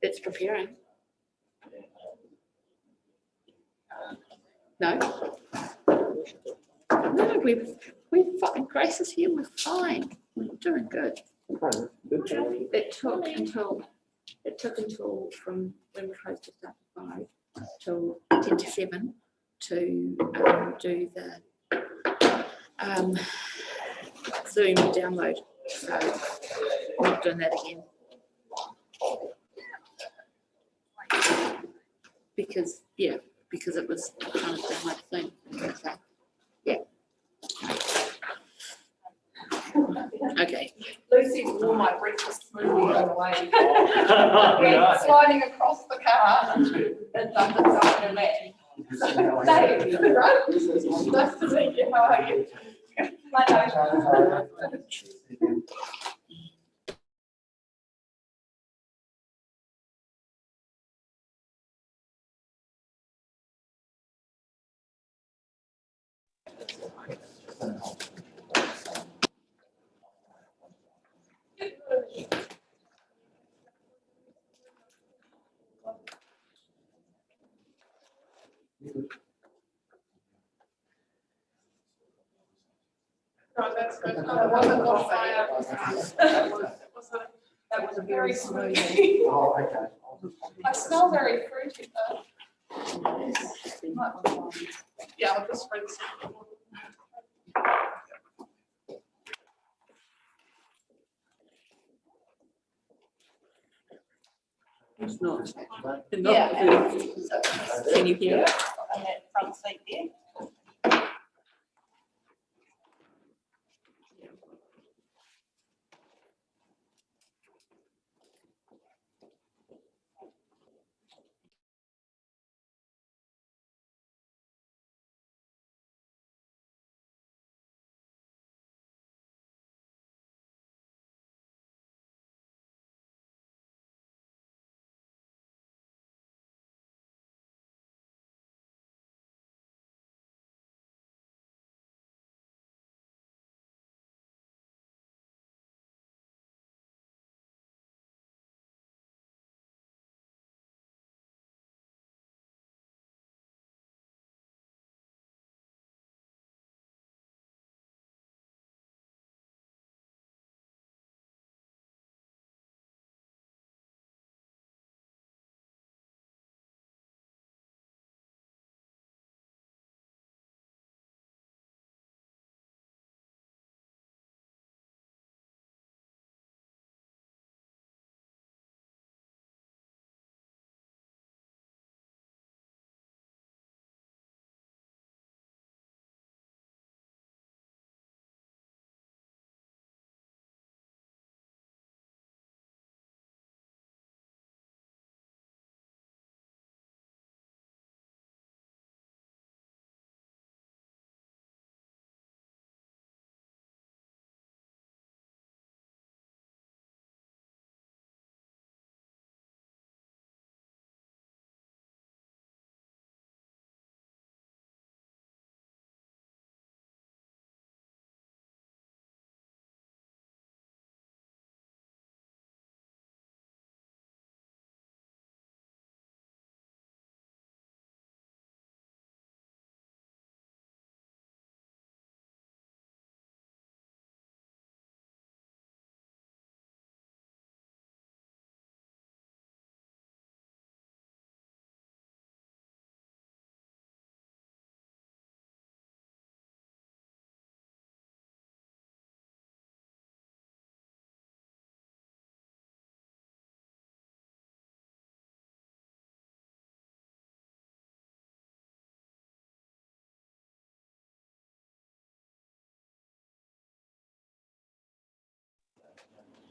It's preparing. No. No, we're fine. Grace is here. We're fine. We're doing good. It took until from when we closed just after 5 till 10 to 7 to do the Zoom download. So I'm not doing that again. Because it was trying to download the thing. So, yeah. Okay. Lucy wore my breakfast smoothie on the way. Went sliding across the car and dumped itself in her lap. Dave, right? Nice to meet you. How are you? Right, that's good. That wasn't what that was a very smoothie. Oh, okay. I smell very fruity though. Yeah, I'll just spread some. It's not. Yeah. Can you hear? And that front seat there.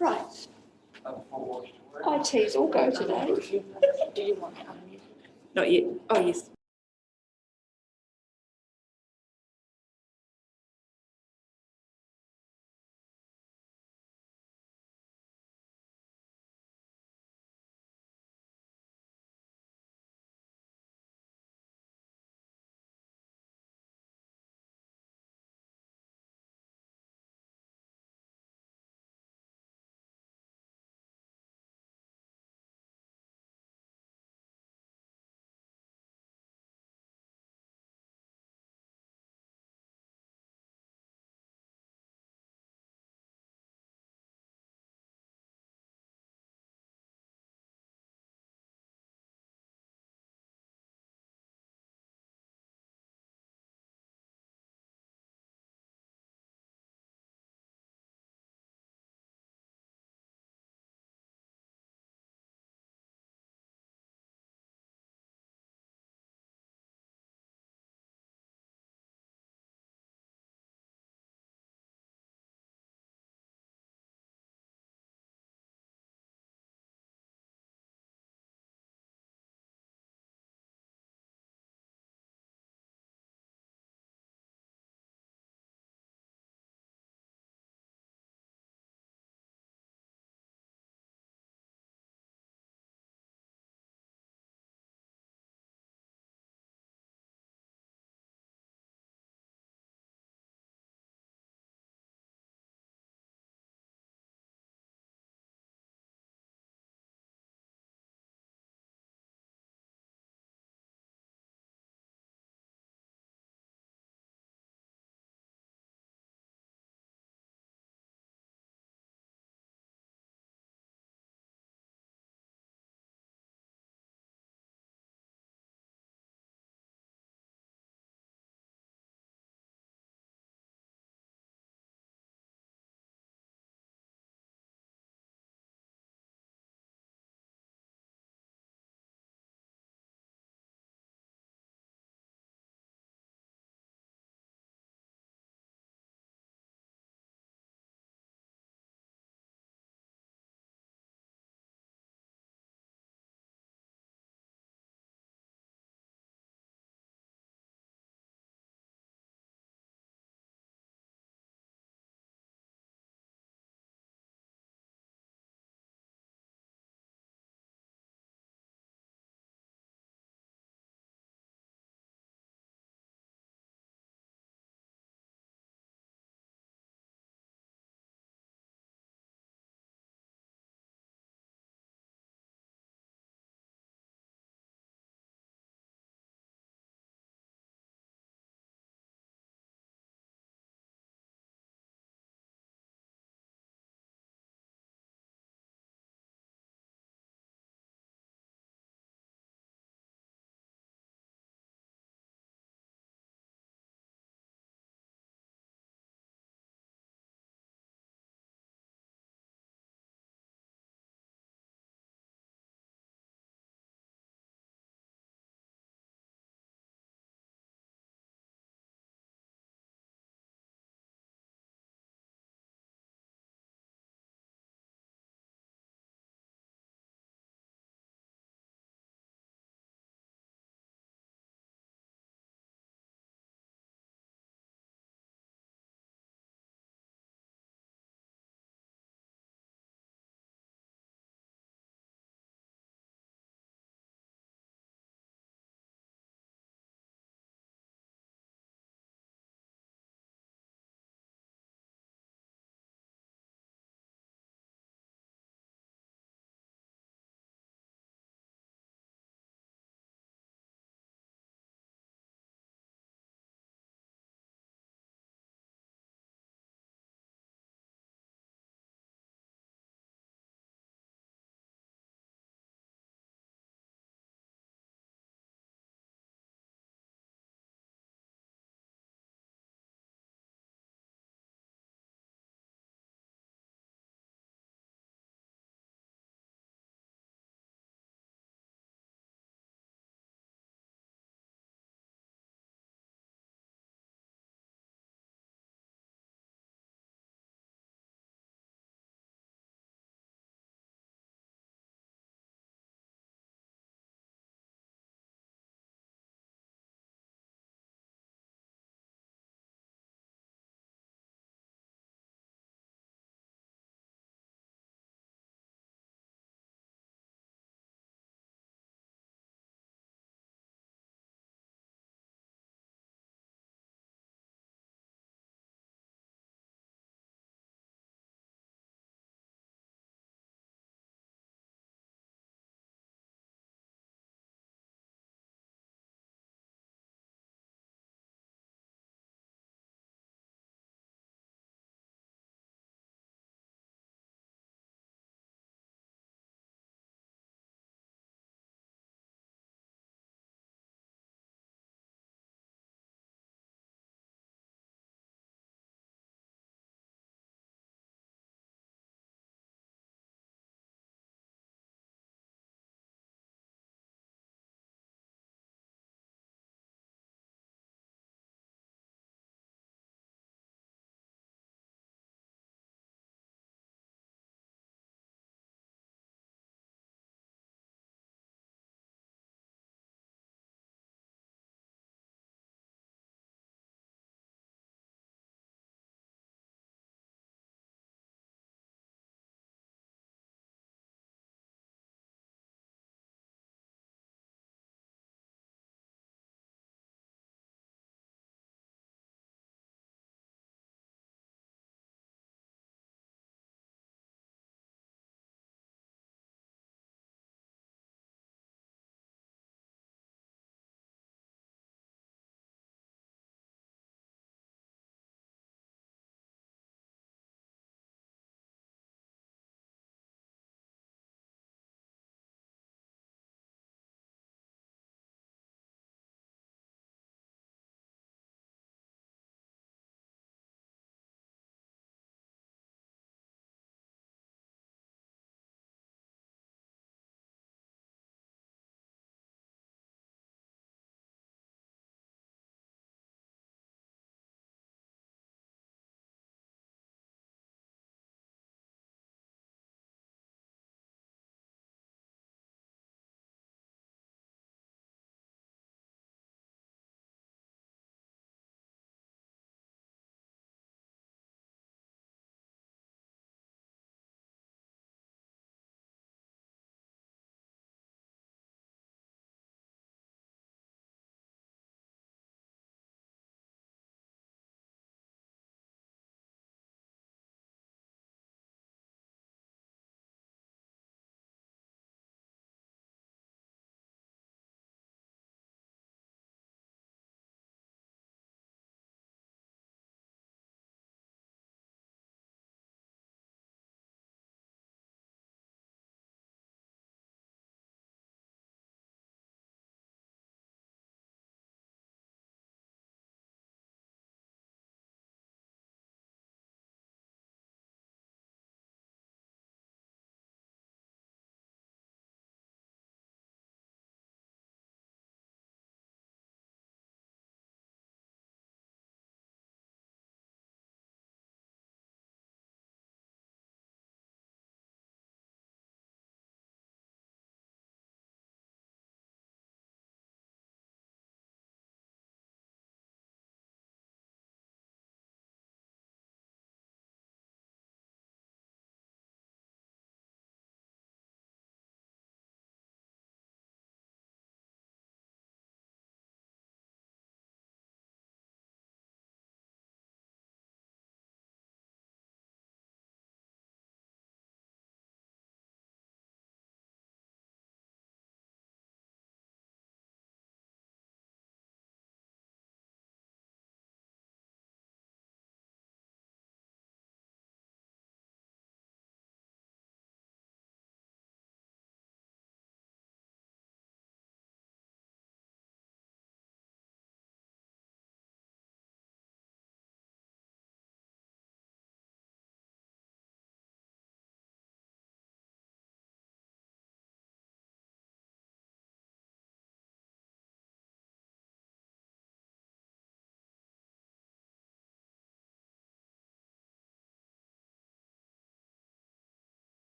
Right. IT's all go today. Do you want to unmute? Not yet. Oh, yes.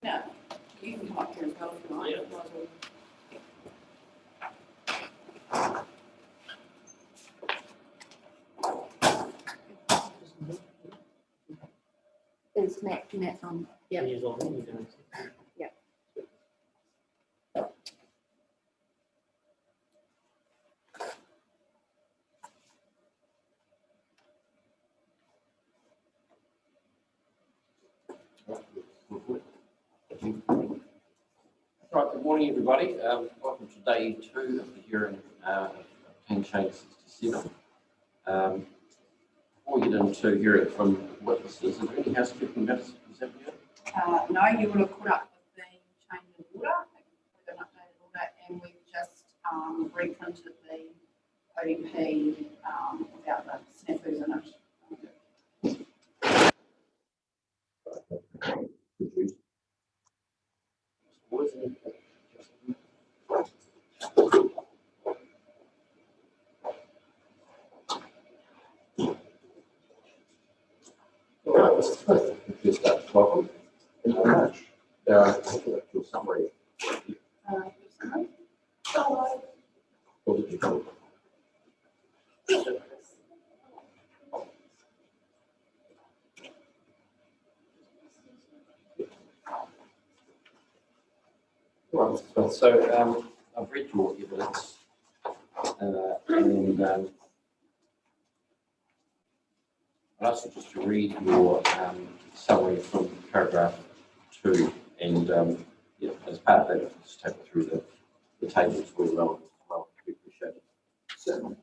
No, you can come up here and tell if you like. Is Matt on? Yeah. Yeah. Right, good morning, everybody. Welcome to day 2 of the hearing of Plan Change 67. Before we get into hearing from witnesses, is there any housekeeping matters? No, you would have caught up with the change of order, with an updated order, and we've just reprinted the ODP without the snafus in it. Just welcome. Thank you very much. Your summary. What did you cover? Right, so I've read your evidence and I'd ask you just to read your summary from paragraph 2 and as part of that, just take it through the tables where relevant. Well, we appreciate it. Certainly.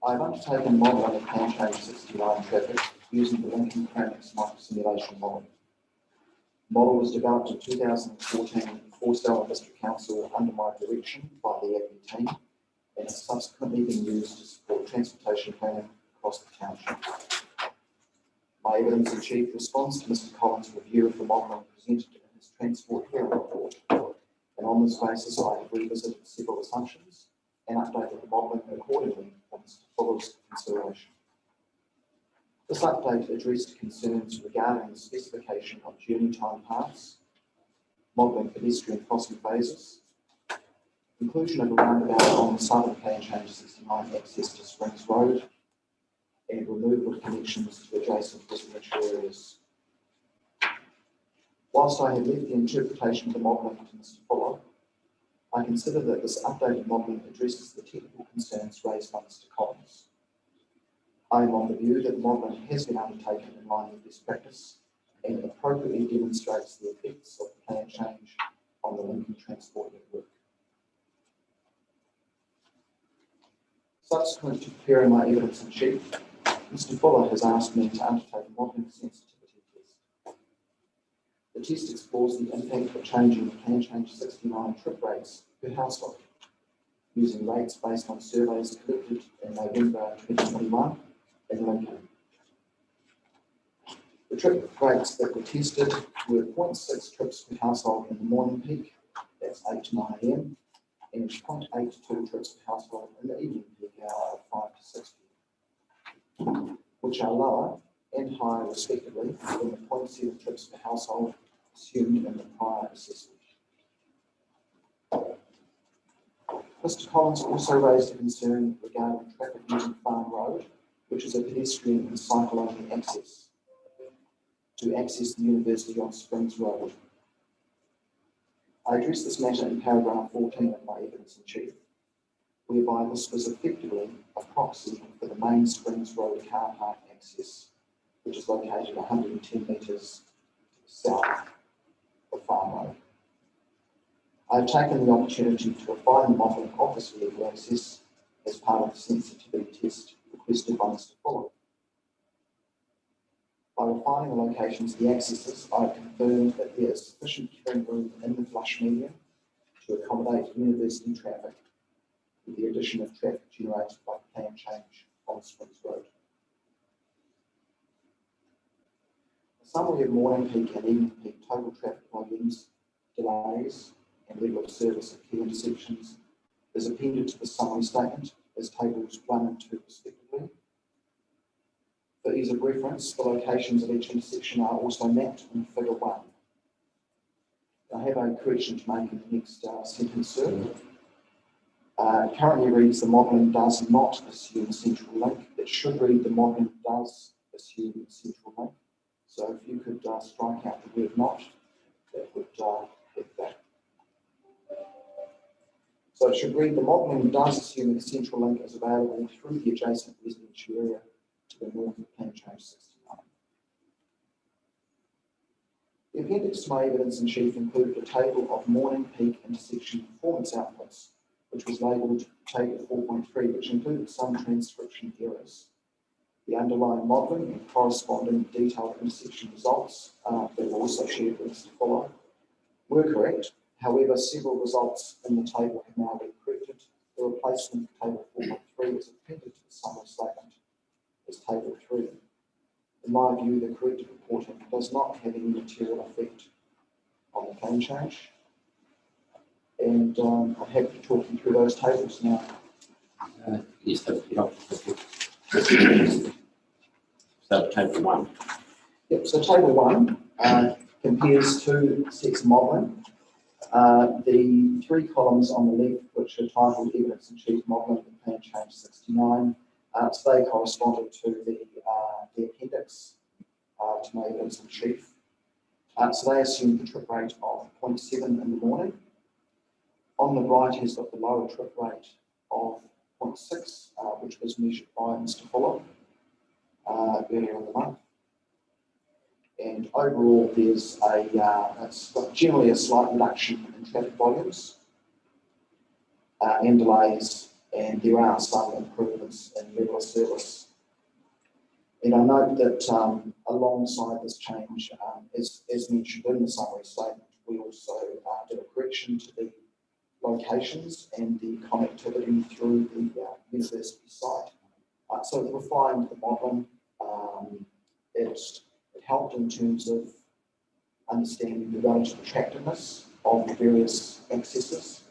I've undertaken modelling of Plan Change 69 traffic using the Lincoln Cranix microsimulation model. The model was developed in 2014 in Forster District Council under my direction by the API team and has subsequently been used to support transportation planning across the township. My evidence in chief responds to Mr. Collins' review of the modelling presented in his transport hearing report, and on this basis I have revisited several assumptions and updated the modelling accordingly for Mr. Fuller's consideration. This update addressed concerns regarding the specification of journey time paths, modelling pedestrian crossing phases, inclusion of a roundabout on the southern Plan Change 69 access to Springs Road, and removal of connections to adjacent residential areas. Whilst I have left the interpretation of the modelling to Mr. Fuller, I consider that this updated modelling addresses the technical concerns raised by Mr. Collins. I am on the view that the modelling has been undertaken in line with this practice and appropriately demonstrates the effects of the plan change on the Lincoln transport network. Subsequent to preparing my evidence in chief, Mr. Fuller has asked me to undertake a modelling sensitivity test. The test explores the impact of changing the Plan Change 69 trip rates per household, using rates based on surveys collected in November 2021 in Lincoln. The trip rates that were tested were 0.6 trips per household in the morning peak, that's 8 to 9 a.m, and 0.82 trips per household in the evening peak hour of 5 to 6 p.m, which are lower and higher respectively than the 0.7 trips per household assumed in the prior assessment. Mr. Collins also raised a concern regarding traffic using Farm Road, which is a pedestrian and cycle-only access to access the university on Springs Road. I addressed this matter in paragraph 14 of my evidence in chief, whereby this was effectively a proxy for the main Springs Road car park access, which is located 110 metres south of Farm Road. I have taken the opportunity to refine the modelling of this vehicle access as part of the sensitivity test requested by Mr. Fuller. By refining the locations of the accesses, I have confirmed that there is sufficient queuing room in the flush median to accommodate university traffic, with the addition of traffic generated by the plan change on Springs Road. A summary of morning peak and evening peak total traffic volumes, delays, and level of service at key intersections is appended to the summary statement as tables 1 and 2 respectively. For ease of reference, the locations of each intersection are also mapped in Figure 1. I have a correction to make in the next sentence, sir. It currently reads the modelling does not assume a central link. It should read the modelling does assume a central link. So if you could strike out the word not, that would help that. So it should read the modelling does assume that a central link is available through the adjacent residential area to the north of Plan Change 69. The appendix to my evidence in chief included a table of morning peak intersection performance outputs, which was labelled Table 4.3, which included some transcription errors. The underlying modelling and corresponding detailed intersection results that were also shared with us to follow were correct. However, several results in the table have now been corrected. The replacement of Table 4.3 is appended to the summary statement as Table 3. In my view, the corrected reporting does not have any material effect on the plan change. And I'm happy to talk you through those tables now. Yes, that would be helpful. So Table 1. Yep, so Table 1 compares two sets of modelling. The three columns on the left, which are titled Evidence in Chief Modelling and Plan Change 69, so they corresponded to the appendix to my Evidence in Chief. So they assumed the trip rate of 0.7 in the morning. On the right has got the lower trip rate of 0.6, which was measured by Mr. Fuller earlier in the month. And overall, there's generally a slight reduction in traffic volumes and delays, and there are some improvements in level of service. And I note that alongside this change, as mentioned in the summary statement, we also did a correction to the locations and the connectivity through the university site. So it refined the modelling. It helped in terms of understanding the relative attractiveness of the various accesses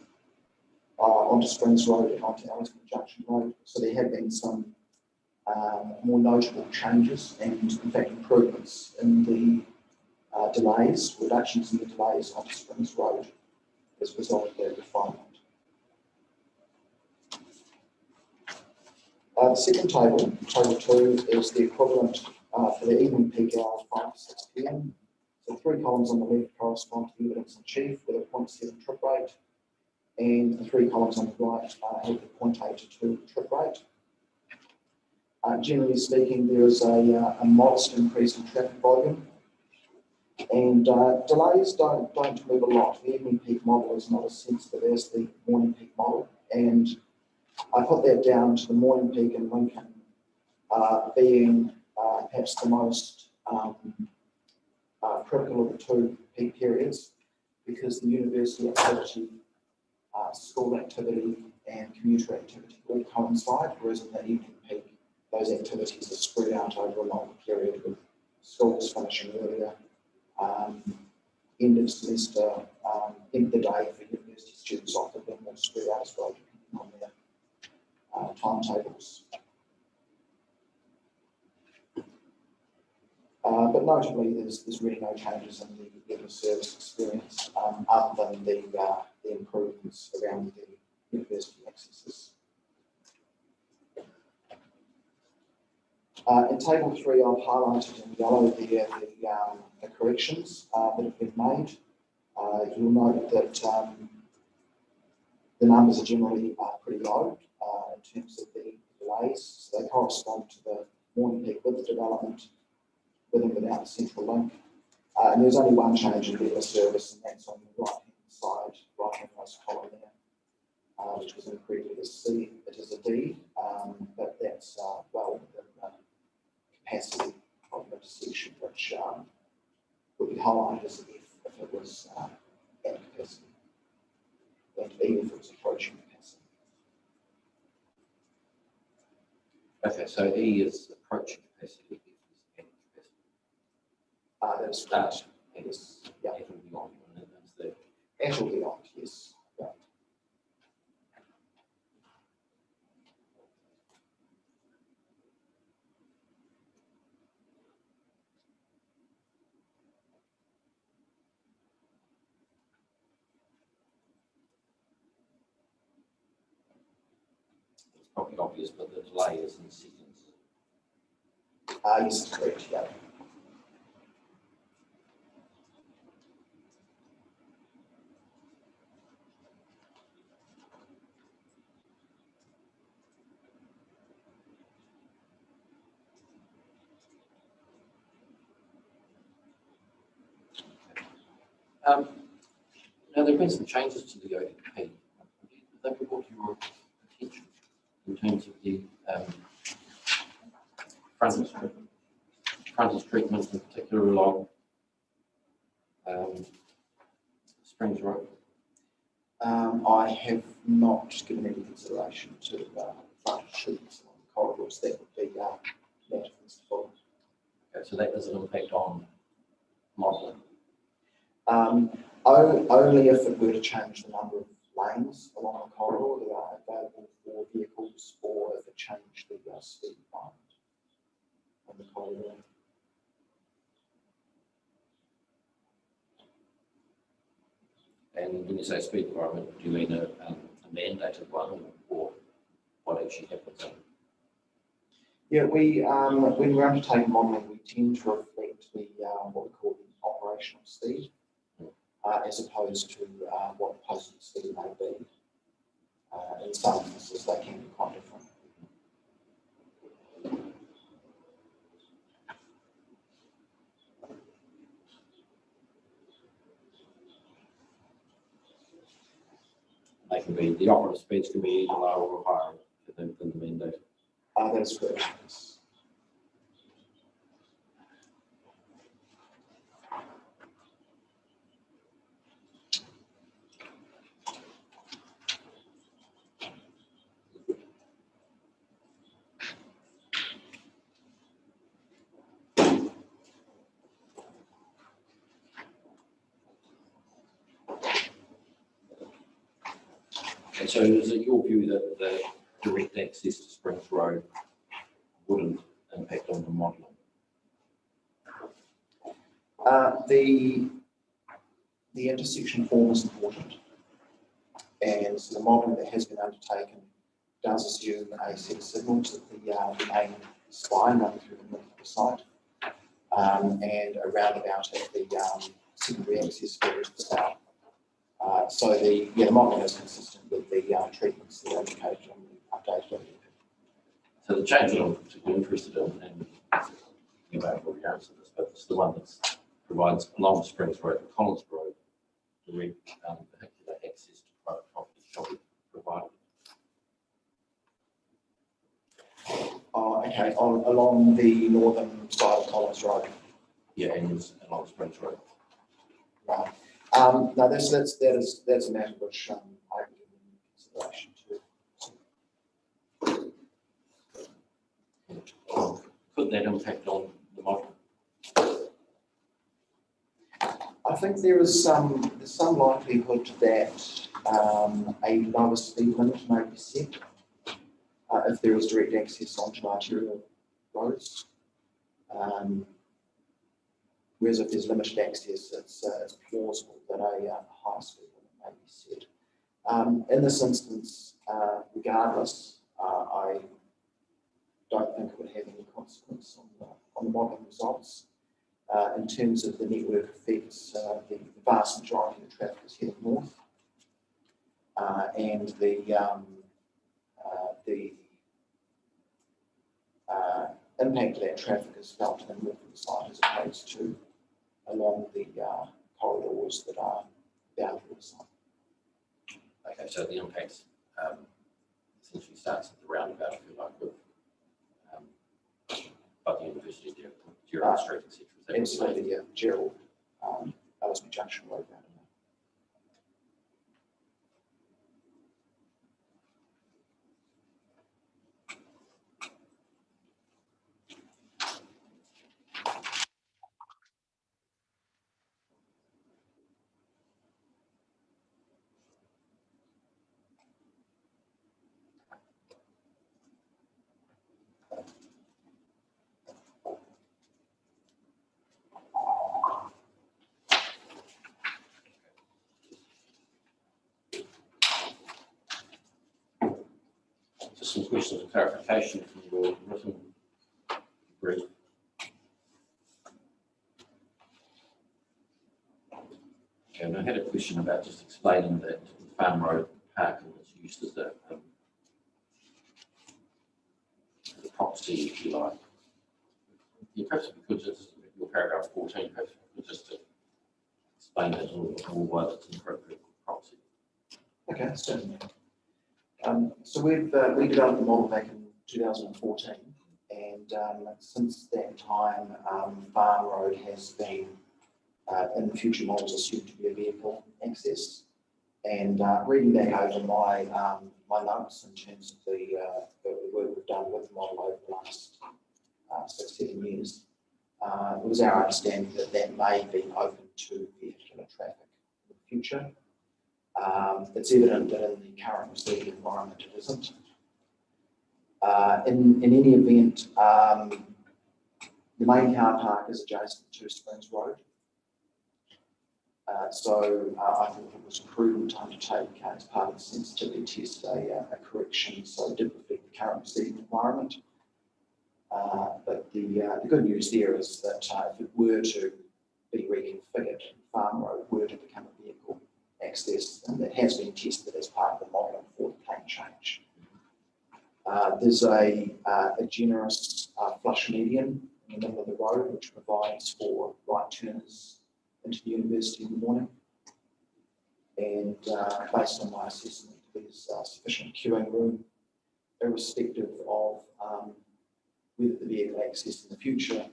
onto Springs Road and onto Elliston Junction Road. So there have been some more notable changes and, in fact, improvements in the delays, reductions in the delays onto Springs Road as a result of that refinement. The second table, Table 2, is the equivalent for the evening peak hour of 5 to 6 p.m. So three columns on the left correspond to the evidence in chief with a 0.7 trip rate, and the three columns on the right have the 0.82 trip rate. Generally speaking, there is a modest increase in traffic volume, and delays don't move a lot. The evening peak model is not as sensitive as the morning peak model, and I put that down to the morning peak in Lincoln being perhaps the most critical of the two peak periods, because the university activity, school activity and commuter activity all coincide, whereas in the evening peak, those activities are spread out over a longer period, with schools finishing earlier, end of semester, end of the day for university students often being more spread out as well, depending on their timetables. But notably, there's really no changes in the level of service experience other than the improvements around the university accesses. In Table 3, I've highlighted in yellow the corrections that have been made. You'll note that the numbers are generally pretty low in terms of the delays. So they correspond to the morning peak with the development, with and without the central link. And there's only one change in level of service, and that's on the right-hand side, right-hand-most column there, which was incorrectly as C. It is a D, but that's well within the capacity of the intersection, which would be highlighted as an F if it was at capacity, and E if it was approaching capacity. Okay, so E is approaching capacity. That is correct. Yes. Yeah. It will be on, and that's the At or beyond, yes. Yeah. probably obvious, but the delay is in seconds. Yes, that's correct, yeah. Now, there have been some changes to the ODP. Have they brought to your attention in terms of the frontage treatment, in particular along Springs Road? I have not given any consideration to frontage treatments along the corridors. That would be matter for Mr. Fuller. Okay, so that has an impact on modelling. Only if it were to change the number of lanes along the corridor that are available for vehicles, or if it changed the speed requirement on the corridor. And when you say speed requirement, do you mean a mandated one, or what actually happens? Yeah, when we're undertaking modelling, we tend to reflect the what we call the operational speed, as opposed to what the posted speed may be. In some instances, they can be quite different. They can be, the operative speeds can be either lower or higher than the mandate. That is correct. Yes. And so is it your view that the direct access to Springs Road wouldn't impact on the modelling? The intersection form is important, and so the modelling that has been undertaken does assume a set of signals at the main spine running through the middle of the site, and a roundabout at the secondary access for the south. So the modelling is consistent with the treatments that are indicated on the updated. So the change that I'm particularly interested in, and you may have already answered this, but it's the one that provides along Springs Road and Collins Road direct vehicular access to private property shall be provided. Okay, along the northern side of Collins Road. Yeah, and along Springs Road. Right. No, that's a matter which I give consideration to. Could that impact on the model? I think there's some likelihood that a lower speed limit may be set if there is direct access onto arterial roads. Whereas if there's limited access, it's plausible that a higher speed limit may be set. In this instance, regardless, I don't think it would have any consequence on the modelling results. In terms of the network effects, the vast majority of the traffic is heading north, and the impact of that traffic is felt to the north of the site as opposed to along the corridors that are bound for the site. Okay, so the impacts essentially starts at the roundabout, if you like, with by the university, Gerald Street, etc. Absolutely, yeah, Gerald, Ellesmere Junction Road. some questions of clarification from your written brief. And I had a question about just explaining that Farm Road Park and its use as a proxy, if you like. Yeah, perhaps we could just, your paragraph 14, perhaps we could just explain that a little bit more why that's an appropriate proxy. Okay, certainly. So we developed the model back in 2014, and since that time, Farm Road has been in the future models assumed to be a vehicle access. And reading back over my my notes in terms of the work we've done with the model over the last 6-7 years, it was our understanding that that may be open to vehicular traffic in the future. It's evident that in the current proceeding environment it isn't. In any event, the main car park is adjacent to Springs Road. So I thought it was prudent to undertake as part of the sensitivity test a correction, so it did reflect the current proceeding environment. But the good news there is that if it were to be reconfigured, Farm Road were to become a vehicle access, and that has been tested as part of the modelling for the plane change. There's a generous flush median in the middle of the road, which provides for right turners into the university in the morning. And based on my assessment, there's sufficient queuing room, irrespective of whether the vehicle access in the future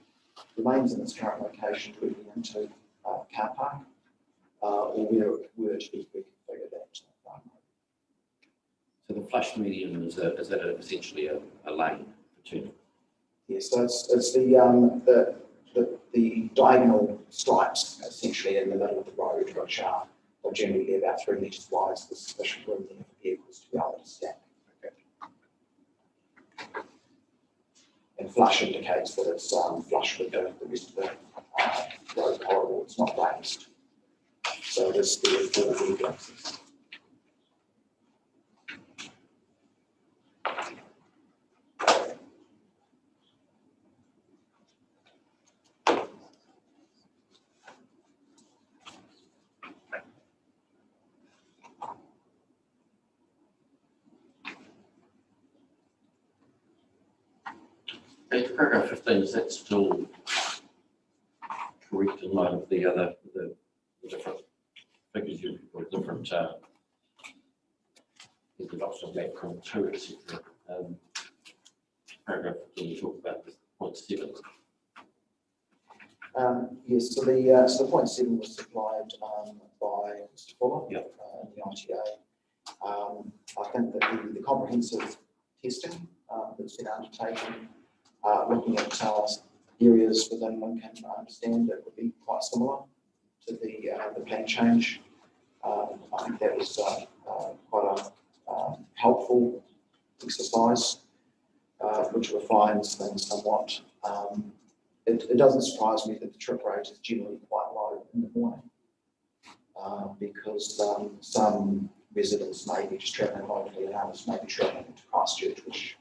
remains in its current location directly into car park, or whether it were to be reconfigured at Farm Road. So the flush median is that essentially a lane for turning? Yes, so it's the diagonal stripes essentially in the middle of the road, which are generally about 3 metres wide, so there's sufficient room there for vehicles to be able to stack. Okay. And flush indicates that it's flush with the rest of the road corridor. It's not raised, so it is there for vehicle access. Paragraph 15, is that still correct in light of the other, the different figures you've got, different, the lots of background to, etc. Paragraph 15, you talk about the 0.7. Yes, so the 0.7 was supplied by Mr. Fuller in the ITA. I think that the comprehensive testing that's been undertaken, looking at areas within Lincoln, I understand that would be quite similar to the plan change. I think that was quite a helpful exercise, which refines things somewhat. It doesn't surprise me that the trip rate is generally quite low in the morning, because some residents may be just travelling locally and others may be travelling into Christchurch, which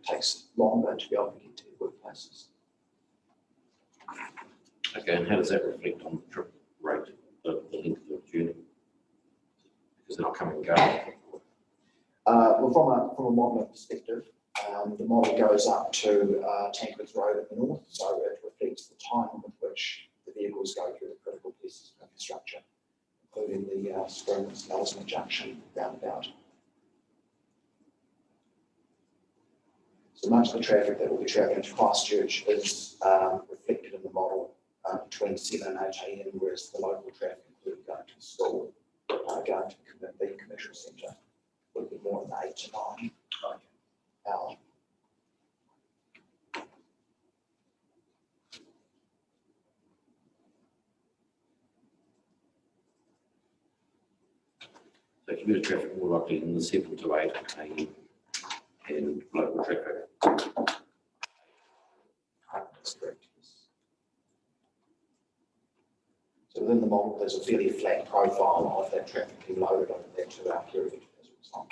takes longer to be able to get to their workplaces. Okay, and how does that reflect on the trip rate, the length of the journey? Because they're not coming and going. Well, from a modelling perspective, the model goes up to Tanker's Road at the north, so it reflects the time with which the vehicles go through the critical pieces of infrastructure, including the Springs, Ellesmere Junction roundabout. So much of the traffic that will be travelling to Christchurch is reflected in the model between 7 and 8 a.m, whereas the local traffic, including going to the school, going to the commercial centre, would be more in the 8 to 9 hour. So commuter traffic more likely in the 7 to 8 a.m. and local traffic. That's correct, yes. So within the model, there's a fairly flat profile of that traffic being loaded over that 2 hour period as a result.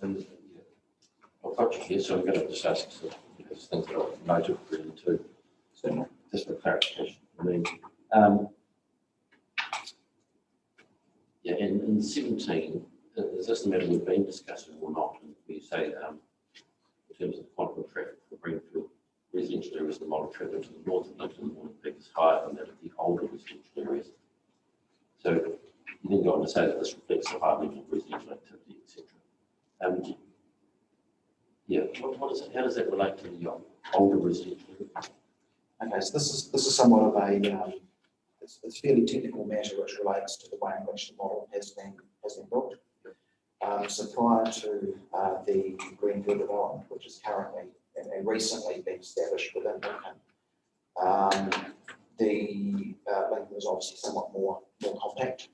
And I've got you here, so I'm going to just ask some things that I've noted really too. So just for clarification. I mean, yeah, in 17, is this the matter we've been discussing or not? And we say in terms of the quantum of traffic for Greenfield residential areas, the model traffic to the north of Lincoln and Warning Peak is higher than that of the older residential areas. So you then go on to say that this reflects the high level of residential activity, etc. Yeah, what is it? How does that relate to the older residential areas? Okay, so this is somewhat of a it's a fairly technical matter which relates to the way in which the model has been built. So prior to the Greenfield development, which is currently and recently been established within Lincoln, the Lincoln was obviously somewhat more compact.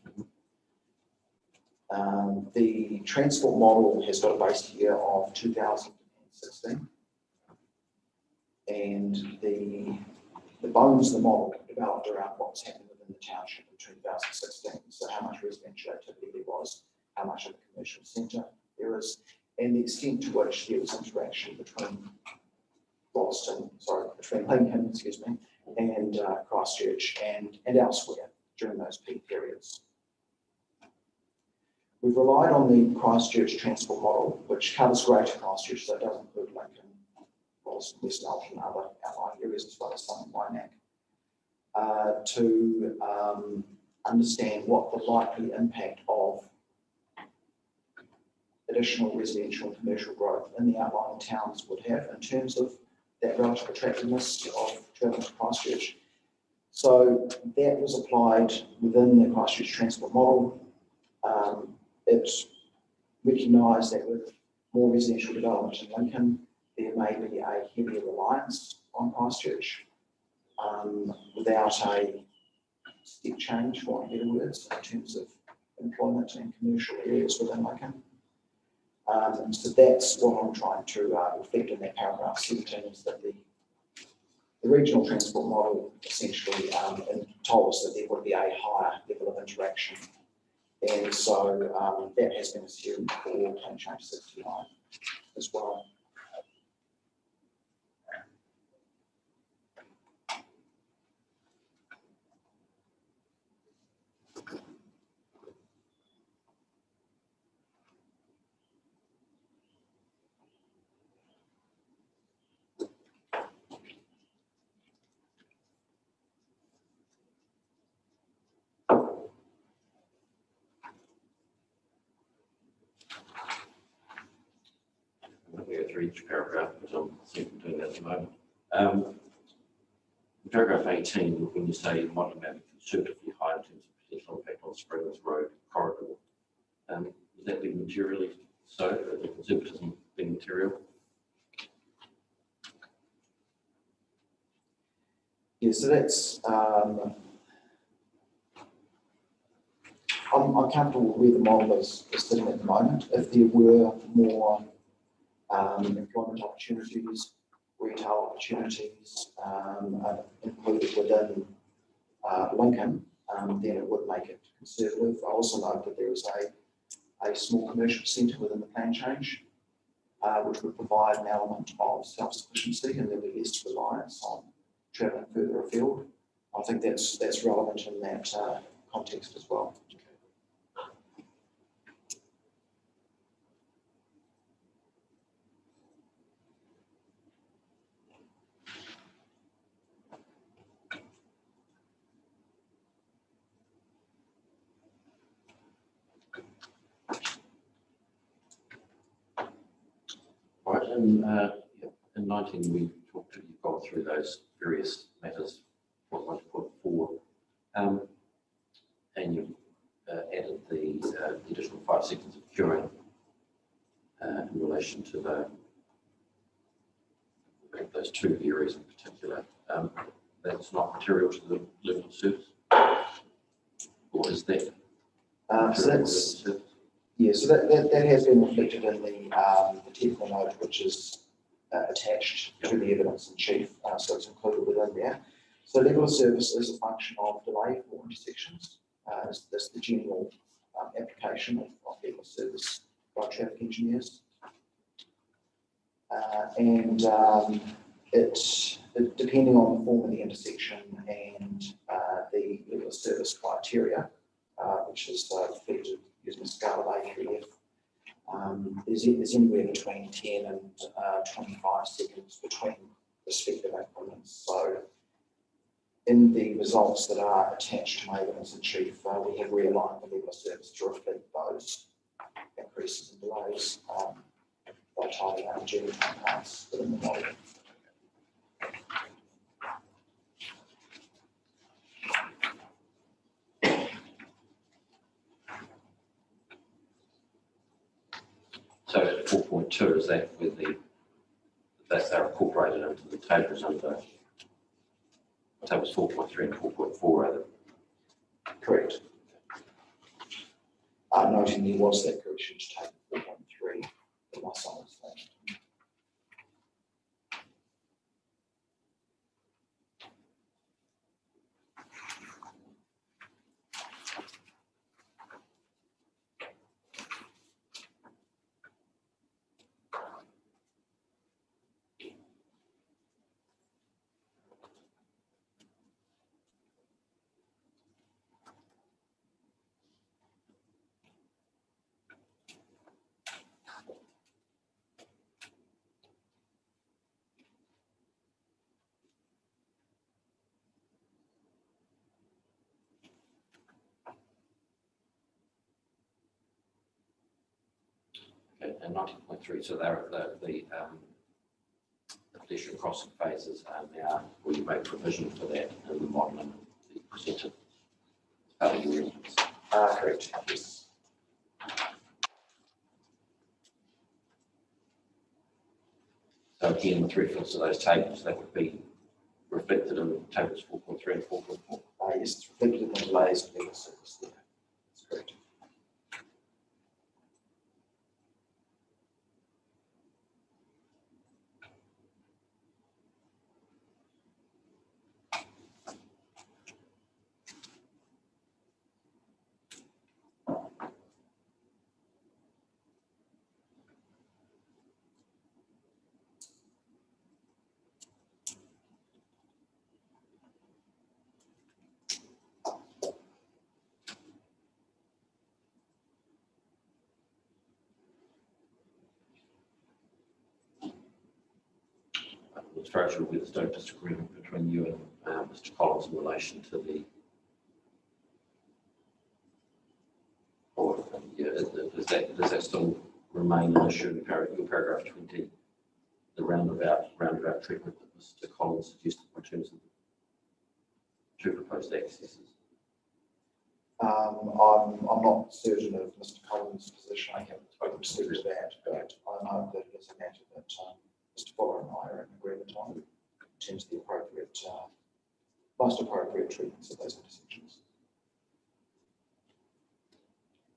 The transport model has got a base year of 2016, and the bones of the model developed around what was happening within the township in 2016. So how much residential activity there was, how much of a commercial centre there is, and the extent to which there was interaction between Lincoln, and Christchurch and elsewhere during those peak periods. We've relied on the Christchurch transport model, which covers Greater Christchurch, so it does include Lincoln, West Alton, and other outlying areas as well as some in Waimak, to understand what the likely impact of additional residential and commercial growth in the outlying towns would have in terms of that relative attractiveness of travelling to Christchurch. So that was applied within the Christchurch transport model. It recognised that with more residential development in Lincoln, there may be a heavier reliance on Christchurch without a step change, for better words, in terms of employment and commercial areas within Lincoln. So that's what I'm trying to reflect in that paragraph 17, is that the regional transport model essentially told us that there would be a higher level of interaction. And so that has been assumed for Plan Change 69 as well. Looking at each paragraph, because I'm doing that at the moment. In paragraph 18, when you say model map conservatively high in terms of potential impact on Springs Road corridor, would that be materially so? The conservatism being material? Yeah, so that's I'm comfortable where the model is sitting at the moment. If there were more employment opportunities, retail opportunities included within Lincoln, then it would make it conservative. I also note that there is a small commercial centre within the plan change, which would provide an element of self-sufficiency, and there would be less reliance on travelling further afield. I think that's relevant in that context as well. Right, in 19 we talked to, you've gone through those various matters, point 1 to point 4, and you've added the additional 5 seconds of curing in relation to those two areas in particular. That's not material to the level of service, or is that? So that's, yeah, so that has been reflected in the technical note, which is attached to the evidence in chief, so it's included within there. So level of service is a function of delay for intersections. That's the general application of level of service by traffic engineers. It depending on the form of the intersection and the level of service criteria, which is reflected using a scale of A through F, there's anywhere between 10 and 25 seconds between respective increments. So in the results that are attached to my evidence in chief, we have realigned the level of service to reflect those increases and delays by tidying up the parts within the model. So at 4.2, is that with they're incorporated into the tables under tables 4.3 and 4.4 rather? Correct. Noting there was that correction to table 4.3 in my science thing. Okay, and 19.3, so they're the pedestrian crossing phases are now, will you make provision for that in the modelling that you presented as part of your evidence? Correct, yes. So again, with reference to those tables, that would be reflected in tables 4.3 and 4.4. Yes, it's reflected in the delays and legal service there. That's correct. Mr. Fraser, there's no disagreement between you and Mr. Collins in relation to the, or yeah, does that still remain an issue in your paragraph 20, the roundabout treatment that Mr. Collins suggested in terms of the two proposed accesses? I'm not certain of Mr. Collins' position. I haven't spoken to that, but I know that it's a matter that Mr. Fuller and I are in agreement on in terms of the appropriate, most appropriate treatments of those intersections.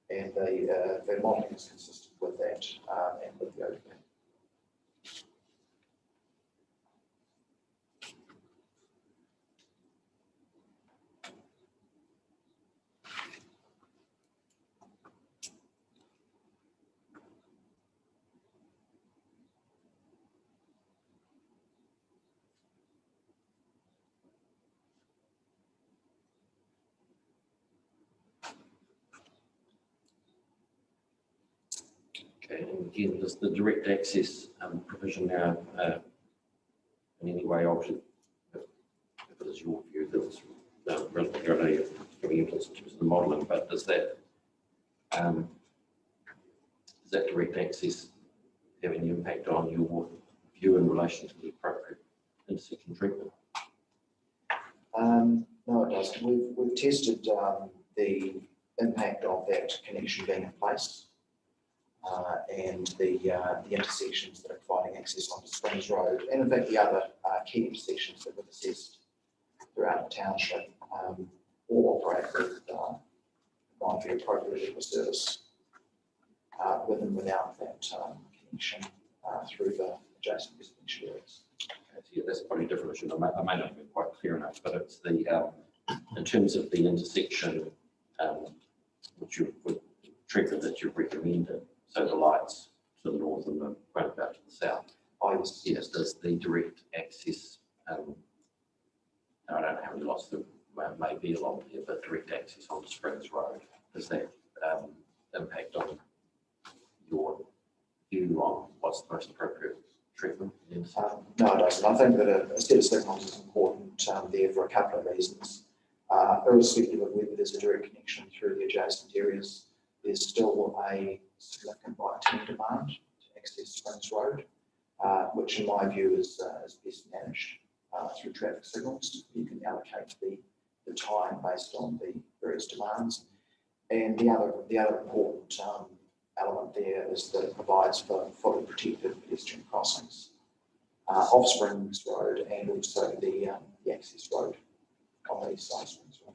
And the modelling is consistent with that and with the ODP. Okay, and again, does the direct access provision now in any way alter, if it is your view that it's relevant, I know you're giving evidence in terms of the modelling, but does that direct access have any impact on your view in relation to the appropriate intersection treatment? No, it doesn't. We've tested the impact of that connection being in place and the intersections that are providing access onto Springs Road, and in fact the other key intersections that we've assessed throughout the township all operate with the appropriate level of service with and without that connection through the adjacent residential areas. Yeah, that's probably a different issue. I may not have been quite clear enough, but it's the in terms of the intersection, treatment that you've recommended. So the lights to the north and the roundabout to the south. Oh, yes. Yes, there's the direct access, I don't know how many lots there may be along here, but direct access onto Springs Road. Does that impact on your view on what's the most appropriate treatment? Yes. No, it doesn't. I think that a set of signals is important there for a couple of reasons. Irrespective of whether there's a direct connection through the adjacent areas, there's still a significant light demand to access Springs Road, which in my view is best managed through traffic signals. You can allocate the time based on the various demands. And the other important element there is that it provides for fully protected pedestrian crossings off Springs Road and also the access road on the east side of Springs Road.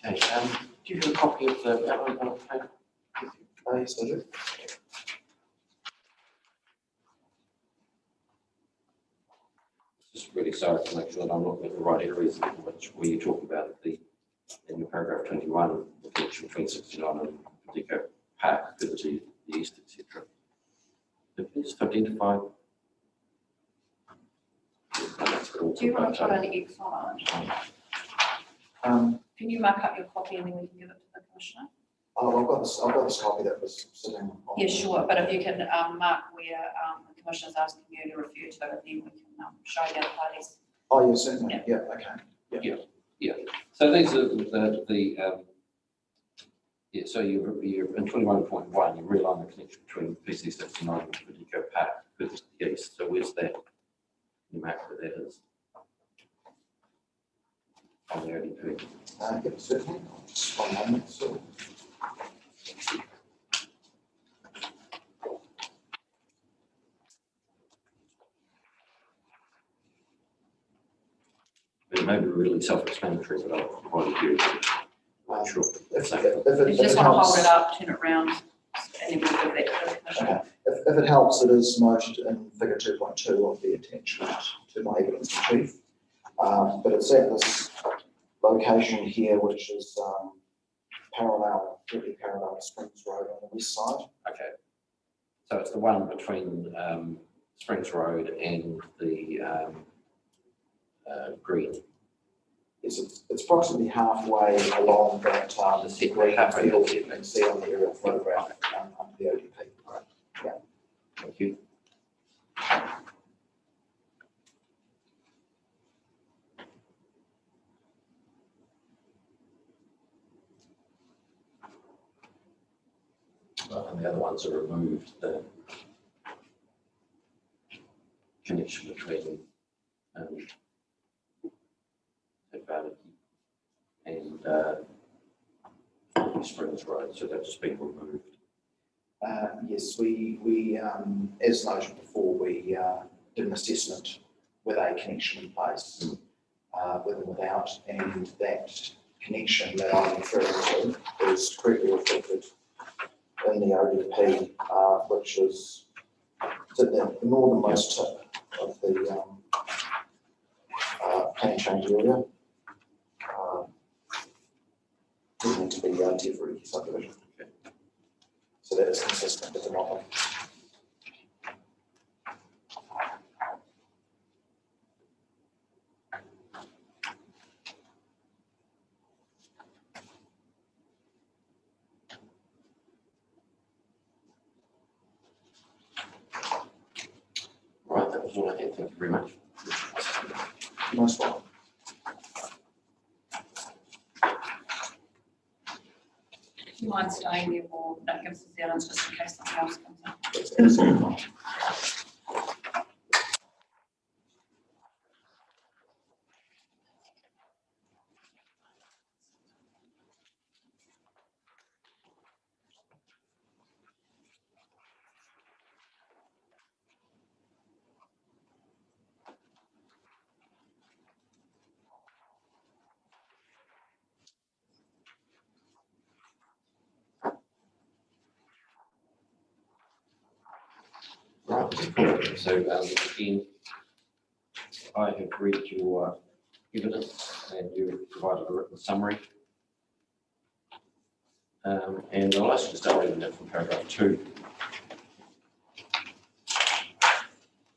Okay, do you have a copy of the outline on the paper? Yes, I do. Just really sorry to make sure that I'm looking at the right areas where you talk about in your paragraph 21, the connection between 69 and Deco Park, further to the east, etc. If you just identify. Do you want to put an X on it? Can you mark up your copy and then we can give it to the Commissioner? Oh, I've got this copy that was sitting on. Yeah, sure, but if you can mark where the Commissioner's asking you to refer to it, then we can show the other parties. Oh, yeah, certainly. Yeah, okay. Yeah. So these are so you're in 21.1, you realign the connection between PC 69 and Deco Park further to the east. So where's that? You map where that is. On the ODP. Yeah, certainly. Just 1 moment. So. It may be really self-explanatory, but I'll provide you. Sure. If You just want to hold it up, turn it around, and then we'll give that to the Commissioner. If it helps, it is noted in figure 2.2 of the attachment to my evidence in chief. But it's at this location here, which is directly parallel to Springs Road on the west side. Okay. So it's the one between Springs Road and the green. Yes, it's approximately halfway along that the green field you can see on the aerial photograph under the ODP. Right. Yeah. Thank you. And the other ones are removed the connection between Advantage and Springs Road, so that's just been removed. Yes, we as noted before, we did an assessment with a connection in place, with and without, and that connection that I'm referring to is correctly reflected in the ODP, which is at the northernmost tip of the plan change area. Doesn't need to be Te subdivision. Okay. So that is consistent with the model. Right, that was all I had. Thank you very much. Nice one. Do you mind staying there or that gives us the others just in case something else comes up? That's absolutely fine. backwards and forwards. So again, I have read your evidence and you've provided a written summary. And I'll ask you to start reading that from paragraph 2.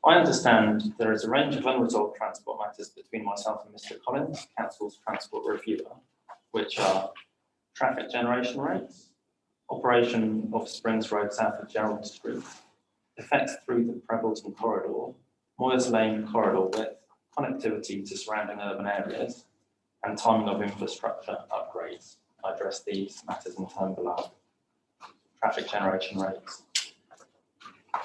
I understand there is a range of unresolved transport matters between myself and Mr. Collins, Council's Transport Reviewer, which are traffic generation rates, operation of Springs Road south of Gerald Street, effects through the Prebbleton Corridor, Moyers Lane corridor width, connectivity to surrounding urban areas, and timing of infrastructure upgrades. I address these matters in turn below. Traffic generation rates.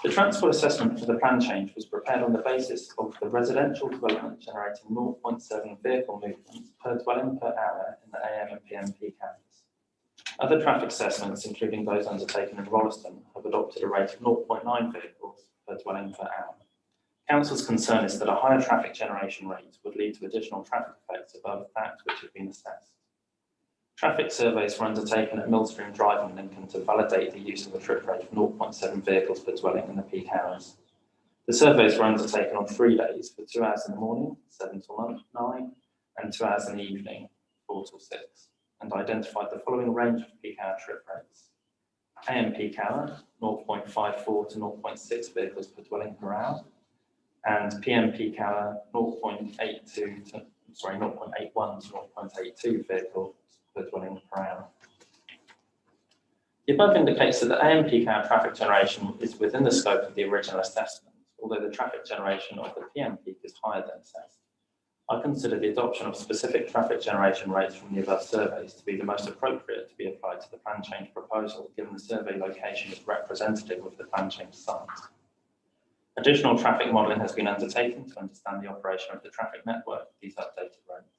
The transport assessment for the plan change was prepared on the basis of the residential development generating 0.7 vehicle movements per dwelling per hour in the AM and PM peak hours. Other traffic assessments, including those undertaken in Rolleston, have adopted a rate of 0.9 vehicles per dwelling per hour. Council's concern is that a higher traffic generation rate would lead to additional traffic effects above that which have been assessed. Traffic surveys were undertaken at Millstream Drive in Lincoln to validate the use of a trip rate of 0.7 vehicles per dwelling in the peak hours. The surveys were undertaken on 3 days for 2 hours in the morning, 7 till 9, and 2 hours in the evening, 4 till 6, and identified the following range of peak hour trip rates. AM peak hour, 0.54 to 0.6 vehicles per dwelling per hour, and PM peak hour, 0.81 to 0.82 vehicles per dwelling per hour. The above indicates that the AM peak hour traffic generation is within the scope of the original assessment, although the traffic generation of the PM peak is higher than assessed. I consider the adoption of specific traffic generation rates from the above surveys to be the most appropriate to be applied to the plan change proposal, given the survey location is representative of the plan change site. Additional traffic modelling has been undertaken to understand the operation of the traffic network with these updated rates.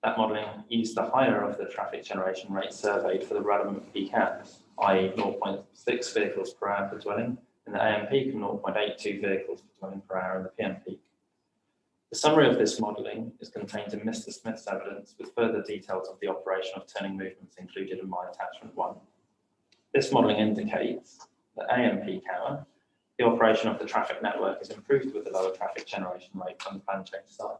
That modelling used the higher of the traffic generation rate surveyed for the relevant peak hours, i.e. 0.6 vehicles per hour per dwelling in the AM peak and 0.82 vehicles per dwelling per hour in the PM peak. The summary of this modelling is contained in Mr. Smith's evidence with further details of the operation of turning movements included in my attachment 1. This modelling indicates that AM peak hour, the operation of the traffic network is improved with the lower traffic generation rate on the plan change site.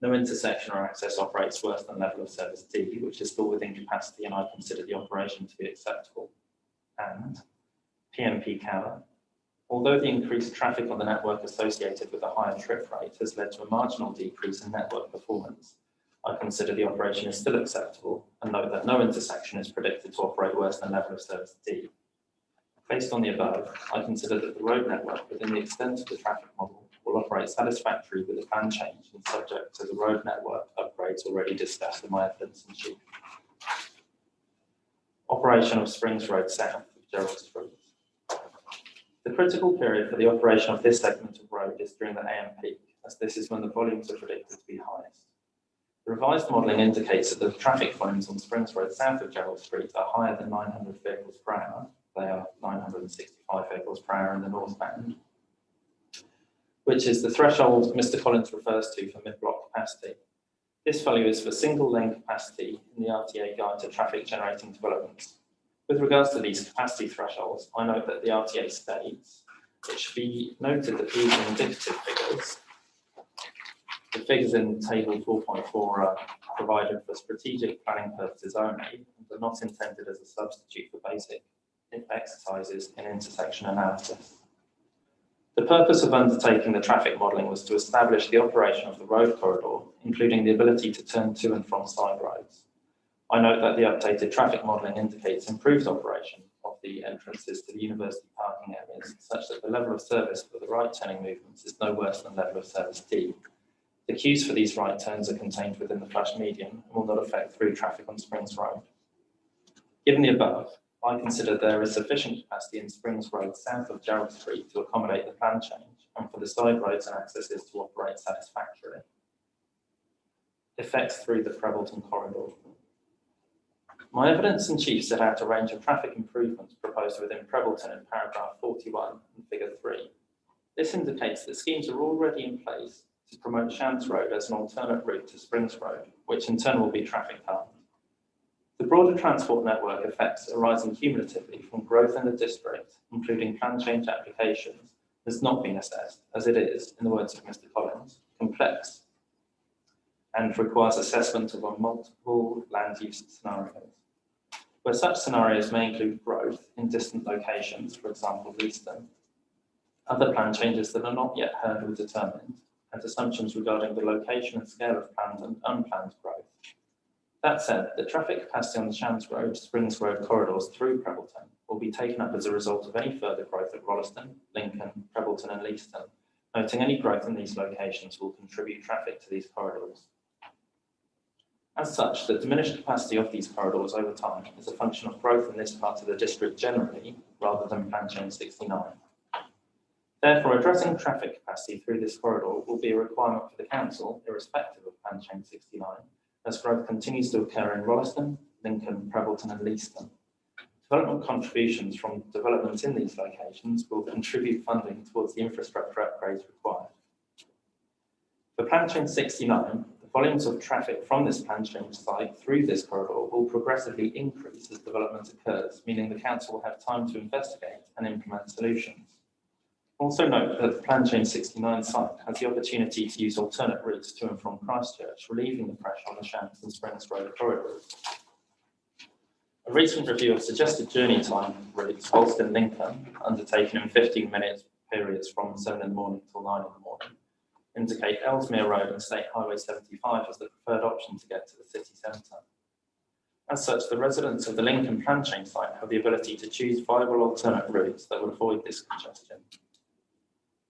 No intersection or access operates worse than level of service D, which is still within capacity, and I consider the operation to be acceptable. And PM peak hour, although the increased traffic on the network associated with a higher trip rate has led to a marginal decrease in network performance, I consider the operation is still acceptable and note that no intersection is predicted to operate worse than level of service D. Based on the above, I consider that the road network within the extent of the traffic model will operate satisfactorily with the plan change and subject to the road network upgrades already discussed in my evidence in chief. Operation of Springs Road south of Gerald Street. The critical period for the operation of this segment of road is during the AM peak, as this is when the volumes are predicted to be highest. The revised modelling indicates that the traffic volumes on Springs Road south of Gerald Street are higher than 900 vehicles per hour. They are 965 vehicles per hour in the northbound, which is the threshold Mr. Collins refers to for mid-block capacity. This value is for single lane capacity in the RTA guide to traffic generating developments. With regards to these capacity thresholds, I note that the RTA states it should be noted that these are indicative figures. The figures in table 4.4 are provided for strategic planning purposes only and are not intended as a substitute for basic exercises in intersection analysis. The purpose of undertaking the traffic modelling was to establish the operation of the road corridor, including the ability to turn to and from side roads. I note that the updated traffic modelling indicates improved operation of the entrances to the university parking areas, such that the level of service for the right turning movements is no worse than level of service D. The queues for these right turns are contained within the flash median and will not affect through traffic on Springs Road. Given the above, I consider there is sufficient capacity in Springs Road south of Gerald Street to accommodate the plan change and for the side roads and accesses to operate satisfactorily. Effects through the Prebbleton corridor. My evidence in chief set out a range of traffic improvements proposed within Prebbleton in paragraph 41 and figure 3. This indicates that schemes are already in place to promote Shants Road as an alternate route to Springs Road, which in turn will be traffic calmed. The broader transport network effects arising cumulatively from growth in the district, including plan change applications, has not been assessed, as it is, in the words of Mr. Collins, complex and requires assessment of multiple land use scenarios. Where such scenarios may include growth in distant locations, for example, Leaston, other plan changes that are not yet heard or determined, and assumptions regarding the location and scale of planned and unplanned growth. That said, the traffic capacity on the Shands Road, Springs Road corridors through Prebbleton will be taken up as a result of any further growth at Rolleston, Lincoln, Prebbleton and Leaston, noting any growth in these locations will contribute traffic to these corridors. As such, the diminished capacity of these corridors over time is a function of growth in this part of the district generally, rather than Plan Change 69. Therefore, addressing traffic capacity through this corridor will be a requirement for the council, irrespective of Plan Change 69, as growth continues to occur in Rolleston, Lincoln, Prebbleton and Leaston. Development contributions from developments in these locations will contribute funding towards the infrastructure upgrades required. For Plan Change 69, the volumes of traffic from this plan change site through this corridor will progressively increase as development occurs, meaning the council will have time to investigate and implement solutions. Also note that the Plan Change 69 site has the opportunity to use alternate routes to and from Christchurch, relieving the pressure on the Shands and Springs Road corridors. A recent review of suggested journey time routes, Holston Lincoln, undertaken in 15-minute periods from 7 in the morning till 9 in the morning, indicate Ellesmere Road and State Highway 75 as the preferred option to get to the city centre. As such, the residents of the Lincoln Plan Change site have the ability to choose viable alternate routes that would avoid this congestion.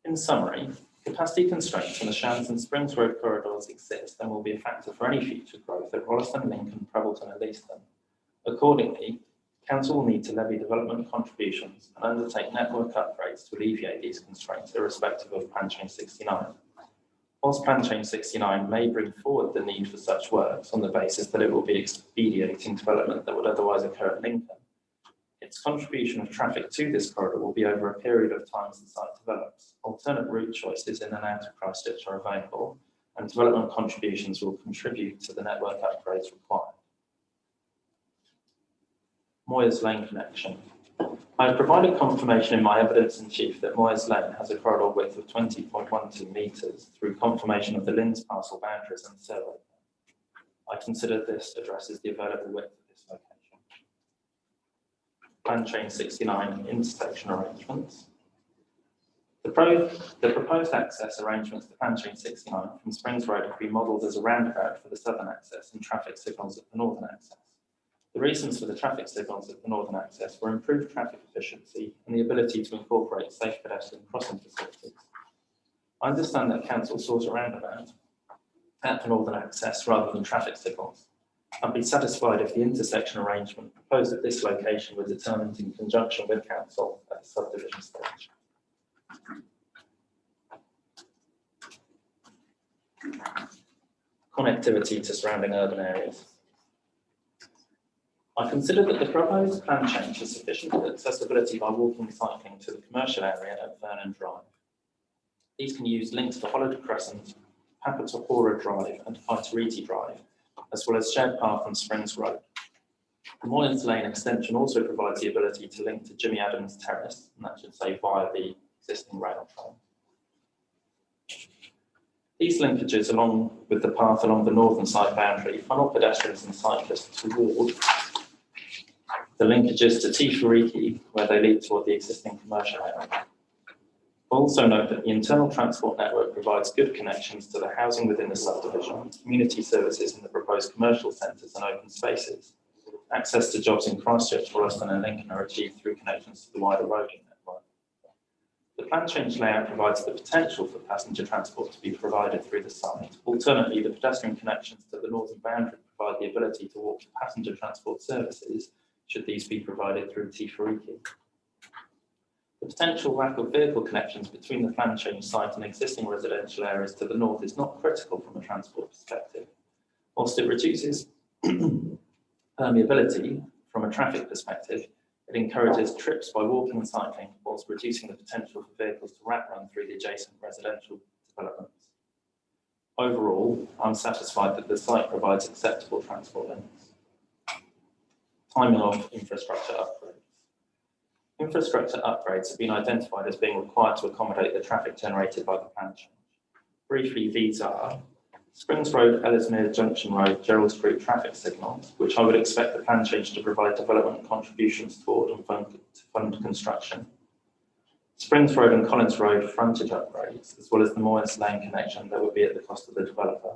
In summary, capacity constraints on the Shands and Springs Road corridors exist and will be a factor for any future growth at Rolleston, Lincoln, Prebbleton and Leaston. Accordingly, Council will need to levy development contributions and undertake network upgrades to alleviate these constraints, irrespective of Plan Change 69. Whilst Plan Change 69 may bring forward the need for such works on the basis that it will be expediting development that would otherwise occur at Lincoln, its contribution of traffic to this corridor will be over a period of time as the site develops. Alternate route choices in and out of Christchurch are available, and development contributions will contribute to the network upgrades required. Moyers Lane connection. I have provided confirmation in my evidence in chief that Moyers Lane has a corridor width of 20.12 metres through confirmation of the Linns parcel boundaries and survey. I consider this addresses the available width of this location. Plan Change 69 intersection arrangements. The proposed access arrangements to Plan Change 69 from Springs Road have been modelled as a roundabout for the southern access and traffic signals at the northern access. The reasons for the traffic signals at the northern access were improved traffic efficiency and the ability to incorporate safe pedestrian crossing facilities. I understand that Council sought a roundabout at the northern access rather than traffic signals. I'd be satisfied if the intersection arrangement proposed at this location were determined in conjunction with Council at the subdivision stage. Connectivity to surrounding urban areas. I consider that the proposed plan change has sufficient accessibility by walking and cycling to the commercial area at Vernon Drive. These can use links to Hollowed Crescent, Papatahora Drive and Whaitariti Drive, as well as shared path on Springs Road. The Moyers Lane extension also provides the ability to link to Jimmy Adams Terrace, and that should say via the existing rail trail. These linkages, along with the path along the northern side boundary, funnel pedestrians and cyclists toward the linkages to Tifariki, where they lead toward the existing commercial area. Also note that the internal transport network provides good connections to the housing within the subdivision, community services in the proposed commercial centres and open spaces. Access to jobs in Christchurch, Rolleston and Lincoln are achieved through connections to the wider roading network. The plan change layout provides the potential for passenger transport to be provided through the site. Alternately, the pedestrian connections to the northern boundary provide the ability to walk to passenger transport services, should these be provided through Tifariki. The potential lack of vehicle connections between the plan change site and existing residential areas to the north is not critical from a transport perspective. Whilst it reduces permeability from a traffic perspective, it encourages trips by walking and cycling, whilst reducing the potential for vehicles to rat run through the adjacent residential developments. Overall, I'm satisfied that the site provides acceptable transport links. Timing of infrastructure upgrades. Infrastructure upgrades have been identified as being required to accommodate the traffic generated by the plan change. Briefly, these are Springs Road, Ellesmere Junction Road, Gerald Street traffic signals, which I would expect the plan change to provide development contributions toward and fund construction. Springs Road and Collins Road frontage upgrades, as well as the Moyes Lane connection that would be at the cost of the developer.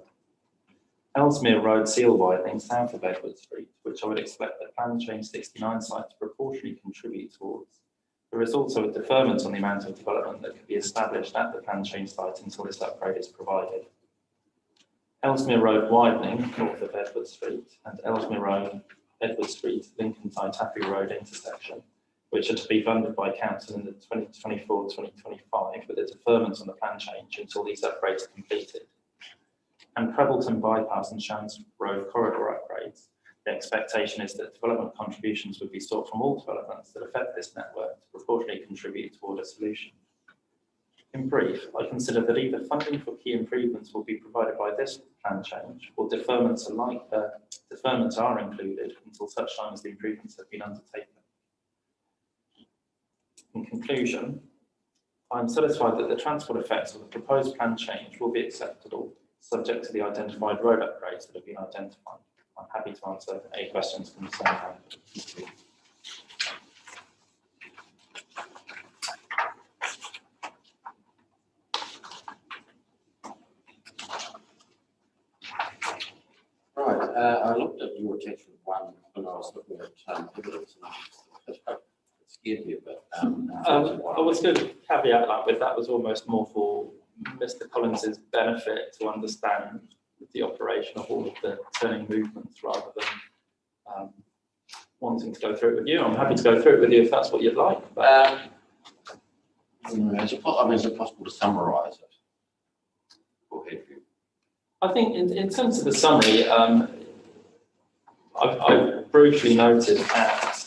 Ellesmere Road seal widening south of Edward Street, which I would expect the plan change 69 site to proportionally contribute towards. There is also a deferment on the amount of development that could be established at the plan change site until this upgrade is provided. Ellesmere Road widening north of Edward Street and Ellesmere Road, Edward Street, Lincoln Taitapi Road intersection, which are to be funded by council in the 2024-2025 with a deferment on the plan change until these upgrades are completed. And Prebbleton Bypass and Shands Road corridor upgrades. The expectation is that development contributions would be sought from all developments that affect this network to proportionally contribute toward a solution. In brief, I consider that either funding for key improvements will be provided by this plan change, or deferments are included until such time as the improvements have been undertaken. In conclusion, I am satisfied that the transport effects of the proposed plan change will be acceptable, subject to the identified road upgrades that have been identified. I'm happy to answer any questions concerning that. Right, I looked at your attachment one when I was looking at evidence, and it scared me a bit. I was going to caveat that with that was almost more for Mr. Collins's benefit to understand the operation of all of the turning movements rather than wanting to go through it with you. I'm happy to go through it with you if that's what you'd like. But is it possible to summarise it? Or have you? I think in terms of the summary, I've briefly noted at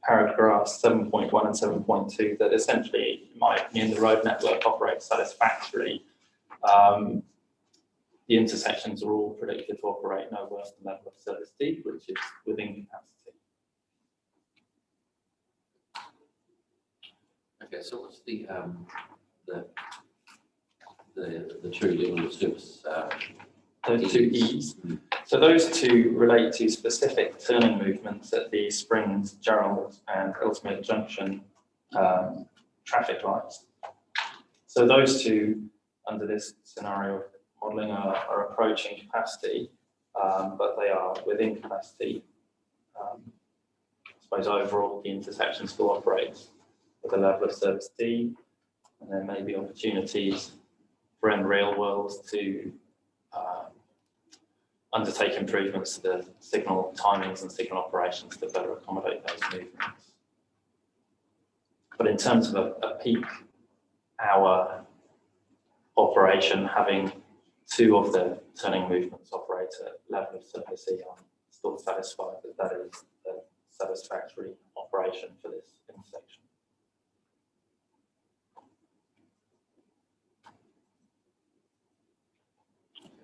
paragraphs 7.1 and 7.2 that essentially, in my opinion, the road network operates satisfactorily. The intersections are all predicted to operate no worse than level of service D, which is within capacity. Okay, so what's the two level of service? Those two E's. So those two relate to specific turning movements at the Springs, Gerald and Ellesmere Junction traffic lights. So those two, under this scenario of modelling, are approaching capacity, but they are within capacity. I suppose overall the intersection still operates with a level of service D, and there may be opportunities for Rail World to undertake improvements to the signal timings and signal operations to better accommodate those movements. But in terms of a peak hour operation, having two of the turning movements operate at level of service E, I'm still satisfied that that is a satisfactory operation for this intersection.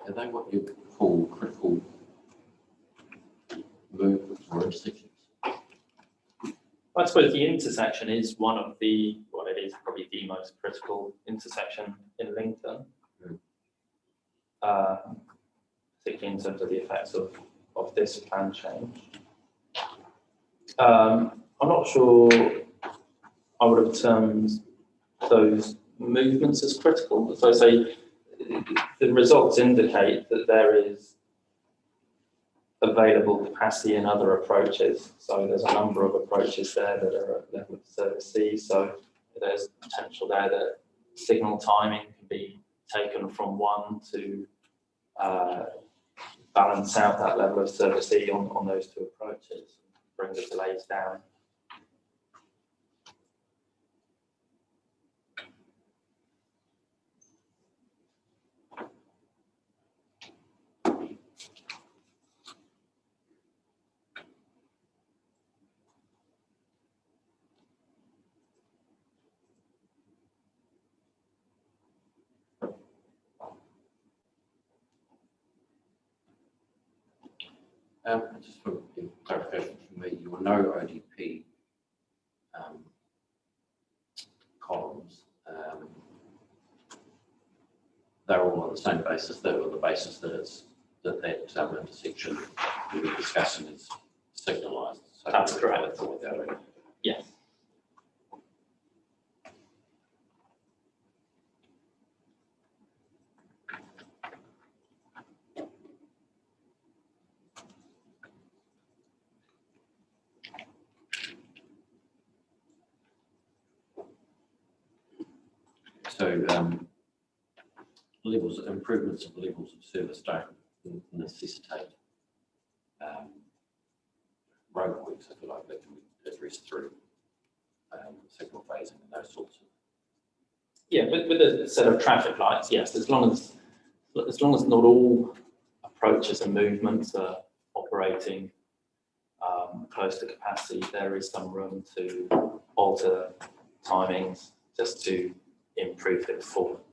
Are they what you call critical movements or intersections? I suppose the intersection is one of the, well, it is probably the most critical intersection in Lincoln, particularly in terms of the effects of this plan change. I'm not sure I would have termed those movements as critical. As I say, the results indicate that there is available capacity in other approaches. So there's a number of approaches there that are at level of service C. So there's potential there that signal timing can be taken from one to balance out that level of service E on those two approaches, bring the delays down. Just for clarification from me, your no ODP basis that, on the basis that it's, that intersection we were discussing is signalised. So That's we correct. haven't thought that out. Yes. So levels, improvements of levels of service don't necessitate roadworks, if you like, that can be addressed through signal phasing and those sorts of. Yeah, with a set of traffic lights, yes, as long as not all approaches and movements are operating close to capacity, there is some room to alter timings just to improve the performance.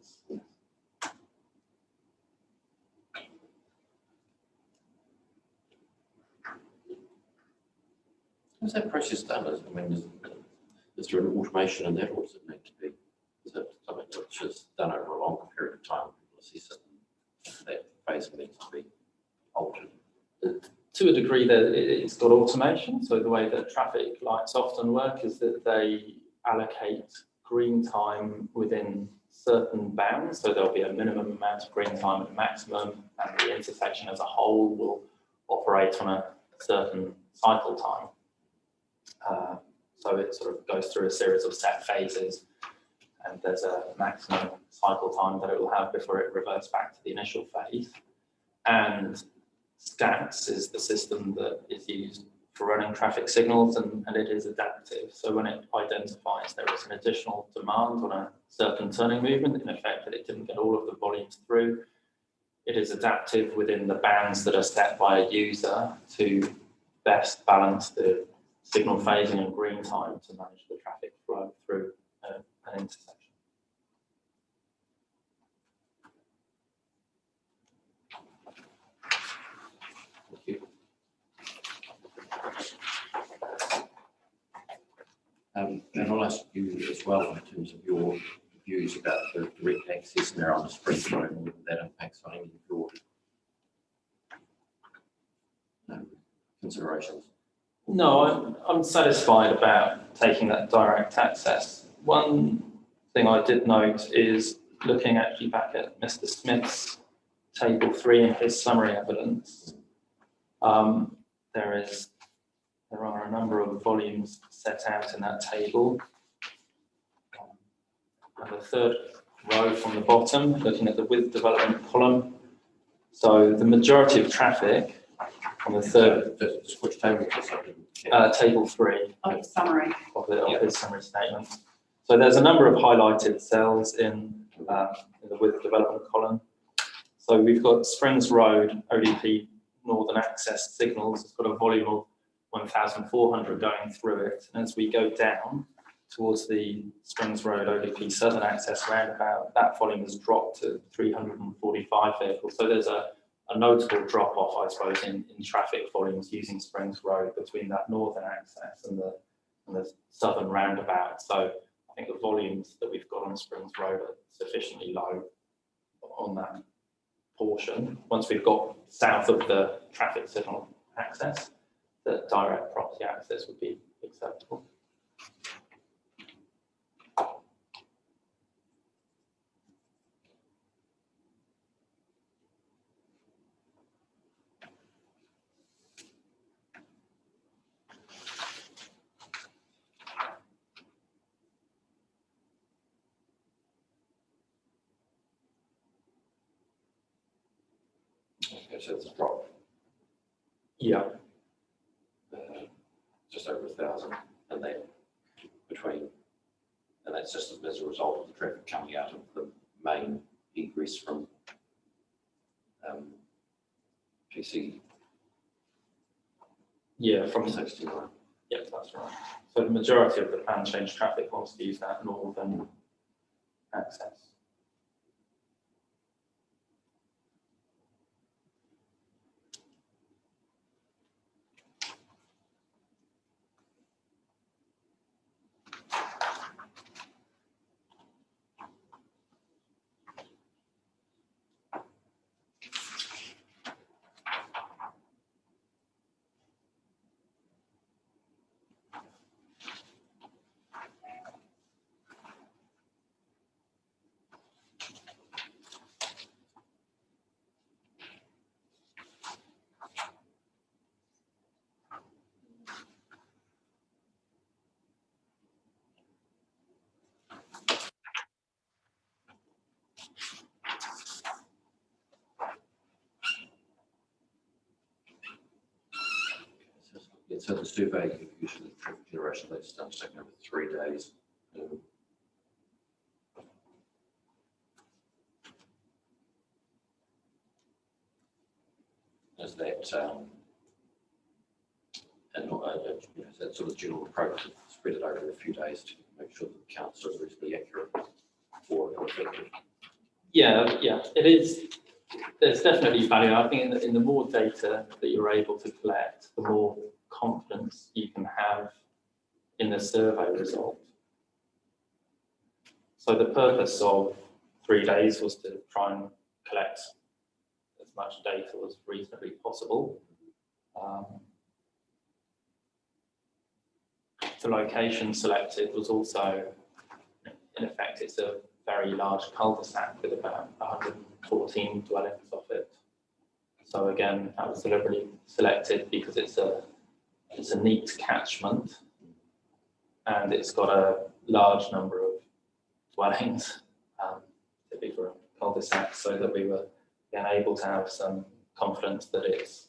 How's that process done? I mean, is there an automation in that, or does it need to be? Is it something which is done over a longer period of time? People assess it, and that phasing needs to be altered. To a degree, that it's got automation. So the way that traffic lights often work is that they allocate green time within certain bounds. So there'll be a minimum amount of green time and a maximum, and the intersection as a whole will operate on a certain cycle time. So it sort of goes through a series of set phases, and there's a maximum cycle time that it will have before it reverts back to the initial phase. And SCATS is the system that is used for running traffic signals, and it is adaptive. So when it identifies there is an additional demand on a certain turning movement, in effect that it didn't get all of the volumes through, it is adaptive within the bounds that are set by a user to best balance the signal phasing and green time to manage the traffic flow through an intersection. Thank you. And I'll ask you as well in terms of your views about the direct access there on the Springs Road and whether that impacts on any of your considerations. No, I'm satisfied about taking that direct access. One thing I did note is looking actually back at Mr. Smith's table 3 in his summary evidence. There are a number of volumes set out in that table. And the third row from the bottom, looking at the width development column. So the majority of traffic on the third. Which table? Table 3 Oh, summary. of his summary statement. So there's a number of highlighted cells in the width development column. So we've got Springs Road, ODP Northern Access Signals. It's got a volume of 1,400 going through it. And as we go down towards the Springs Road ODP Southern Access roundabout, that volume has dropped to 345 vehicles. So there's a notable drop off, I suppose, in traffic volumes using Springs Road between that northern access and the southern roundabout. So I think the volumes that we've got on Springs Road are sufficiently low on that portion. Once we've got south of the traffic signal access, the direct property access would be acceptable. Okay, so it's a drop. Yeah. Just over 1,000, and then between, and that's just as a result of the traffic coming out of the main egress from PC Yeah, from 69. yeah, that's right. So the majority of the plan change traffic wants to use that northern access. Yeah, so the survey, usually traffic generation, that's done taking over 3 days. Is that, and that sort of general approach to spread it over a few days to make sure that the counts are reasonably accurate or effective. Yeah, it is. There's definitely value. I think in the more data that you're able to collect, the more confidence you can have in the survey result. So the purpose of 3 days was to try and collect as much data as reasonably possible. The location selected was also, in effect, it's a very large cul-de-sac with about 114 dwellings off it. So again, that was deliberately selected because it's a neat catchment and it's got a large number of dwellings, typically for a cul-de-sac, so that we were again able to have some confidence that it's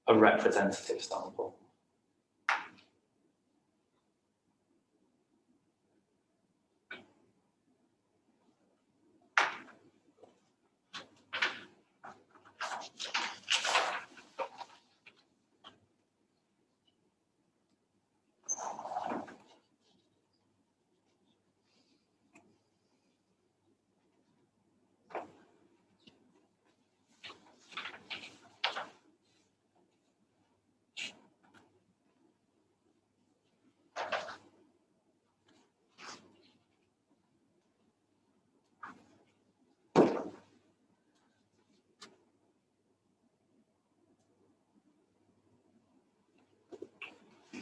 a representative sample.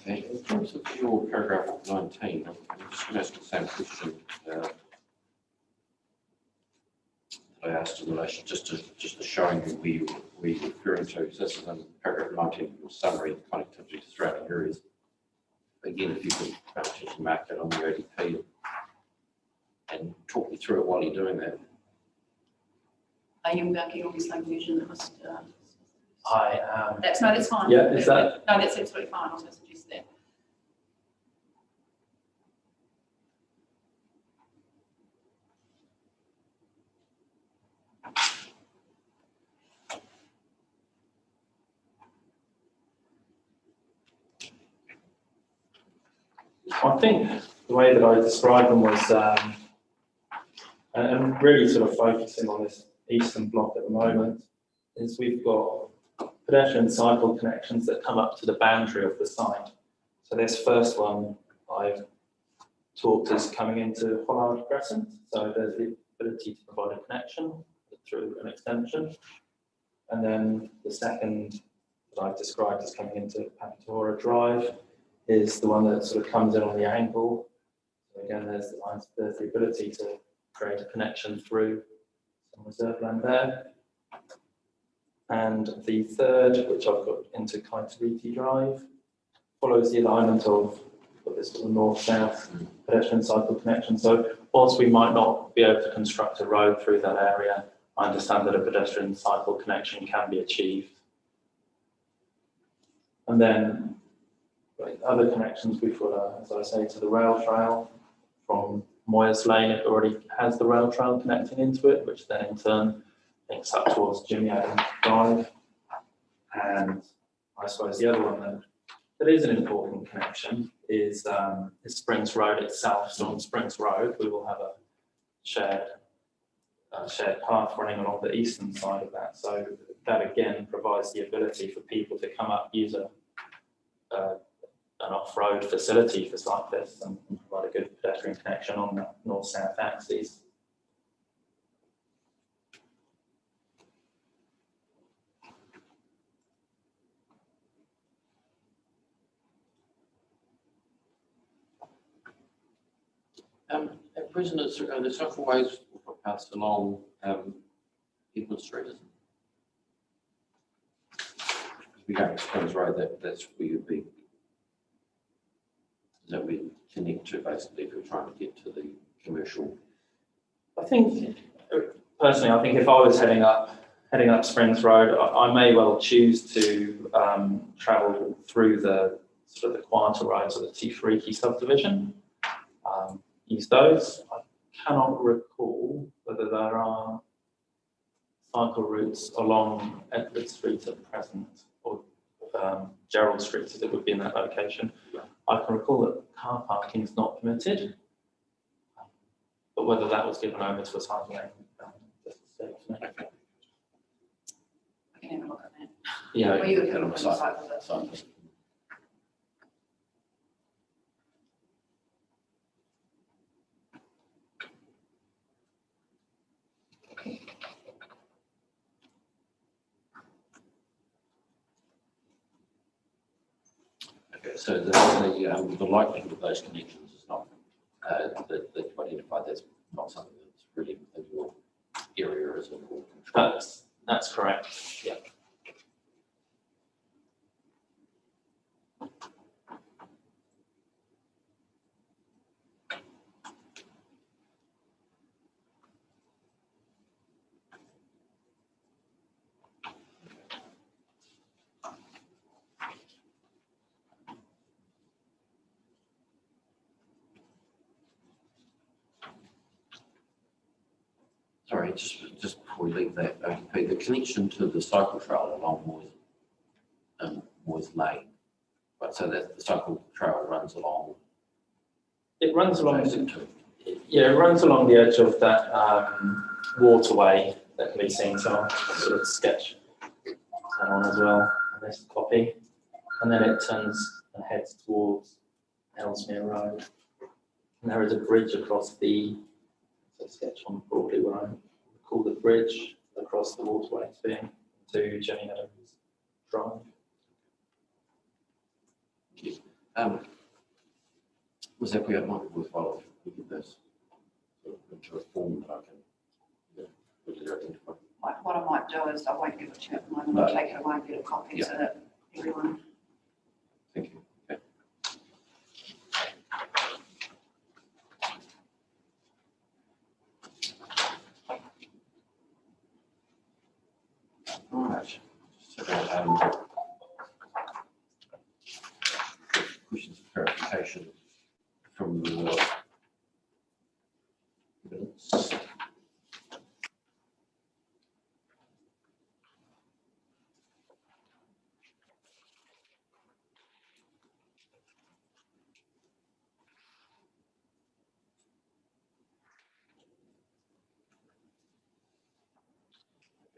Okay, in terms of your paragraph 19, I'm just going to ask the same question that I asked in relation just to showing you where you're referring to. So this is in paragraph 19 of your summary, connectivity to surrounding areas. Again, if you could just mark that on the ODP and talk me through it while you're doing that. Are you working on the same version that was? I am. That's fine. Yeah, is that? No, that's absolutely fine. I was going to suggest that. I think the way that I described them was, and really sort of focusing on this eastern block at the moment, is we've got pedestrian cycle connections that come up to the boundary of the site. So this first one I've talked is coming into Hollard Crescent. So there's the ability to provide a connection through an extension. And then the second that I've described as coming into Pantora Drive is the one that sort of comes in on the angle. So again, there's the ability to create a connection through some reserve land there. And the third, which I've got into Kaitariki Drive, follows the alignment of this sort of north-south pedestrian cycle connection. So whilst we might not be able to construct a road through that area, I understand that a pedestrian cycle connection can be achieved. And then other connections we've got, as I say, to the rail trail from Moyers Lane. It already has the rail trail connecting into it, which then in turn links up towards Jimmy Adams Drive. And I suppose the other one that is an important connection is Springs Road itself. So on Springs Road, we will have a shared path running along the eastern side of that. So that again provides the ability for people to come up, use an off-road facility for cyclists and provide a good pedestrian connection on the north-south axis. At present, the several ways or paths along Edmund Street, isn't it? If we go to Springs Road, that's where you'd be. That we connect to basically if we're trying to get to the commercial. I think, personally, I think if I was heading up heading up Springs Road, I may well choose to travel through the sort of the quieter roads of the Tifriki subdivision. Use those. I cannot recall whether there are cycle routes along Edward Street at present, or Gerald Street as it would be in that location. I can recall that car parking is not permitted, but whether that was given over to a cycle lane, just a sec. I can have a look at that. Yeah, Well, you get can on look the at side. the cycle. Okay, so the likelihood of those connections is not, that you've identified, that's not something that's really within your area as a control. that's correct. Yeah. Sorry, just before we leave that, okay, the connection to the cycle trail along Moyes Lane, right, so that the cycle trail runs along. It runs along. adjacent to- Yeah, it runs along the edge of that waterway that can be seen. So I'll sort of sketch that on as well in this copy. And then it turns and heads towards Ellesmere Road. And there is a bridge across the, so sketch on broadly where I call the bridge across the waterway to Jenny Meadows Drive. Was that we might be worthwhile if we get this into a form that I can really identify. What I might do is I won't give it to you at the moment, I'll take it away and get a copy Yeah. so that everyone. Thank you. Okay. All right. So, questions of clarification from your evidence.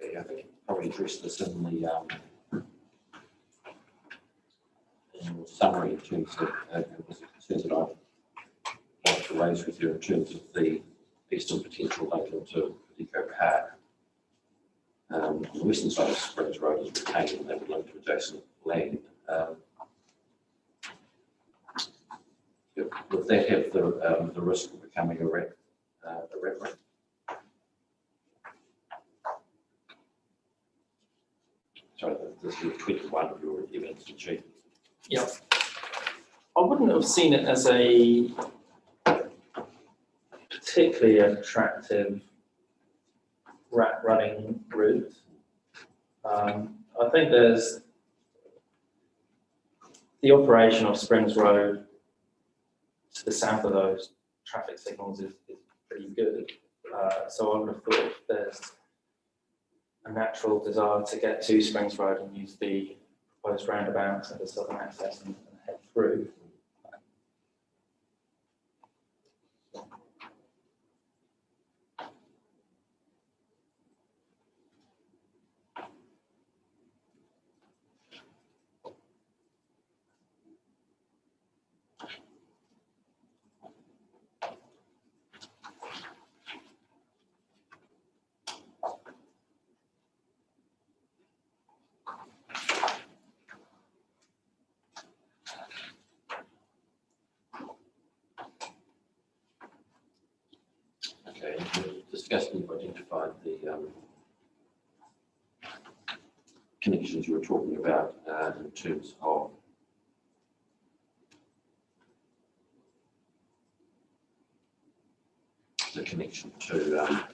Okay, I think you probably addressed this in the in summary in terms of concerns that I want to raise with you in terms of the eastern potential link into Eco Park. On the western side of Springs Road is retained and that would link to adjacent land. Would that have the risk of becoming a rat run? Sorry, this is 21 of your evidence to check. Yeah. I wouldn't have seen it as a particularly attractive rat running route. I think there's the operation of Springs Road to the south of those traffic signals is pretty good. So I would have thought there's a natural desire to get to Springs Road and use the proposed roundabout as a southern access and head through. Okay, we've discussed and you've identified the connections you were talking about in terms of the connection to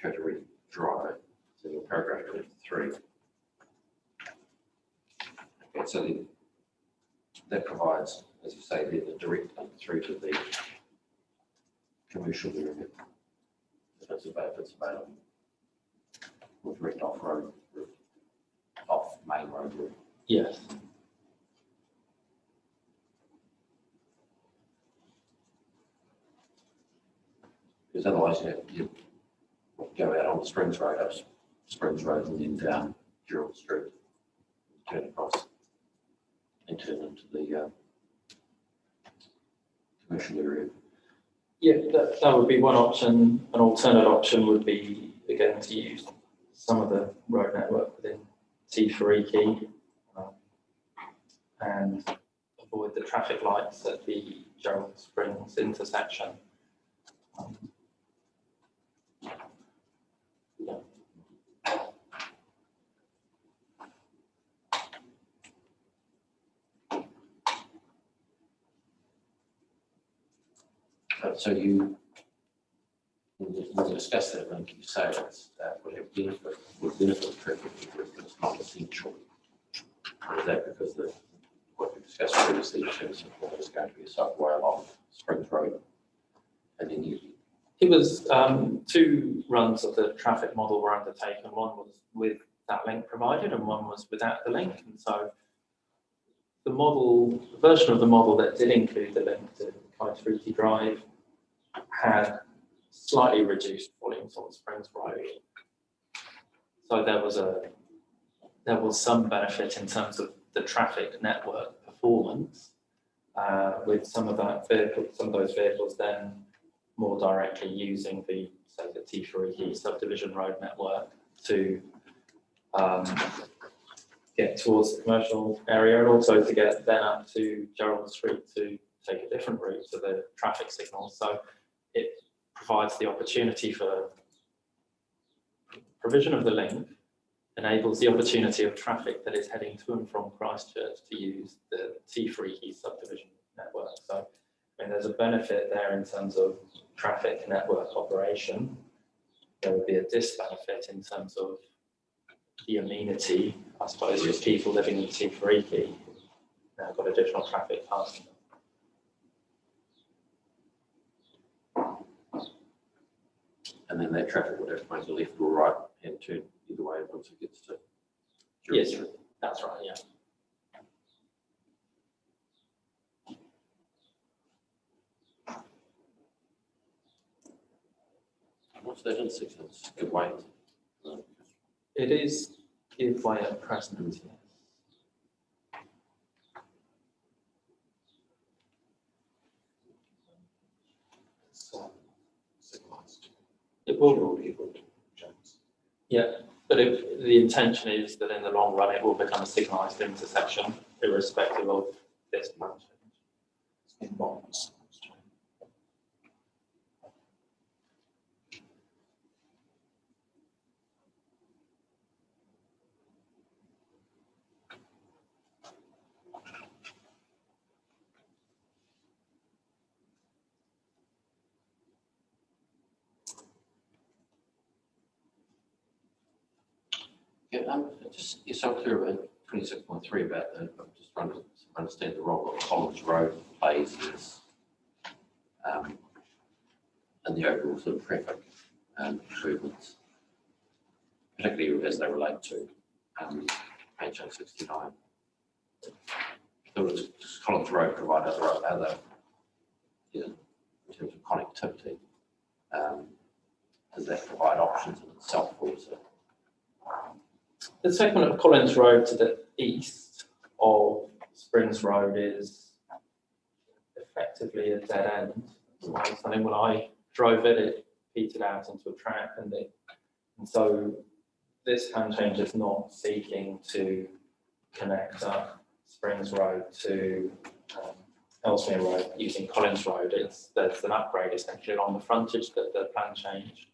Coterie Drive. So your paragraph 23. Okay, so that provides, as you say, the direct link through to the commercial area. If it's available. Or direct off-road route, off main road route. Yes. Because otherwise you go out on the Springs Road, up Springs Road and then down Gerald Street, turn across and turn into the commercial area. Yeah, that would be one option. An alternate option would be, again, to use some of the road network within T4E and avoid the traffic lights at the Gerald Springs intersection. So we'll discuss that when you say it's would have benefit traffic, but it's not essential. Is that because what we discussed previously in terms of what is going to be a subway along Springs Road? And then it was 2 runs of the traffic model were undertaken. One was with that link provided and one was without the link. And so the version of the model that did include the link to Kaitariki Drive had slightly reduced volumes on Springs Road. So there was some benefit in terms of the traffic network performance with some of those vehicles then more directly using the T4E subdivision road network to get towards the commercial area and also to get then up to Gerald Street to take a different route to the traffic signals. So it provides the opportunity for provision of the link, enables the opportunity of traffic that is heading to and from Christchurch to use the T4E subdivision network. So I mean, there's a benefit there in terms of traffic network operation. There would be a disbenefit in terms of the amenity, I suppose, with people living in T4E now got additional traffic passing them. and then that traffic would have to make a left or right and turn either way once it gets to Gerald Yes, Street. that's right, yeah. What's that intersection? It's good way. It is give way at present, yes. It will, yeah, but the intention is that in the long run it will become a signalised intersection, irrespective of this branch. In bonds. Yeah, just you're so clear about 26.3 about that. I'm just trying to understand the role that Collins Road plays in this, and the overall sort of traffic improvements, particularly as they relate to HO 69. So does Collins Road provide other in terms of connectivity? Does that provide options in itself also? The segment of Collins Road to the east of Springs Road is effectively a dead end. I think when I drove it, it petered out into a track, and so this plan change is not seeking to connect up Springs Road to Ellesmere Road using Collins Road. There's an upgrade essentially along the frontage that the plan change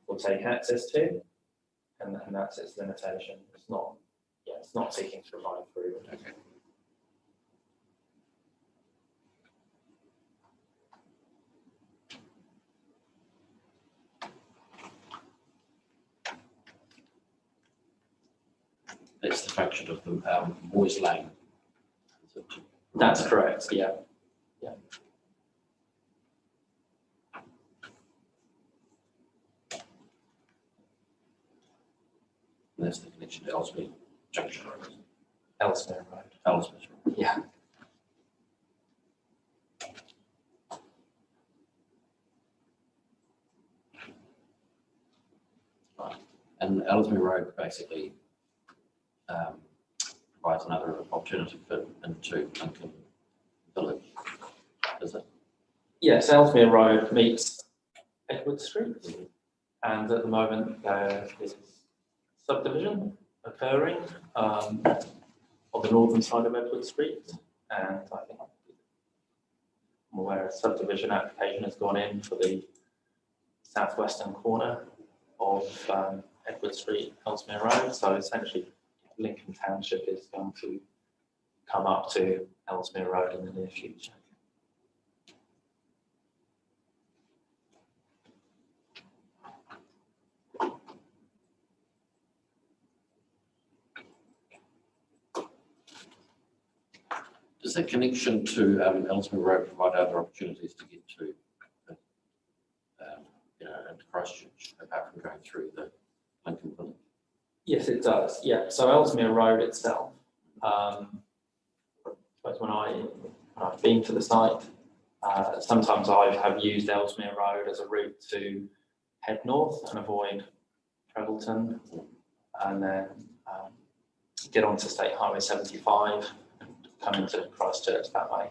will take access to. And that's its limitation. It's not seeking to provide through. Okay. that's the function of the Moyes Lane. Is it? That's correct, yeah. And that's the connection to Ellesmere Junction Road. Ellesmere Road. Ellesmere Road. Yeah. And Ellesmere Road basically provides another alternative fit into Lincoln Village, is it? Yes, Ellesmere Road meets Edward Street, and at the moment there is subdivision occurring on the northern side of Edward Street, and I think I'm aware a subdivision application has gone in for the southwestern corner of Edward Street, Ellesmere Road. So essentially, Lincoln Township is going to come up to Ellesmere Road in the near future. Does that connection to Ellesmere Road provide other opportunities to get to, into Christchurch, apart from going through the Lincoln Village? Yes, it does. Yeah. So Ellesmere Road itself, but when I've been to the site, sometimes I have used Ellesmere Road as a route to head north and avoid Trevelton, and then get onto State Highway 75 and come into Christchurch that way.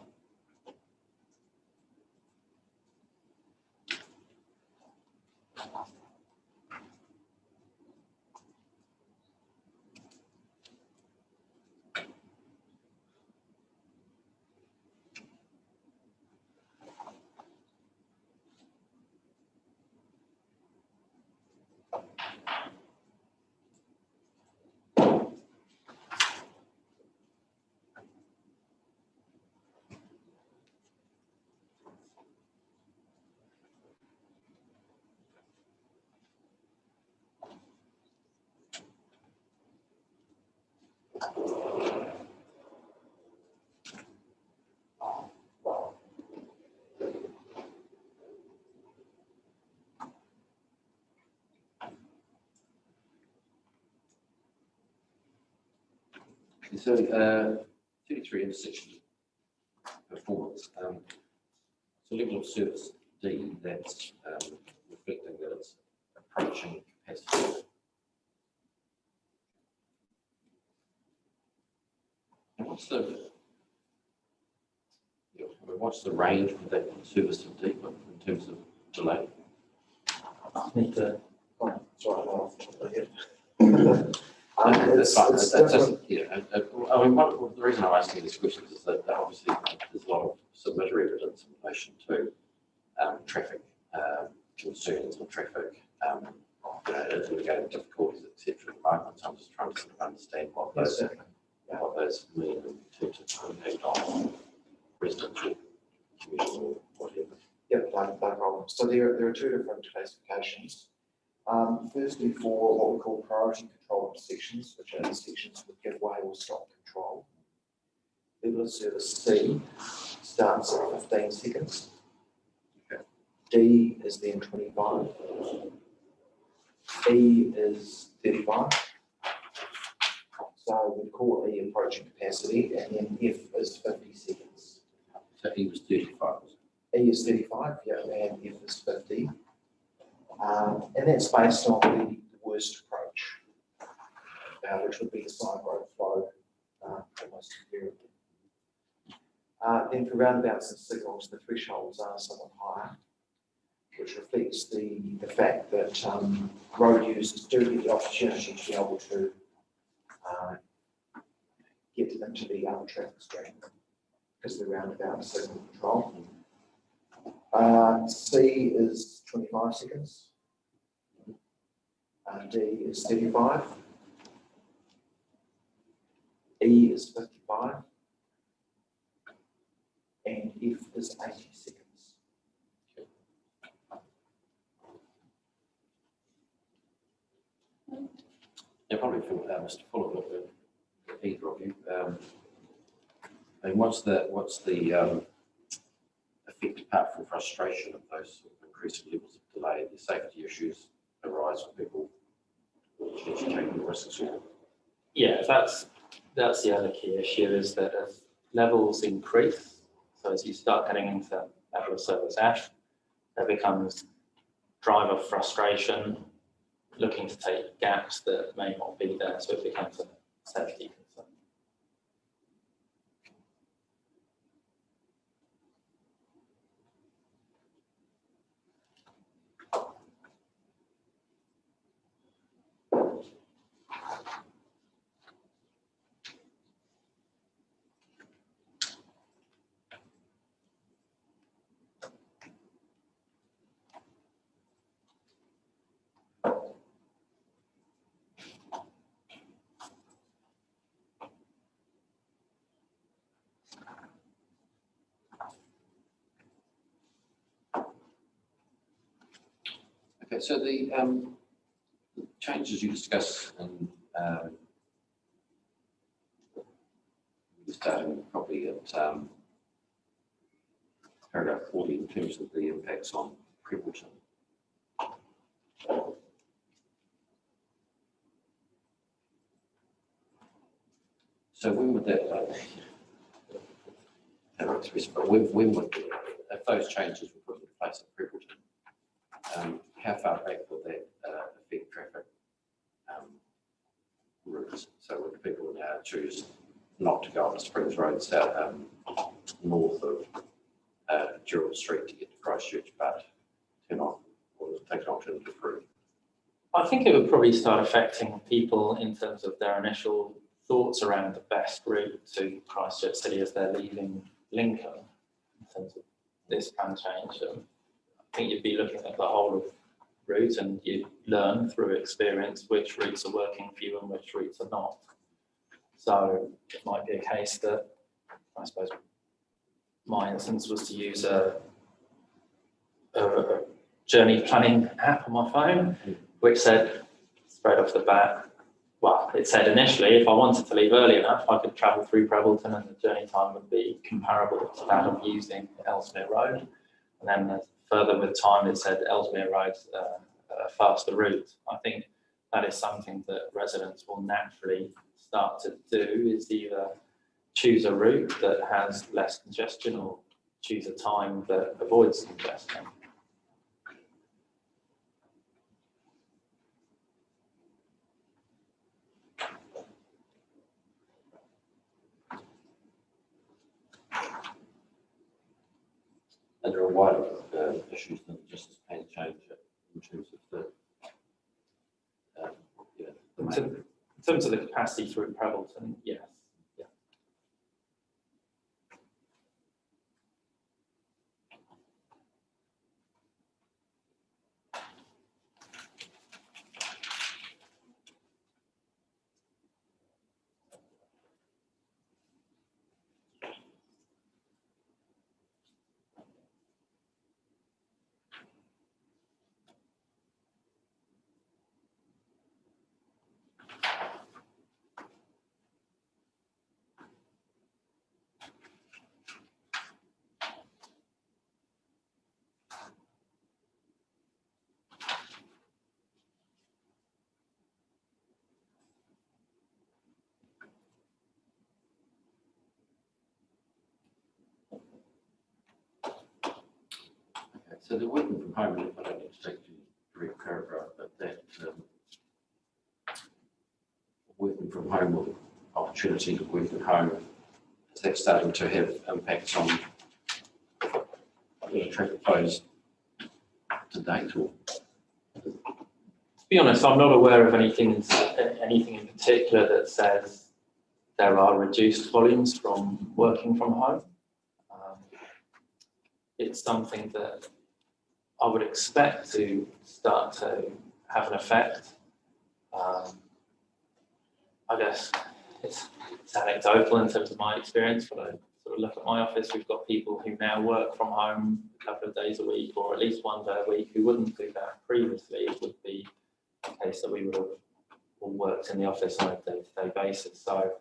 So 33 intersection performance, it's a level of service D that's reflecting that it's approaching capacity. And what's the range of that service of D in terms of delay? I need to. Oh, sorry, no, That's fine. it's That's different. just, yeah. I mean, the reason I'm asking these questions is that obviously there's a lot of submitted evidence in relation to traffic concerns and traffic, mitigating difficulties, etc. at the moment. So I'm just trying to sort of understand what those mean in terms of impact on residential, commercial, whatever. Yeah, no problem. So there are two different classifications. Firstly, for what we call priority control intersections, which are intersections with give way or stop control. Level of service C starts at 15 seconds. Okay. D is then 25. E is 35. So we call E approaching capacity, and then F is 50 seconds. So he was 35. E is 35, yeah, and F is 50. And that's based on the worst approach, which would be the side road flow, almost invariably. Then for roundabouts and signals, the thresholds are somewhat higher, which reflects the fact that road users do get the opportunity to be able to get into the other traffic stream because of the roundabout and signal control. C is 25 seconds. D is 35. E is 55. And F is 80 seconds. Yeah, probably for Mr. Fuller, either of you. And what's the effect apart from frustration of those sort of increasing levels of delay? The safety issues arise when people potentially taking risks. Yeah, that's the other key issue, is that as levels increase, so as you start getting into level of service F, there becomes driver frustration, looking to take gaps that may not be there, so it becomes a safety concern. Okay, so the changes you discuss, and starting probably at paragraph 40 in terms of the impacts on Prebbleton. So when would that, when would, if those changes were put into place at Prebbleton, how far back would that affect traffic routes? So would people now choose not to go on Springs Road south, north of Gerald Street to get to Christchurch, but turn off or take an alternative route? I think it would probably start affecting people in terms of their initial thoughts around the best route to Christchurch City as they're leaving Lincoln in terms of this plan change. I think you'd be looking at the whole of route, and you learn through experience which routes are working for you and which routes are not. So it might be a case that, I suppose, my instance was to use a journey planning app on my phone, which said straight off the bat, well, it said initially if I wanted to leave early enough, I could travel through Prebbleton and the journey time would be comparable to that of using Ellesmere Road. And then further with time, it said Ellesmere Road's a faster route. I think that is something that residents will naturally start to do, is either choose a route that has less congestion or choose a time that avoids congestion. And there are wider issues than just this plan change in terms of the In terms of the capacity through Prebbleton, yes. Yeah. So the working from home, I don't need to take the direct paragraph, but that working from home or opportunity to work at home, is that starting to have impacts on traffic flows to date? Or? To be honest, I'm not aware of anything in particular that says there are reduced volumes from working from home. It's something that I would expect to start to have an effect. I guess it's anecdotal in terms of my experience, but I sort of look at my office, we've got people who now work from home a couple of days a week, or at least one day a week, who wouldn't do that previously. It would be a case that we would have all worked in the office on a day-to-day basis. So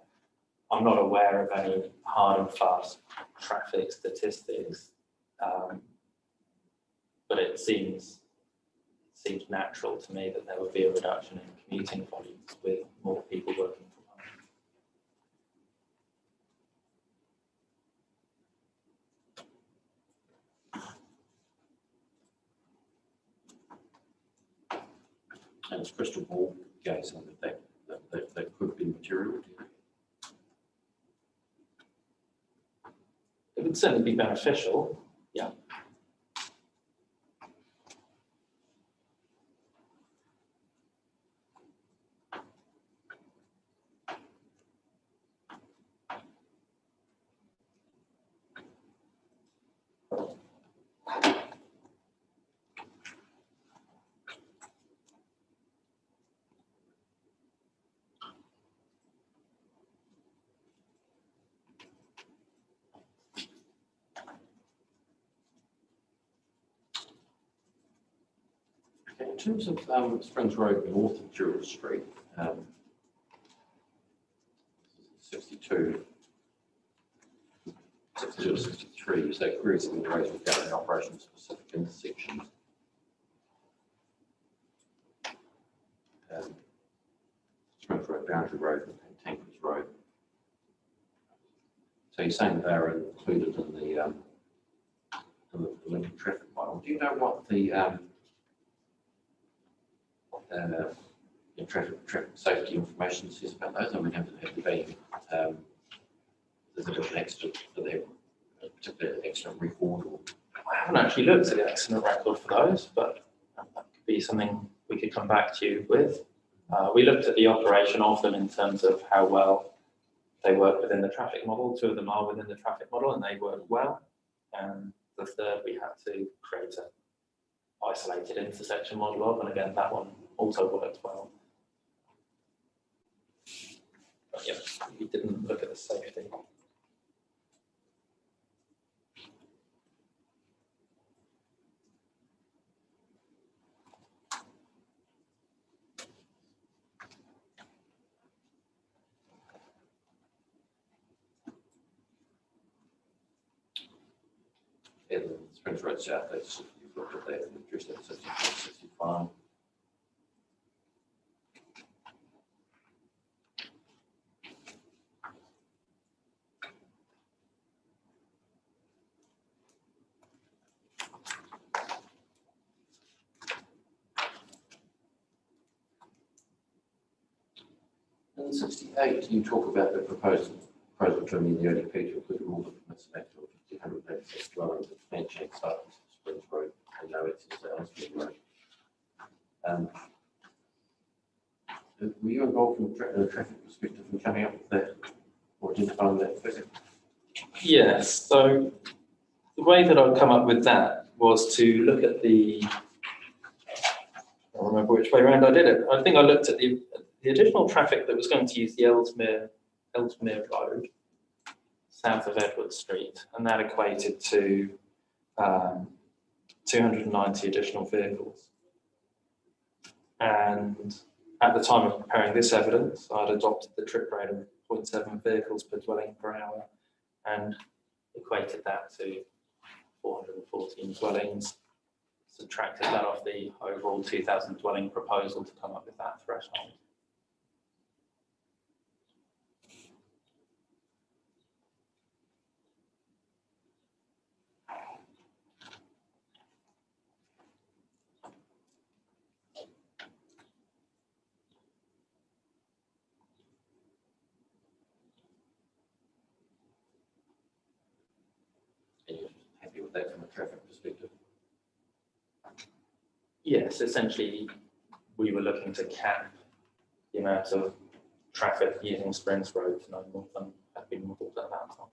I'm not aware of any hard and fast traffic statistics, but it seems natural to me that there would be a reduction in commuting volumes with more people working from home. And it's crystal ball gazing that could be material. Do you think? It would certainly be beneficial, yeah. Okay, in terms of Springs Road north of Jewel Street, 62 to 63, so queries have been raised regarding operation specific intersections. Springs Road, Boundary Road, and Tankers Road. So you're saying they're included in the Lincoln traffic model. Do you know what the traffic safety information says about those? I mean, have there been there's a different accident for their particular accident record? Or I haven't actually looked at the accident record for those, but that could be something we could come back to you with. We looked at the operation of them in terms of how well they work within the traffic model. 2 of them are within the traffic model and they work well. And the third we had to create an isolated intersection model of, and again, that one also worked well. But yeah, we didn't look at the safety. and then Springs Road South, that's you've looked at that and addressed that 64, 65. And 68, you talk about the proposal to amend the ODP to include all the permits and active 186 dwellings at Fan Shank Site, Springs Road, and no access to Ellsmere Road. Were you involved from a traffic perspective in coming up with that or identifying that figure? Yes, so the way that I've come up with that was to look at the, I don't remember which way around I did it. I think I looked at the additional traffic that was going to use the Ellsmere Road south of Edward Street, and that equated to 290 additional vehicles. And at the time of preparing this evidence, I'd adopted the trip rate of 0.7 vehicles per dwelling per hour and equated that to 414 dwellings, subtracted that off the overall 2,000 dwelling proposal to come up with that threshold. And you're happy with that from a traffic perspective? Yes, essentially, we were looking to cap the amount of traffic using Springs Road to no more than had been modelled at that time.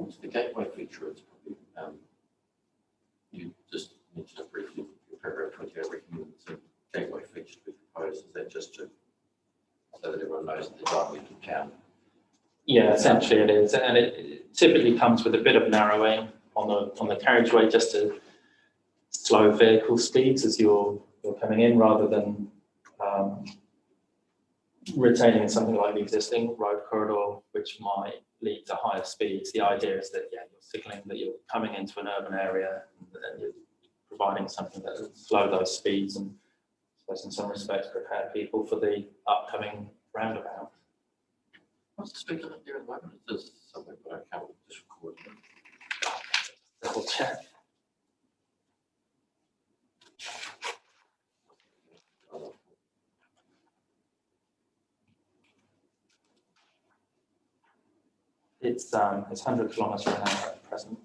To the gateway feature, it's probably, you just mentioned it briefly, in paragraph 28 recommends a gateway feature to be proposed. Is that just to, so that everyone knows that they're driving into town? Yeah, essentially it is, and it typically comes with a bit of narrowing on the carriageway just to slow vehicle speeds as you're coming in, rather than retaining something like the existing road corridor, which might lead to higher speeds. The idea is that, yeah, you're signaling that you're coming into an urban area and you're providing something that will slow those speeds and, I suppose, in some respects, prepare people for the upcoming roundabout. What's the speed limit there at the moment? It is something, but I can't just record it. Double check. It's 100 kilometres an hour at present.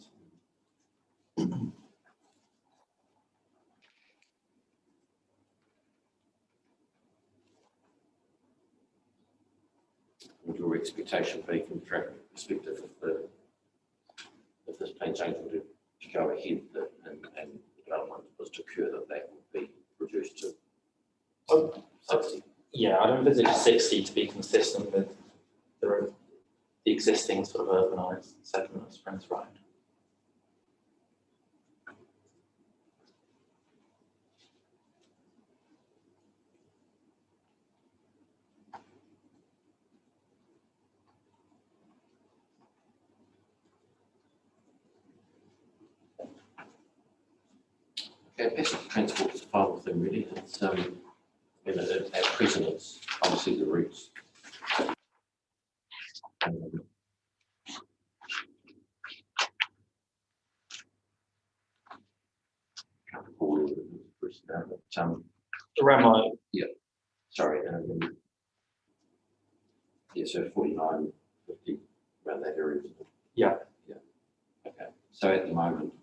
Would your expectation be from a traffic perspective if this plan change were to go ahead and development was to occur, that would be reduced to 60? Yeah, I'd envisage 60 to be consistent with the existing sort of urbanised segment of Springs Road. Okay, passenger transport is the final thing really. It's at present it's obviously the routes. Around my Sorry, yeah, so 49, 50, around that area. Yeah. Yeah. Okay. So at the moment,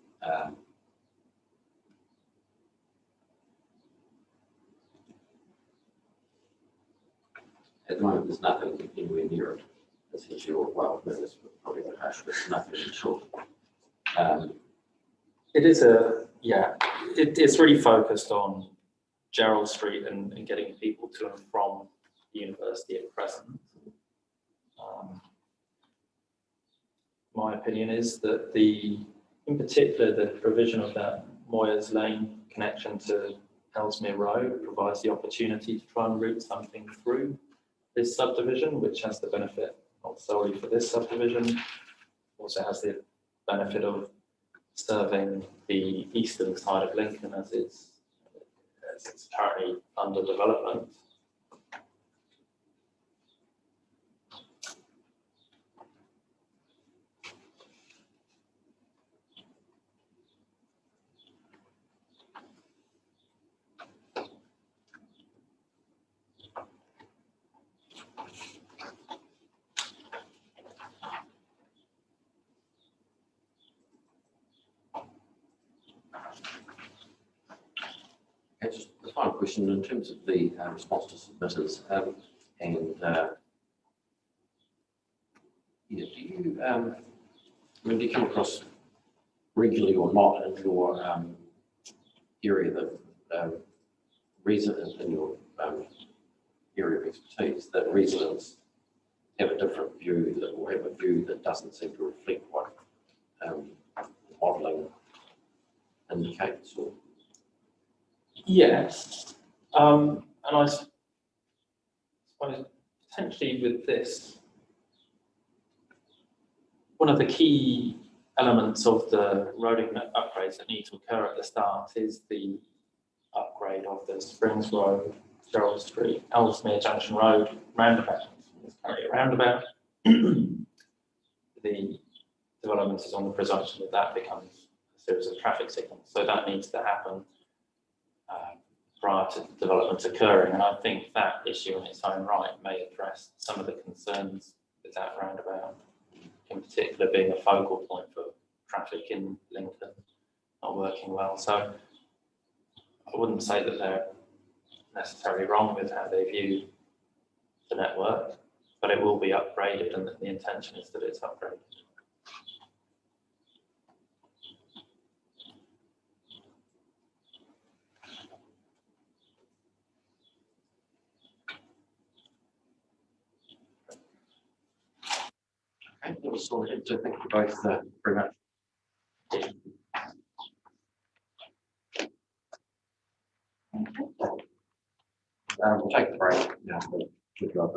there's nothing anywhere near it. Essentially, well, there's probably a hash, but nothing in short. It is it's really focused on Gerald Street and getting people to and from the university at present. My opinion is that in particular, the provision of that Moyers Lane connection to Ellesmere Road provides the opportunity to try and route something through this subdivision, which has the benefit not solely for this subdivision, also has the benefit of serving the eastern side of Lincoln as it's currently under development. Okay, just the final question in terms of the response to submitters, do you come across regularly or not in your area that residents in your area of expertise that residents have a different view or have a view that doesn't seem to reflect what modelling indicates? Or Yes, and I suppose potentially with this, one of the key elements of the roading upgrades that need to occur at the start is the upgrade of the Springs Road, Gerald Street, Ellesmere Junction Road roundabout. It's currently a roundabout. The development is on the presumption that becomes a series of traffic signals, so that needs to happen prior to development occurring, and I think that issue in its own right may address some of the concerns with that roundabout, in particular being a focal point for traffic in Lincoln not working well. So I wouldn't say that they're necessarily wrong with how they view the network, but it will be upgraded, and the intention is that it's upgraded. That's all I had to thank you both very much. We'll take the break. Yeah. Good job.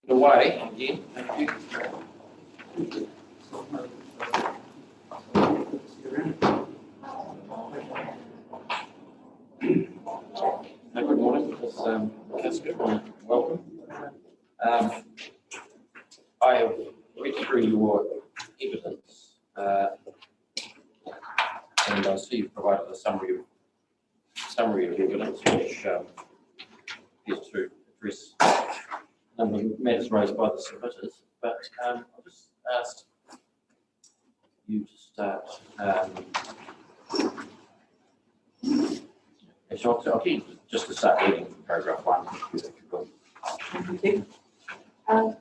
Away again, thank you. Good morning, Ms. Casper, welcome. I have read through your evidence and I see you've provided a summary of evidence which is to address a number of matters raised by the submitters, but I'll just ask you to start. Actually, I'll keep just to start reading from paragraph 1. If you will. Thank you.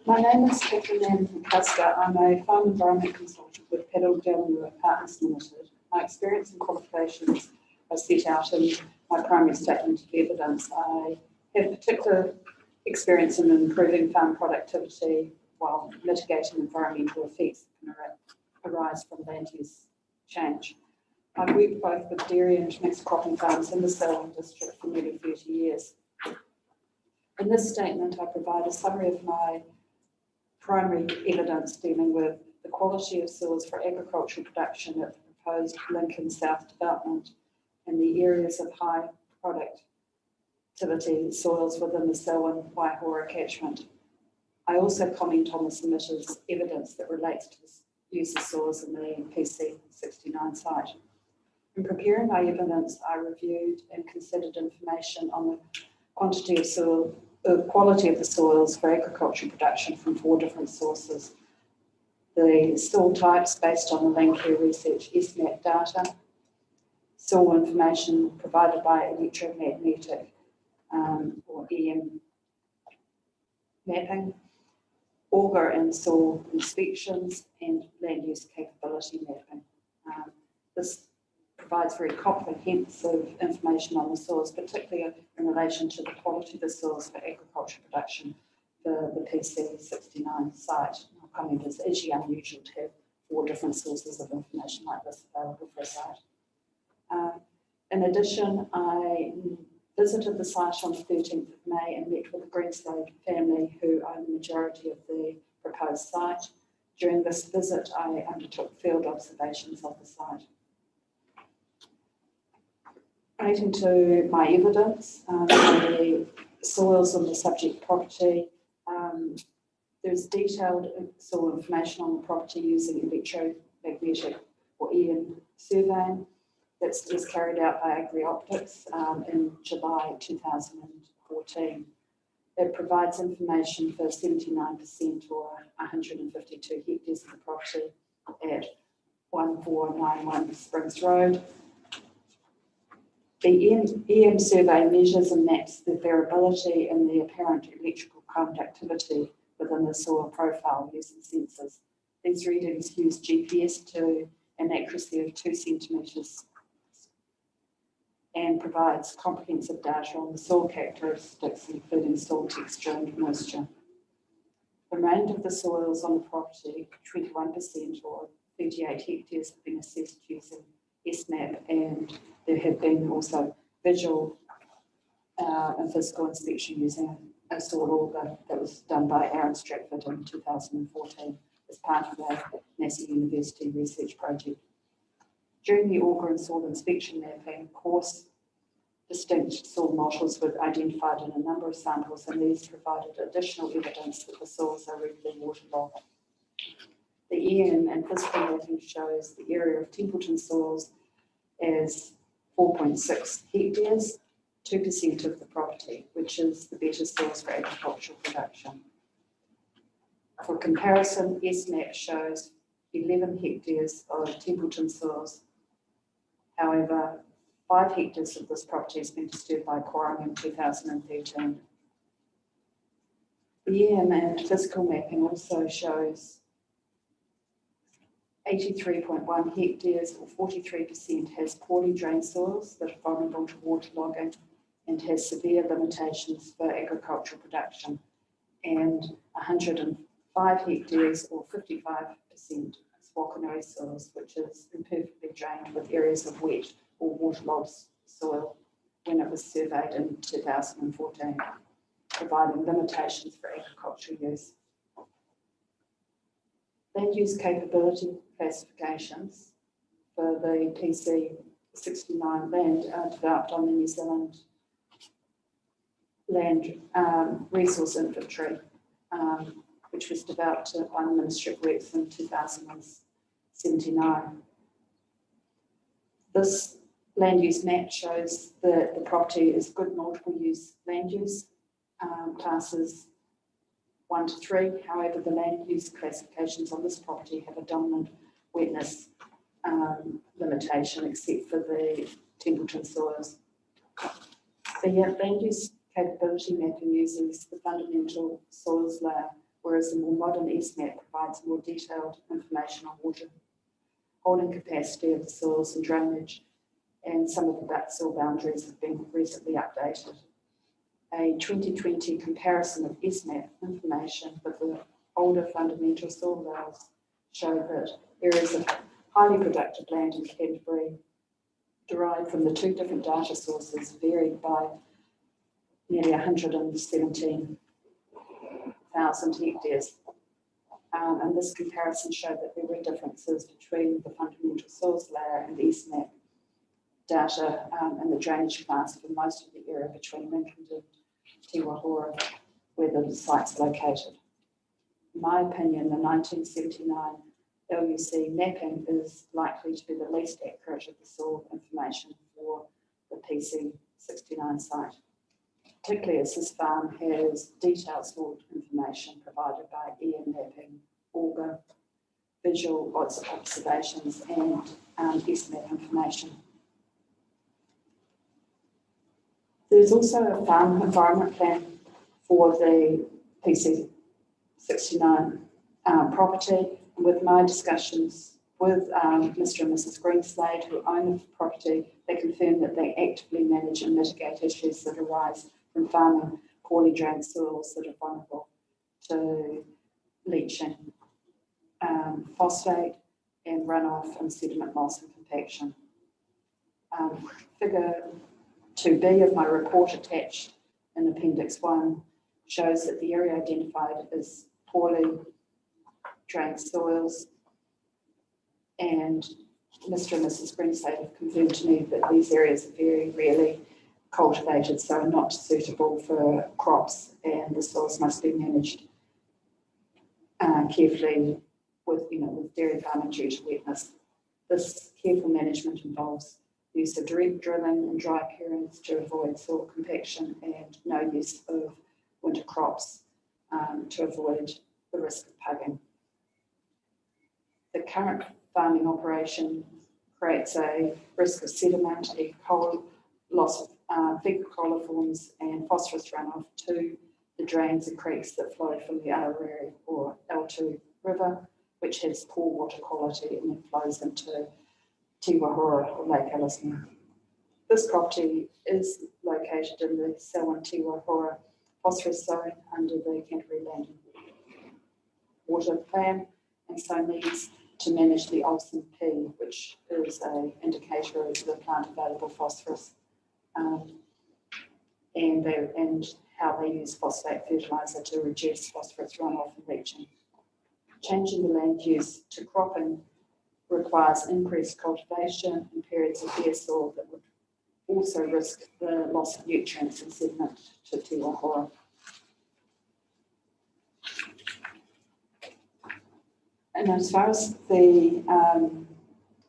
My name is Catherine Ann Custer. I'm a farm environment consultant with Pedal Delaware Partners Limited. My experience and qualifications are set out in my primary statement of evidence. I have particular experience in improving farm productivity while mitigating environmental effects that can arise from land use change. I've worked both with dairy and mixed cropping farms in the Selwyn district for nearly 30 years. In this statement, I provide a summary of my primary evidence dealing with the quality of soils for agricultural production at the proposed Lincoln South development and the areas of high productivity soils within the Selwyn Waihora catchment. I also comment on the submitter's evidence that relates to the use of soils in the PC 69 site. In preparing my evidence, I reviewed and considered information on the quantity of soil, quality of the soils for agricultural production from 4 different sources. The soil types based on the Landcare Research SMAP data, soil information provided by electromagnetic or EM mapping, auger and soil inspections, and land use capability mapping. This provides very comprehensive information on the soils, particularly in relation to the quality of the soils for agriculture production for the PC 69 site. I'll comment it's actually unusual to have 4 different sources of information like this available for a site. In addition, I visited the site on the 13th of May and met with the Greenslade family who own the majority of the proposed site. During this visit, I undertook field observations of the site. Relating to my evidence, the soils on the subject property, there's detailed soil information on the property using electromagnetic or EM surveying that's carried out by AgriOptics in July 2014. It provides information for 79% or 152 hectares of the property at 1491 Springs Road. The EM survey measures and maps the variability in the apparent electrical conductivity within the soil profile using sensors. These readings use GPS to an accuracy of 2 centimetres and provides comprehensive data on the soil characteristics, including soil texture and moisture. The range of the soils on the property, 21% or 38 hectares, have been assessed using SMAP, and there have been also visual and physical inspection using a soil auger that was done by Aaron Stratford in 2014 as part of the NASA University research project. During the auger and soil inspection mapping course, distinct soil mottles were identified in a number of samples, and these provided additional evidence that the soils are regularly waterlogged. The EM and physical mapping shows the area of Templeton soils as 4.6 hectares, 2% of the property, which is the better soils for agricultural production. For comparison, SMAP shows 11 hectares of Templeton soils. However, 5 hectares of this property has been disturbed by quarrying in 2013. The EM and physical mapping also shows 83.1 hectares or 43% has poorly drained soils that are vulnerable to waterlogging and has severe limitations for agricultural production, and 105 hectares or 55% Swakanui soils, which is imperfectly drained with areas of wet or waterlogged soil when it was surveyed in 2014. providing limitations for agricultural use. Land use capability classifications for the PC 69 land are developed on the New Zealand Land Resource Inventory, which was developed by the Ministry of Works in 2079. This land use map shows that the property is good multiple use land use, classes 1 to 3. However, the land use classifications on this property have a dominant wetness limitation, except for the Templeton soils. The land use capability mapping uses the fundamental soils layer, whereas the more modern EastMap provides more detailed information on water holding capacity of the soils and drainage, and some of the soil boundaries have been recently updated. A 2020 comparison of EastMap information with the older fundamental soil layers show that areas of highly productive land in Canterbury derived from the two different data sources varied by nearly 117,000 hectares. And this comparison showed that there were differences between the fundamental soils layer and EastMap data and the drainage class for most of the area between Lincoln and Te Wahora, where the site's located. In my opinion, the 1979 LUC mapping is likely to be the least accurate of the soil information for the PC 69 site, particularly as this farm has detailed soil information provided by EM mapping, auger, visual observations, and EastMap information. There's also a farm environment plan for the PC 69 property. With my discussions with Mr. and Mrs. Greenslade, who own the property, they confirm that they actively manage and mitigate issues that arise from farming poorly drained soils that are vulnerable to leaching, phosphate, and runoff and sediment loss and compaction. Figure 2B of my report attached in Appendix 1 shows that the area identified as poorly drained soils, and Mr. and Mrs. Greenslade have confirmed to me that these areas are very rarely cultivated, so are not suitable for crops, and the soils must be managed carefully with dairy farming due to wetness. This careful management involves use of direct drilling and dry clearance to avoid soil compaction, and no use of winter crops to avoid the risk of pugging. The current farming operation creates a risk of sediment, loss of fecal coliforms and phosphorus runoff to the drains and creeks that flow from the Aorere or L2 River, which has poor water quality and then flows into Te Wahora or Lake Ellesmere. This property is located in the Selwyn Te Wahora phosphorus zone under the Canterbury Land Water Plan, and so needs to manage the Olsen P, which is an indicator of the plant available phosphorus, and how they use phosphate fertiliser to reduce phosphorus runoff and leaching. Changing the land use to cropping requires increased cultivation in periods of bare soil that would also risk the loss of nutrients and sediment to Te Wahora. And as far as the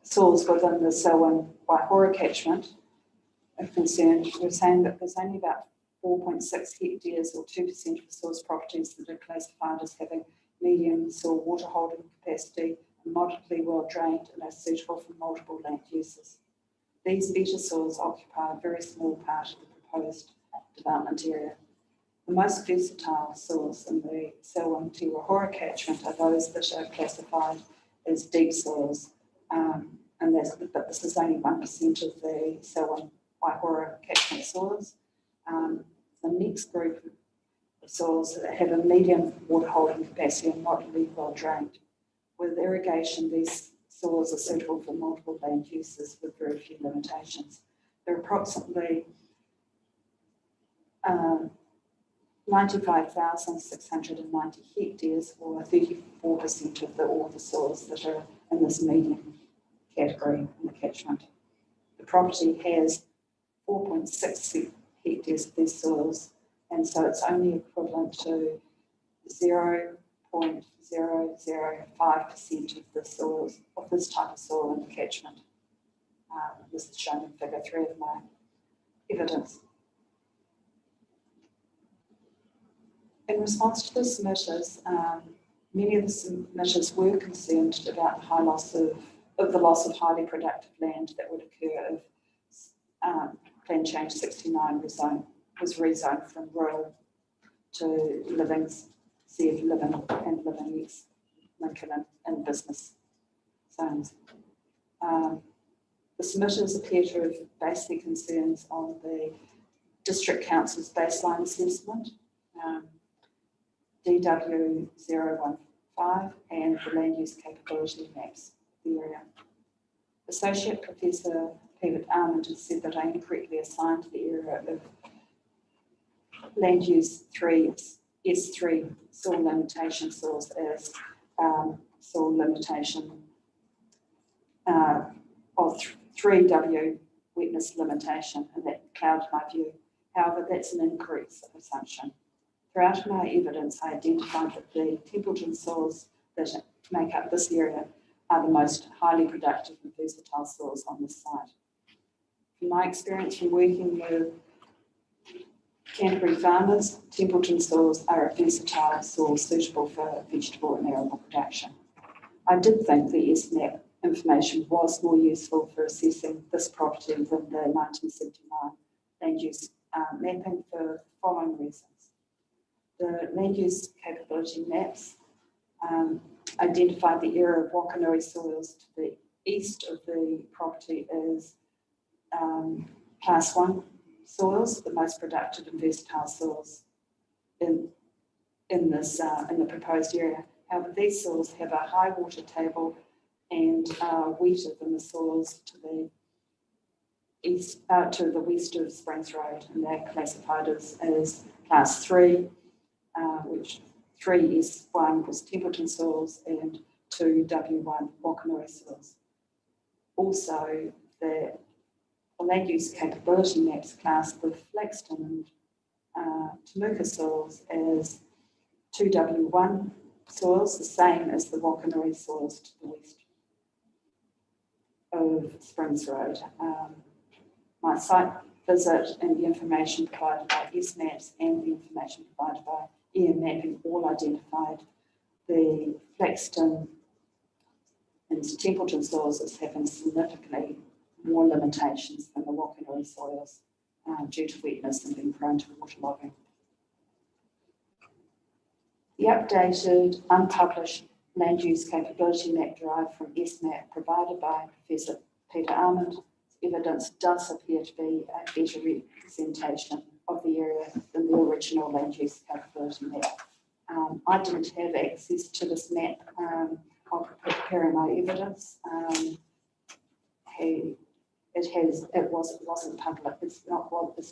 soils within the Selwyn Waihora catchment are concerned, we're saying that there's only about 4.6 hectares or 2% of the soils properties that are classified as having medium soil water holding capacity and moderately well drained and are suitable for multiple land uses. These better soils occupy a very small part of the proposed development area. The most versatile soils in the Selwyn Te Wahora catchment are those that are classified as deep soils, but this is only 1% of the Selwyn Waihora catchment soils. The next group of soils that have a medium water holding capacity and moderately well drained. With irrigation, these soils are suitable for multiple land uses with very few limitations. There are approximately 95,690 hectares, or 34% of all the soils that are in this medium category in the catchment. The property has 4.6 hectares of these soils, and so it's only equivalent to 0.005% of the soils of this type of soil in the catchment. This is shown in figure 3 of my evidence. In response to the submitters, many of the submitters were concerned about the loss of highly productive land that would occur if Plan Change 69 was rezoned from rural to living, said living and living ex Lincoln and business zones. The submitters appear to have based their concerns on the District Council's baseline assessment, DW015, and the land use capability maps of the area. Associate Professor Peter Armand has said that I incorrectly assigned the area of land use 3, S3 soil limitation soils as soil limitation of 3W wetness limitation, and that clouded my view. However, that's an incorrect assumption. Throughout my evidence, I identified that the Templeton soils that make up this area are the most highly productive and versatile soils on this site. From my experience from working with Canterbury farmers, Templeton soils are a versatile soil suitable for vegetable and arable production. I did think the SMAP information was more useful for assessing this property than the 1979 land use mapping for the following reasons. The land use capability maps identified the area of Wakanui soils to the east of the property as Class 1 soils, the most productive and versatile soils in the proposed area. However, these soils have a high water table and are wetter than the soils to the east, to the west of Springs Road, and they're classified as Class 3, which 3S1 was Templeton soils and 2W1 Wakanui soils. Also, the land use capability maps class the Flaxton and Temuka soils as 2W1 soils, the same as the Wakanui soils to the west of Springs Road. My site visit and the information provided by SMAPs and the information provided by EM Mapping all identified the Flaxton and Templeton soils as having significantly more limitations than the Wakanui soils due to wetness and being prone to waterlogging. The updated, unpublished land use capability map derived from SMAP provided by Professor Peter Armand evidence does appear to be a better representation of the area than the original land use capability map. I didn't have access to this map while preparing my evidence. It wasn't public. It's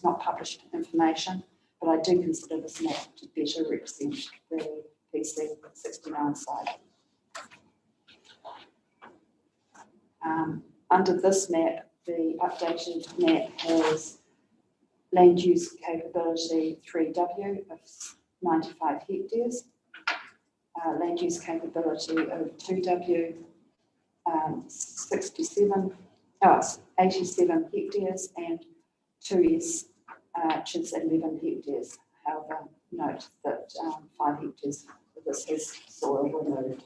not published information, but I do consider this map to better represent the PC 69 site. Under this map, the updated map has land use capability 3W of 95 hectares, land use capability of 2W 87 hectares, and 2S which is 11 hectares. However, note that 5 hectares of this has soil removed.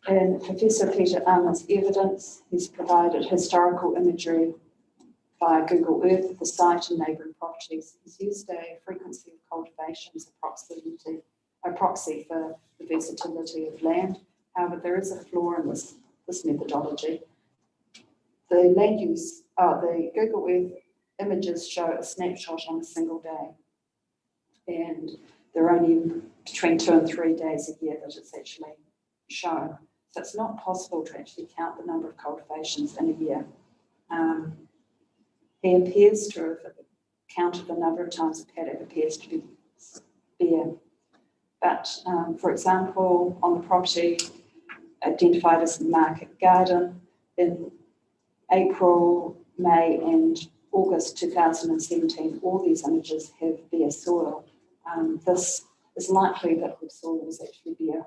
In Professor Peter Armand's evidence, he's provided historical imagery via Google Earth of the site and neighbouring properties. He's used a frequency of cultivation as a proxy for the versatility of land. However, there is a flaw in this methodology. The Google Earth images show a snapshot on a single day, and there are only between 2 and 3 days a year that it's actually shown. So it's not possible to actually count the number of cultivations in a year. He appears to have counted the number of times a paddock appears to be bare. But for example, on the property identified as the Market Garden, in April, May and August 2017, all these images have bare soil. This is likely that the soil was actually bare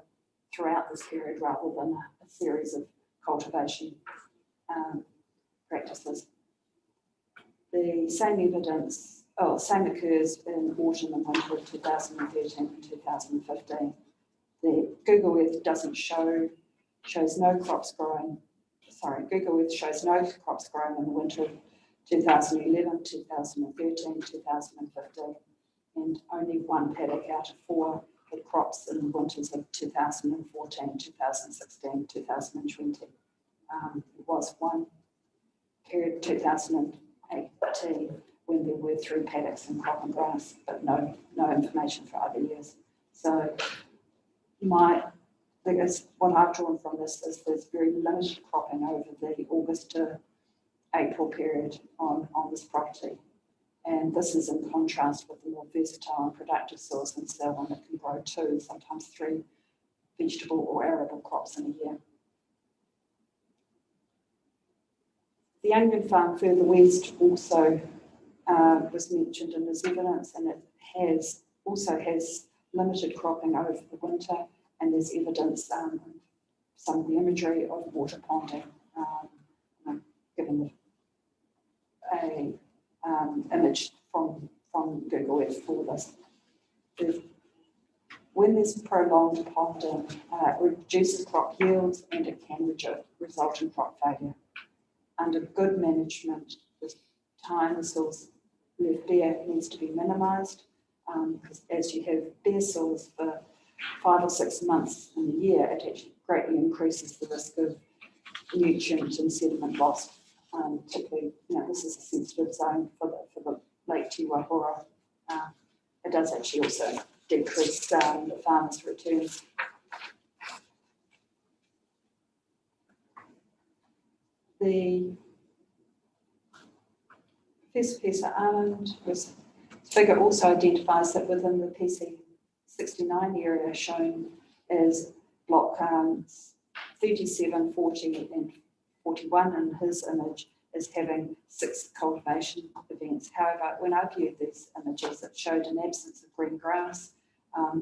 throughout this period rather than a series of cultivation practices. The same occurs in autumn and winter of 2013 and 2015. The Google Earth shows no crops growing. Google Earth shows no crops growing in the winter of 2011, 2013, 2015, and only one paddock out of 4 had crops in the winters of 2014, 2016, 2020. There was one period, 2018, when there were 3 paddocks in crop and grass, but no information for other years. So what I've drawn from this is there's very limited cropping over the August to April period on this property. And this is in contrast with the more versatile and productive soils in Selwyn that can grow 2, sometimes 3 vegetable or arable crops in a year. The onion farm further west also was mentioned in this evidence, and it also has limited cropping over the winter, and there's evidence some of the imagery of water ponding, given a image from Google Earth for this. When there's prolonged ponding, it reduces crop yields and it can result in crop failure. Under good management, the time the soils left bare needs to be minimised, because as you have bare soils for 5 or 6 months in the year, it actually greatly increases the risk of nutrient and sediment loss. Particularly, this is a sensitive zone for the Lake Te Wahora. It does actually also decrease the farmers' returns. The Professor Arland figure also identifies that within the PC69 area shown as block 37, 40 and 41 in his image is having 6 cultivation events. However, when I viewed these images, it showed an absence of green grass.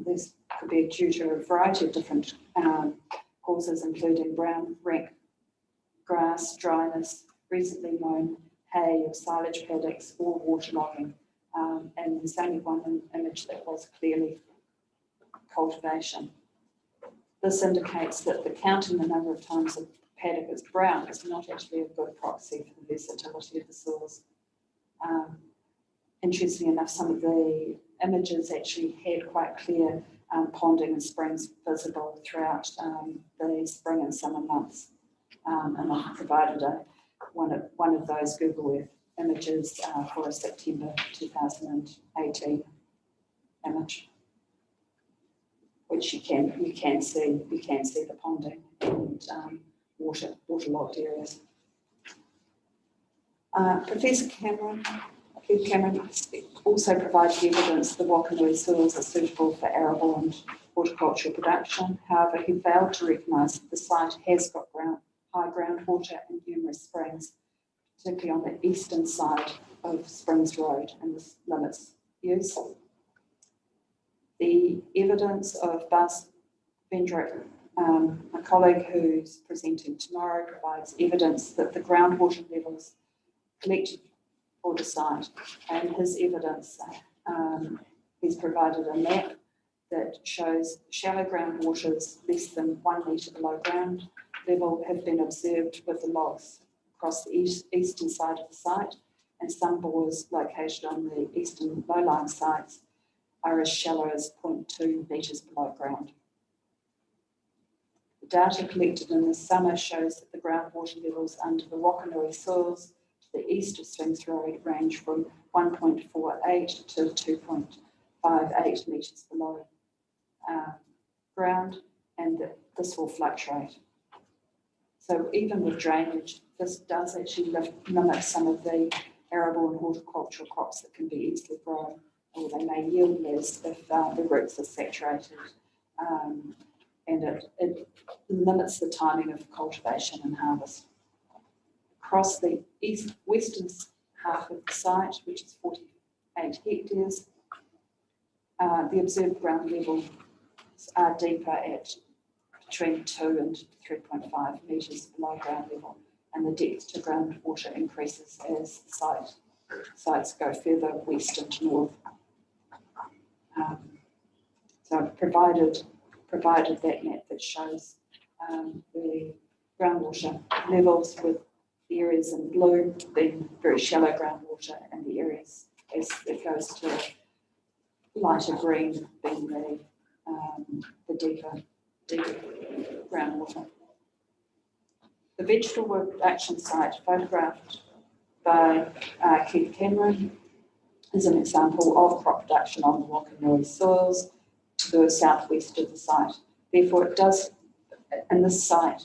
This could be due to a variety of different causes, including brown rank grass, dryness, recently mown hay or silage paddocks, or waterlogging. And there's only one image that was clearly cultivation. This indicates that the counting the number of times a paddock is brown is not actually a good proxy for the versatility of the soils. Interestingly enough, some of the images actually had quite clear ponding and springs visible throughout the spring and summer months. And I've provided one of those Google Earth images for a September 2018 image, which you can see the ponding and waterlogged areas. Professor Cameron also provided evidence the Wakanui soils are suitable for arable and horticultural production. However, he failed to recognise that the site has got high groundwater and numerous springs, particularly on the eastern side of Springs Road, and this limits use. The evidence of Bas Vendrick, a colleague who's presenting tomorrow, provides evidence that the groundwater levels collected for the site, and his evidence, he's provided a map that shows shallow groundwaters less than 1 metre below ground level have been observed with the logs across the eastern side of the site, and some bores located on the eastern low-lying sites are as shallow as 0.2 metres below ground. The data collected in the summer shows that the groundwater levels under the Wakanui soils to the east of Springs Road range from 1.48 to 2.58 metres below ground, and that this will fluctuate. So even with drainage, this does actually limit some of the arable and horticultural crops that can be easily grown, or they may yield less if the roots are saturated. And it limits the timing of cultivation and harvest. Across the western half of the site, which is 48 hectares, the observed ground levels are deeper at between 2 and 3.5 metres below ground level, and the depth to groundwater increases as the sites go further west and north. So I've provided that map that shows the groundwater levels, with the areas in blue being very shallow groundwater and the areas as it goes to lighter green being the deeper groundwater. The vegetable action site photographed by Keith Cameron is an example of crop production on the Whanganui soils to the southwest of the site. Therefore, it does, and this site,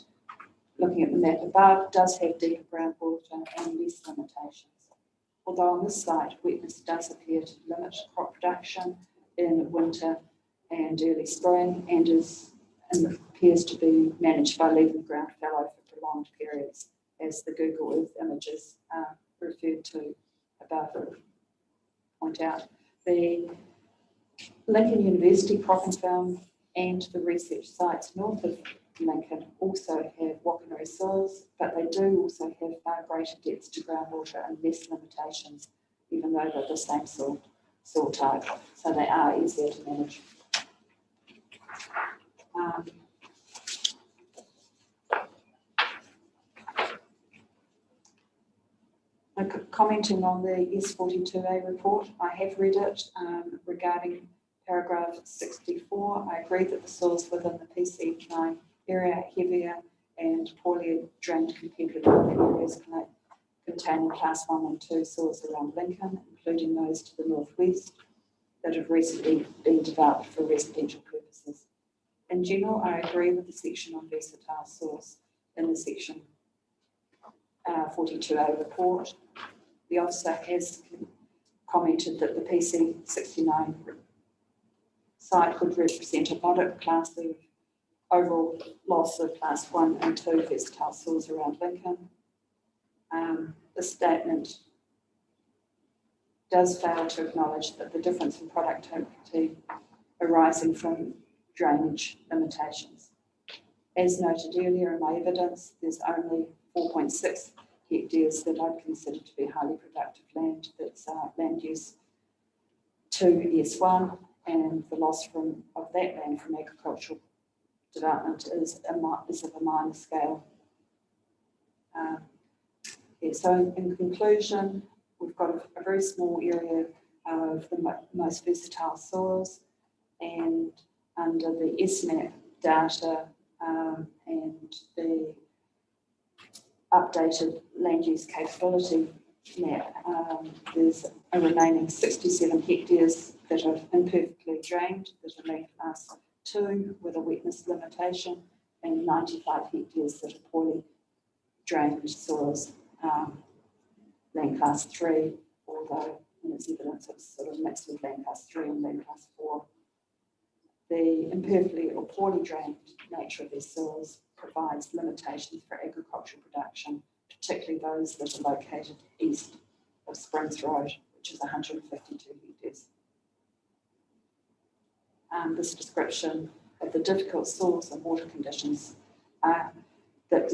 looking at the map above, does have deeper groundwater and less limitations. Although on this site, wetness does appear to limit crop production in winter and early spring, and appears to be managed by leaving the ground fallow for prolonged periods, as the Google Earth images referred to above point out. The Lincoln University Crop and Farm and the research sites north of Lincoln also have Whanganui soils, but they do also have far greater depths to groundwater and less limitations, even though they're the same soil type, so they are easier to manage. Commenting on the S42A report, I have read it regarding paragraph 64. I agree that the soils within the PC9 area are heavier and poorly drained compared with other areas containing class 1 and 2 soils around Lincoln, including those to the northwest that have recently been developed for residential purposes. In general, I agree with the section on versatile soils in the section 42A report. The officer has commented that the PC69 site could represent a moderate class of overall loss of class 1 and 2 versatile soils around Lincoln. The statement does fail to acknowledge that the difference in productivity arising from drainage limitations. As noted earlier in my evidence, there's only 4.6 hectares that I'd consider to be highly productive land that's land use 2 S1, and the loss of that land from agricultural development is of a minor scale. So in conclusion, we've got a very small area of the most versatile soils, and under the SMAP data and the updated land use capability map, there's a remaining 67 hectares that are imperfectly drained, that are land class 2 with a wetness limitation, and 95 hectares that are poorly drained soils, land class 3, although in its evidence it's sort of mixed with land class 3 and land class 4. The imperfectly or poorly drained nature of these soils provides limitations for agricultural production, particularly those that are located east of Springs Road, which is 152 hectares. This description of the difficult soils and water conditions that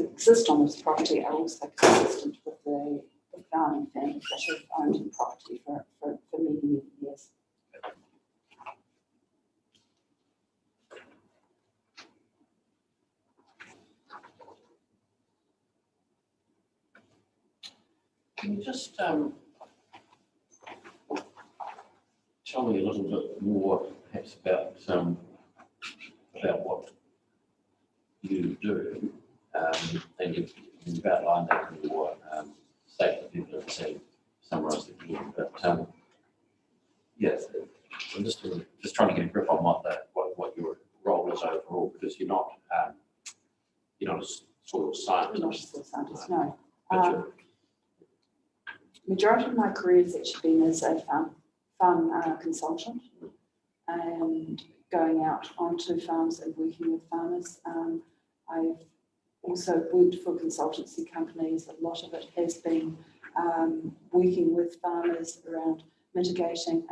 exist on this property are also consistent with the farming families that have owned the property for many, many years. Can you just tell me a little bit more, perhaps, about what you do, and you've outlined that in your statement, people have said, summarised it here, but yes, I'm just trying to get a grip on what your role is overall, because you're not a soil scientist. Not a soil scientist, no. But majority of my career has actually been as a farm consultant and going out onto farms and working with farmers. I've also worked for consultancy companies. A lot of it has been working with farmers around mitigating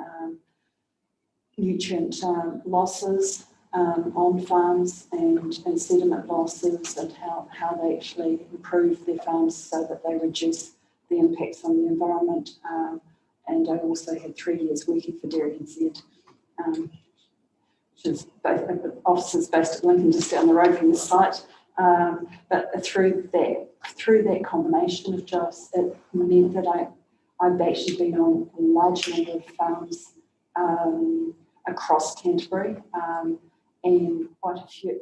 nutrient losses on farms and sediment losses, and how they actually improve their farms so that they reduce the impacts on the environment. And I also had 3 years working for Dairy NZ, which is offices based at Lincoln, just down the road from the site. But through that combination of jobs, it meant that I've actually been on a large number of farms across Canterbury, and quite a few of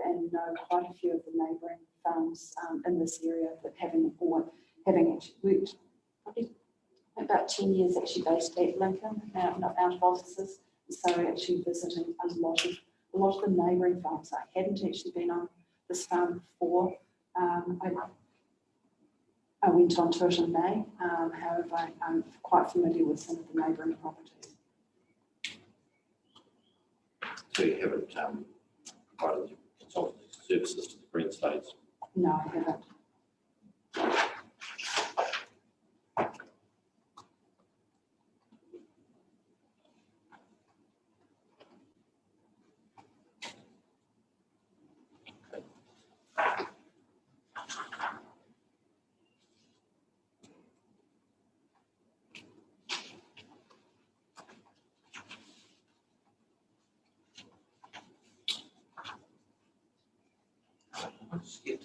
the neighbouring farms in this area, but having actually worked probably about 10 years actually based at Lincoln, out of offices, so actually visiting a lot of the neighbouring farms. I hadn't actually been on this farm before. I went on to it in May. However, I'm quite familiar with some of the neighbouring properties. So you haven't provided consultancy services to the Green States? No, I haven't. I'll just get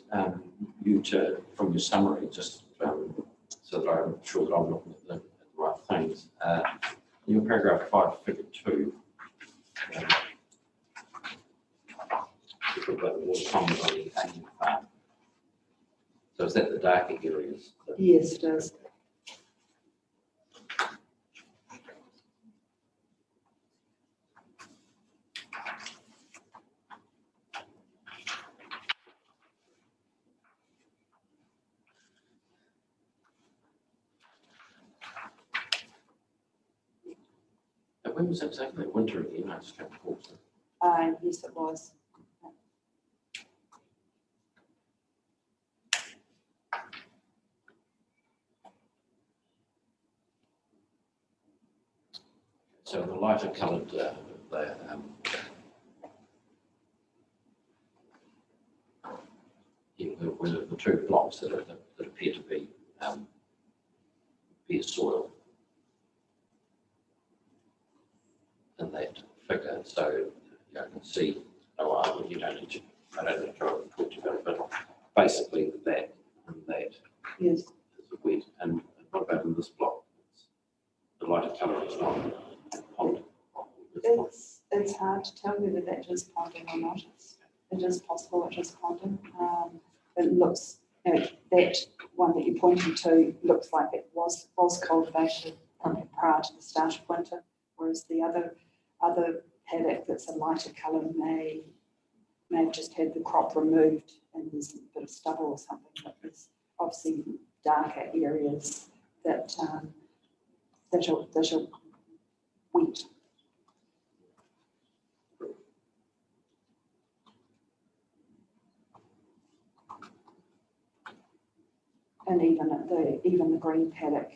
you to, from your summary, just so that I'm sure that I'm looking at the right things. In your paragraph 5, figure 2, you talk about the water comment on the Onion Farm. So is that the darker areas? Yes, it is. When was that exactly? Winter again? I just can't recall. Yes, it was. So the lighter coloured, the two blocks that appear to be bare soil in that figure. So I can see, I don't need to try and talk to you about it, but basically that and that Yes. is a wet. And what about in this block? The lighter colour is not pond. It's hard to tell whether that is ponding or not. It is possible it is ponding. It looks, that one that you're pointing to looks like it was cultivated prior to the start of winter, whereas the other paddock that's a lighter colour may have just had the crop removed and there's a bit of stubble or something. But there's obviously darker areas that are wet. And even the green paddock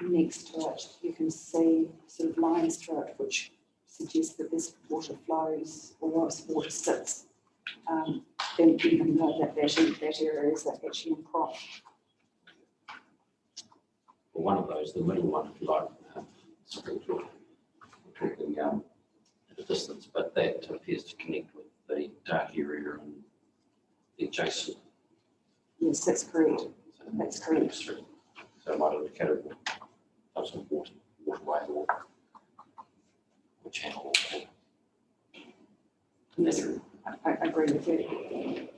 next to it, you can see sort of lines through it, which suggest that this water flows or water sits. And even though that area is actually in crop. Well, one of those, the middle one, if you like, Springfield, we're talking at a distance, but that appears to connect with the dark area and the adjacent. Yes, that's correct. That's correct. So it might indicate some waterway or channel. Yes, I agree with you.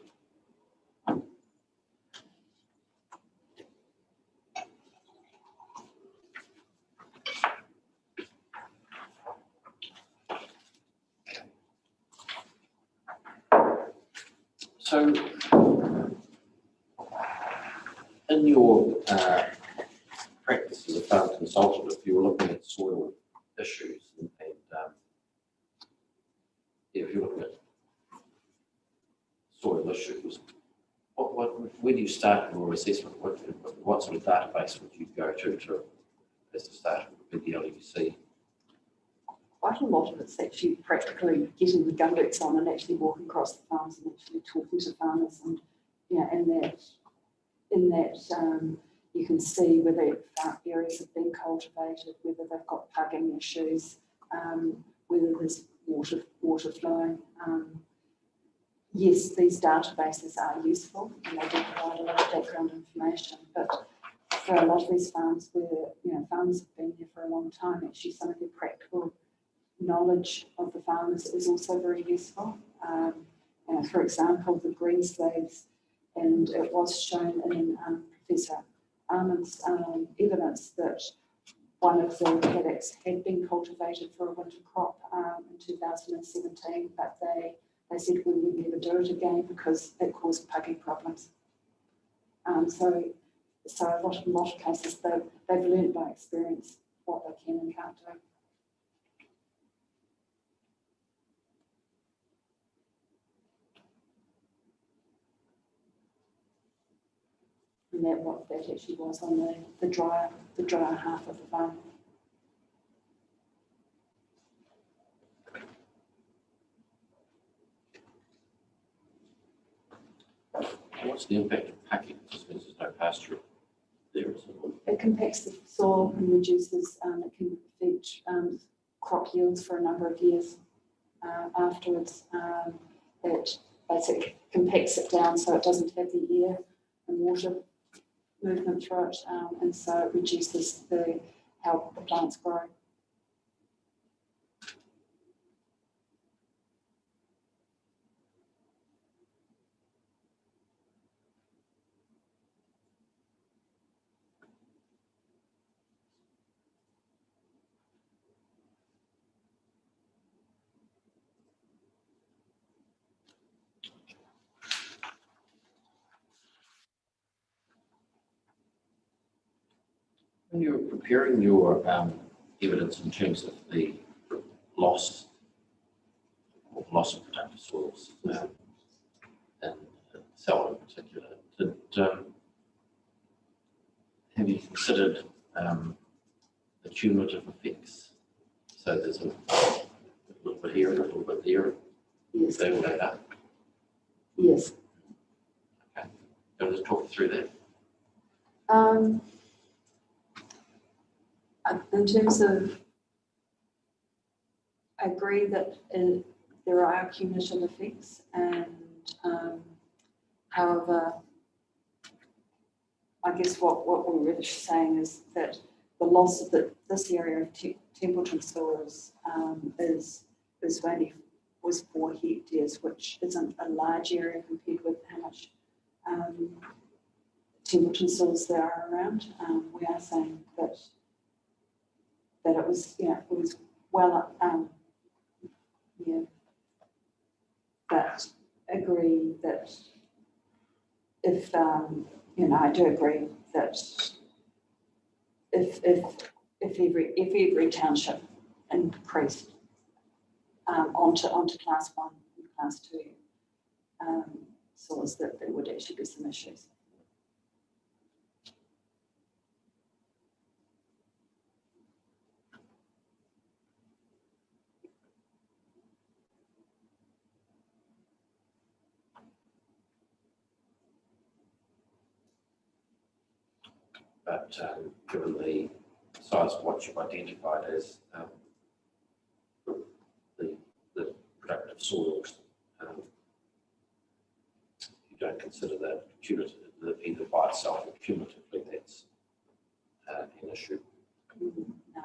So, in your practice as a farm consulted, if you were looking at soil issues and if you're looking at soil issues, where do you start your assessment? What sort of database would you go to as a start with the LUC? Quite a lot of it's actually practically getting the gumboots on and actually walking across the farms and actually talking to farmers, and in that you can see whether areas have been cultivated, whether they've got pugging issues, whether there's water flowing. Yes, these databases are useful and they do provide a lot of background information, but for a lot of these farms where farmers have been here for a long time, actually some of the practical knowledge of the farmers is also very useful. For example, the green slaves, and it was shown in Professor Armand's evidence that one of the paddocks had been cultivated for a winter crop in 2017, but they said we would never do it again because it caused pugging problems. So a lot of cases they've learned by experience what they can and can't do. And that actually was on the drier half of the farm. What's the impact of packing? Just means there's no pasture there, isn't it? It compacts the soil and reduces, it can affect crop yields for a number of years afterwards. It basically compacts it down so it doesn't have the air and water movement through it, and so it reduces how the plants grow. When you're preparing your evidence in terms of the loss of productive soils and Selwyn in particular, have you considered the cumulative effects? So there's a little bit here and a little bit there. Yes. They all add up. Yes. Okay. Can you just talk through that? In terms of, I agree that there are cumulative effects, and however, I guess what we're really saying is that the loss of this area of Templeton soils was 4 hectares, which isn't a large area compared with how much Templeton soils there are around. We are saying that it was, it was well up, but agree that if, I do agree that if every township increased onto class 1 and class 2 soils, that there would actually be some issues. But given the size of what you've identified as the productive soils, you don't consider that cumulative, either by itself or cumulatively, that's an issue. No.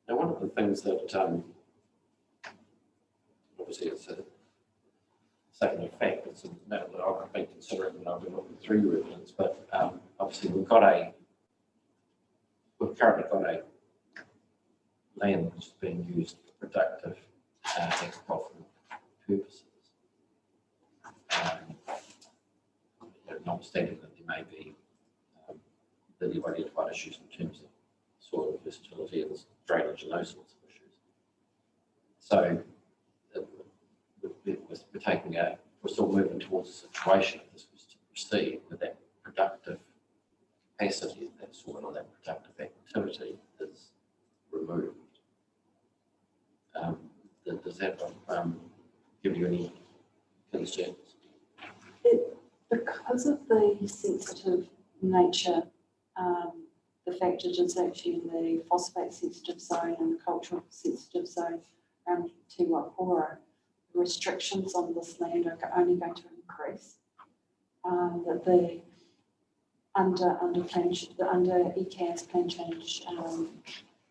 Now, one of the things that obviously it's a statement of fact, it's a matter that I've been considering when I've been looking through your evidence, but obviously we've got a we've currently got a land which is being used for productive agricultural purposes. Notwithstanding that there may be that you've identified issues in terms of soil versatility and drainage and those sorts of issues. So we're still moving towards a situation, if this was to proceed, with that productive capacity of that soil or that productive activity is removed. Does that give you any concerns? Because of the sensitive nature, the fact it is actually in the phosphate sensitive zone and the cultural sensitive zone around Te Wapora, restrictions on this land are only going to increase. That the under ECAN's plan change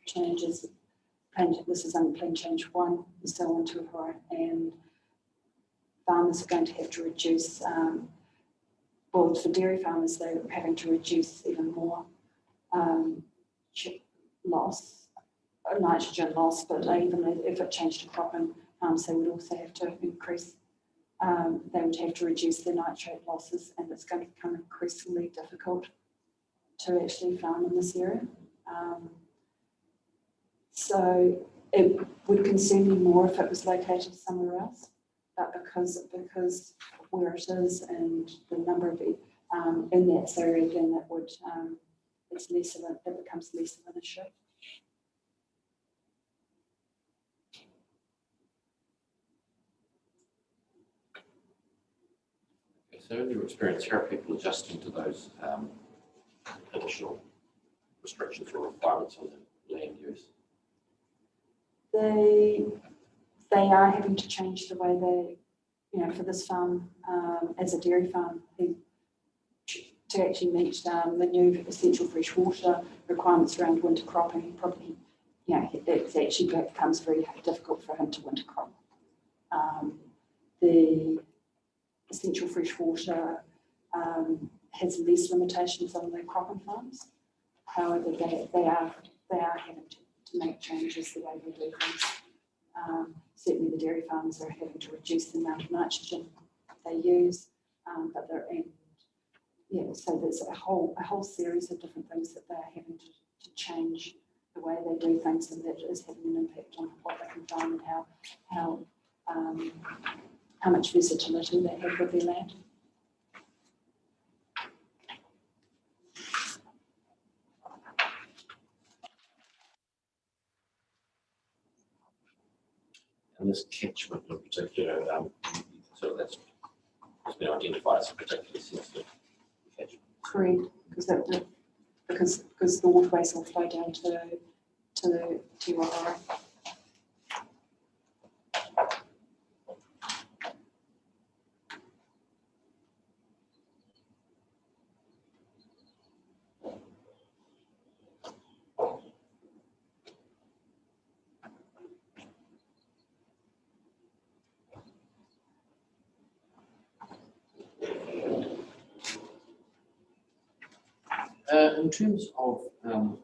changes. This is under plan change 1, still on Tuahara, and farmers are going to have to reduce. Well, for dairy farmers, they're having to reduce even more nitrogen loss, but even if it changed to cropping, they would also have to increase, they would have to reduce their nitrate losses, and it's going to become increasingly difficult to actually farm in this area. So it would concern me more if it was located somewhere else, but because where it is and the number of in that area, then that would it becomes less of an issue. So in your experience, how are people adjusting to those additional restrictions or requirements on the land use? They are having to change the way they, for this farm, as a dairy farm, to actually meet the new essential fresh water requirements around winter cropping. Probably, it actually becomes very difficult for him to winter crop. The essential fresh water has less limitations on the cropping farms. However, they are having to make changes the way they do things. Certainly the dairy farms are having to reduce the amount of nitrogen they use, but so there's a whole series of different things that they're having to change the way they do things, and that is having an impact on what they can farm and how much versatility they have with their land. And this catchment in particular, so that's been identified as a particularly sensitive catchment. Correct, because the waterways will flow down to the Te Wahara. In terms of the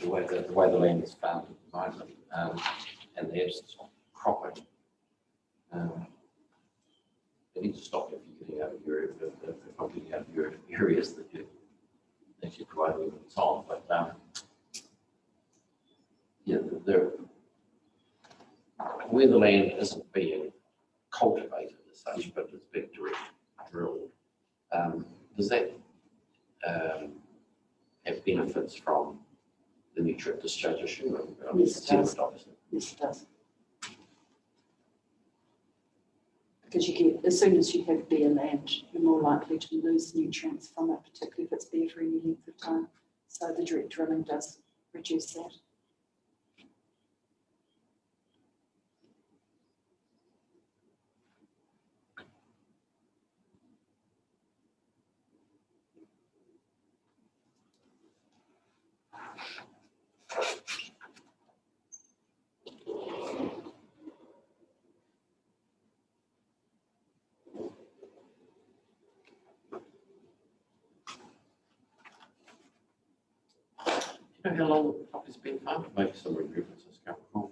way the land is farmed at the moment, and the absence of cropping, you need to stop if you're getting out of your if I'm getting out of your areas that you're providing and so on. But where the land isn't being cultivated as such, but it's being drilled, does that have benefits from the nutrient discharge issue? Yes, it does. Yes, it does. Because as soon as you have bare land, you're more likely to lose nutrients from it, particularly if it's bare for any length of time. So the direct drilling does reduce that. You know how long the property's been farmed? Maybe some references, can't recall.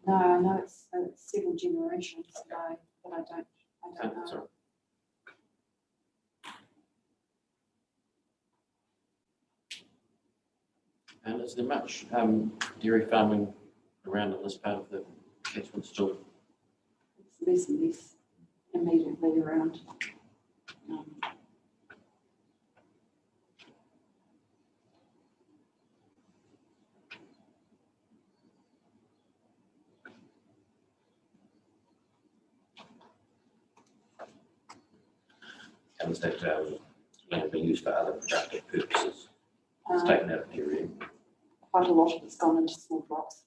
No, I know it's several generations ago, but I don't That's know. all right. And is there much dairy farming around in this part of the catchment still? It's less and less immediately around. And is that land being used for other productive purposes? It's Um, taken out of dairy. Quite a lot of it's gone into small blocks.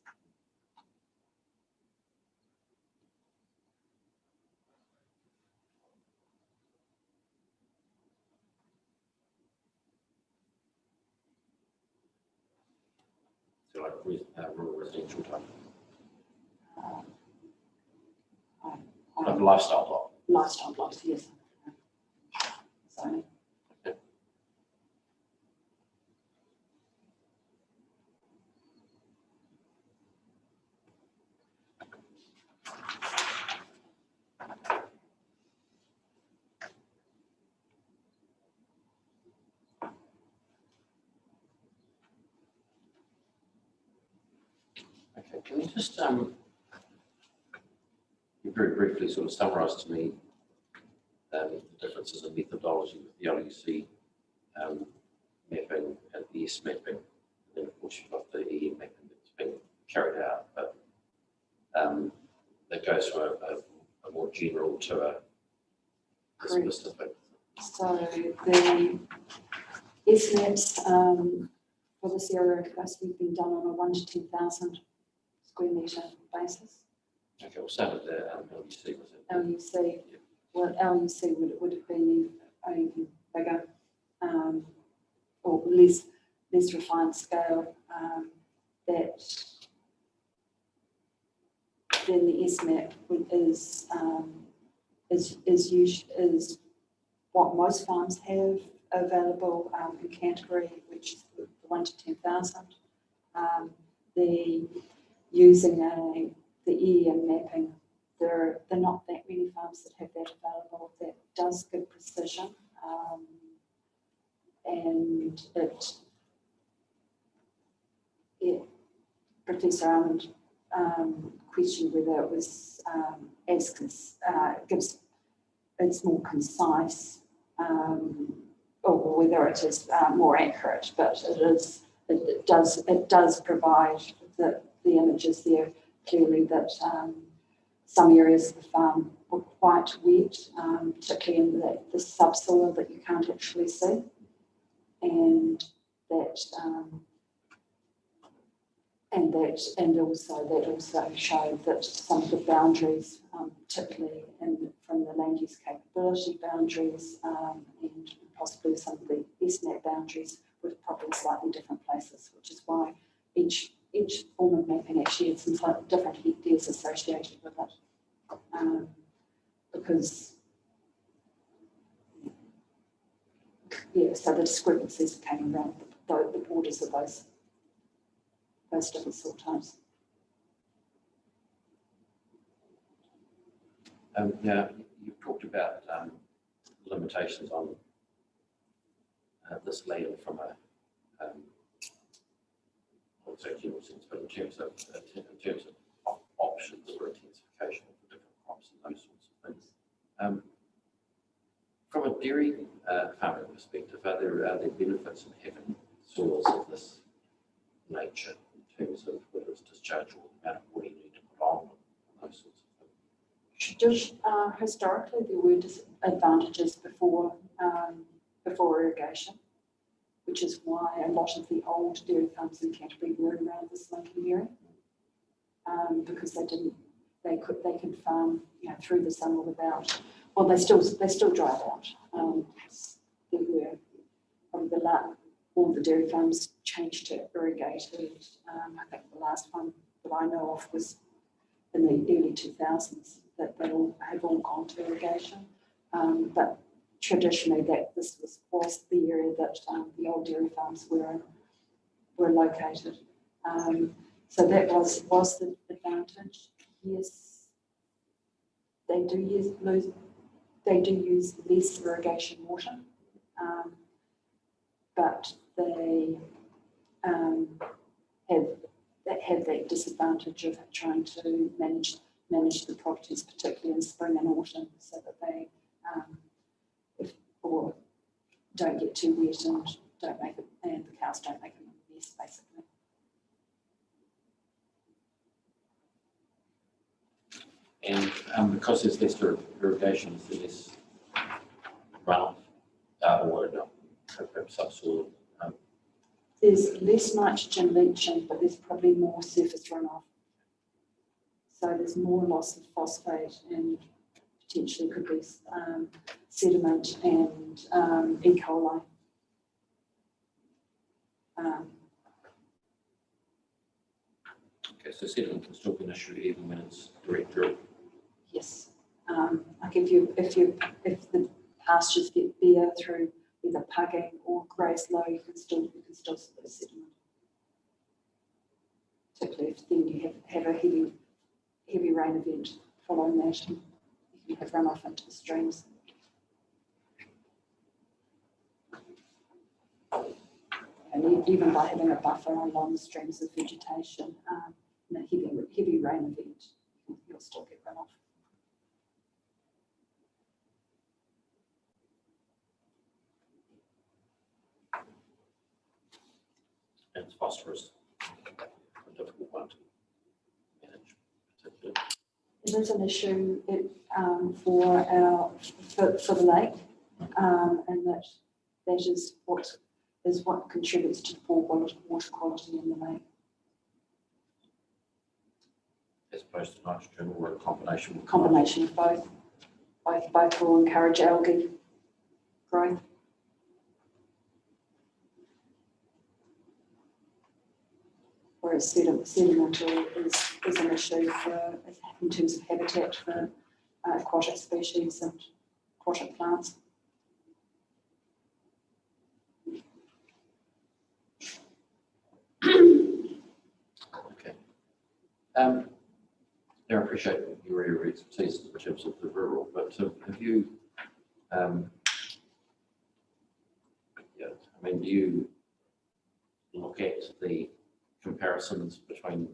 So like rural residential type, like a lifestyle block. Lifestyle blocks, yes. So, Okay, can you just you very briefly sort of summarise to me the differences in methodology with the LUC mapping and the ES mapping, and then of course you've got the EM mapping that's been carried out, but that goes from a more general to a Correct. specific. so the estimates for this area have basically been done on a 1 to 10,000 square metre basis. Okay, we'll start with the LUC, was it? LUC, well, LUC would have been even bigger, or less refined scale, that then the SMAP is what most farms have available in Canterbury, which is the 1 to 10,000. The using the EM mapping, there are not that many farms that have that available. That does give precision, and Professor Almond questioned whether it was gives it's more concise, or whether it is more accurate. But it does provide the images there clearly that some areas of the farm were quite wet, particularly in the subsoil that you can't actually see, and that also showed that some of the boundaries, particularly from the land use capability boundaries, and possibly some of the SNAP boundaries, were probably slightly different places, which is why each form of mapping actually had some slightly different hectares associated with it, because so the discrepancies came around the borders of those different soil types. Now, you've talked about limitations on this land from a, I would say general sense, but in terms of options or intensification of the different crops and those sorts of things. From a dairy farming perspective, are there benefits in having soils of this nature in terms of whether it's discharge or the amount of water you need to put on those sorts of things? Historically, there were disadvantages before irrigation, which is why a lot of the old dairy farms in Canterbury were around this Lincoln area, because they could farm through the summer without. Well, they still dried out. There were probably all the dairy farms changed to irrigated. I think the last one that I know of was in the early 2000s, that they all have gone to irrigation. But traditionally that this was the area that the old dairy farms were located. So that was the advantage. Yes, they do use less irrigation water, but they have that disadvantage of trying to manage the properties, particularly in spring and autumn, so that they or don't get too wet and the cows don't make a mess, basically. And because there's less irrigation, there's less runoff, or no, perhaps subsoil. There's less nitrogen leaching, but there's probably more surface runoff. So there's more loss of phosphate and potentially could be sediment and E. coli. Okay, so sediment can still be an issue even when it's direct drip. Yes, like if the pastures get bare through either pugging or graze low, you can still see the sediment. Particularly if then you have a heavy rain event following that, and you can have runoff into the streams. And even by having a buffer along the streams of vegetation, in a heavy rain event, you'll still get runoff. And phosphorus, a difficult one to manage, particularly. It is an issue for the lake, and that is what contributes to the poor water quality in the lake. As opposed to nitrogen, or a combination. Combination of both. Both will encourage algae growth. Whereas sediment is an issue in terms of habitat for aquatic species and aquatic plants. Okay. I appreciate your area of expertise in terms of the rural, but have you, do you look at the comparisons between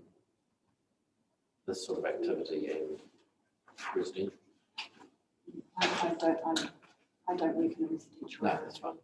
this sort of activity and residential? I don't work in the residential. No, that's fine.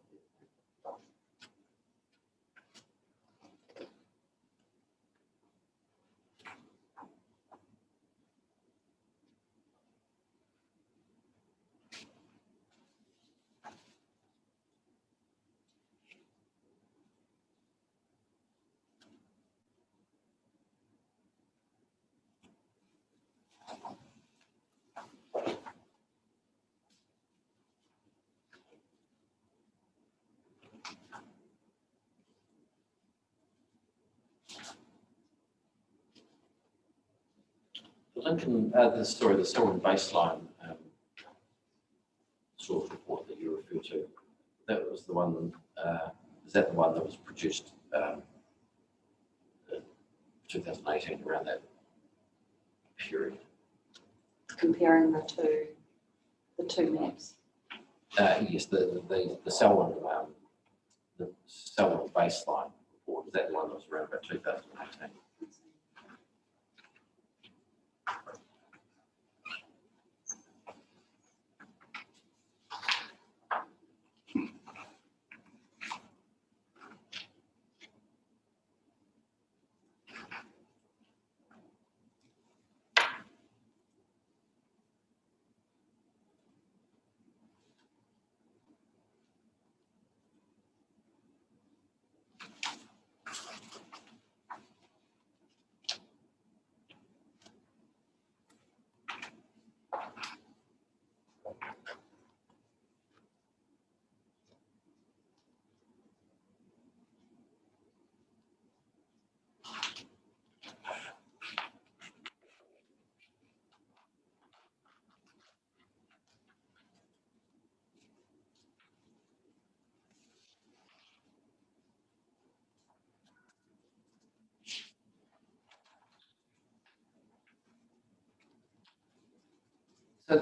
The Selwyn baseline source report that you referred to, that was the one, is that the one that was produced 2018, around that period? Comparing the two maps. Yes, the Selwyn baseline report, is that the one that was around about 2018? So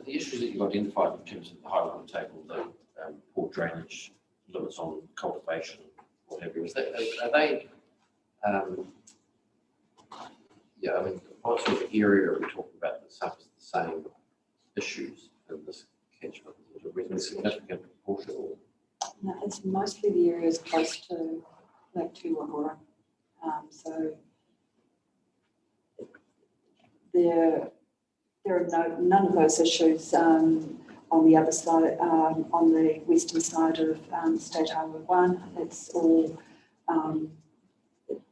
the issues that you've identified in terms of the high water table, the poor drainage, limits on cultivation, what have you, are they, yeah, I mean, what sort of area are we talking about that suffers the same issues in this catchment? Is it a reasonably significant proportion? Or? No, it's mostly the areas close to Lake Tuwahura. So there are none of those issues on the other side, on the western side of State Highway 1. It's all,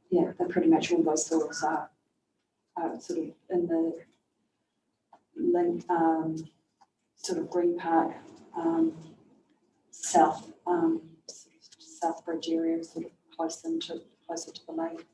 yeah, they're pretty much all those soils are sort of in the sort of Green Park, south, sort of Southbridge area, sort of closer to the lake.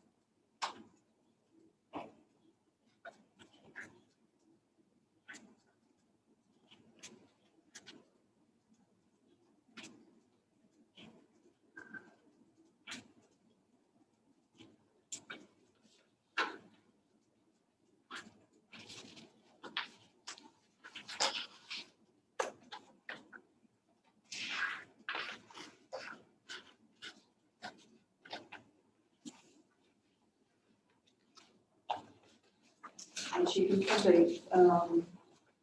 As you can see, the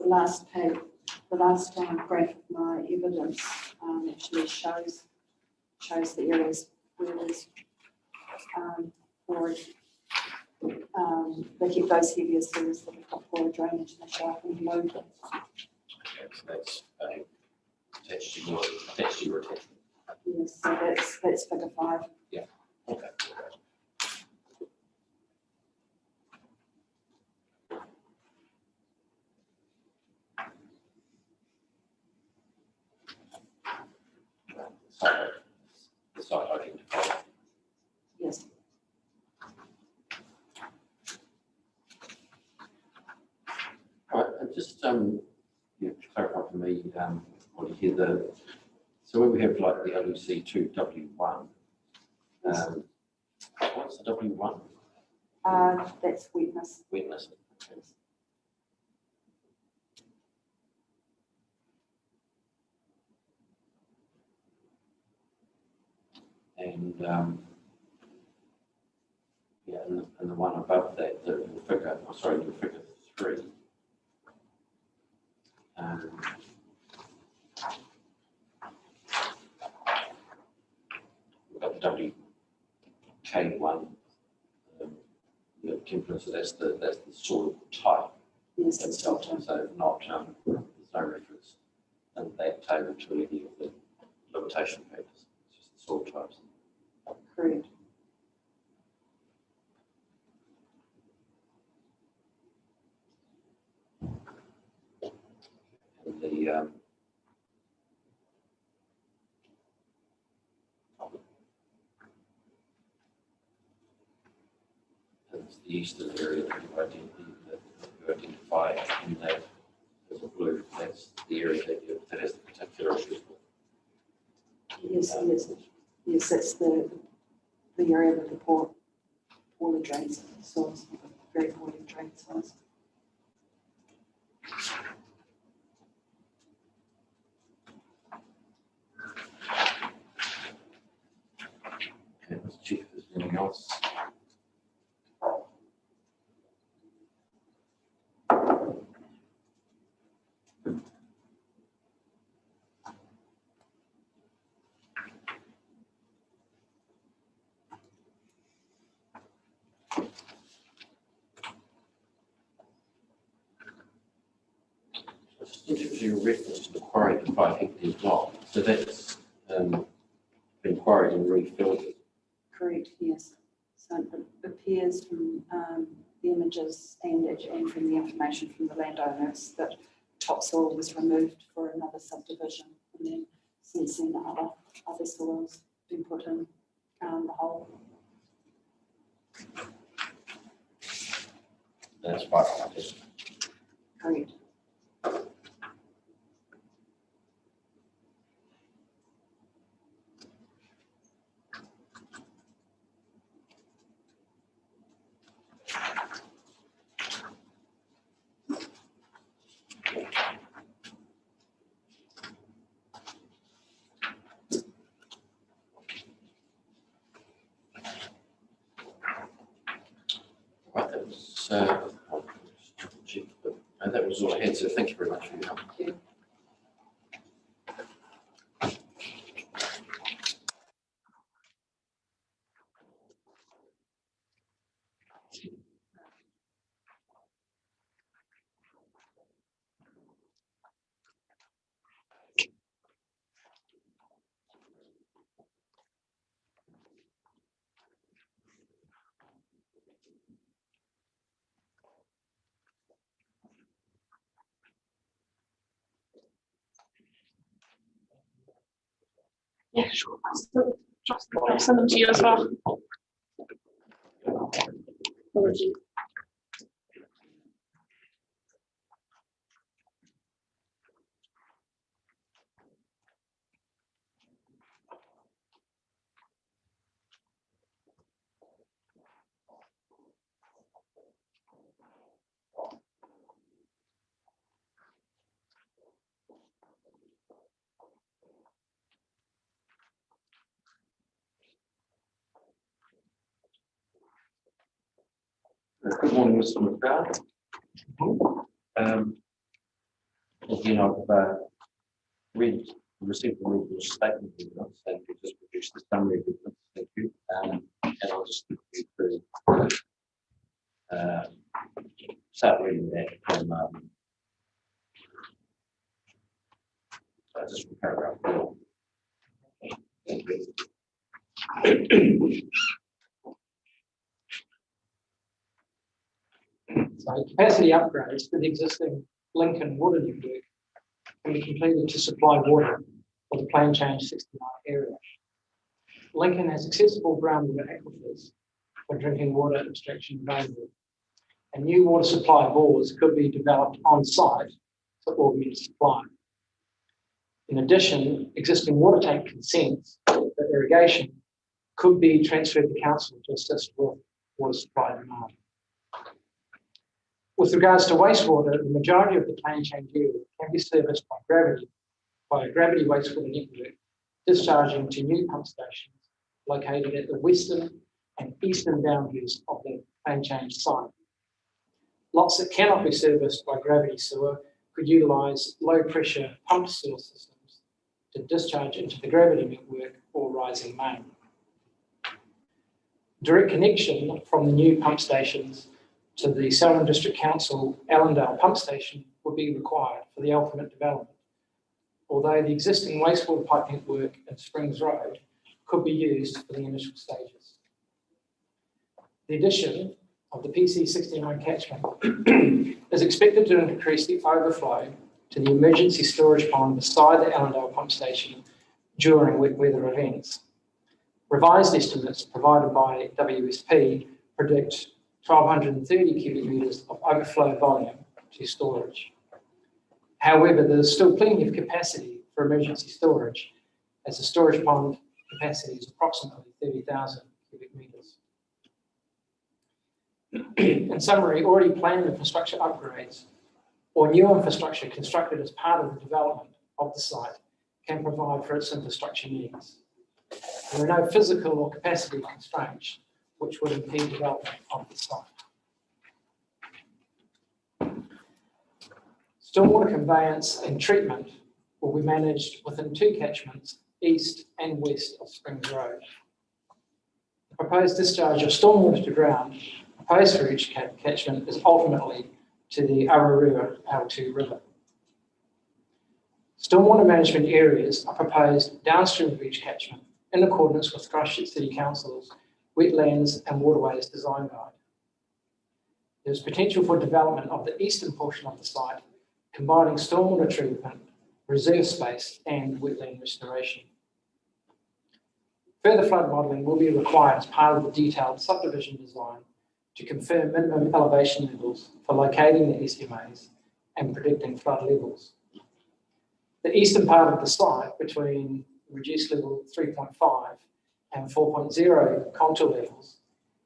last page, the last graph of my evidence actually shows the areas where there's poor, they keep those heavier soils that have got poor drainage and they show up in below. Okay, so that's attached to your attachment. Yes, so that's figure 5. Okay. The site identified. Yes. Right, and just to clarify for me, what you hear so when we have like the LUC 2W1, what's the W1? That's wetness. Wetness. Okay. And yeah, and the one above that, the figure, oh, sorry, the figure 3. We've got the WK1, the template, so that's the soil type. Yes, it's Itself, so not there's no reference in that table to any of the limitation factors. It's just the soil types. correct. And the it's the eastern area that you identify in that as a blue. That's the area that has the particular issues. Yes, yes, that's the area with the poorly drained soils, very poorly drained soils. Okay, let's check if there's anything else. In terms of your reference to quarrying the 5 hectare block, so that's been quarried and refilled. Correct, yes. So it appears from the images and from the information from the landowners that topsoil was removed for another subdivision, and then since then other soils been put in the hole. That's 5 hectares. Correct. was all I had, so thank you very much for your help. Yeah, sure. I'll send them to you as well. Apologies. Good morning, Mr. McGrath. Again, I've received the legal statement of evidence, and we just produced the summary of evidence. Thank you. And I'll just give you through, start reading that from just from paragraph 4. Thank you. So capacity upgrades to the existing Lincoln water network can be completed to supply water for the Plan Change 69 area. Lincoln has accessible groundwater aquifers for drinking water abstraction available, and new water supply bores could be developed on site to augment supply. In addition, existing water tank consents that irrigation could be transferred to council to assist with water supply demand. With regards to wastewater, the majority of the Plan Change area can be serviced by a gravity wastewater network discharging to new pump stations located at the western and eastern boundaries of the Plan Change site. Lots that cannot be serviced by gravity sewer could utilise low pressure pump sewer systems to discharge into the gravity network or rising main. Direct connection from the new pump stations to the Selwyn District Council Allendale pump station would be required for the ultimate development, although the existing wastewater pipe network at Springs Road could be used for the initial stages. The addition of the PC 69 catchment is expected to increase the overflow to the emergency storage pond beside the Allendale pump station during wet weather events. Revised estimates provided by WSP predict 1,230 cubic metres of overflow volume to storage. However, there's still plenty of capacity for emergency storage, as the storage pond capacity is approximately 30,000 cubic metres. In summary, already planned infrastructure upgrades or new infrastructure constructed as part of the development of the site can provide for its infrastructure needs. There are no physical or capacity constraints which would impede development of the site. Stormwater conveyance and treatment will be managed within 2 catchments, east and west of Springs Road. The proposed discharge of stormwater to ground proposed for each catchment is ultimately to the Ararua L2 River. Stormwater management areas are proposed downstream of each catchment in accordance with Christchurch City Council's Wetlands and Waterways Design Guide. There is potential for development of the eastern portion of the site, combining stormwater treatment, reserve space, and wetland restoration. Further flood modelling will be required as part of the detailed subdivision design to confirm minimum elevation levels for locating the SMAs and predicting flood levels. The eastern part of the site, between reduced level 3.5 and 4.0 contour levels,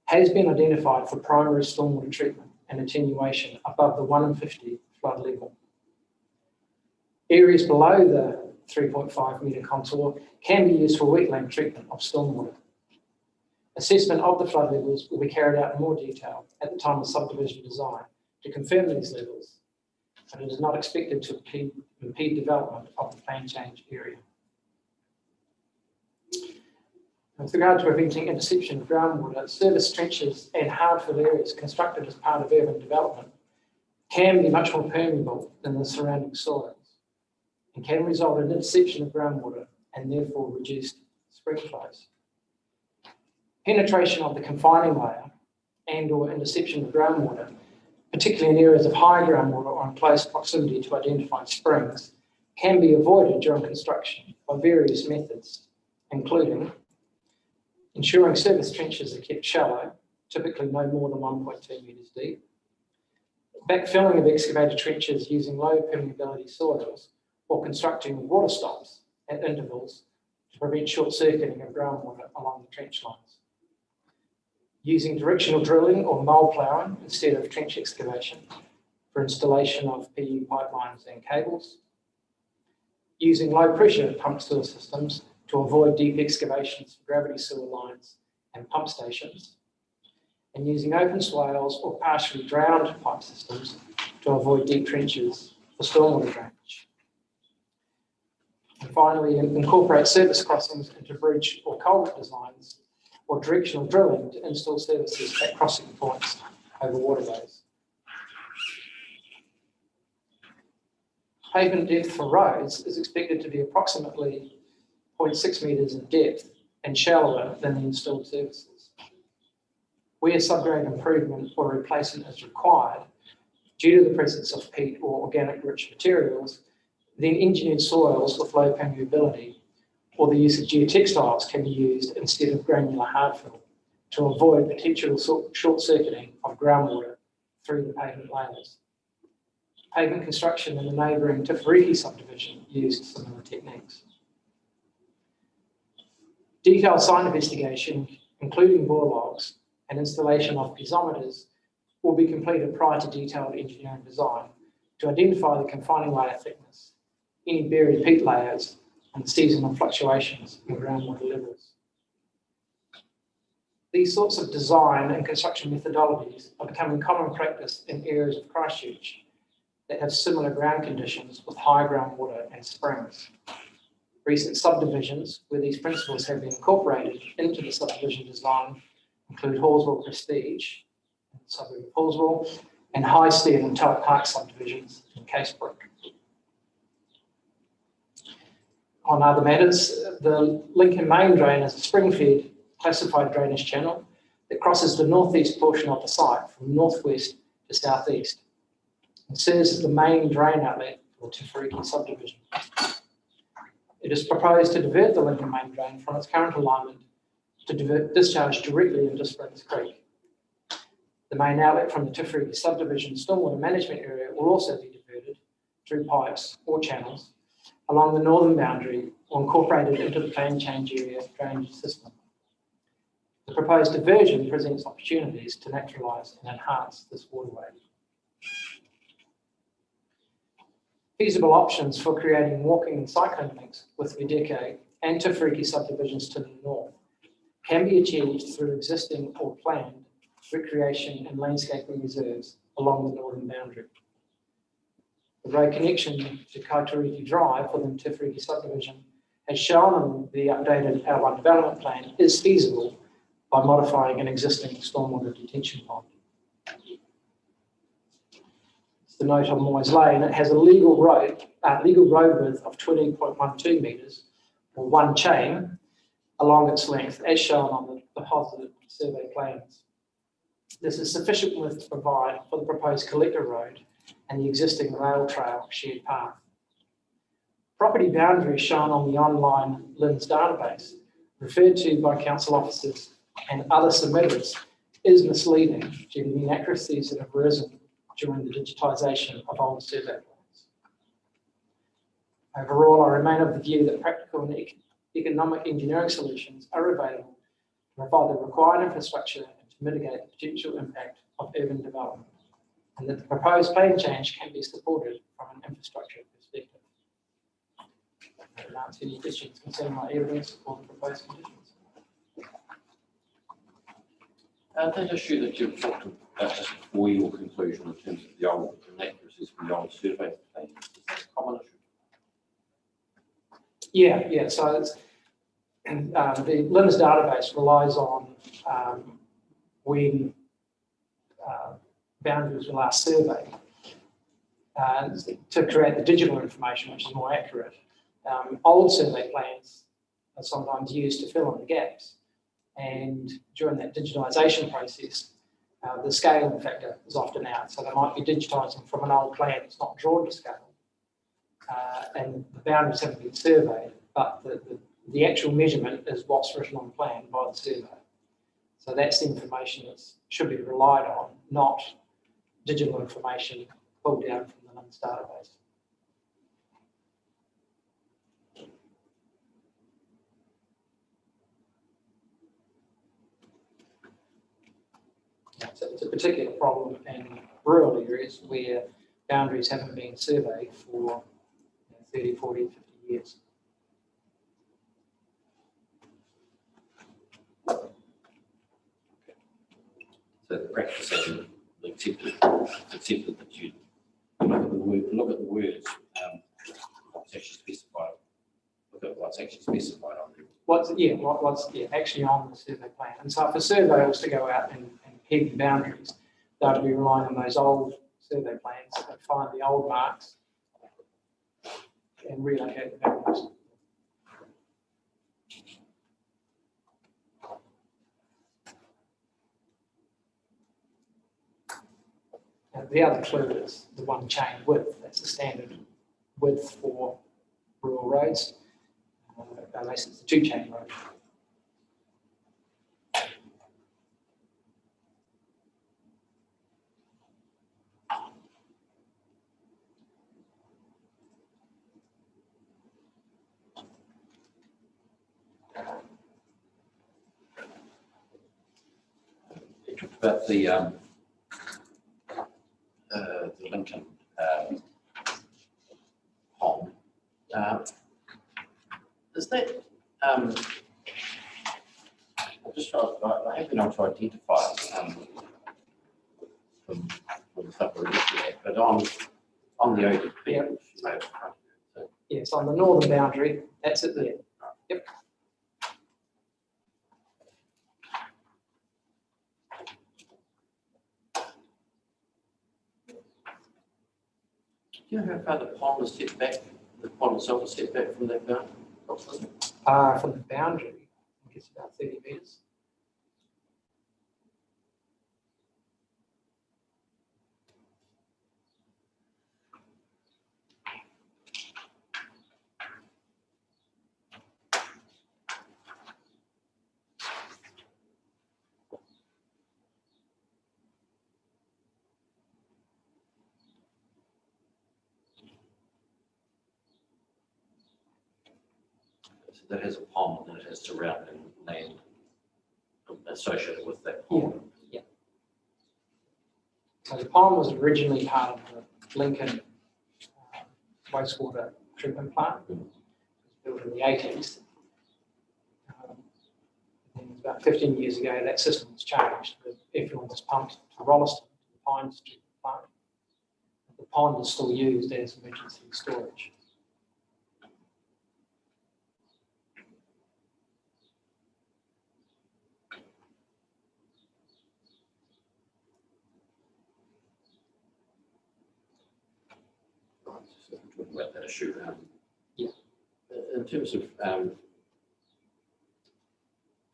has been identified for primary stormwater treatment and attenuation above the 1 in 50 flood level. Areas below the 3.5 metre contour can be used for wetland treatment of stormwater. Assessment of the flood levels will be carried out in more detail at the time of subdivision design to confirm these levels, but it is not expected to impede development of the plan change area. With regard to preventing interception of groundwater, service trenches and hard-fill areas constructed as part of urban development can be much more permeable than the surrounding soils and can result in interception of groundwater and therefore reduced spring flows. Penetration of the confining layer and/or interception of groundwater, particularly in areas of high groundwater or in close proximity to identified springs, can be avoided during construction by various methods, including ensuring service trenches are kept shallow, typically no more than 1.2 metres deep, backfilling of excavated trenches using low permeability soils, or constructing water stops at intervals to prevent short-circuiting of groundwater along the trench lines. Using directional drilling or mole ploughing instead of trench excavation for installation of PU pipelines and cables. Using low-pressure pump sewer systems to avoid deep excavations for gravity sewer lines and pump stations. And using open swales or partially drowned pipe systems to avoid deep trenches for stormwater drainage. And finally, incorporate service crossings into bridge or culvert designs or directional drilling to install services at crossing points over waterways. Pavement depth for roads is expected to be approximately 0.6 metres in depth and shallower than the installed services. Where subgrade improvement or replacement is required due to the presence of peat or organic rich materials, then engineered soils with low permeability or the use of geotextiles can be used instead of granular hardfill to avoid potential short-circuiting of groundwater through the pavement layers. Pavement construction in the neighbouring Tifariki subdivision used similar techniques. Detailed site investigation, including bore logs and installation of piezometers, will be completed prior to detailed engineering design to identify the confining layer thickness, any buried peat layers, and seasonal fluctuations in groundwater levels. These sorts of design and construction methodologies are becoming common practice in areas of Christchurch that have similar ground conditions with high groundwater and springs. Recent subdivisions where these principles have been incorporated into the subdivision design include Hallsville Prestige, in the suburb of Hallsville, and High Stead and Tulloch Park subdivisions in Casebrook. On other matters, the Lincoln Main Drain is a spring-fed classified drainage channel that crosses the northeast portion of the site from northwest to southeast and serves as the main drain outlet for the Tifariki subdivision. It is proposed to divert the Lincoln Main Drain from its current alignment to discharge directly into Springs Creek. The main outlet from the Tifariki subdivision stormwater management area will also be diverted through pipes or channels along the northern boundary or incorporated into the plan change area drainage system. The proposed diversion presents opportunities to naturalise and enhance this waterway. Feasible options for creating walking and cycling links with Videke and Tifariki subdivisions to the north can be achieved through existing or planned recreation and landscaping reserves along the northern boundary. The road connection to Kaitoriki Drive within Tifariki subdivision, as shown on the updated R1 development plan, is feasible by modifying an existing stormwater detention pond. The note on Moyes Lane, it has a legal road width of 20.12 metres, or one chain, along its length, as shown on the deposited survey plans. This is sufficient width to provide for the proposed collector road and the existing rail trail shared path. Property boundaries shown on the online LINZ database, referred to by council officers and other submitters, is misleading due to the inaccuracies that have arisen during the digitisation of old survey plans. Overall, I remain of the view that practical and economic engineering solutions are available to provide the required infrastructure and to mitigate the potential impact of urban development, and that the proposed plan change can be supported from an infrastructure perspective. I will answer any questions concerning my evidence or the proposed conditions. That issue that you've talked about just before your conclusion in terms of the old inaccuracies differences from the old survey plans. Is that a common issue? Yeah, so it's, the LIMS database relies on when boundaries were last surveyed to create the digital information, which is more accurate. Old survey plans are sometimes used to fill in the gaps, and during that digitalisation process, the scaling factor is often out. So they might be digitising from an old plan that's not drawn to scale, and the boundaries haven't been surveyed, but the actual measurement is what's written on the plan by the surveyor. So that's the information that should be relied on, not digital information pulled down from the LIMS database. So it's a particular problem in rural areas where boundaries haven't been surveyed for 30, 40, 50 years. So the practice hasn't accepted that you look at the words, what's actually specified. Look at what's actually specified on there. What's actually on the survey plan. And so if a surveyor was to go out and peg the boundaries, they would be relying on those old survey plans and find the old marks and relocate the boundaries. And the other clue is the one chain width. That's the standard width for rural roads, unless it's a two chain road. You talked about the Lincoln pond. Is that I have been able to identify from the stuff we're looking at, but on the ODP, Yeah. Yes, on the northern boundary, that's it there. Yep. do you know how far the pond is set back? The pond itself is set back from that boundary? From the boundary, I think it's about 30 metres. So that has a pond and it has surrounding land associated with that pond. Yeah. So the pond was originally part of the Lincoln wastewater treatment plant. It was built in the 80s. And about 15 years ago, that system was changed. The effluent was pumped to Rolleston, to the Pines treatment plant. The pond is still used as emergency storage. So we're talking about that issue. Yeah. In terms of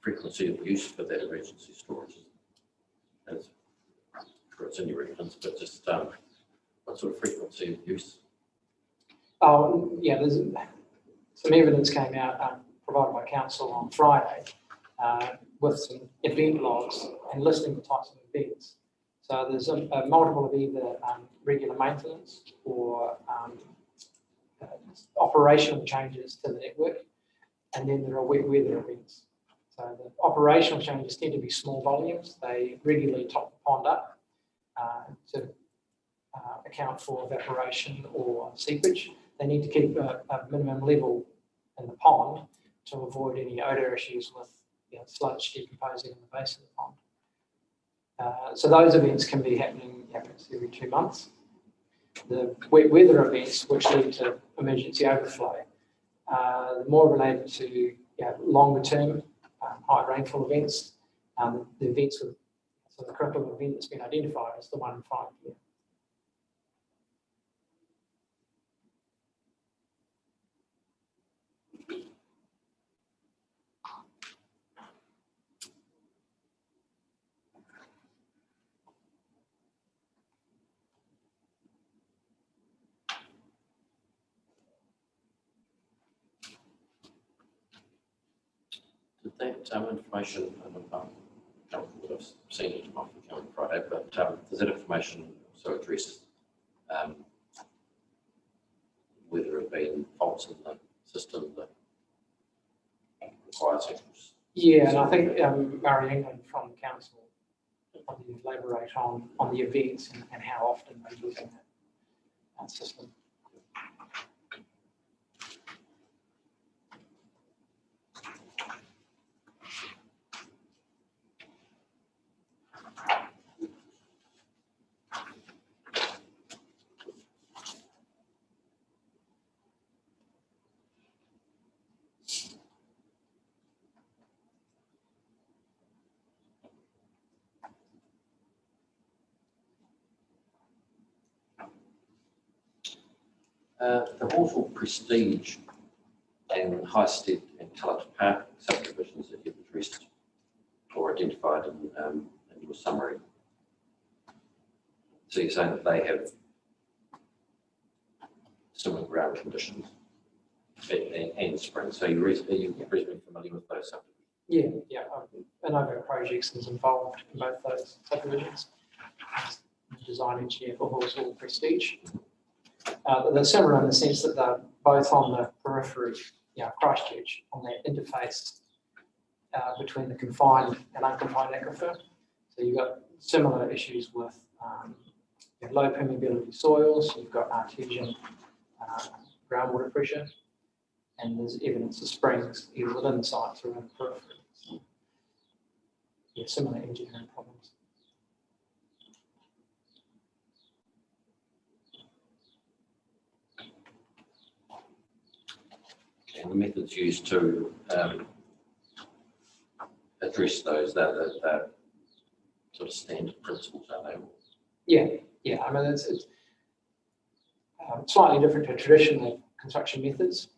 frequency of use for that emergency storage, as sure it's in your evidence, but just what sort of frequency of use? Oh, yeah, there's some evidence came out provided by council on Friday with some event logs and listing the types of events. So there's a multiple of either regular maintenance or operational changes to the network, and then there are wet weather events. So the operational changes tend to be small volumes. They regularly top the pond up to account for evaporation or seepage. They need to keep a minimum level in the pond to avoid any odour issues with sludge decomposing in the base of the pond. So those events can be happening every 2 months. the wet weather events which lead to emergency overflow. The more related to longer term high rainfall events, the events with, so the critical event that's been identified is the 1 in 5 year. Did that information, and I'm comfortable that I've seen it on Friday, but does that information also address whether there have been faults in the system that requires extra? Yeah, and I think Murray England from the council will probably elaborate on the events and how often they're using that system. The Hawthorne Prestige and Highstead and Tullett Park subdivisions that you've addressed or identified in your summary. So you're saying that they have similar ground conditions and spring. So you're reasonably familiar with those subdivisions? Yeah, Inova Projects is involved in both those subdivisions. Design engineer for Hawthorne Prestige. They're similar in the sense that they're both on the periphery, Christchurch, on that interface between the confined and unconfined aquifer. So you've got similar issues with low permeability soils, you've got artesian groundwater pressure, and there's evidence of springs either within the sites or in the periphery. So, similar engineering problems. And the methods used to address those, they're sort of standard principles, aren't they? Yeah. I mean, it's slightly different to traditional construction methods,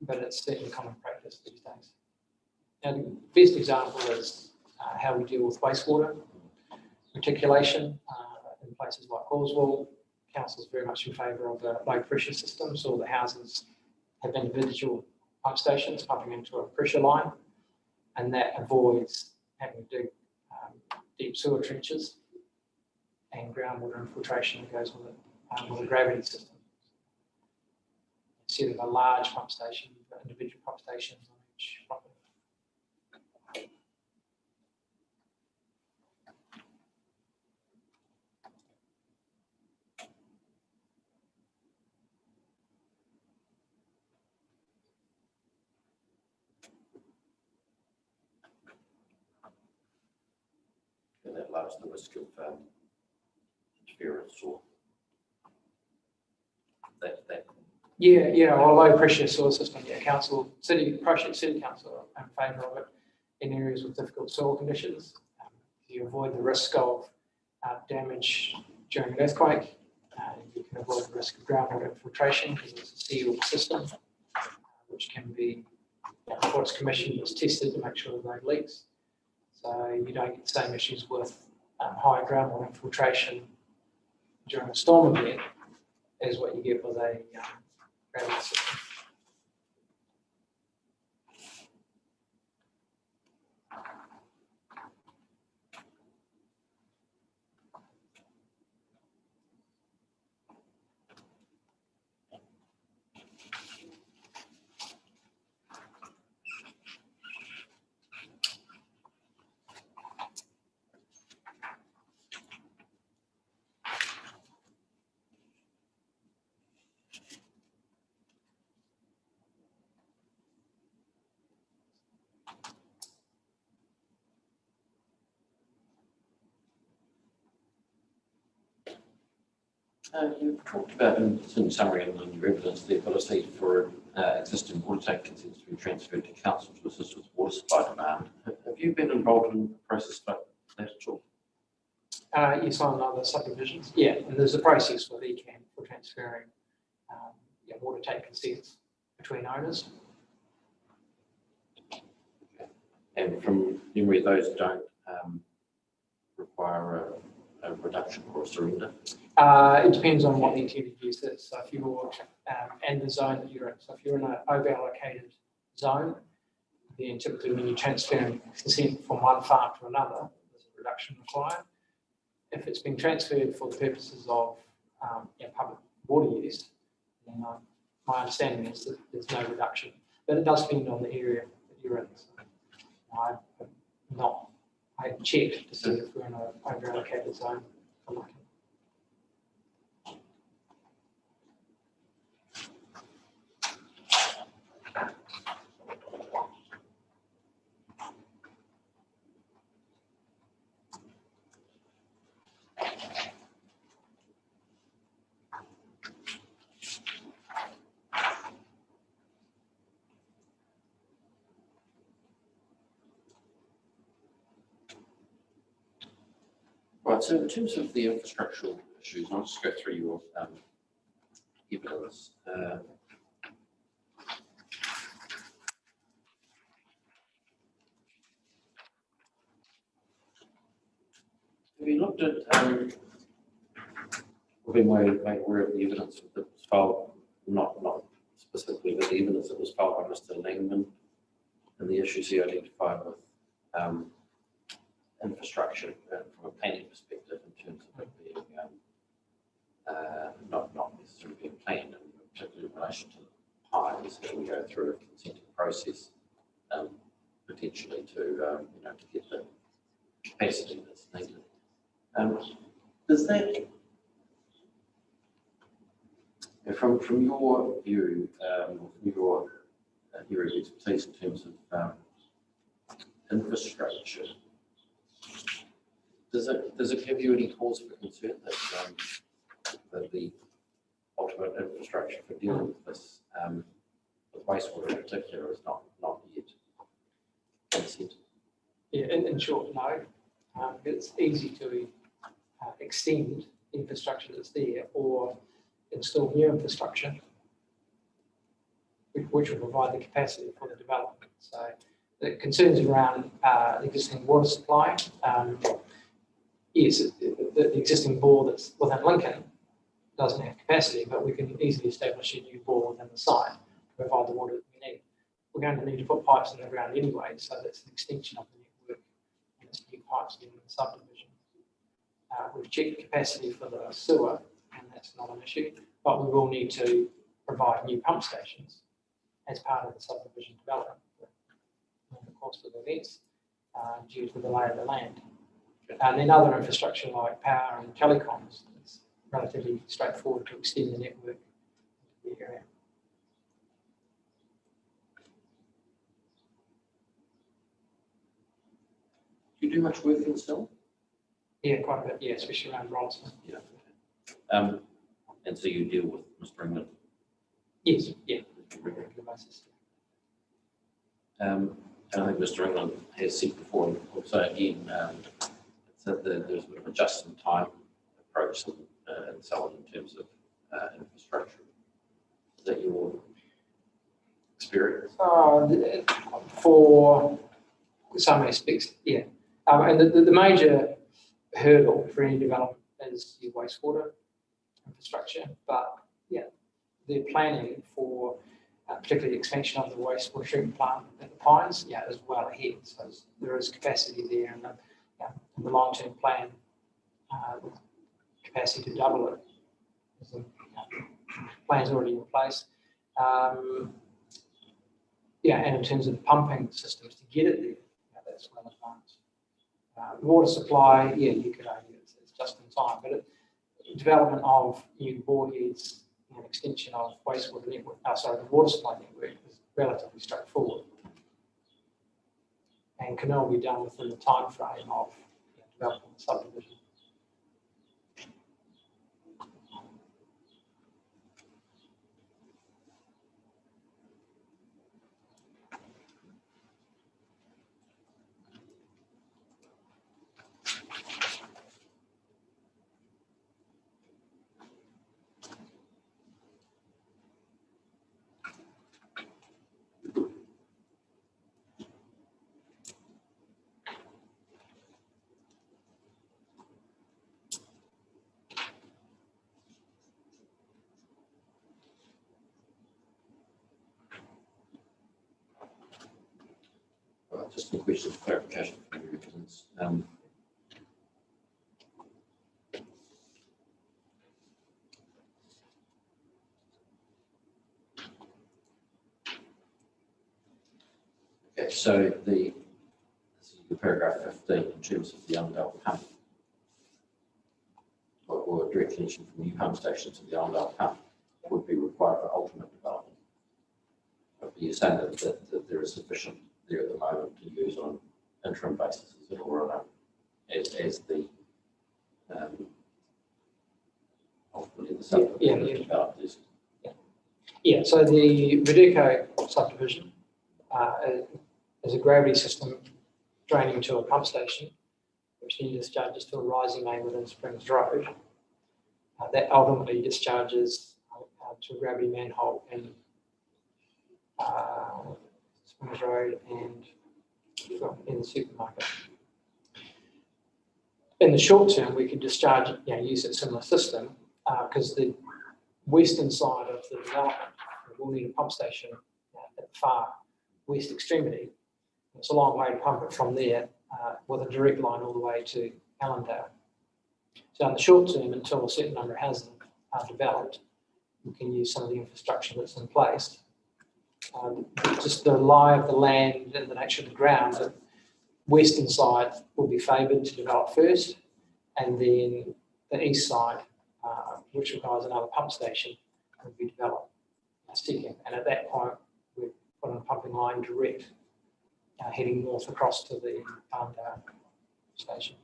but it's certainly common practice these days. Now, the best example is how we deal with wastewater reticulation in places like Causewell. Council is very much in favour of a low pressure system, so the houses have individual pump stations pumping into a pressure line, and that avoids having to dig deep sewer trenches and groundwater infiltration that goes with it, with a gravity system. Instead of a large pump station, you've got individual pump stations on each property. And that lowers the risk of interference or that. Yeah, or low pressure soil system. Yeah, Christchurch City Council are in favour of it in areas with difficult soil conditions. You avoid the risk of damage during an earthquake. You can avoid the risk of groundwater infiltration because it's a sealed system, which can be, before it's commissioned, it's tested to make sure there are no leaks. So you don't get the same issues with high groundwater infiltration during a storm event as what you get with a gravity system. You've talked about in summary and in your evidence the ability for existing water tank consents to be transferred to council to assist with water supply demand. Have you been involved in the process like that at all? Yes, on other subdivisions. Yeah, and there's a process with ECAM for transferring water tank consents between owners. And from memory, those don't require a reduction or a surrender? It depends on what the intended use is. So if you're, and the zone that you're in. So if you're in an over-allocated zone, then typically when you're transferring consent from one farm to another, there's a reduction required. If it's been transferred for the purposes of public water use, then my understanding is that there's no reduction. But it does depend on the area that you're in. So I checked to see if we're in an over-allocated zone. I'm looking. Right, so in terms of the infrastructural issues, I'll just go through your evidence. Have you looked at, we've been made aware of the evidence that was filed, not specifically, but the evidence that was filed by Mr. Langman and the issues he identified with infrastructure from a planning perspective in terms of it being not necessarily being planned, and particularly in relation to the pies, and we go through a consenting process potentially to get the capacity that's needed. Does that, from your view, your area of expertise in terms of infrastructure, does it give you any cause for concern that the ultimate infrastructure for dealing with this, with wastewater in particular, is not yet consented? Yeah, in short, no. It's easy to extend infrastructure that's there or install new infrastructure, which will provide the capacity for the development. So the concerns around the existing water supply, yes, the existing bore that's within Lincoln doesn't have capacity, but we can easily establish a new bore within the site to provide the water that we need. We're going to need to put pipes in the ground anyway, so that's an extension of the network, and it's new pipes in the subdivision. We've checked the capacity for the sewer, and that's not an issue, but we will need to provide new pump stations as part of the subdivision development in the course of events due to the lay of the land. And then other infrastructure like power and telecoms, it's relatively straightforward to extend the network into the area. Do you do much work in Still? Yeah, quite a bit, yeah, especially around Bronson. Yeah. And so you deal with Mr. England? Yes, yeah, regular basis. And I think Mr. England has said before, and also again, that there's a bit of a just-in-time approach and so on in terms of infrastructure. Is that your experience? For some aspects, yeah. And the major hurdle for any development is your wastewater infrastructure, but yeah, the planning for particularly expansion of the wastewater treatment plant at the Pines, yeah, is well ahead. So there is capacity there, and the long-term plan, capacity to double it. So, plans already in place. Yeah, and in terms of the pumping systems to get it there, that's well advanced. Water supply, yeah, you could argue it's just in time, but development of new boreheads and extension of wastewater network, the water supply network is relatively straightforward, and can all be done within the time frame of developing the subdivision. just a question of clarification for the residents. Okay, so this is the paragraph 15 in terms of the Allendale pump, or a direct connection from new pump station to the Allendale pump would be required for ultimate development. But you're saying that there is sufficient there at the moment to use on an interim basis, is it, or on as the ultimately the subdivision developed is? Yeah, so the Viduco subdivision is a gravity system draining to a pump station, which then discharges to a rising main within Springs Road. That ultimately discharges to a gravity manhole in Springs Road and in the supermarket. In the short term, we could discharge, use a similar system because the western side of the development will need a pump station at the far west extremity. It's a long way to pump it from there with a direct line all the way to Allendale. So in the short term, until a certain number of houses are developed, we can use some of the infrastructure that's in place. Just the lie of the land and the nature of the ground, the western side will be favoured to develop first, and then the east side, which requires another pump station, will be developed second. And at that point, we put on a pumping line direct, heading north across to the Allendale station.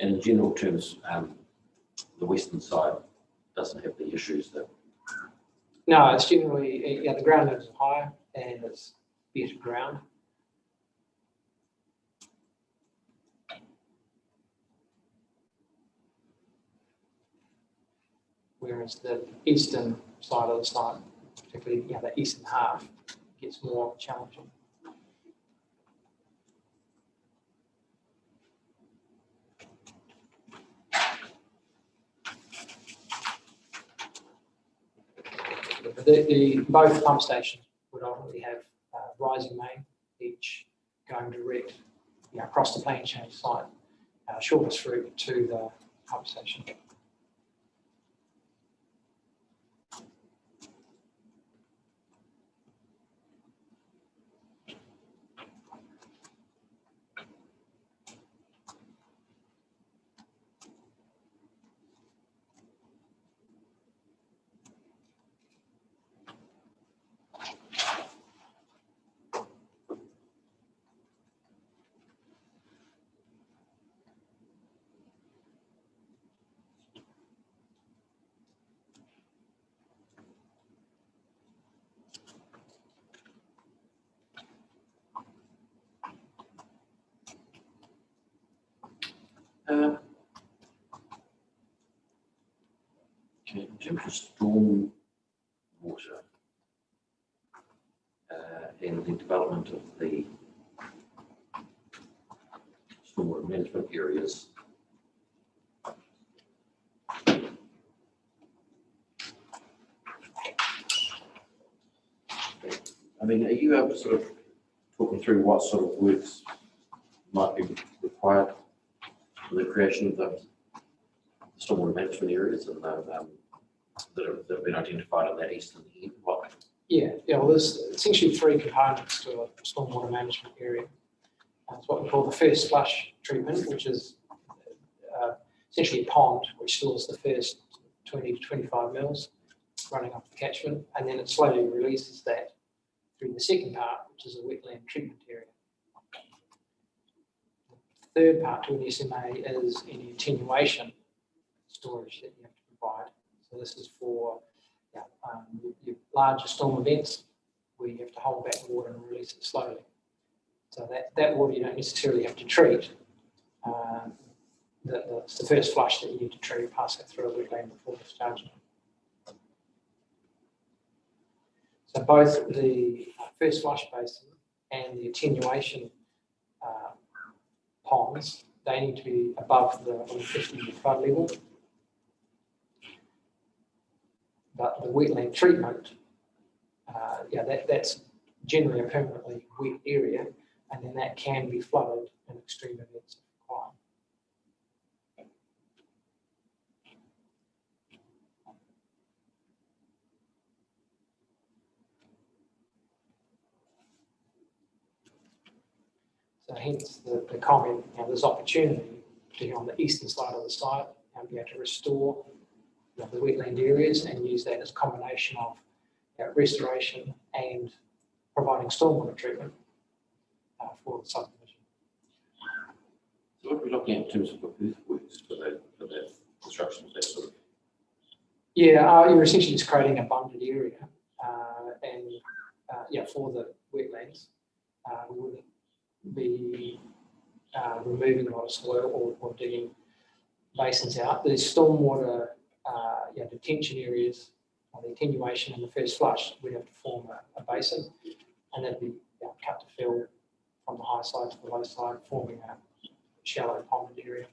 And in general terms, the western side doesn't have the issues that. No, it's generally, the ground level is higher and it's better ground. Whereas the eastern side of the site, particularly the eastern half, gets more challenging. Both pump stations would ultimately have rising main, each going direct across the plane change site, shortest route to the pump station. Okay, in terms of storm water and the development of the stormwater management areas, I mean, are you able to sort of talk me through what sort of works might be required for the creation of the stormwater management areas and that have been identified in that eastern end? Well, there's essentially three components to a stormwater management area. It's what we call the first flush treatment, which is essentially a pond which stores the first 20 to 25 mils running off the catchment, and then it slowly releases that through the second part, which is a wetland treatment area. The third part to an SMA is any attenuation storage that you have to provide. So this is for your larger storm events where you have to hold back water and release it slowly. So that water you don't necessarily have to treat. It's the first flush that you need to treat, pass it through a wetland before discharging. So both the first flush basin and the attenuation ponds, they need to be above the 50 flood level. But the wetland treatment that's generally a permanently wet area, and then that can be flooded in extreme events if required. So hence the comment, there's opportunity, particularly on the eastern side of the site, and be able to restore the wetland areas and use that as a combination of restoration and providing stormwater treatment for the subdivision. So what are we looking at in terms of earthworks for that construction of that sort of? Yeah, you're essentially just creating a bunded area for the wetlands. We wouldn't be removing a lot of soil or digging basins out. There's stormwater detention areas, the attenuation in the first flush, we'd have to form a basin, and that'd be cut to fill from the high side to the low side, forming a shallow ponded area.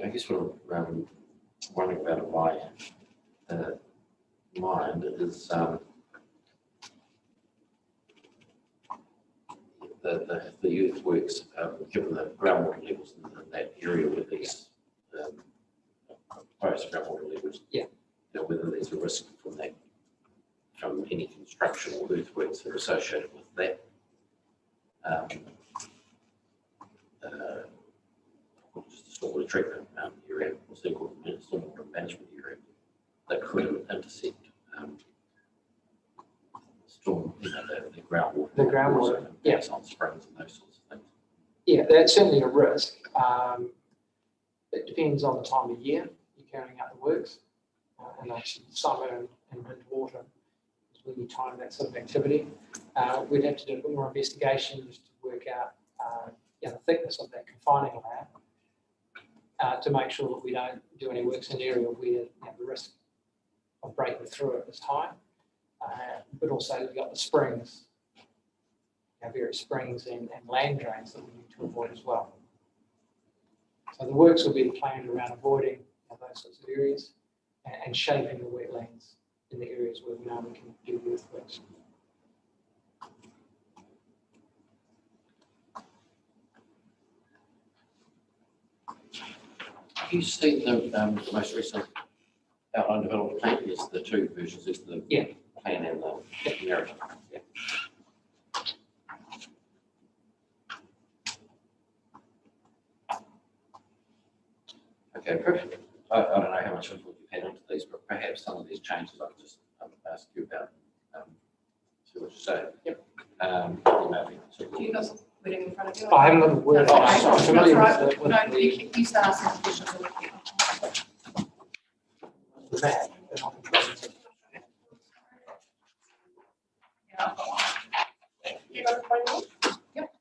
I guess what I'm wondering about in my mind is the earthworks, given the groundwater levels in that area with these proposed groundwater levels. Yeah. Whether there's a risk from any construction or earthworks that are associated with that. Just a stormwater treatment area, or stormwater management area that could intercept storm, the groundwater. The groundwater, yeah, on springs and those sorts of things. Yeah, that's certainly a risk. It depends on the time of year you're carrying out the works, and actually summer and winter water is when you time that sort of activity. We'd have to do a bit more investigation just to work out the thickness of that confining layer to make sure that we don't do any works in an area where the risk of breaking through it is high. But also we've got the springs, various springs and land drains that we need to avoid as well. So the works will be planned around avoiding those sorts of areas and shaping the wetlands in the areas where we know we can do the earthworks. Have you seen the most recent outline development plan? Yes, the two versions, is the plan and the narrative. Yeah. Okay, perfect. I don't know how much input you've had into these, but perhaps some of these changes I could just ask you about. See what you say. Yep. Do you guys reading in front of you? I haven't got the word. Okay. I'm familiar That's with right. the, No, you start asking questions. the map. Yeah, I've got one. You got a phone? Yep.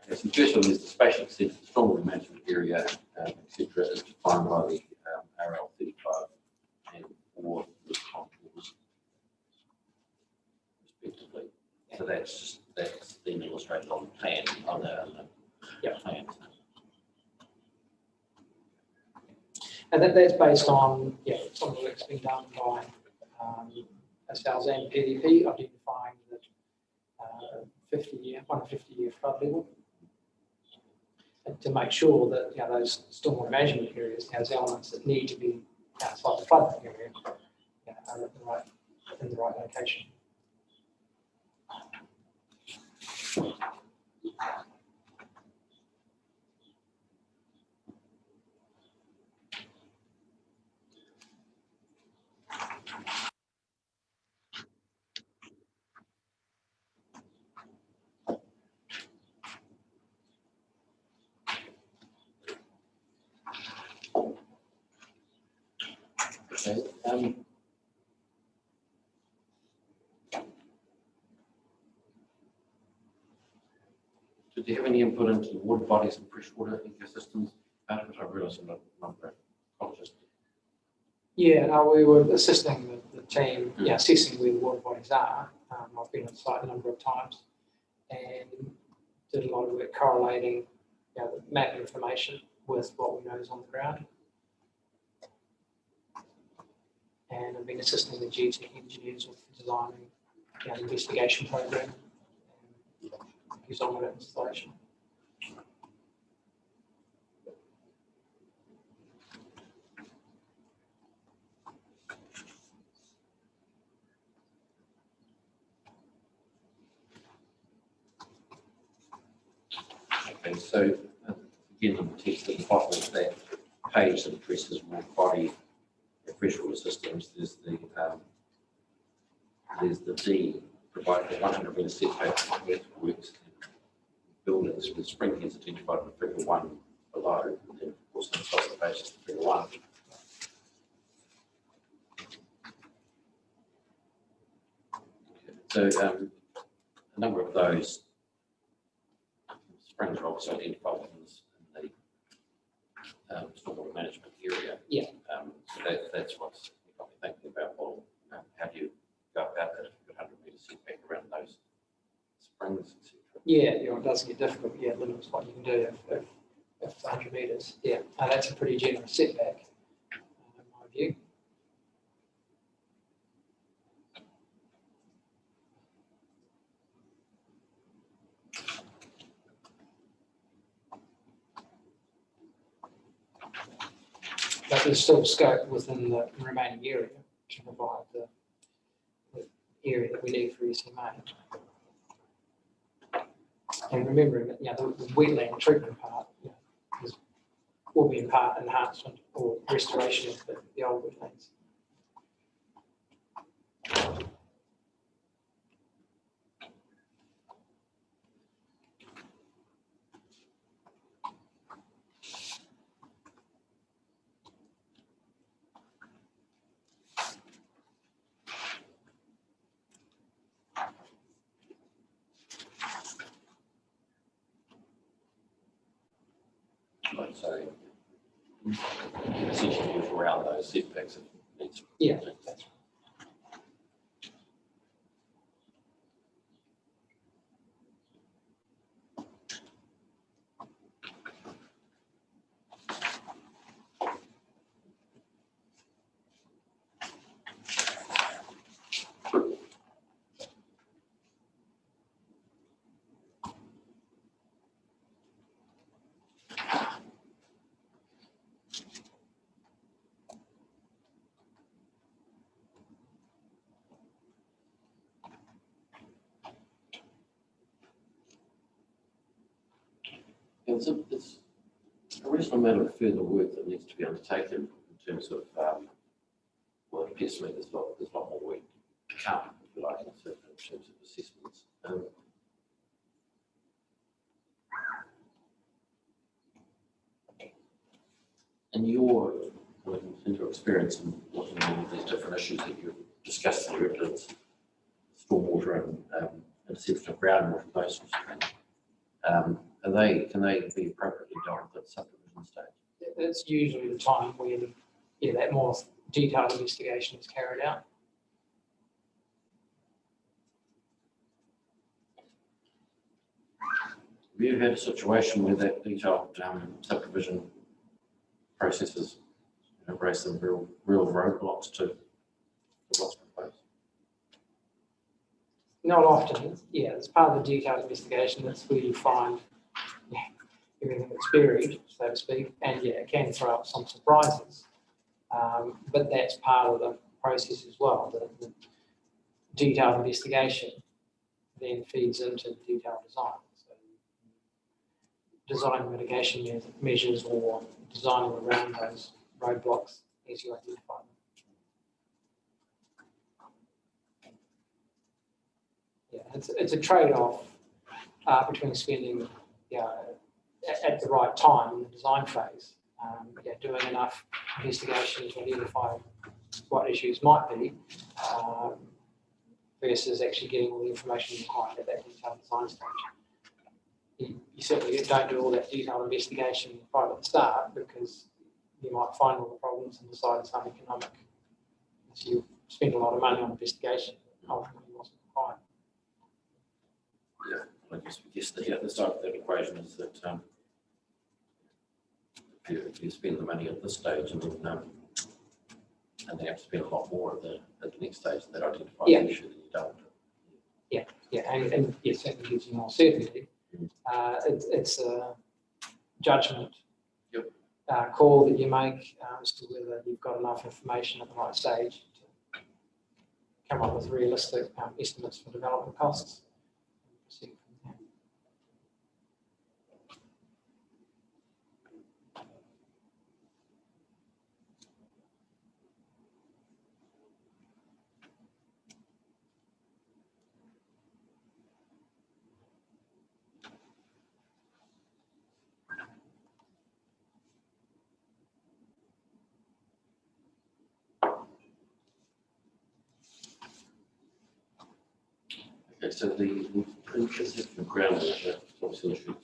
So the first one is the spatial extent of the stormwater management area, etc., is defined by the RL 35 and 4 contours, respectively. So that's then illustrated on the plan, on the plan. And that's based on some of the work's been done by ourselves and PDP, identifying that 50-year flood level, and to make sure that those stormwater management areas, those elements that need to be outside the flood area, are in the right location. Okay. Did you have any input into the water bodies and freshwater ecosystems? Out of it, I realise I'm not an ecologist. Yeah, no, we were assisting the team, assessing where the water bodies are. I've been on site a number of times and did a lot of work correlating the map information with what we know is on the ground. And I've been assisting the geotech engineers with designing the investigation program and design of installation. Okay, so again, in the text at the bottom of that page that addresses water body and freshwater systems, there's the D, provide a 100 metre setback from earthworks buildings with spring heads identified in figure 1 below, and then of course on the top of the page is the figure 1. So a number of those springs are obviously identified in the stormwater management area. Yeah. So that's what's got me thinking about, well, how do you go about that if you've got 100 metre setback around those springs, etc. Yeah, it does get difficult. Yeah, it limits what you can do if it's 100 metres. Yeah, that's a pretty generous setback, in my view. But there's still scope within the remaining area to provide the area that we need for SMA. And remembering that, the wetland treatment part will be in part enhancement or restoration of the old wetlands. So essentially move around those setbacks if needs. Yeah, that's right. It's a reasonable amount of further work that needs to be undertaken in terms of, well, it appears to me there's a lot more work to come, if you like, in terms of assessments. In your experience in looking at all these different issues that you've discussed in your evidence, stormwater and interception of groundwater, those sorts of things, can they be appropriately dealt with at subdivision stage? That's usually the time when that more detailed investigation is carried out. Have you had a situation where that detailed subdivision processes raise some real roadblocks to what's proposed? Not often. Yeah, it's part of the detailed investigation. That's where you find everything that's buried, so to speak, and it can throw up some surprises. But that's part of the process as well. The detailed investigation then feeds into the detailed design. So design mitigation measures or designing around those roadblocks as you identify them. Yeah, it's a trade-off between spending at the right time in the design phase, doing enough investigation to identify what issues might be, versus actually getting all the information required at that detailed design stage. You certainly don't do all that detailed investigation right at the start, because you might find all the problems and decide it's uneconomic. So you spend a lot of money on investigation that ultimately wasn't required. Yeah, I guess the other side of that equation is that if you spend the money at this stage and then have to spend a lot more at the next stage that identifies Yeah. the issue that you don't. Yeah, and yes, that gives you more certainty. It's a judgment call that you make as to whether you've got enough information at the right stage to come up with realistic estimates for development costs. Proceed from there. Okay, so the inconsistent groundwater, obviously, issue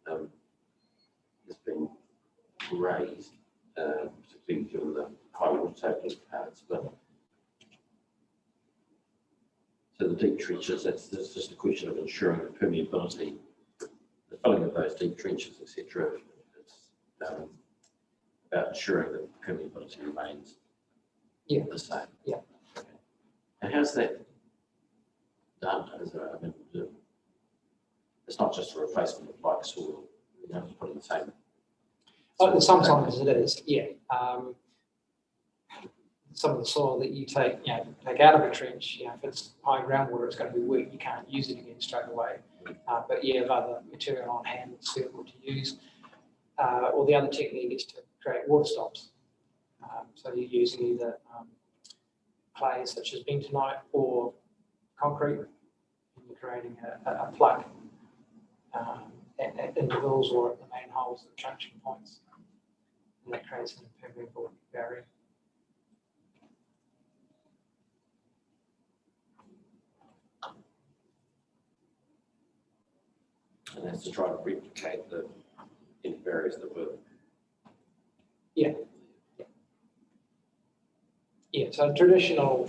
has been raised, particularly given the high water table parts, but so the deep trenches, that's just a question of ensuring the permeability, the filling of those deep trenches, etc. It's about ensuring that permeability remains the same. Yeah. And how's that done? It's not just a replacement of like soil, you have to put in the same. Sometimes it is, yeah. Some of the soil that you take out of a trench, if it's high groundwater, it's going to be weak. You can't use it again straight away. But you have other material on hand that's suitable to use. Or the other technique is to create water stops. So you're using either clay such as bentonite or concrete, and you're creating a plug at intervals or at the main holes at junction points. And that creates an impermeable barrier. And that's to try to replicate the barriers that were. Yeah, so traditional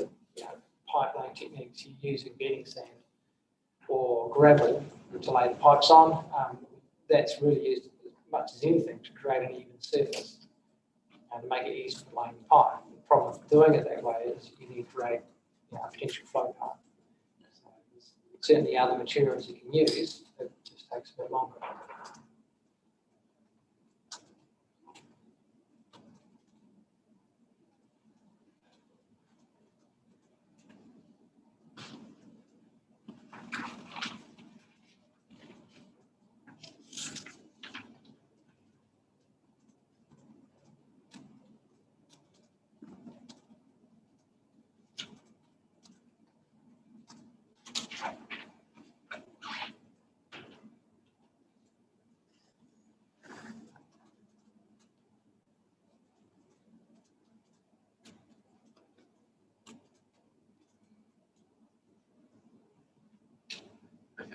pipeline techniques, you use bedding sand or gravel to lay the pipes on. That's really used as much as anything to create an even surface and to make it easy for laying the pipe. The problem with doing it that way is you need to create a potential flow path. So there's certainly other materials you can use, it just takes a bit longer.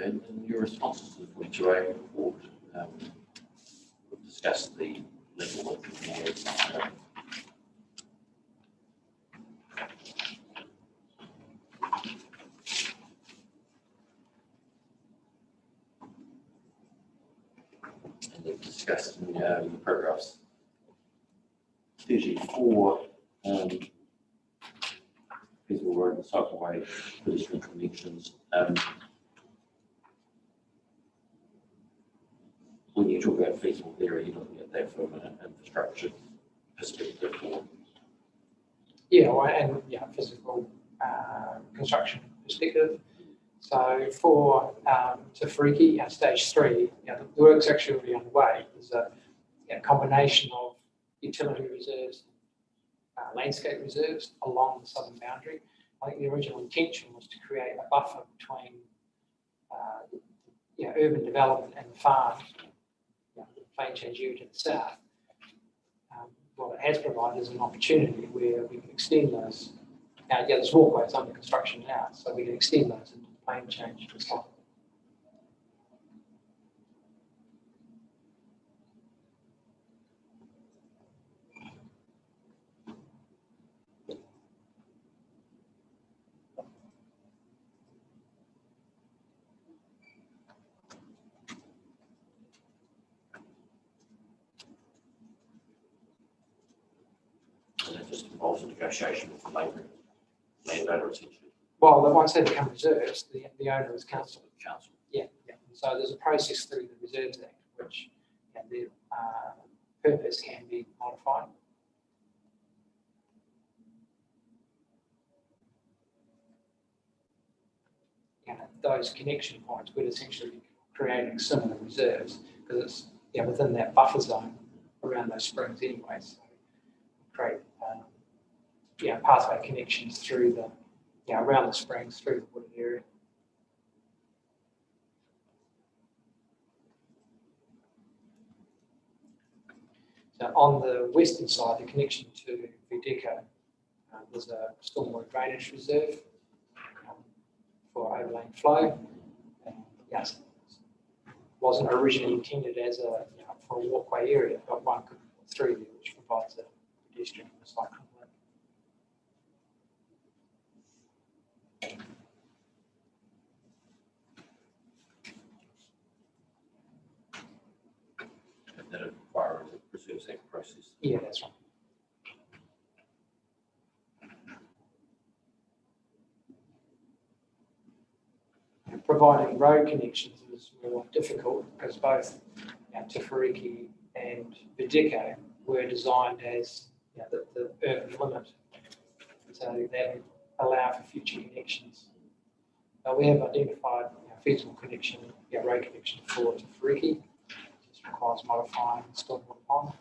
Okay, and your responses to the 42A report, we've discussed the level of controls. And they've discussed in paragraphs 34, feasible road and cycleway pedestrian connections. When you talk about feasible area, you're looking at that from an infrastructure perspective. Physical construction perspective. So for Te Whariki, stage 3, the work's actually already underway. There's a combination of utility reserves, landscape reserves along the southern boundary. I think the original intention was to create a buffer between urban development and the farm, Plain Change to the south. what it has provided is an opportunity where we can extend those. Now, yeah, there's walkways under construction now, so we can extend those into the plane change as well. And that just involves a negotiation with the landowner essentially. Well, once they become reserves, the owner is council. Council. Yeah, yeah. So there's a process through the Reserves Act, which their purpose can be modified. And those connection points would essentially be creating similar reserves because it's within that buffer zone around those springs anyway. So create pathway connections through the around the springs through the wooded area. So on the western side, the connection to Videco, there's a stormwater drainage reserve for overland flow. And yes, wasn't originally intended as for a walkway area, but one could put through there, which provides a pedestrian and cycling link. And that requires a Reserves Act process. Yeah, that's right. And providing road connections is more difficult because both Te Whāriki and Videco were designed as the urban limit, so that would allow for future connections. We have identified feasible connection, road connection for Te Whāriki. This requires modifying the stormwater pond.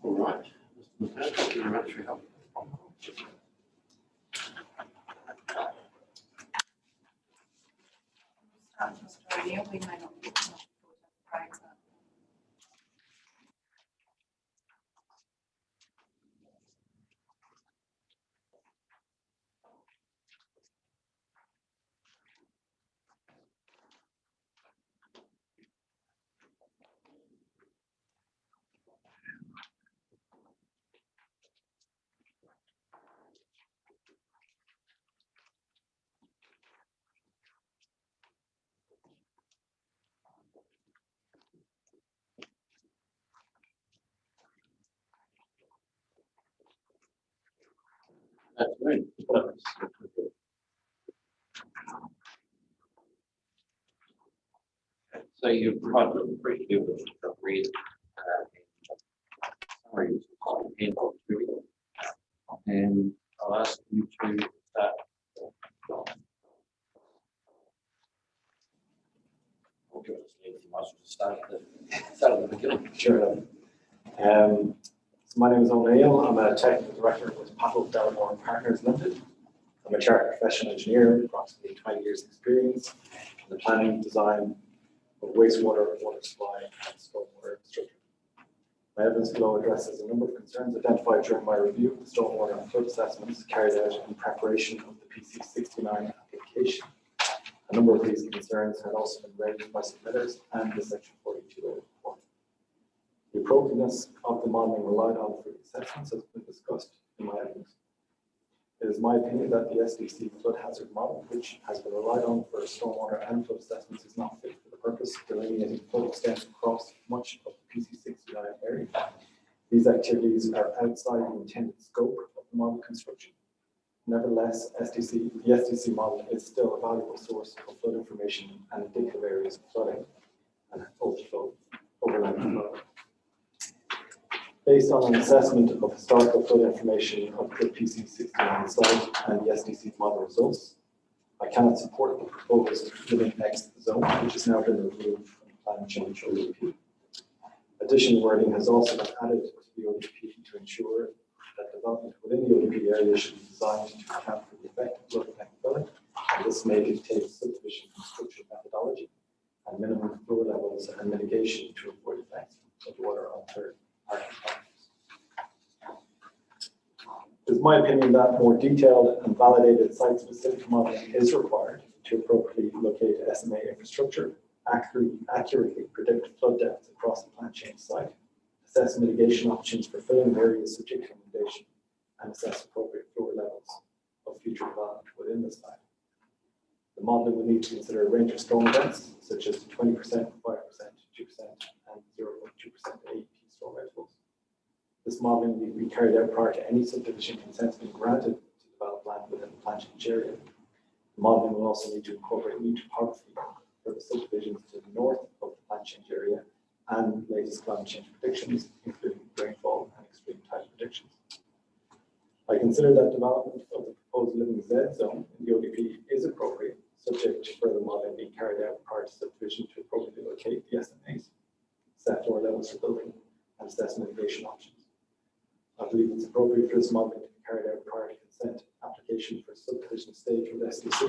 All right. Mr. McCann, thank you very much for your help. Australia, we may not be able to praise that. That's great. So you've provided a brief view of the read summary of the handbook to you. And I'll ask you to start. I'll give it a you might as well start at the beginning. Sure. So my name is O'Neill. I'm a technical director with Pattle Delamore Partners Limited. I'm a chartered professional engineer with approximately 20 years experience in the planning, design of wastewater, water supply, and stormwater infrastructure. My evidence below addresses a number of concerns identified during my review of the stormwater and flood assessments carried out in preparation of the PC 69 application. A number of these concerns had also been raised by submitters and the Section 42A report. The appropriateness of the modelling relied on for the assessments has been discussed in my evidence. It is my opinion that the SDC flood hazard model, which has been relied on for stormwater and flood assessments, is not fit for the purpose of delineating flood extent across much of the PC 69 area. These activities are outside the intended scope of the model construction. Nevertheless, the SDC model is still a valuable source of flood information and indicative areas of flooding and overflow, overland flow. Based on an assessment of historical flood information of the PC 69 site and the SDC model results, I cannot support the proposed living next zone, which has now been removed from the plan change ODP. Additional wording has also been added to the ODP to ensure that development within the ODP area should be designed to account for the effect of flood effect filling, and this may dictate subdivision construction methodology and minimum flow levels and mitigation to avoid effects of water on third-party properties. It is my opinion that more detailed and validated site-specific modeling is required to appropriately locate SMA infrastructure, accurately predict flood depth across the plant change site, assess mitigation options for filling areas subject to inundation, and assess appropriate flow levels of future development within the site. The modeling will need to consider a range of storm events, such as 20%, 5%, 2%, and 0.2% AEP storm intervals. This modeling will be carried out prior to any subdivision consents being granted to develop land within the plant change area. The modeling will also need to incorporate new topography for the subdivisions to the north of the plant change area and latest climate change predictions, including rainfall and extreme tide predictions. I consider that development of the proposed living Z zone in the ODP is appropriate, subject to further modeling being carried out prior to subdivision to appropriately locate the SMAs, set floor levels for building, and assess mitigation options. I believe it's appropriate for this modeling to be carried out prior to consent application for subdivision stage with SDC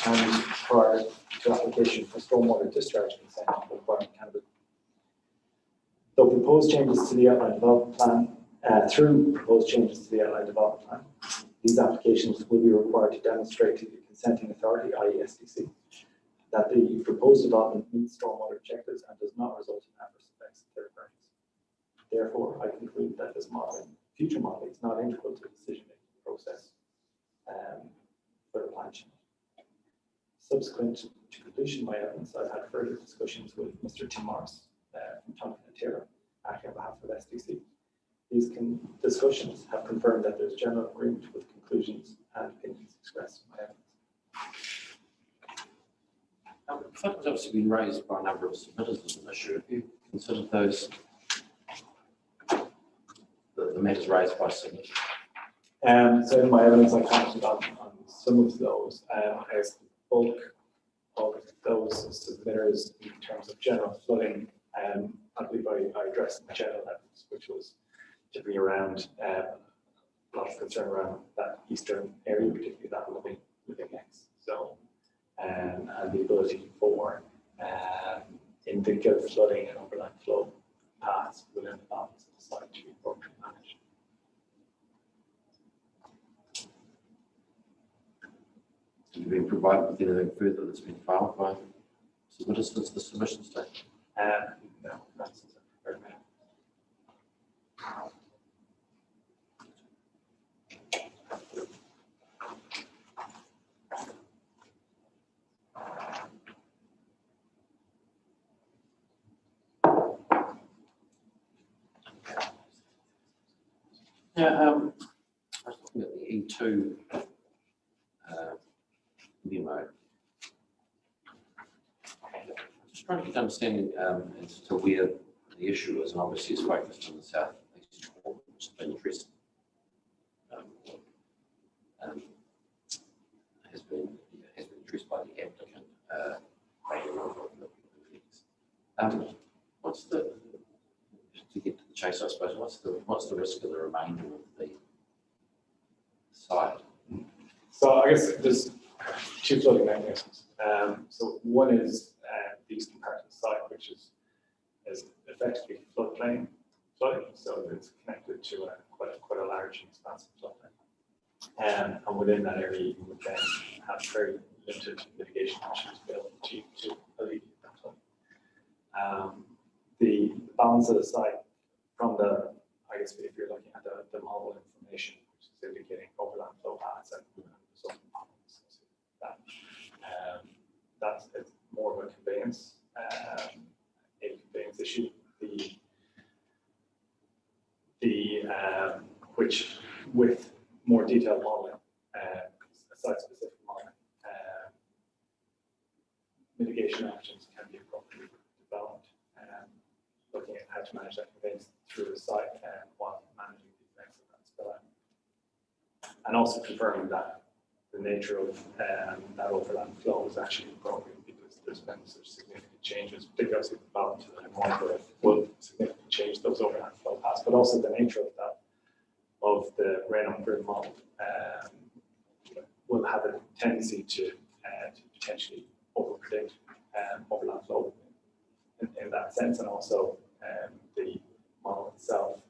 and prior to application for stormwater discharge consent requiring Canada. Though proposed changes to the outline development plan, through proposed changes to the outline development plan, these applications will be required to demonstrate to the consenting authority, i.e. SDC, that the proposed development meets stormwater objectives and does not result in adverse effects of third parties. Therefore, I conclude that this modeling, future modeling, is not integral to the decision-making process for the plan change. Subsequent to completion of my evidence, I've had further discussions with Mr. Tim Morris from Tonkin and Tara, acting on behalf of SDC. These discussions have confirmed that there's general agreement with conclusions and opinions expressed in my evidence. Flood has obviously been raised by a number of submitters as an issue. Have you considered those, the matters raised by submitters? So in my evidence, I commented on some of those. As the bulk of those submitters in terms of general flooding, I believe I addressed my general evidence, which was typically around a lot of concern around that eastern area, particularly that living X zone, and the ability for indicative flooding and overland flow paths within the bounds of the site to be appropriately managed. Have you been provided with anything further that's been filed by submitters since the submission stage? No, that's very bad. Yeah, I was looking at the E2 memo. Just trying to get understanding as to where the issue is, and obviously it's focused on the southeast corner, which has been addressed. Has been addressed by the applicant. What's the, to get to the chase, I suppose, what's the risk of the remainder of the site? So I guess there's two flooding mechanisms. So one is the eastern part of the site, which is effectively floodplain flooding. So it's connected to quite a large and expansive floodplain. And within that area, you would then have very limited mitigation options available to alleviate that flooding. The balance of the site from the, I guess if you're looking at the model information, which is indicating overland flow paths and resulting problems, that's it's more of a conveyance issue. The which with more detailed modeling site-specific modeling. Mitigation actions can be appropriately developed, looking at how to manage that conveyance through the site while managing the effects of that spill out. And also confirming that the nature of that overland flow is actually appropriate, because there's been such significant changes, particularly as the development and monitor will significantly change those overland flow paths, but also the nature of that, of the rain on grid model will have a tendency to potentially over-predict overland flow in that sense, and also the model itself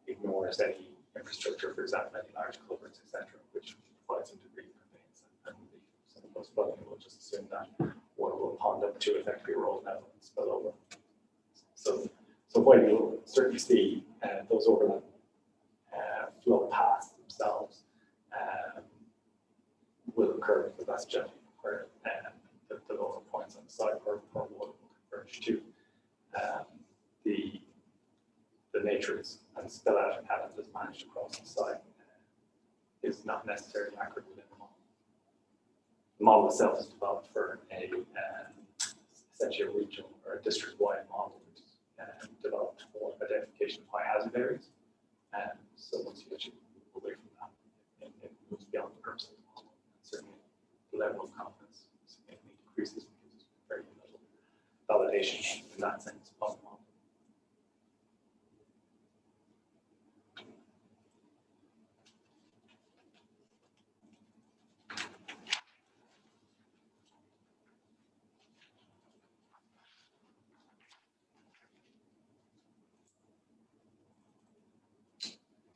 ignores any infrastructure, for example, any large culverts, etc., which provides some degree of conveyance and relief. So most flooding will just assume that water will pond up to effectively roll down and spill over. So while you'll certainly see those overland flow paths themselves will occur, because that's generally where the lower points on the site where water will converge to. The nature is, and spill out and how it is managed across the site is not necessarily accurate within the model. The model itself is developed for essentially a regional or a district-wide model, which is developed for identification of high hazard areas. So once you actually move away from that, it moves beyond the purpose of the model. And certainly the level of confidence significantly decreases, because there's very little validation in that sense of the model.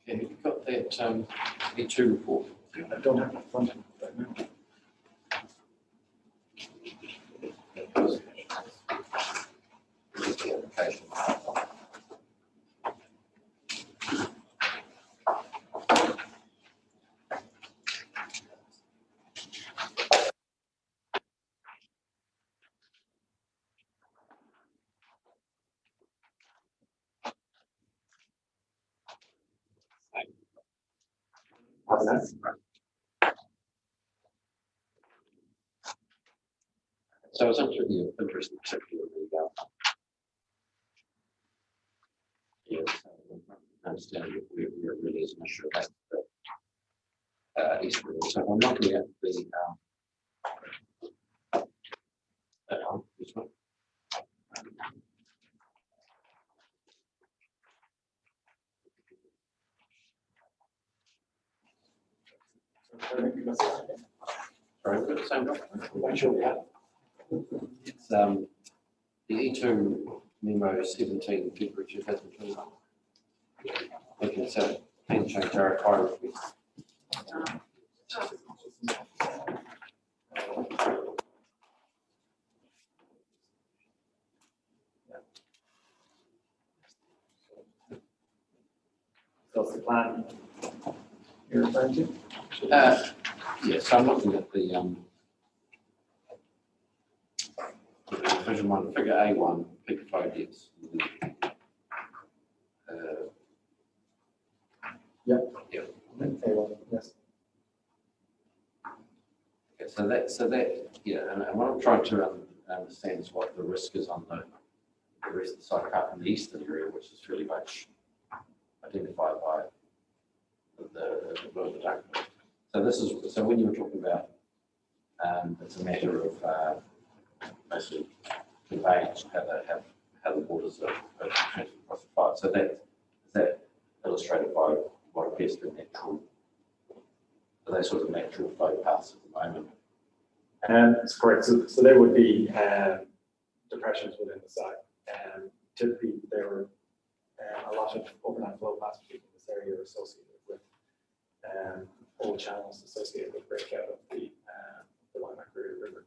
Okay, have you got that E2 report? I don't have it front end right now. Okay. Have that. So I was actually interested, particularly yes, I understand that we're really is an issue about the East River. So I'm looking at the this one. Sorry, I've got the same document. I'm sure we have. It's the E2 memo 17 February 2021. Looking at 17 change our requirement. So that's the plan you're referring to? Yes, I'm looking at the Vision 1, Figure A1, peak flow depths. Yep. Yep. A1, yes. Okay, so that, yeah, and what I'm trying to understand is what the risk is on the rest of the site, apart from the eastern area, which is fairly much identified by the document. So this is, so when you were talking about, it's a matter of basically conveyance, how the waters are transferred across the pipe. So that illustrated by what appears to be natural, are they sort of natural flow paths at the moment? That's correct. So there would be depressions within the site. Typically, there are a lot of overland flow paths in this area are associated with old channels associated with breakout of the Waimakere River.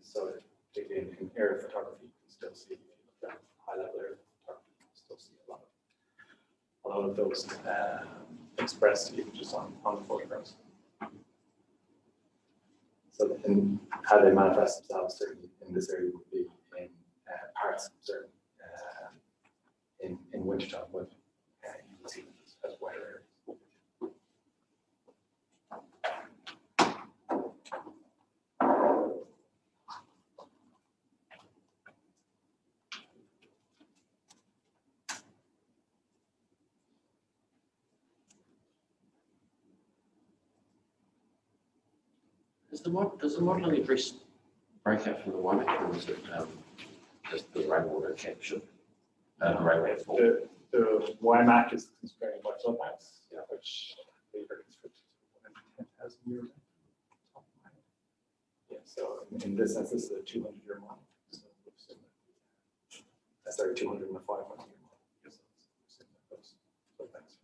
So particularly in aerial photography, you can still see, if you look at high level aerial photography, you can still see a lot of those expressed even just on the photographs. So in how they manifest themselves certainly in this area would be in parts of certain in wintertime, when you can see as wetter areas. Does the modelling address break out from the WIMAC, or is it just the rainwater capture, rainwater fall? The WIMAC is constrained by floodmaps, Yeah. which I believe are constricted to 10,000 years. Yeah, so in this sense, this is a 200-year model. So we've seen that. Sorry, 200 and a 500-year model. So we've seen that those floodmaps.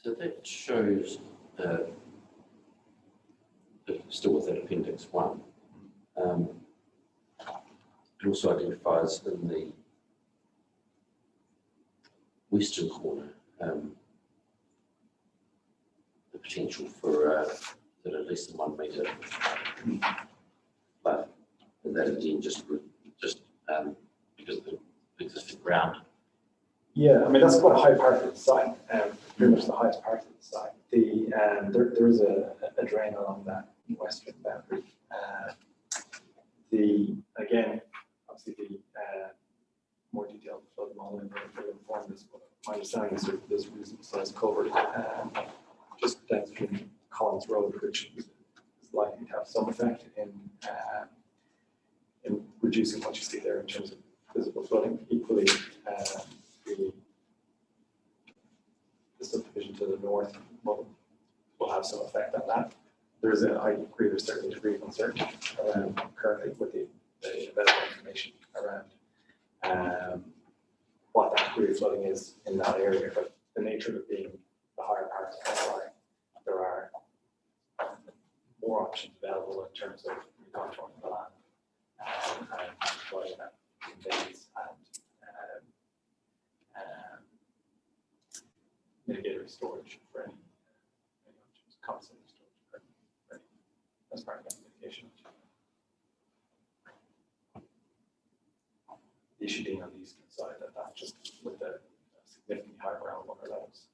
So that shows, still within Appendix 1, it also identifies in the western corner the potential for that at least 1 metre flood. And that again just because of the existing ground. Yeah, I mean, that's quite a high part of the site, pretty much the highest part of the site. There is a drain along that western boundary. Again, obviously the more detailed flood modeling will inform this, but my understanding is there's a reasonable sized culvert just downstream Collins Road, which is likely to have some effect in reducing what you see there in terms of visible flooding. Equally, the subdivision to the north will have some effect on that. I agree, there's certainly a degree of uncertainty around currently with the available information around what that degree of flooding is in that area, but the nature of it being the higher part of the line, there are more options available in terms of recontrolling the land and deploying that conveyance and mitigator storage for any compensated storage for any, as part of that mitigation. The issue being on the eastern side that just with the significantly higher groundwater levels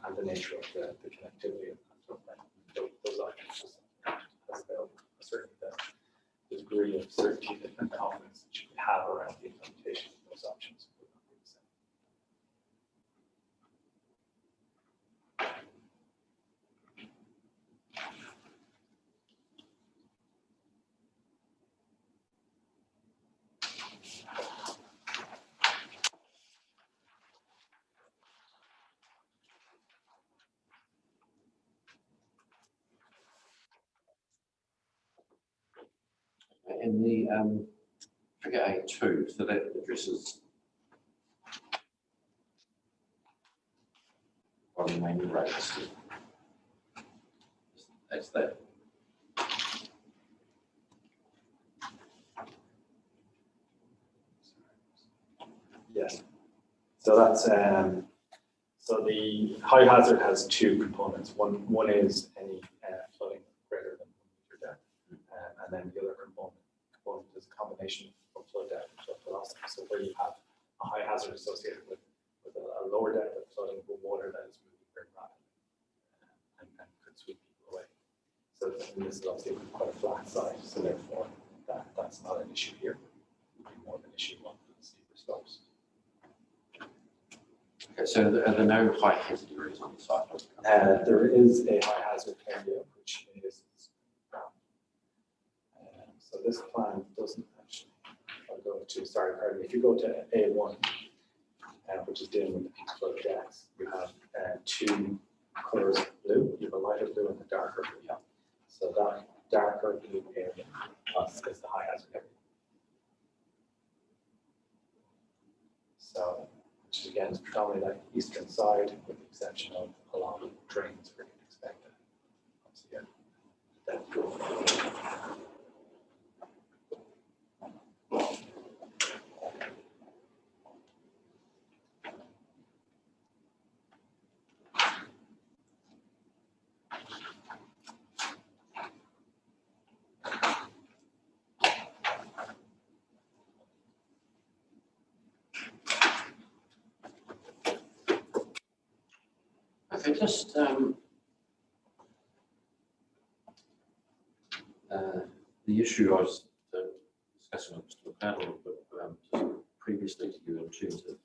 and the nature of the connectivity of those options as available. Certainly the degree of certainty and confidence that you can have around the implementation of those options would not be the same. In the figure A2, so that addresses one of the main rates. That's that. Yes. So that's so the high hazard has two components. One is any flooding greater than 1 meter depth, and then the other component is a combination of flood depth and flood velocity. So where you have a high hazard associated with a lower depth of flooding, but water that is moving very rapidly and could sweep people away. So this is obviously quite a flat site, so therefore that's not an issue here. It would be more of an issue on the steeper slopes. Okay, so are there no high hazard areas on the site? There is a high hazard area, which is ground. So this plan doesn't actually, I'll go to, sorry, pardon me, if you go to A1, which is dealing with the peak flood depths, you have two colors of blue. You have a lighter blue and a darker blue. Yeah. So that darker blue area is the high hazard area. So, which again is predominantly that eastern side, with the exception of a lot of drains where you'd expect it. Obviously, Okay, just the issue I was discussing with Mr. McLeod a little bit just previously to you in terms of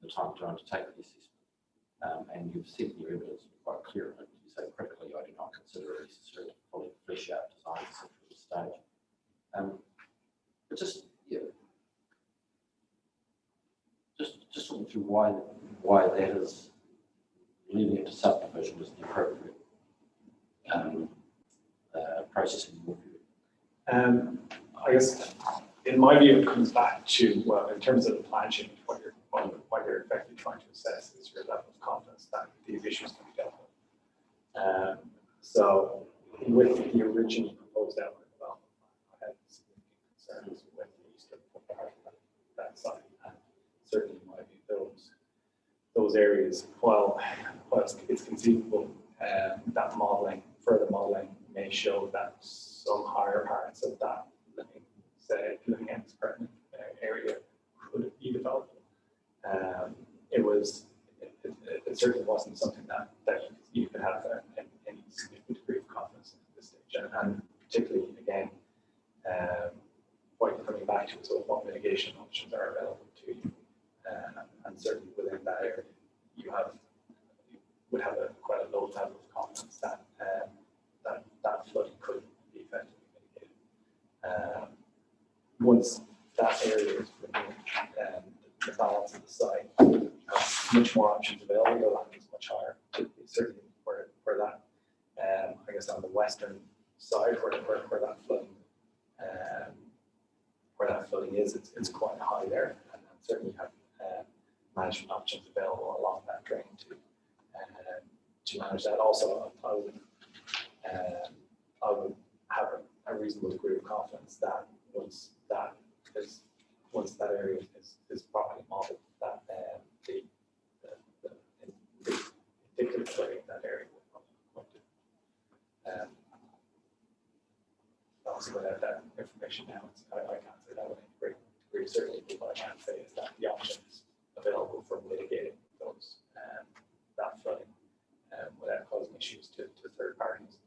the time to undertake the assessment, and you've said in your evidence quite clear on it. You say critically, I do not consider it necessary to fully flesh out design at this stage. But just yeah, just talking through why that is leaving it to subdivision is the appropriate process in your view. I guess, in my view, it comes back to, well, in terms of the plan change, what you're effectively trying to assess is your level of confidence that these issues can be dealt with. So, with the original proposed outline development, I had significant concerns with the eastern part of that site, and certainly, in my view, those areas, while it's conceivable that further modelling may show that some higher parts of that living experiment area could be developed. It certainly wasn't something that you could have any significant degree of confidence at this stage, and particularly again, what you're coming back to is what mitigation options are available to you, and certainly within that area, you would have quite a low level of confidence that that flooding could be effectively mitigated. Once that area is removed, the balance of the site has much more options available. The land is much higher, certainly where that, I guess, on the western side where that flooding is, it's quite high there, and certainly have management options available along that drain to manage that. Also, I would have a reasonable degree of confidence that once that area is properly modelled, that the particular flooding in that area will not be going to. Obviously, without that information now, I can't say that with any great degree of certainty. What I can say is that the options available for mitigating those that flooding without causing issues to third parties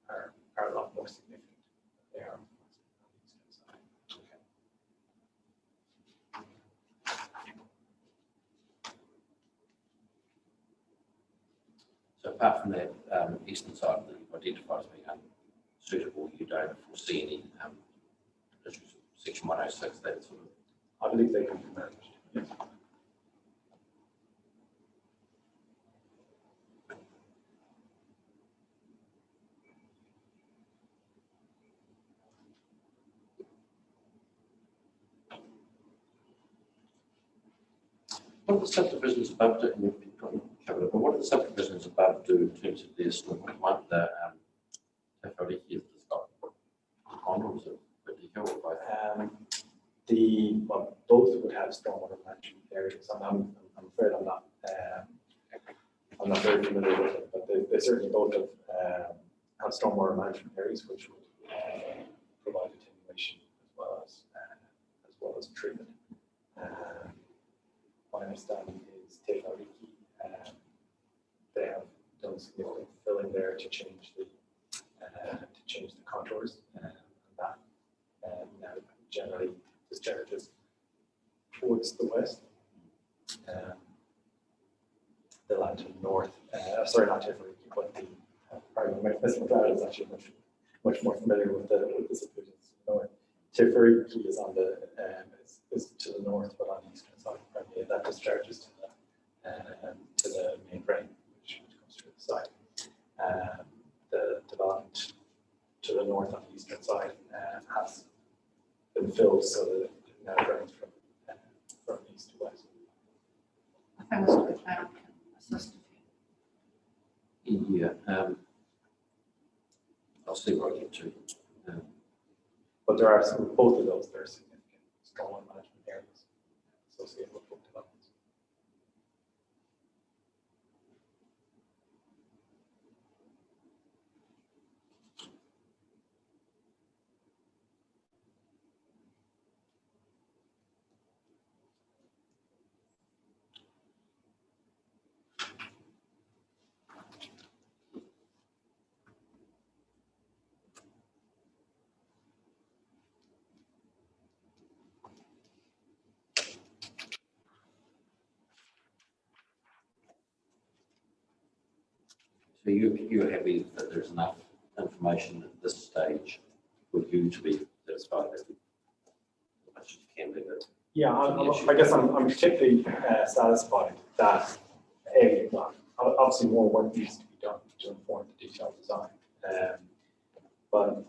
are a lot more significant than they are. So apart from that eastern side that you've identified as being unsuitable, you don't foresee any issues with section 106, that sort of. I believe they can be managed. Yes. What are the subdivisions above do? But what do the subdivisions above do in terms of their stormwater? One, the Tafariki has got on, or is it pretty hill or both? Both would have stormwater management areas. I'm afraid I'm not very familiar with it, but they certainly both have stormwater management areas, which would provide attenuation as well as treatment. My understanding is Tafariki, they have done significant filling there to change the contours, and that now generally discharges towards the west. The land to the north, sorry, not Tafariki, but Mr. McLeod is actually much more familiar with the subdivisions to the north. Tafariki is on the is to the north, but on the eastern side of Premier, that discharges to the main drain, which comes through the site. The development to the north on the eastern side has been filled so that it now drains from east to west. I think Mr. McLeod can assist. Yeah, I'll see where I get to. But there are both of those, there are significant stormwater management areas associated with both developments. So you're happy that there's enough information at this stage for you to be satisfied that as much as you can be that. Yeah, I guess I'm particularly satisfied that obviously more work needs to be done to inform the detailed design. But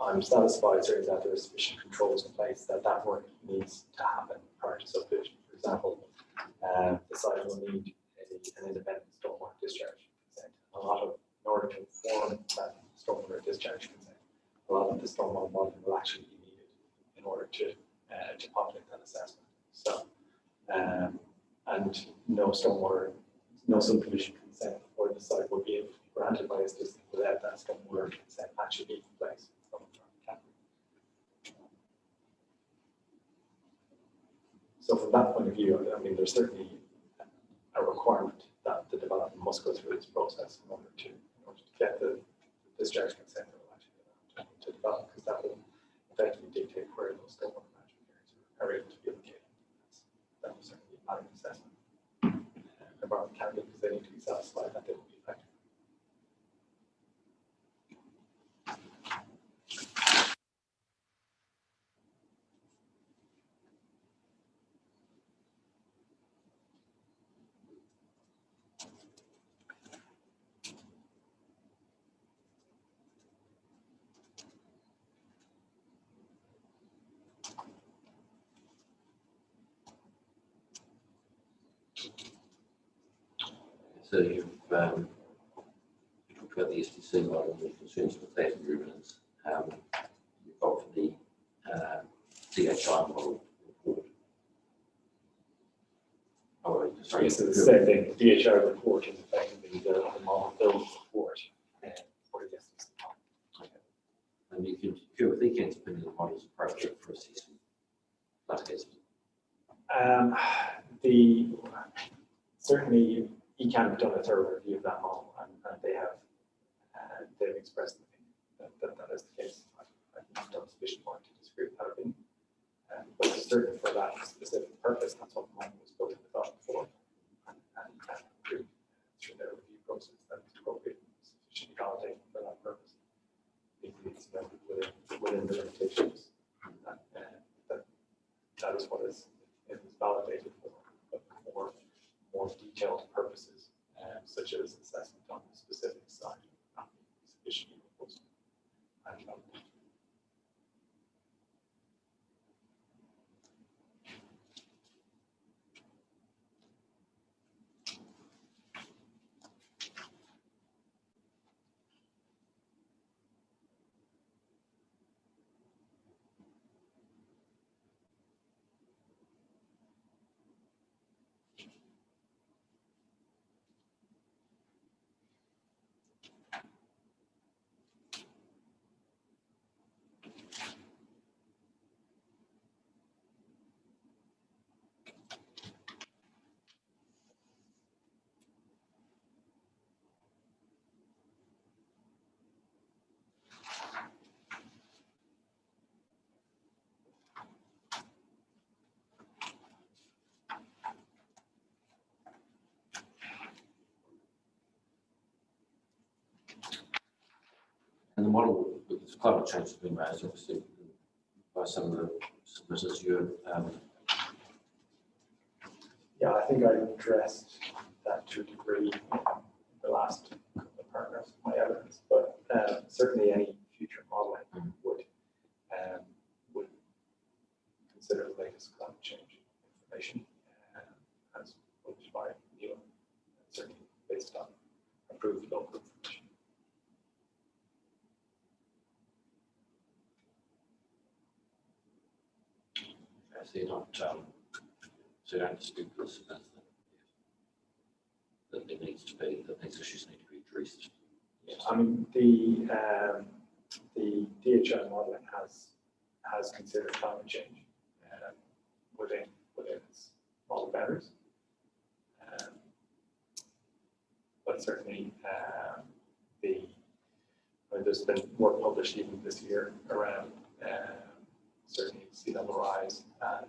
I'm satisfied certainly that there are sufficient controls in place that work needs to happen prior to subdivision. For example, the site will need an independent stormwater discharge consent. In order to inform that stormwater discharge consent, a lot of the stormwater modeling will actually be needed in order to populate that assessment. So, and no subdivision consent for the site will be able to be granted by a system without that stormwater consent actually being in place. So from that point of view, I mean, there's certainly a requirement that the development must go through this process in order to get the discharge consent that will actually allow to develop, because that will effectively dictate where those stormwater management areas are able to be located. That will certainly be a planning assessment. Environment can, because they need to be satisfied that they will be effective. So you've talked about the SDC model and the concerns with that and ruminants. You've got the DHI model report. Oh, sorry. So the same thing, the DHI report is effectively the model build report for the SDC model. Okay. And you can concur with ECAN's opinion the model is appropriate for assessment. Certainly ECAN have done a thorough review of that model, and they've expressed the opinion that is the case. I've not done sufficient work to disagree with that opinion. But certainly for that specific purpose, that's what the model was built and developed for. And through their review process, that is appropriate and sufficiently validated for that purpose. It's within the limitations. That is what it is validated for, but for more detailed purposes, such as assessment on the specific site, not sufficiently robust. And the model, because climate change has been raised, obviously, by some of the submitters you Yeah, I think I addressed that to a degree in the last couple of paragraphs of my evidence, but certainly any future modeling would consider the latest climate change information as published by NEWA, certainly based on approved local information. so you're not, so you don't dispute this, that there needs to be, that these issues need to be addressed. Yeah, I mean, the DHI modeling has considered climate change within its model boundaries. But certainly there's been work published even this year around certainly sea level rise and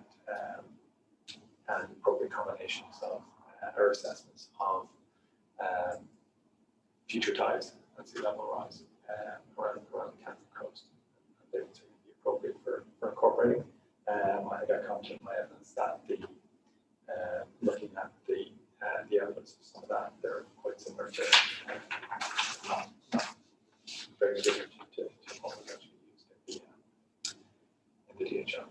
appropriate combinations of or assessments of future tides and sea level rise around the Catholic coast. They would certainly be appropriate for incorporating. I think I commented in my evidence that looking at the evidence of some of that, they're quite similar to not very different to what was actually used in the DHL.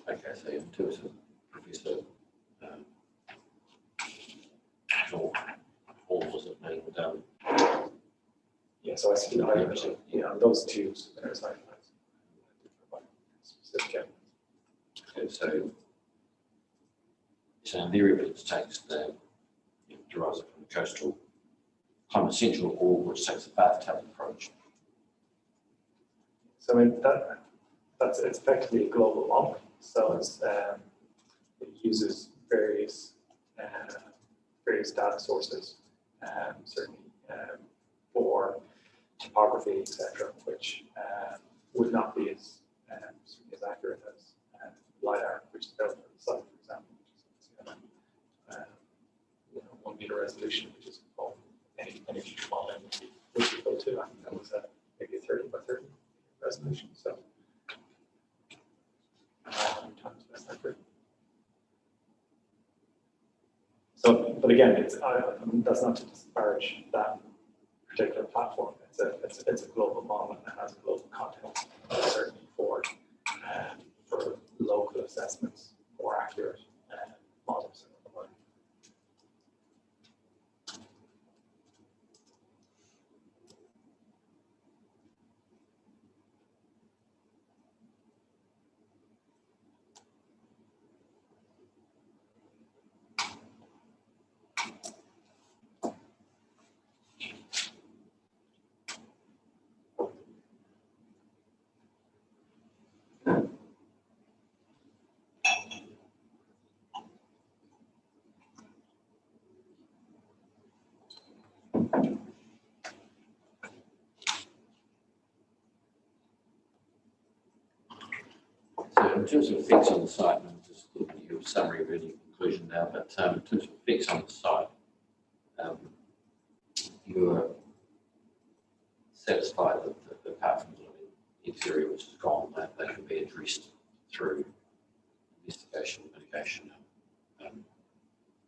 Okay, so in terms of Professor Hall, was it named? Yeah, so I see those two, there's like specific evidence. Okay, so their evidence takes derives it from the coastal climate central org, which takes the bathtub approach. So I mean, it's effectively a global model. So it uses various data sources, certainly for topography, etc., which would not be as accurate as LiDAR, which is built for the sun, for example, which is 1 meter resolution, which is any future modeling would be able to. I think that was maybe a 30 by 30 resolution. So. So, but again, that's not to disparage that particular platform. It's a global model and it has a global context, certainly for local assessments, more accurate models. So in terms of effects on the site, and just looking at your summary of any conclusion now, but in terms of effects on the site, you're satisfied that apart from the exterior which is gone, that they can be addressed through investigation, mitigation.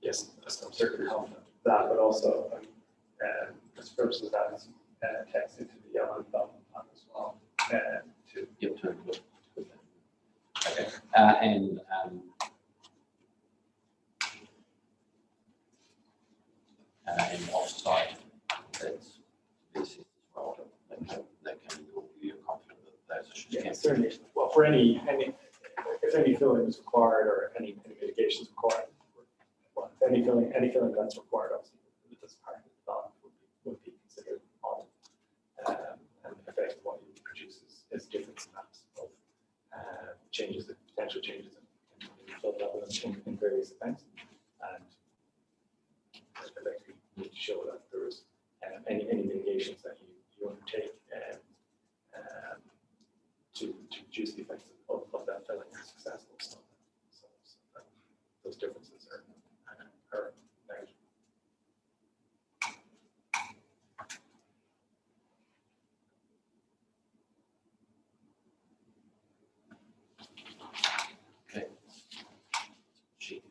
Yes, I'm certainly confident of that, but also this purposes that is text into the yellow development plan as well. To include. Okay, and off-site, that's assessed as well. That can be confident that those issues can. Certainly. Well, for any if any filling is required or any mitigation is required, well, if any filling that's required, obviously, this part of the development would be considered on. And effectively, what you produce is different maps of potential changes in flood level in various events, and effectively need to show that there is any mitigations that you undertake to reduce the effects of that filling are successful. So those differences are measured. Okay. Gee.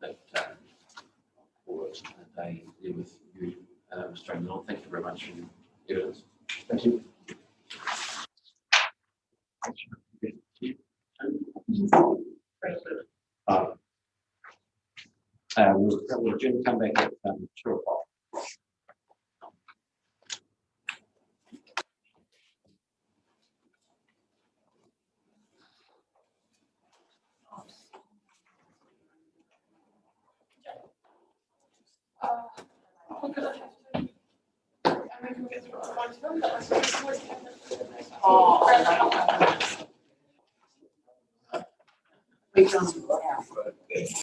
That for a day there with you, Mr. Engel. Thank you very much for your evidence. Thank you. We'll Jim come back at 2 o'clock. We're gonna have to, and we can get through it one time, but I suppose we have to-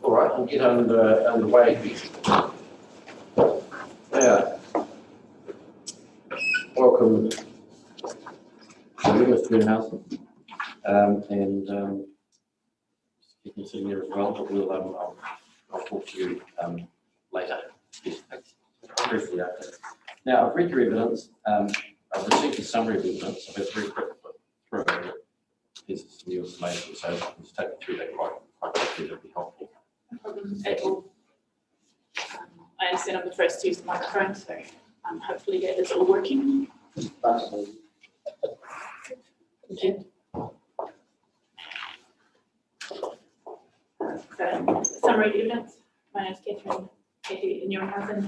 All right, we'll get underway. Now, welcome to Mr. Greenhouse. You can see here as well, but I'll talk to you later. Yes, thanks. Briefly after. Now, I've read your evidence. I've received a summary of evidence. I've been very quick through it. Here's some new information, so I'll just take you through that quite quickly. That'd be helpful. No problem at all. I understand I'm the first to use the microphone, so hopefully that is all working. Okay. So, summary of evidence. My name is Catherine Newhausen,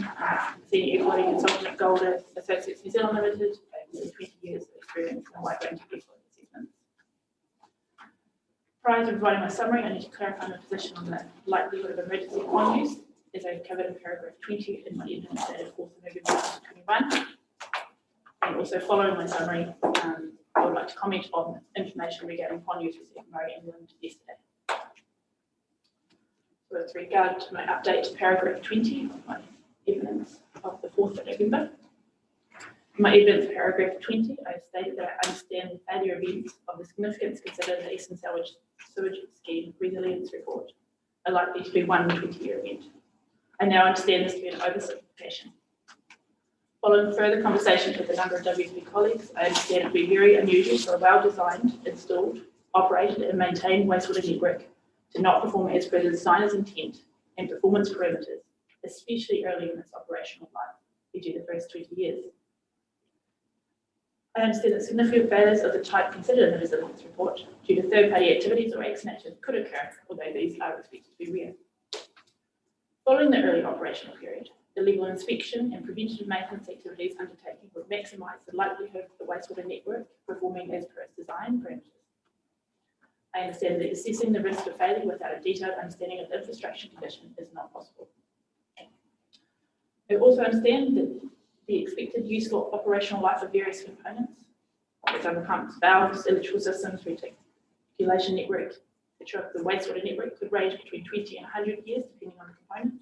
Senior Equality Consultant at Golder Associates New Zealand Limited. I have 20 years of experience in a wide range of equality assessments. Prior to providing my summary, I need to clarify my position on the likelihood of emergency upon use, as I covered in paragraph 20 in my evidence dated 4th of November 2021. And also following my summary, I would like to comment on information regarding upon use received from Murray England yesterday. With regard to my update to paragraph 20 of my evidence of the 4th of November. In my evidence paragraph 20, I have stated that I understand the failure events of the significance considered in the Eastern Sewage Scheme Resilience Report are likely to be 1 20-year event. I now understand this to be an oversimplification. Following further conversations with a number of WSP colleagues, I understand it to be very unusual for a well-designed, installed, operated and maintained wastewater network to not perform as per the designer's intent and performance parameters, especially early in its operational life, e.g. the first 20 years. I understand that significant failures of the type considered in the resilience report due to third-party activities or ex nature could occur, although these are expected to be rare. Following the early operational period, the legal inspection and preventative maintenance activities undertaken would maximise the likelihood of the wastewater network performing as per its design parameters. I understand that assessing the risk of failure without a detailed understanding of the infrastructure condition is not possible. I also understand that the expected useful operational life of various components, like under pumps, valves, electrical systems, reticulation network, etc., the wastewater network could range between 20 and 100 years, depending on the component.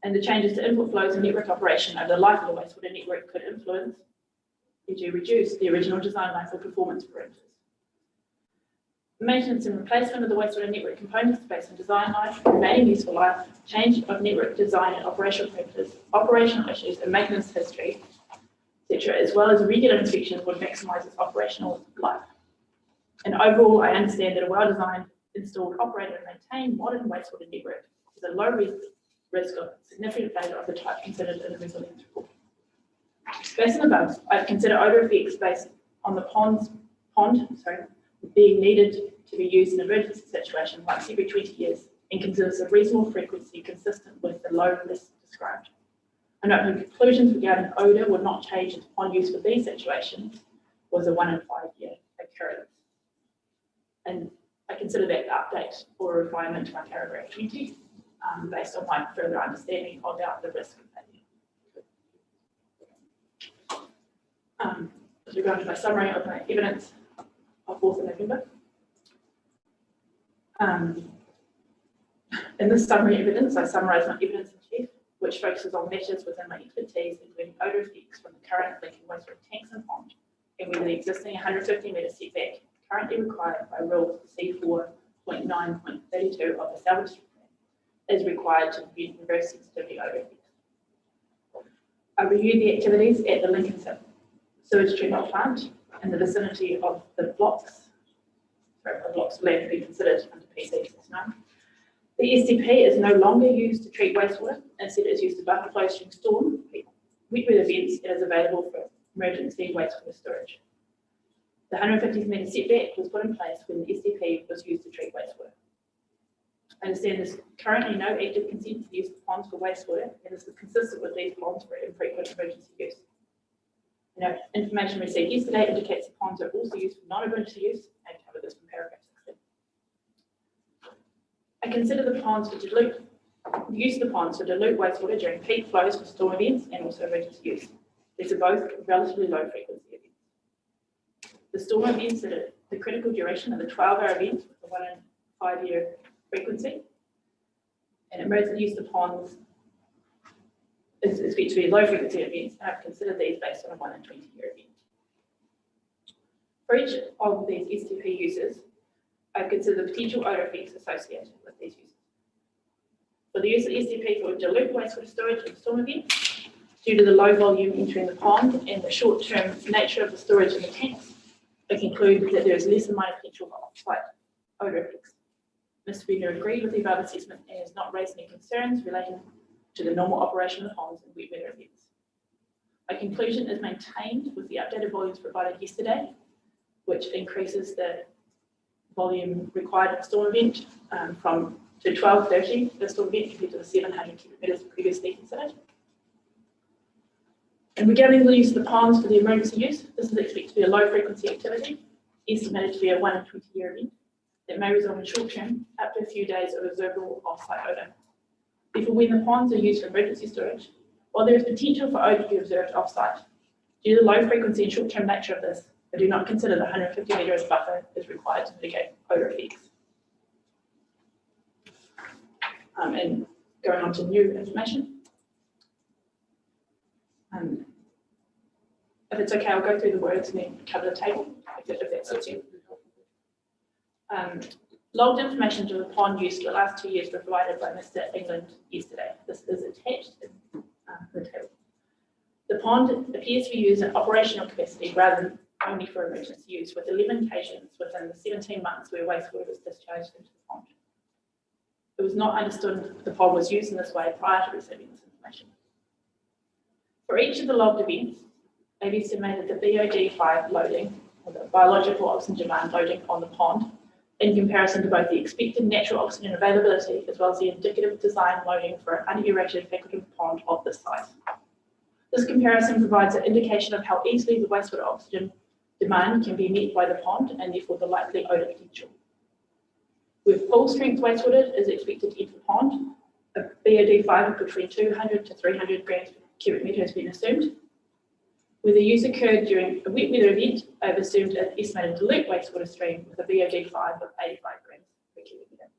And the changes to input flows and network operation over the life of the wastewater network could influence, e.g. reduce the original design life or performance parameters. Maintenance and replacement of the wastewater network components based on design life, remaining useful life, change of network design and operational parameters, operational issues and maintenance history, etc., as well as regular inspections would maximise its operational life. And overall, I understand that a well-designed, installed, operated and maintained modern wastewater network is a low risk of significant failure of the type considered in the resilience report. Based on the above, I've considered odor effects based on the pond being needed to be used in emergency situations once every 20 years and considers a reasonable frequency consistent with the low risk described. I note the conclusions regarding odour would not change if pond use for these situations was a 1 in 5 year occurrence. And I consider that update or refinement to my paragraph 20 based on my further understanding about the risk of failure. With regard to my summary of my evidence of 4th of November. In this summary evidence, I summarise my evidence in chief, which focuses on matters within my expertise, including odour effects from the current Lincoln wastewater tanks and pond, and whether the existing 150 metre setback currently required by Rule C4.9.32 of the South District Plan is required to prevent reverse sensitivity odour effects. I reviewed the activities at the Lincoln sewage treatment plant in the vicinity of the blocks of land to be considered under PC69. The STP is no longer used to treat wastewater, instead it is used to buffer flows during storm, wet weather events, and is available for emergency wastewater storage. The 150 metre setback was put in place when the STP was used to treat wastewater. I understand there's currently no active consent for use of ponds for wastewater, and this is consistent with these ponds for infrequent emergency use. Information received yesterday indicates that ponds are also used for non-emergency use, and cover this from paragraph 16. I consider the ponds for dilute, the use of the ponds for dilute wastewater during peak flows for storm events and also emergency use. These are both relatively low frequency events. The storm events that are the critical duration of the 12-hour events with a 1 in 5 year frequency. And emergency use of ponds is expected to be low frequency events, and I've considered these based on a 1 in 20 year event. For each of these STP uses, I've considered the potential odour effects associated with these uses. For the use of STP for dilute wastewater storage and storm events, due to the low volume entering the pond and the short-term nature of the storage in the tanks, I conclude that there is less than minor potential for off-site odour effects. Mr. Bender agreed with the above assessment and has not raised any concerns relating to the normal operation of the ponds and wet weather events. My conclusion is maintained with the updated volumes provided yesterday, which increases the volume required in the storm event to 1230 for the storm event compared to the 700 cubic metres previously considered. And regarding the use of the ponds for the emergency use, this is expected to be a low frequency activity, estimated to be a 1 in 20 year event that may result in short term up to a few days of observable off-site odour. Therefore, when the ponds are used for emergency storage, while there is potential for odour to be observed off-site, due to the low frequency and short term nature of this, I do not consider the 150 metres buffer is required to mitigate odour effects. And going on to new information. If it's okay, I'll go through the words and then cover the table, if that suits you. Logged information to the pond use for the last 2 years were provided by Mr. England yesterday. This is attached in the table. The pond appears to be used in operational capacity rather than only for emergency use, with 11 occasions within the 17 months where wastewater was discharged into the pond. It was not understood the pond was used in this way prior to receiving this information. For each of the logged events, they've estimated the BOD5 loading, or the biological oxygen demand loading on the pond, in comparison to both the expected natural oxygen availability as well as the indicative design loading for an unaerated facultative pond of this size. This comparison provides an indication of how easily the wastewater oxygen demand can be met by the pond and therefore the likely odour potential. With full strength wastewater is expected to enter the pond, a BOD5 of between 200 to 300 grams per cubic metre has been assumed. Where the use occurred during a wet weather event, I've assumed an estimated dilute wastewater stream with a BOD5 of 85 grams per cubic metre.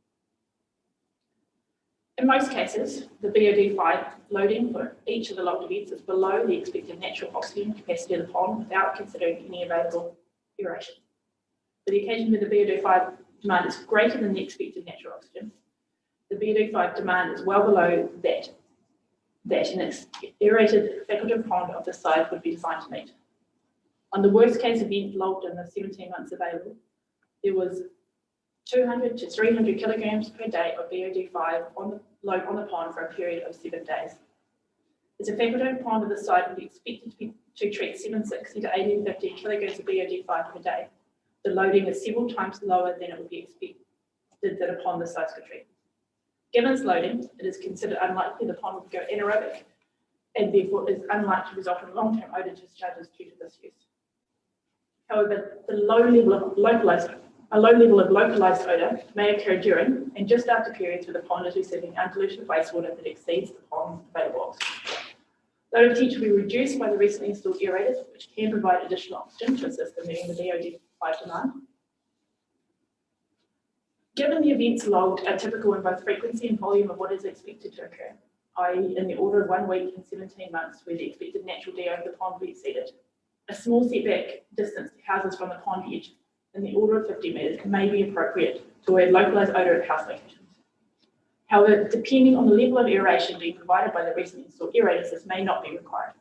In most cases, the BOD5 loading for each of the logged events is below the expected natural oxygen capacity of the pond without considering any available aeration. For the occasion where the BOD5 demand is greater than the expected natural oxygen, the BOD5 demand is well below that an aerated facultative pond of this size would be designed to meet. On the worst case event logged in the 17 months available, there was 200 to 300 kilograms per day of BOD5 on the pond for a period of 7 days. As a facultative pond of this size would be expected to treat 760 to 1850 kilograms of BOD5 per day. The loading is several times lower than it would be expected that a pond this size could treat. Given its loading, it is considered unlikely the pond would go anaerobic and therefore is unlikely to result in long-term odour discharges due to this use. However, a low level of localised odour may occur during and just after periods where the pond is receiving undiluted wastewater that exceeds the pond's available oxygen. The odour potential will be reduced by the recently installed aerators, which can provide additional oxygen to assist in meeting the BOD5 demand. Given the events logged are typical in both frequency and volume of what is expected to occur, i.e. in the order of 1 week and 17 months where the expected natural DO of the pond will be exceeded, a small setback distance to houses from the pond edge in the order of 50 metres may be appropriate to avoid localised odour at house locations. However, depending on the level of aeration being provided by the recently installed aerators, this may not be required.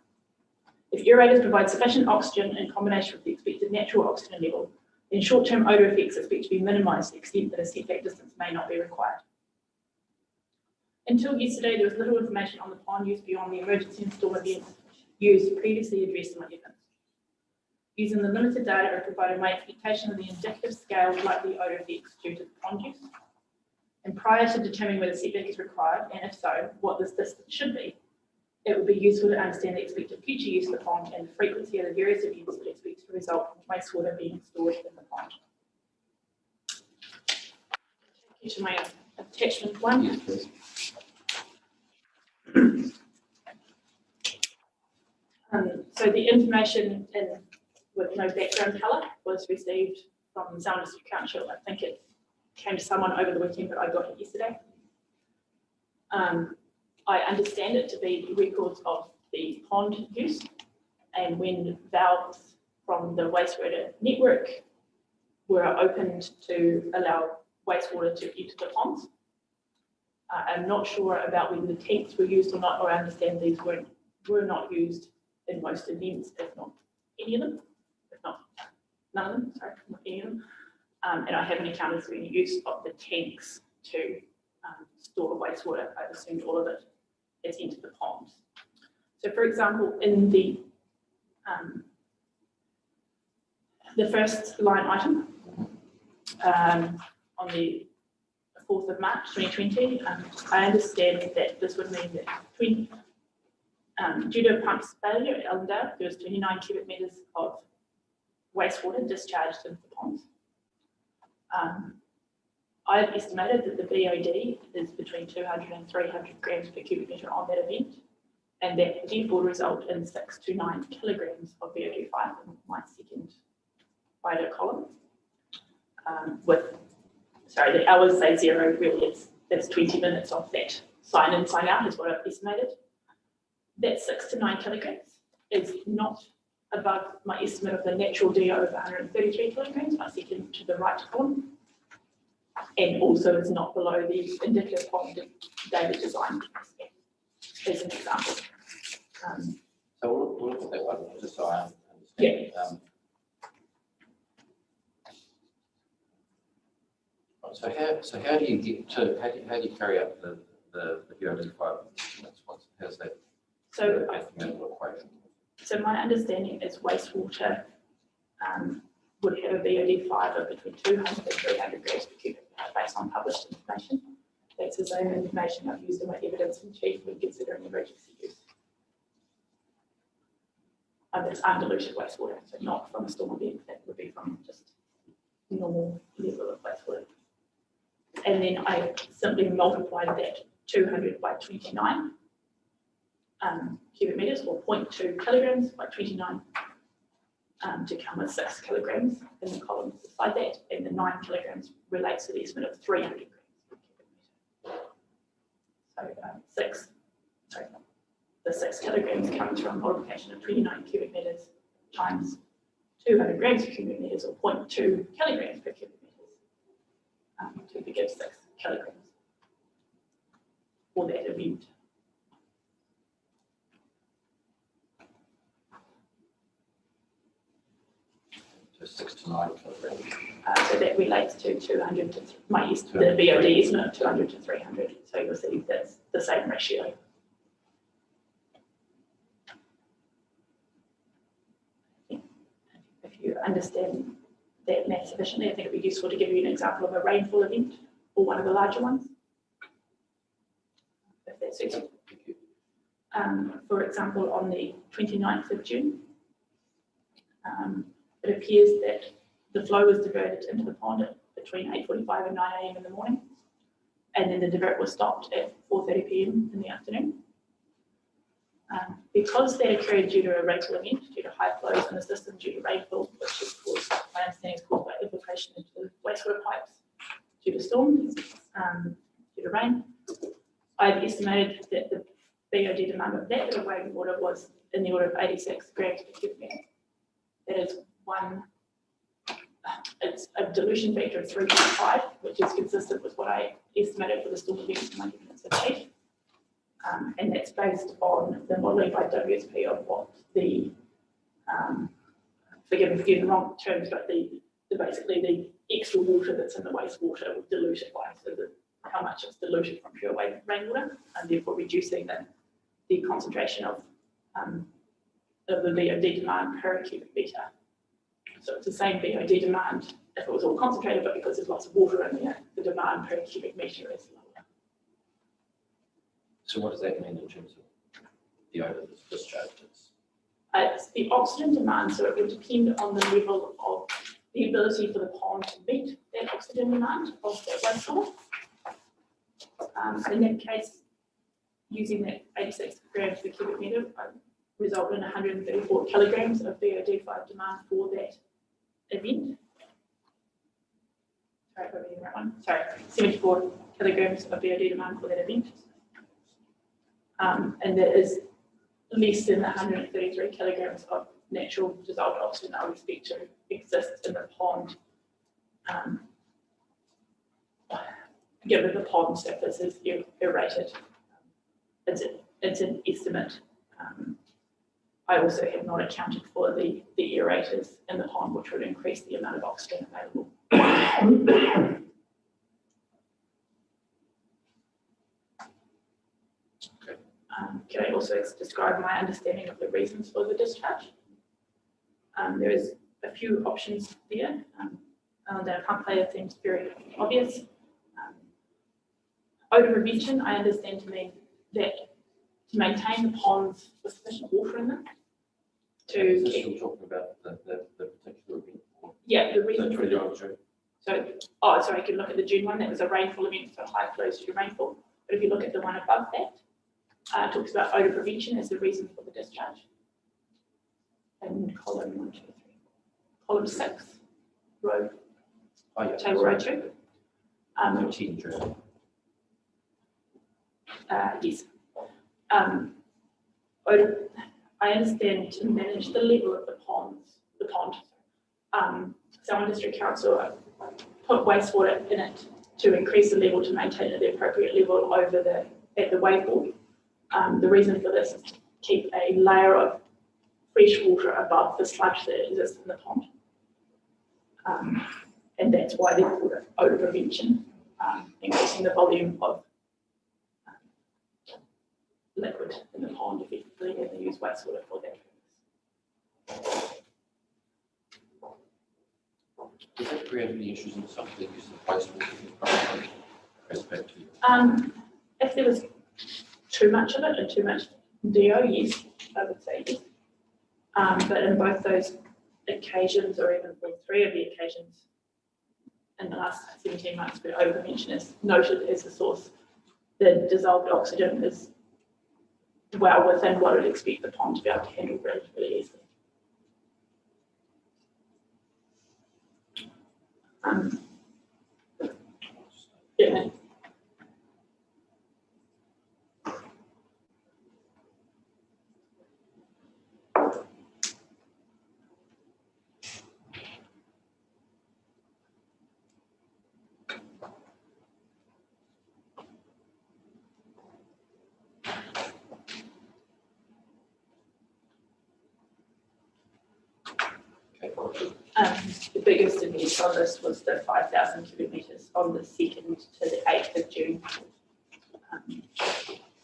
If aerators provide sufficient oxygen in combination with the expected natural oxygen level, then short-term odour effects are expected to be minimised to the extent that a setback distance may not be required. Until yesterday, there was little information on the pond use beyond the emergency and storm events used previously addressed in my evidence. Using the limited data, I provided my expectation of the indicative scale of likely odour effects due to the pond use. And prior to determining whether setback is required, and if so, what this distance should be, it would be useful to understand the expected future use of the pond and the frequency of the various events that are expected to result from wastewater being stored in the pond. Take you to my attachment 1. Yes, please. So the information with no background colour was received from Southern District Council. I think it's came to someone over the weekend, but I got it yesterday. I understand it to be records of the pond use and when valves from the wastewater network were opened to allow wastewater to enter the ponds. I'm not sure about whether the tanks were used or not, or I understand these were not used in most events, if not any of them, if not none of them, sorry, not any of them. And I haven't encountered any use of the tanks to store wastewater. I've assumed all of it has entered the ponds. So for example, in the first line item, on the 4th of March 2020, I understand that this would mean that due to pumps failure at Allendale, there was 29 cubic metres of wastewater discharged into the ponds. I've estimated that the BOD is between 200 and 300 grams per cubic metre on that event, and that therefore would result in 6 to 9 kilograms of BOD5 in my second wider column. The hours say 0, really it's 20 minutes of that sign in, sign out is what I've estimated. That 6 to 9 kilograms is not above my estimate of the natural DO of 133 kilograms, my second to the right column. And also is not below the indicative pond data design as an example. So we'll look at that one, just so I understand. Yeah. So how do you get to, how do you carry out the BOD5 estimates? How's that? So, mathematical equation? So my understanding is wastewater would have a BOD5 of between 200 and 300 grams per cubic metre based on published information. That's the same information I've used in my evidence in chief when considering emergency use. That's undiluted wastewater, so not from a storm event, that would be from just normal level of wastewater. And then I simply multiplied that 200 by 29 cubic metres, or 0.2 kilograms by 29 to come with 6 kilograms in the column beside that, and the 9 kilograms relates to the estimate of 300 grams per cubic metre. So the 6 kilograms comes from multiplication of 29 cubic metres times 200 grams per cubic metres, or 0.2 kilograms per cubic metres, to give 6 kilograms for that event. So 6 to 9 kilograms. So that relates to 200 to the BOD estimate of 200 to 300. So you'll see that's the same ratio. If you understand that math sufficiently, I think it'd be useful to give you an example of a rainfall event or one of the larger ones, if that suits you. For example, on the 29th of June, it appears that the flow was diverted into the pond at between 8:45 and 9 AM in the morning, and then the divert was stopped at 4:30 PM in the afternoon. Because that occurred due to a rainfall event, due to high flows in the system due to rainfall, which is caused, my understanding is caused by infiltration into the wastewater pipes due to storms, due to rain, I've estimated that the BOD demand of that bit of waving water was in the order of 86 grams per cubic metre. That is it's a dilution factor of 3.5, which is consistent with what I estimated for the storm events in my evidence of chief. And that's based on the modelling by WSP of what the, forgive me for getting the wrong terms, but basically the extra water that's in the wastewater was diluted by, so how much it's diluted from pure rainwater, and therefore reducing the concentration of the BOD demand per cubic metre. So it's the same BOD demand if it was all concentrated, but because there's lots of water in there, the demand per cubic metre is lower. So what does that mean in terms of the odour that's discharged? It's the oxygen demand, so it would depend on the level of the ability for the pond to meet that oxygen demand of that wastewater. In that case, using that 86 grams per cubic metre result in 134 kilograms of BOD5 demand for that event. sorry, probably the right one, sorry, 74 kilograms of BOD demand for that event. And there is less than 133 kilograms of natural dissolved oxygen that I would expect to exist in the pond. Given the pond surface is aerated, it's an estimate. I also have not accounted for the aerators in the pond, which would increase the amount of oxygen available. Can I also describe my understanding of the reasons for the discharge? There is a few options there. The pump failure seems very obvious. Odour prevention, I understand to mean that to maintain the ponds with sufficient water in them. Is this still talking about the particular event? Yeah, the So reason for 21 June. so, oh, sorry, you can look at the June one, that was a rainfall event, so high flows to rainfall. But if you look at the one above that, it talks about odour prevention as the reason for the discharge. And column 1, 2, 3. Column 6, row, Oh, yeah. table row 2. 13 June. Yes. I understand to manage the level of the pond, Salmon District Council put wastewater in it to increase the level to maintain it at the appropriate level over at the waveboard. The reason for this is to keep a layer of fresh water above the sludge that exists in the pond. And that's why they call it odour prevention, increasing the volume of liquid in the pond effectively, and they use wastewater for that purpose. Does that create any issues in some of the use of wastewater? Goes back to you. If there was too much of it and too much DO, yes, I would say yes. But in both those occasions, or even for 3 of the occasions in the last 17 months where odour prevention is noted as the source, the dissolved oxygen is well within what I'd expect the pond to be able to handle relatively easily. Yeah. The biggest event on this was the 5,000 cubic metres on the 2nd to the 8th of June,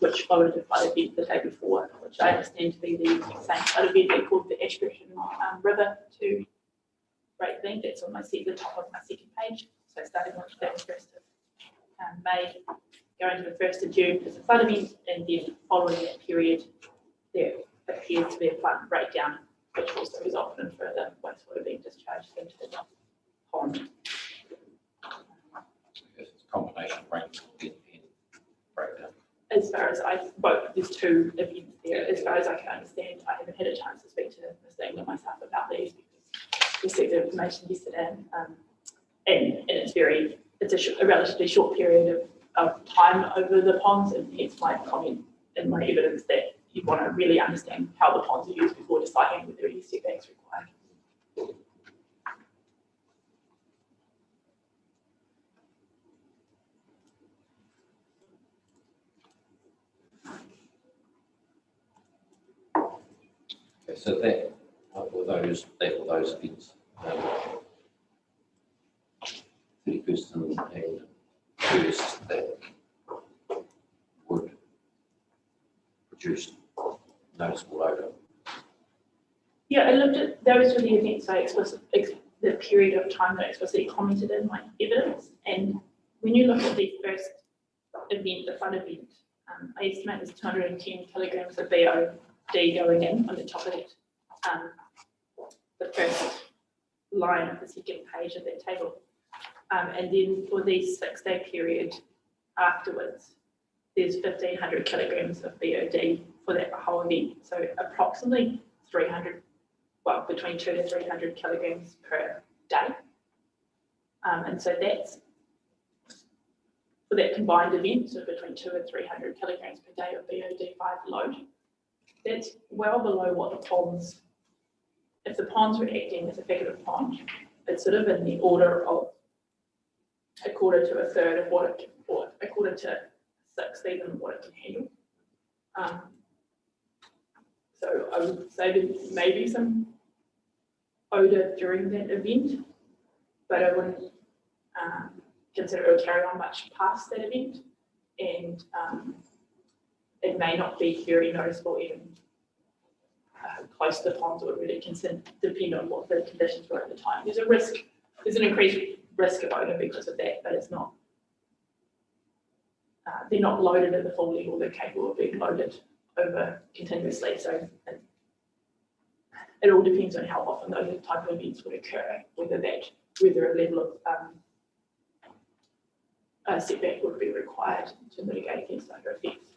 which followed a flood event the day before, which I understand to be the same flood event they called the Ashburton River to Great Length. That's on the top of my 2nd page. So starting on the 1st of May, going to the 1st of June is a flood event, and then following that period, there appears to be a flood breakdown, which also resulted in further wastewater being discharged into the pond. It's a combination of rainfall and breakdown. As far as there's 2 events there. As far as I can understand, I haven't had a chance to speak to Mr. England myself about these because we received the information yesterday, and it's a relatively short period of time over the ponds, and hence my comment and my evidence that you want to really understand how the ponds are used before deciding whether any setbacks required. Okay, so that were those events. 31st and 1st that would produce noticeable odour. Yeah, I looked at those were the events the period of time that I explicitly commented in my evidence. And when you look at the first event, the flood event, I estimate there's 210 kilograms of BOD going in on the top of it. The first line of the 2nd page of that table. And then for the 6-day period afterwards, there's 1,500 kilograms of BOD for that whole event. So approximately 300, well, between 200 to 300 kilograms per day. And so that's for that combined event, so between 200 and 300 kilograms per day of BOD5 load. That's well below what the ponds, if the ponds were acting as a figurative pond, it's sort of in the order of a quarter to a third of what it can, or a quarter to 1/6 even what it can handle. So I would say there may be some odour during that event, but I wouldn't consider it will carry on much past that event, and it may not be very noticeable even close to the ponds. It would really depend on what the conditions were at the time. There's a risk, there's an increased risk of odour because of that, but it's not, they're not loaded at the full level, they're capable of being loaded over continuously. So it all depends on how often those type of events would occur, whether a level of setback would be required to mitigate against odour effects.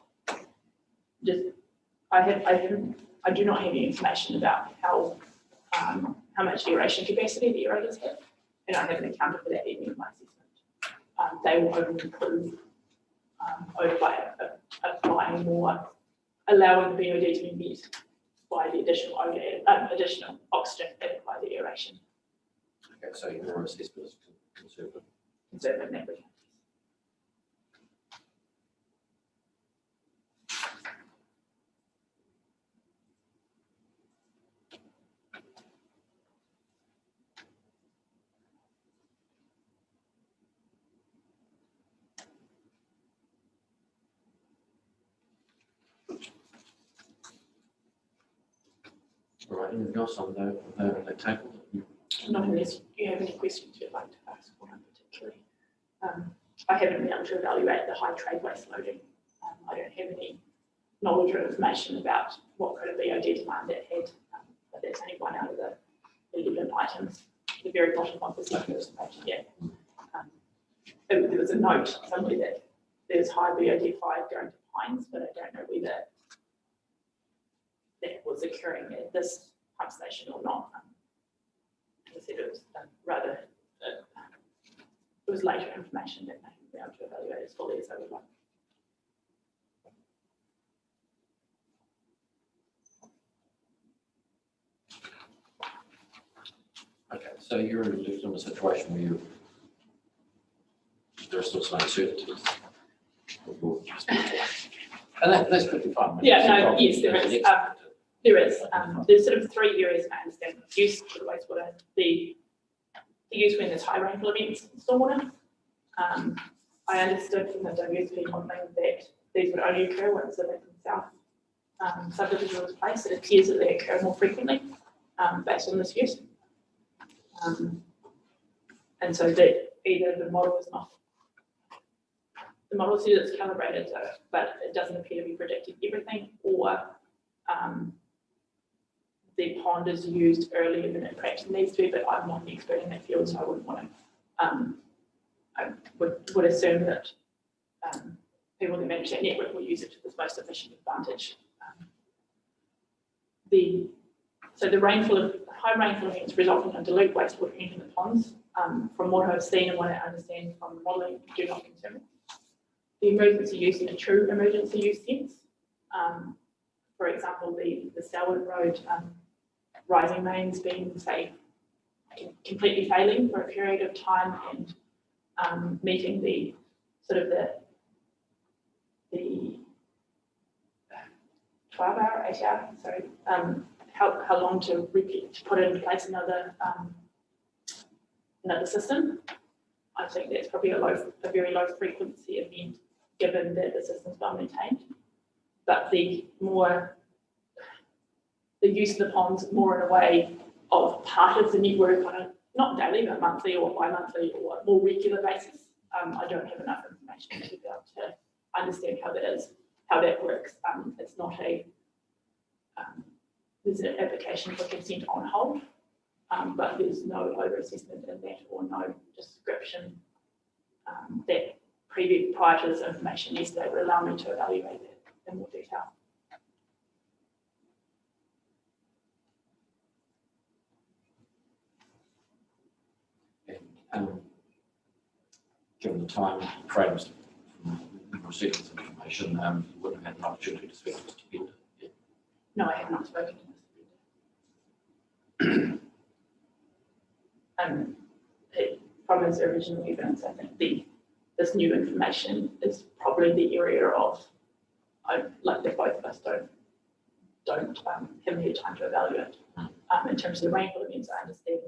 I do not have any information about how much aeration capacity the aerators have, and I haven't accounted for that in my assessment. They will only improve odour by applying more, allowing the BOD to be met by the additional additional oxygen added by the aeration. Okay, so your assessment is conservative. Conservative in that regard. All right, anything else on the table? Not unless you have any questions you'd like to ask for particularly. I haven't been able to evaluate the high trade waste loading. I don't have any knowledge or information about what kind of BOD demand that had, but that's only one out of the 11 items. The very bottom of the second page, yeah. There was a note somewhere that there's high BOD5 going to pines, but I don't know whether that was occurring at this pump station or not. As I said, it was it was later information that I haven't been able to evaluate as fully as I would like. Okay, so you're in a situation where there's still some uncertainties. And that's pretty fun. Yeah, no, yes, there is. There's sort of 3 areas I understand: use for the wastewater, the use when there's high rainfall events in stormwater. I understood from the WSP modelling that these would only occur once the North and South subdivision was placed. It appears that they occur more frequently based on this use. And so that either the model is not, the model says it's calibrated, but it doesn't appear to be predicting everything, or the pond is used earlier than it perhaps needs to be, but I'm not an expert in that field, so I wouldn't want to, I would assume that people that manage that network will use it to its most efficient advantage. So the high rainfall events resulting in dilute wastewater entering the ponds, from what I've seen and what I understand from the modelling, do not concern me. The emergency use in a true emergency use sense, for example, the Selwyn Road rising mains being, say, completely failing for a period of time and meeting the sort of the 12-hour, 8-hour, sorry, how long to put in place another system. I think that's probably a very low frequency event, given that the system's well maintained. But the use of the ponds more in a way of part of the network on a not daily but monthly or bi-monthly or more regular basis. I don't have enough information to be able to understand how that works. It's not there's an application for consent on hold, but there's no over-assessment in that or no description that prior to this information yesterday would allow me to evaluate that in more detail. And given the time frames receiving this information, you wouldn't have had an opportunity to speak to Mr. Bender. Yeah. No, I have not spoken to Mr. Bender. From his original evidence, I think this new information is probably the area of, like that both of us don't have had time to evaluate. In terms of the rainfall events, I understand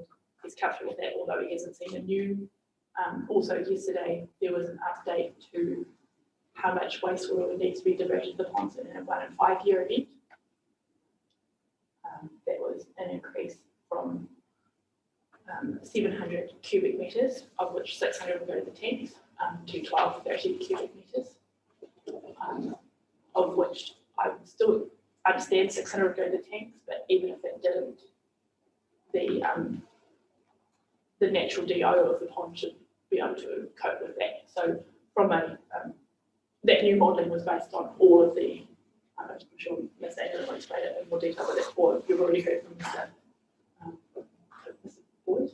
he's comfortable with that, although he hasn't seen a new. Also yesterday, there was an update to how much wastewater needs to be diverted to the ponds in a 1 in 5 year event. That was an increase from 700 cubic meters, of which 600 will go to the tanks, to 1230 cubic meters, of which I would still understand 600 would go to the tanks, but even if it didn't, the natural DO of the pond should be able to cope with that. So from that new modelling was based on all of the, I'm sure Ms. Andrew will explain it in more detail, but that's what you've already heard from Mr. Boyd.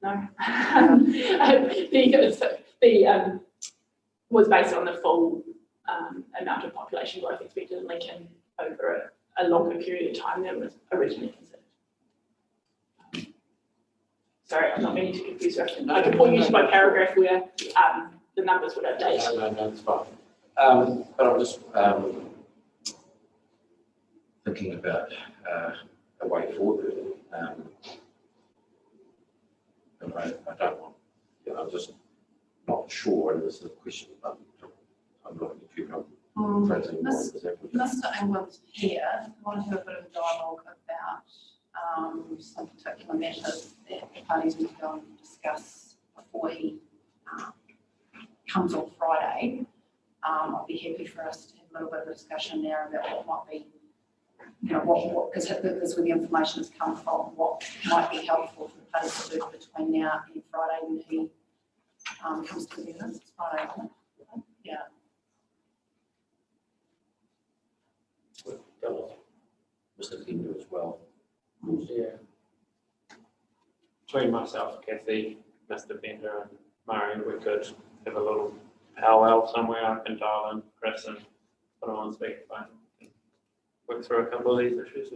No. Was based on the full amount of population growth expected in Lincoln over a longer period of time than was originally considered. Sorry, I'm not meaning to confuse you. I can point you to my paragraph where the numbers would update. No, it's fine. But I'm just thinking about a way forward. And I don't want, I'm just not sure, and this is a question, but I'm looking at you. Mr. England's here. I want to have a bit of dialogue about some particular matters that the parties need to go and discuss before he comes on Friday. I'd be happy for us to have a little bit of a discussion there about what might be, what is where the information has come from, what might be helpful for the parties to do between now and Friday when he comes to the evidence. It's Friday, isn't it? Yeah. Mr. Bender as well. Yeah. Between myself, Kathy, Mr. Bender and Marion, we could have a little powwow somewhere. I can dial in Chris and put him on speakerphone. Work through a couple of these issues.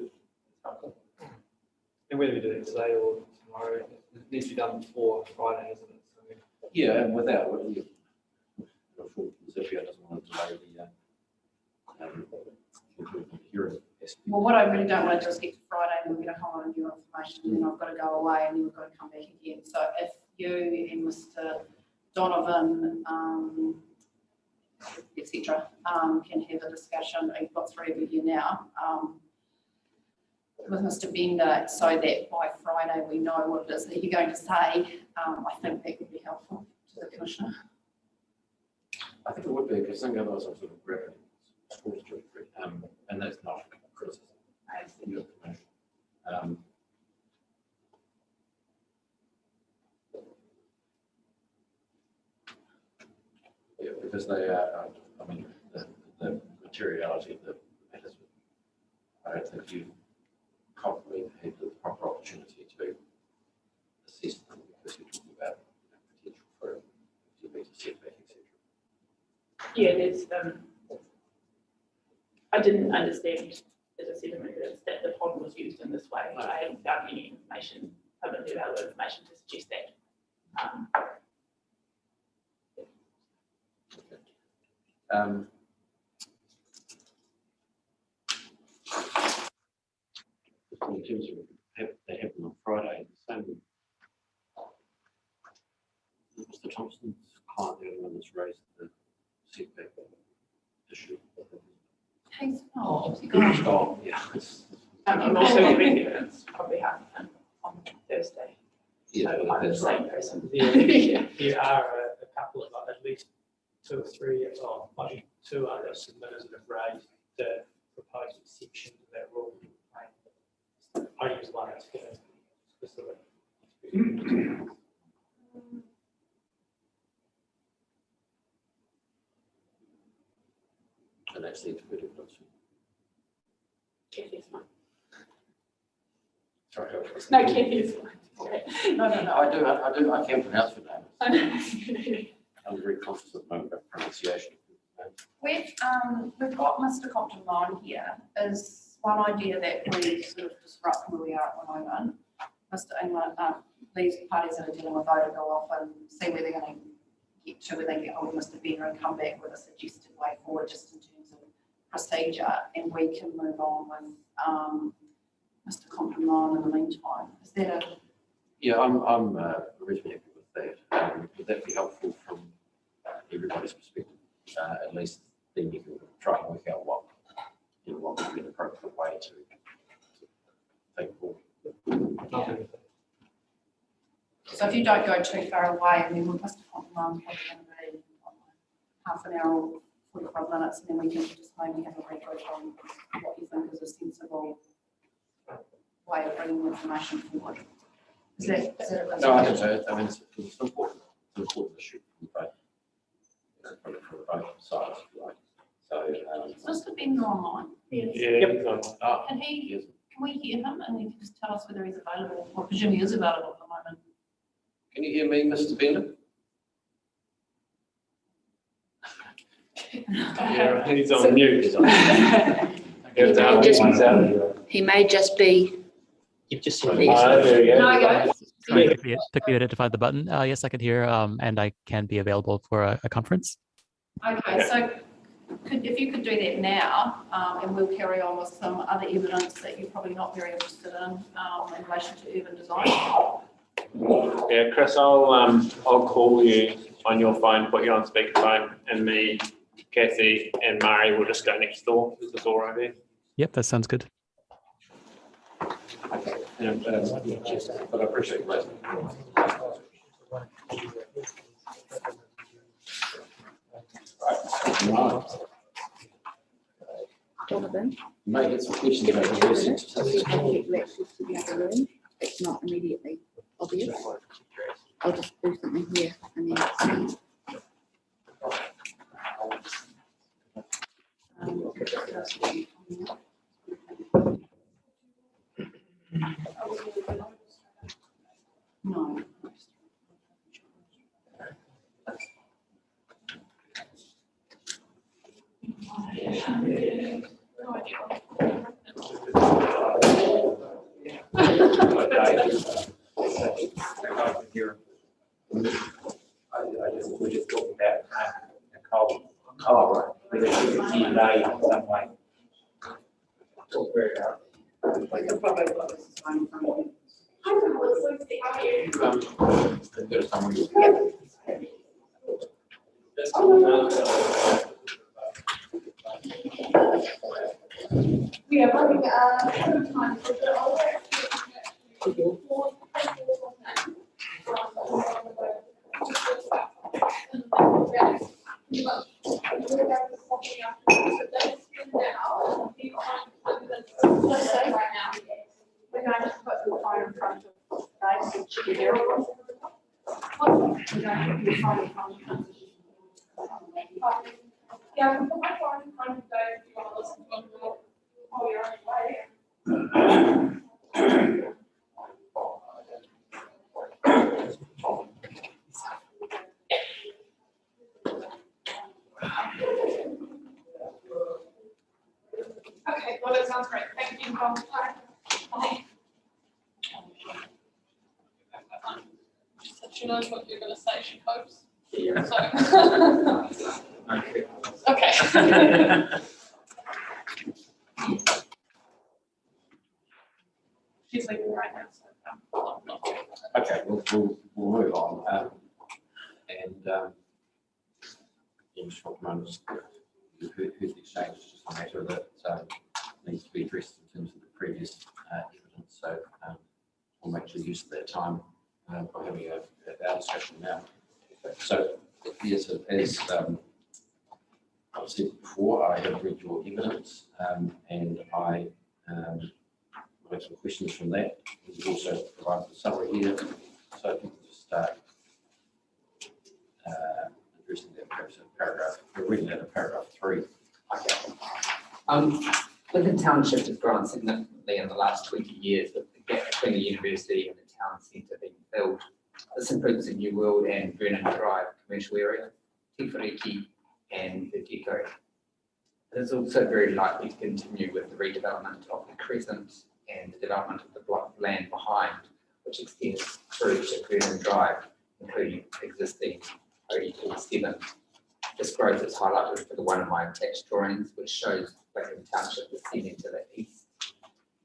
And whether we do it today or tomorrow, it needs to be done before Friday, isn't it? So, Yeah, and without, Zipia doesn't want to delay the hearing. Well, what I really don't want to do is get to Friday and we're going to hold on new information and then I've got to go away and then we've got to come back again. So if you and Mr. Donovan, etc., can have a discussion, you've got 3 of you here now, with Mr. Bender, so that by Friday we know what it is that you're going to say, I think that would be helpful to the Commissioner. I think it would be, because some others are sort of grabbing schools to and that's not criticism. Yeah, because they are, I mean, the materiality of the matters, I don't think you've probably had the proper opportunity to assess them because you're talking about potential for a meter setback, etc. Yeah, there's I didn't understand, as I said in my evidence, that the pond was used in this way. I haven't found any information, haven't available information to suggest that. In terms of they happen on Friday, same. Mr. Thompson's client, the other one that's raised the setback issue. Hey, oh, Oh, yeah. I'm also giving evidence on behalf of him on Thursday. Yeah, So I'm the that's same right. person. yeah, there are a couple of, at least 2 or 3, or maybe 2 other submitters that have raised the proposed exception to that rule. I use one that's given specific. And that's the interpretive notion. Kathy's fine. Sorry. No, Kathy's fine. Okay. no. I can pronounce your name. I know. I'm very conscious at the moment of pronunciation. We've got Mr. Compton Line here, is one idea that we sort of disrupt where we are at the moment. Mr. England, these parties that are dealing with voter go off and see where they're going to get to, where they get hold of Mr. Bender and come back with a suggested way forward just in terms of procedure, and we can move on with Mr. Compton Line in the meantime. Is that a... Yeah, I'm originally happy with that. Would that be helpful from everybody's perspective? At least then you can try and work out what would be an appropriate way to take forward. So if you don't go too far away, I mean, with Mr. Compton Line, probably going to be half an hour or 45 minutes, and then we can just maybe have a regroup on what you think is a sensible way of bringing information forward. Is that a No, I think so. I mean, it's important. It's an important issue for both sides, if you like. So, Is Mr. Bender online? Yeah. Can we hear him and he can just tell us whether he's available? I presume he is available at the moment. Can you hear me, Mr. Bender? Yeah, he's on mute. He may just be. You've just There you go. No, go. Sorry, it took me a minute to find the button. Yes, I can hear, and I can be available for a conference. Okay, so if you could do that now, and we'll carry on with some other evidence that you're probably not very interested in relation to urban design. Yeah, Chris, I'll call you on your phone, put you on speakerphone, and me, Kathy, and Mari will just go next door. Is this all right there? Yep, that sounds good. Okay. But I appreciate that. Right. Donovan, You may get some questions give about it the 2 research. minutes to see how to get you access to the other room. It's not immediately obvious. I'll just do something here and then see. No. We're just talking about a coal. Oh, right. Whether it's today in some way. Talk very about. There's someone who's- We are running out of time. We're going to put the phone in front of Dave, so it should be there. We're going to put the phone in front of yeah, I can put my phone in front of Dave if you want to listen to him. Oh, you're on your way. Okay, well, that sounds great. Thank you. Bye. She said she knows what you're going to say, she hopes. Yeah. So. Okay. She's leaving right now, so. Okay, we'll move on. In short moments, you've heard the exchange, it's just a matter that needs to be addressed in terms of the previous evidence. So we'll make sure use of that time by having our discussion now. So yes, as I've said before, I have read your evidence and I have some questions from that. We've also provided a summary here. So if you can just start addressing that perhaps in paragraph, we're reading out of paragraph 3. Okay. Lincoln Township has grown significantly in the last 20 years, with the gap between the university and the town centre being filled. This includes the New World and Vernon Drive commercial area, Te Whariki and the Gecko. It is also very likely to continue with the redevelopment of the Crescent and the development of the block of land behind, which extends through to Vernon Drive, including existing ODP7. This growth is highlighted for the one of my attached drawings, which shows Blackburn Township extending to the east,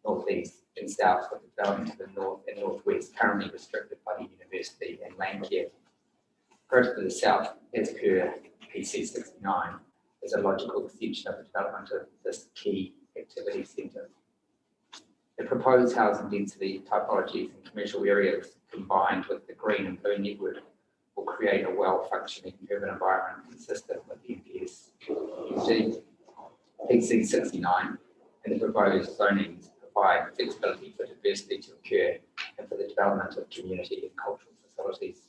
northeast and south, with the development of the north and northwest currently restricted by the university and land care. Growth to the south, as per PC 69, is a logical extension of the development of this key activity centre. The proposed housing density typologies in commercial areas, combined with the green and blue network, will create a well-functioning urban environment consistent with MPS UG. PC 69 and the proposed zonings provide flexibility for diversity to occur and for the development of community and cultural facilities.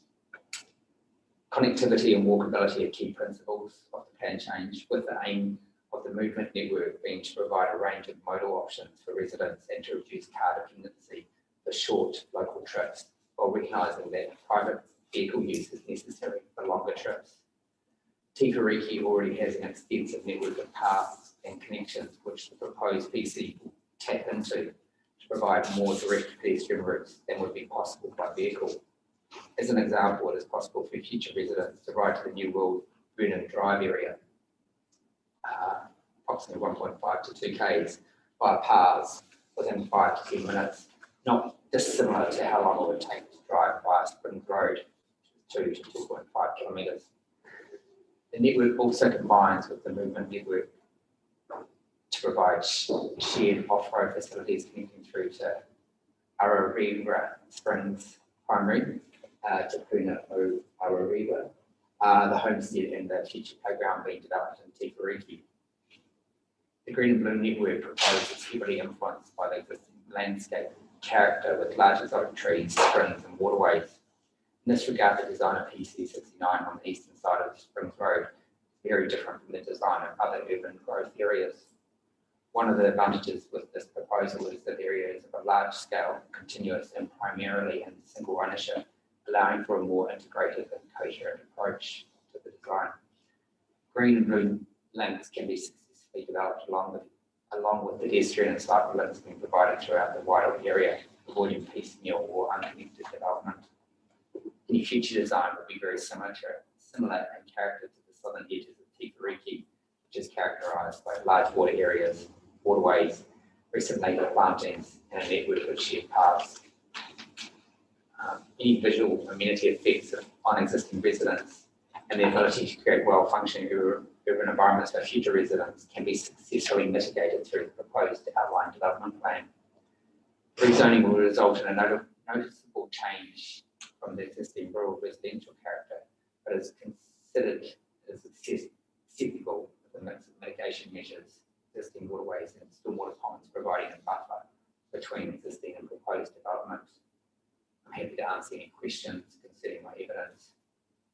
Connectivity and walkability are key principles of the plan change, with the aim of the movement network being to provide a range of modal options for residents and to reduce car dependency for short local trips, while recognising that private vehicle use is necessary for longer trips. Te Whariki already has an extensive network of paths and connections which the proposed PC will tap into to provide more direct pedestrian routes than would be possible by vehicle. As an example, it is possible for future residents to ride to the New World Vernon Drive area, approximately 1.5 to 2 k's via paths within 5 to 10 minutes, not dissimilar to how long it would take to drive via Springs Road, 2 to 2.5 kilometres. The network also combines with the movement network to provide shared off-road facilities connecting through to Arariwa Springs Primary, to Puna Arariwa, the homestead and the future playground being developed in Te Whariki. The Green and Blue network proposed is heavily influenced by the existing landscape character with large exotic trees, springs and waterways. In this regard, the design of PC 69 on the eastern side of Springs Road is very different from the design of other urban growth areas. One of the advantages with this proposal is that the area is of a large scale, continuous and primarily in single ownership, allowing for a more integrated and coherent approach to the design. Green and blue links can be successfully developed along with pedestrian and cycle links being provided throughout the wider area, avoiding piecemeal or unconnected development. Any future design would be very similar in character to the southern edges of Te Whariki, which is characterised by large water areas, waterways, recent native plantings, and a network of shared paths. Any visual amenity effects on existing residents and the ability to create well-functioning urban environments for future residents can be successfully mitigated through the proposed outline development plan. Rezoning will result in a noticeable change from the existing rural residential character, but is considered as acceptable with a mix of mitigation measures, existing waterways and stormwater ponds, providing a buffer between existing and proposed development. I'm happy to answer any questions concerning my evidence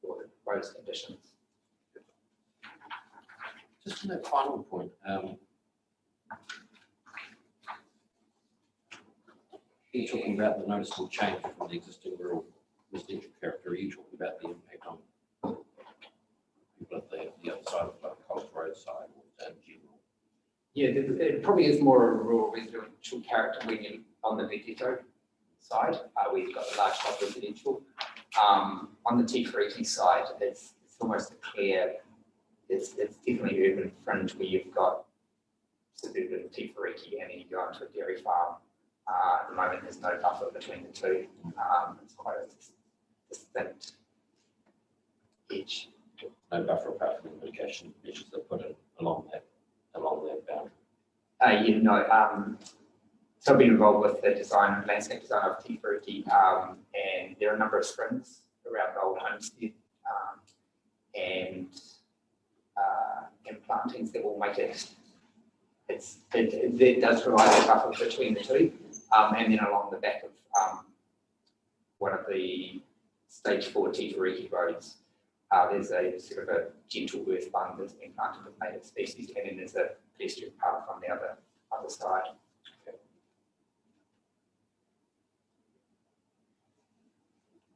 or the proposed conditions. Just on that final point, you're talking about the noticeable change from the existing rural residential character. Are you talking about the impact on people at the other side of the Coles Road side or in general? Yeah, it probably is more of a rural residential character when you're on the Vegeto side, where you've got a large block residential. On the Te Whariki side, it's almost a clear, it's definitely urban fringe where you've got suburban Te Whariki and then you go into a dairy farm. At the moment, there's no buffer between the two. It's quite a distinct edge. No buffer apart from the mitigation measures that put it along that boundary. So I've been involved with the design, landscape design of Te Whariki, and there are a number of springs around the old homestead and plantings that will make it. It does provide a buffer between the two, and then along the back of one of the stage 4 Te Whariki roads, there's a sort of a gentle earth bund that's been planted with native species, and then there's a pedestrian path on the other side.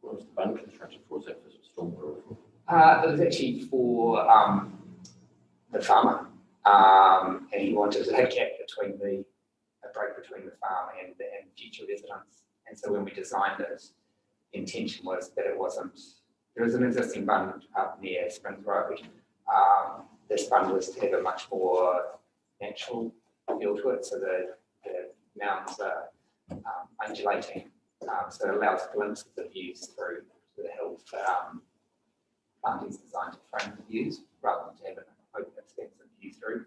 What was the bund constructed for? Was that for stormwater? It was actually for the farmer, and he wanted a gap between a break between the farm and future residents. And so when we designed it, the intention was that it wasn't, there was an existing bund up near Springs Road. This bund was to have a much more natural feel to it, so the mounds are undulating, so it allows glimpses of views through to the hills. Planting is designed to frame the views rather than to have an open expansive view through.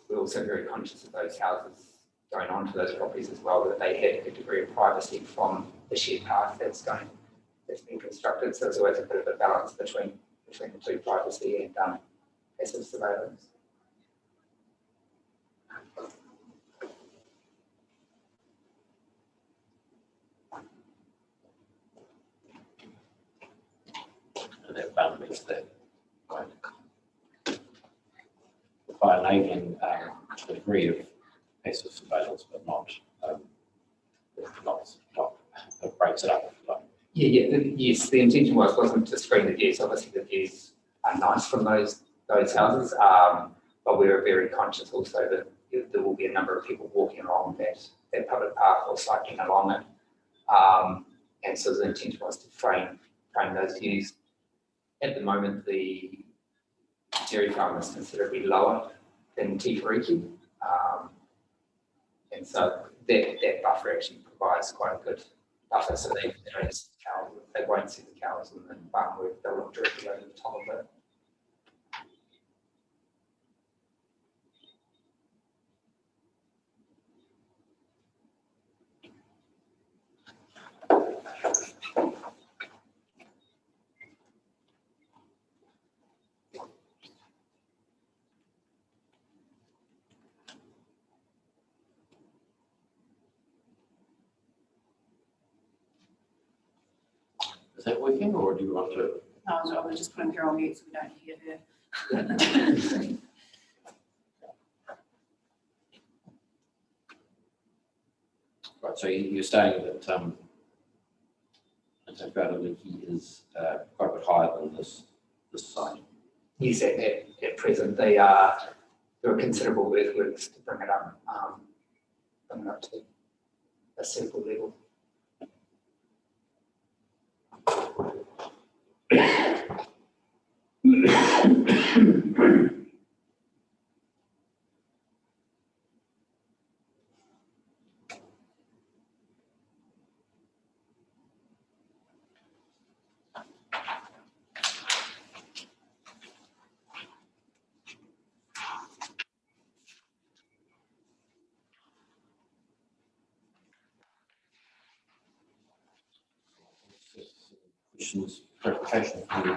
We're also very conscious of those houses going on to those properties as well, that they had a degree of privacy from the shared path that's been constructed. So there's always a bit of a balance between the two, privacy and passive surveillance. And that boundaries that by enabling a degree of passive surveillance, but not that breaks it up. Yes, the intention wasn't to screen the views. Obviously, the views are nice from those houses, but we were very conscious also that there will be a number of people walking along that public path or cycling along it, and so the intention was to frame those views. At the moment, the dairy farm is considerably lower than Te Whariki, and so that buffer actually provides quite a good buffer, so they don't see the cows, they won't see the cows in the farm where they'll look directly over the top of it. Is that working, or do you want to? No, I was just putting her on mute so we don't hear her. Right, so you're saying that Waitaliki is quite a bit higher than this site. Yes, at present there are considerable earthworks to bring it up to a suitable level. Questions, clarification from you?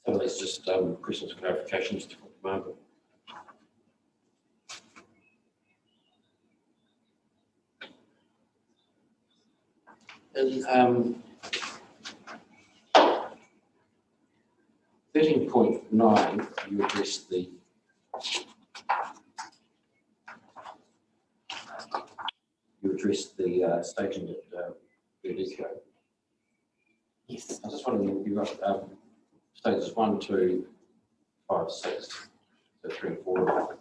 Some of these just questions, clarifications to the moment. In 13.9, you addressed the staging at Udico. Yes. I was just wondering, you've got stages 1, 2, 5, 6, so 3 and 4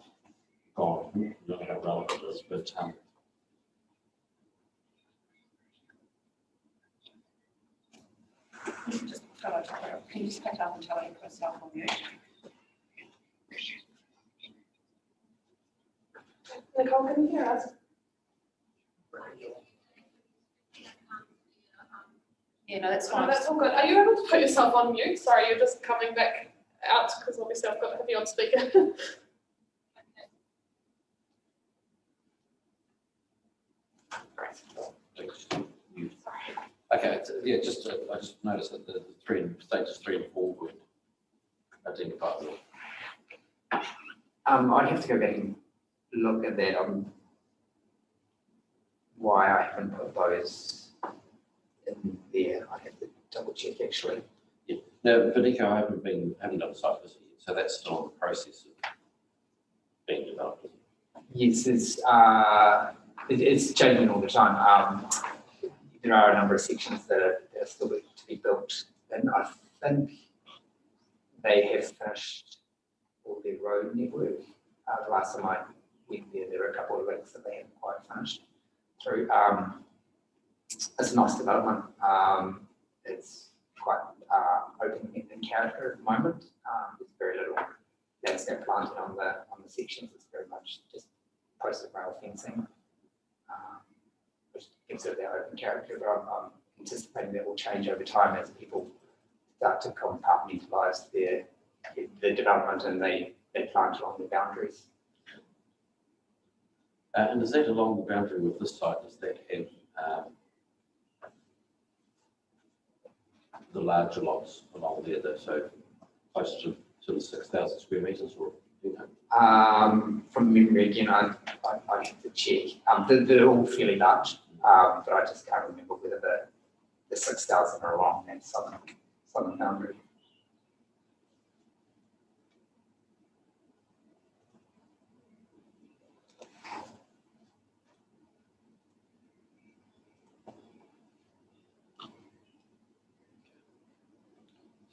gone. I don't know how relevant it is, but Just tell her to, can you just pick up and tell her to put herself on mute? Nicole, can you hear us? Yeah, no, that's Oh, fine. that's all good. Are you able to put yourself on mute? Sorry, you're just coming back out because obviously I've got to have you on speaker. okay, yeah, I just noticed that the stages 3 and 4 were identified. I'd have to go back and look at that. why I haven't put those in there. I have to double check actually. Yeah. No, Vidico, I haven't done a site visit yet, so that's still in the process of being developed. Yes, it's changing all the time. There are a number of sections that are still to be built, and I think they have finished all their road network. The last time I went there, there were a couple of links that they haven't quite finished through. It's a nice development. It's quite open in character at the moment. There's very little landscape planting on the sections. It's very much just posted rail fencing, which gives it that open character. But I'm anticipating that will change over time as people start to compartmentalise the development and they plant along the boundaries. And is that along the boundary with this site? Does that have the larger lots along there that so close to the 6,000 square metres, or you know? From memory again, I have to check. They're all fairly large, but I just can't remember whether the 6,000 are along that southern boundary.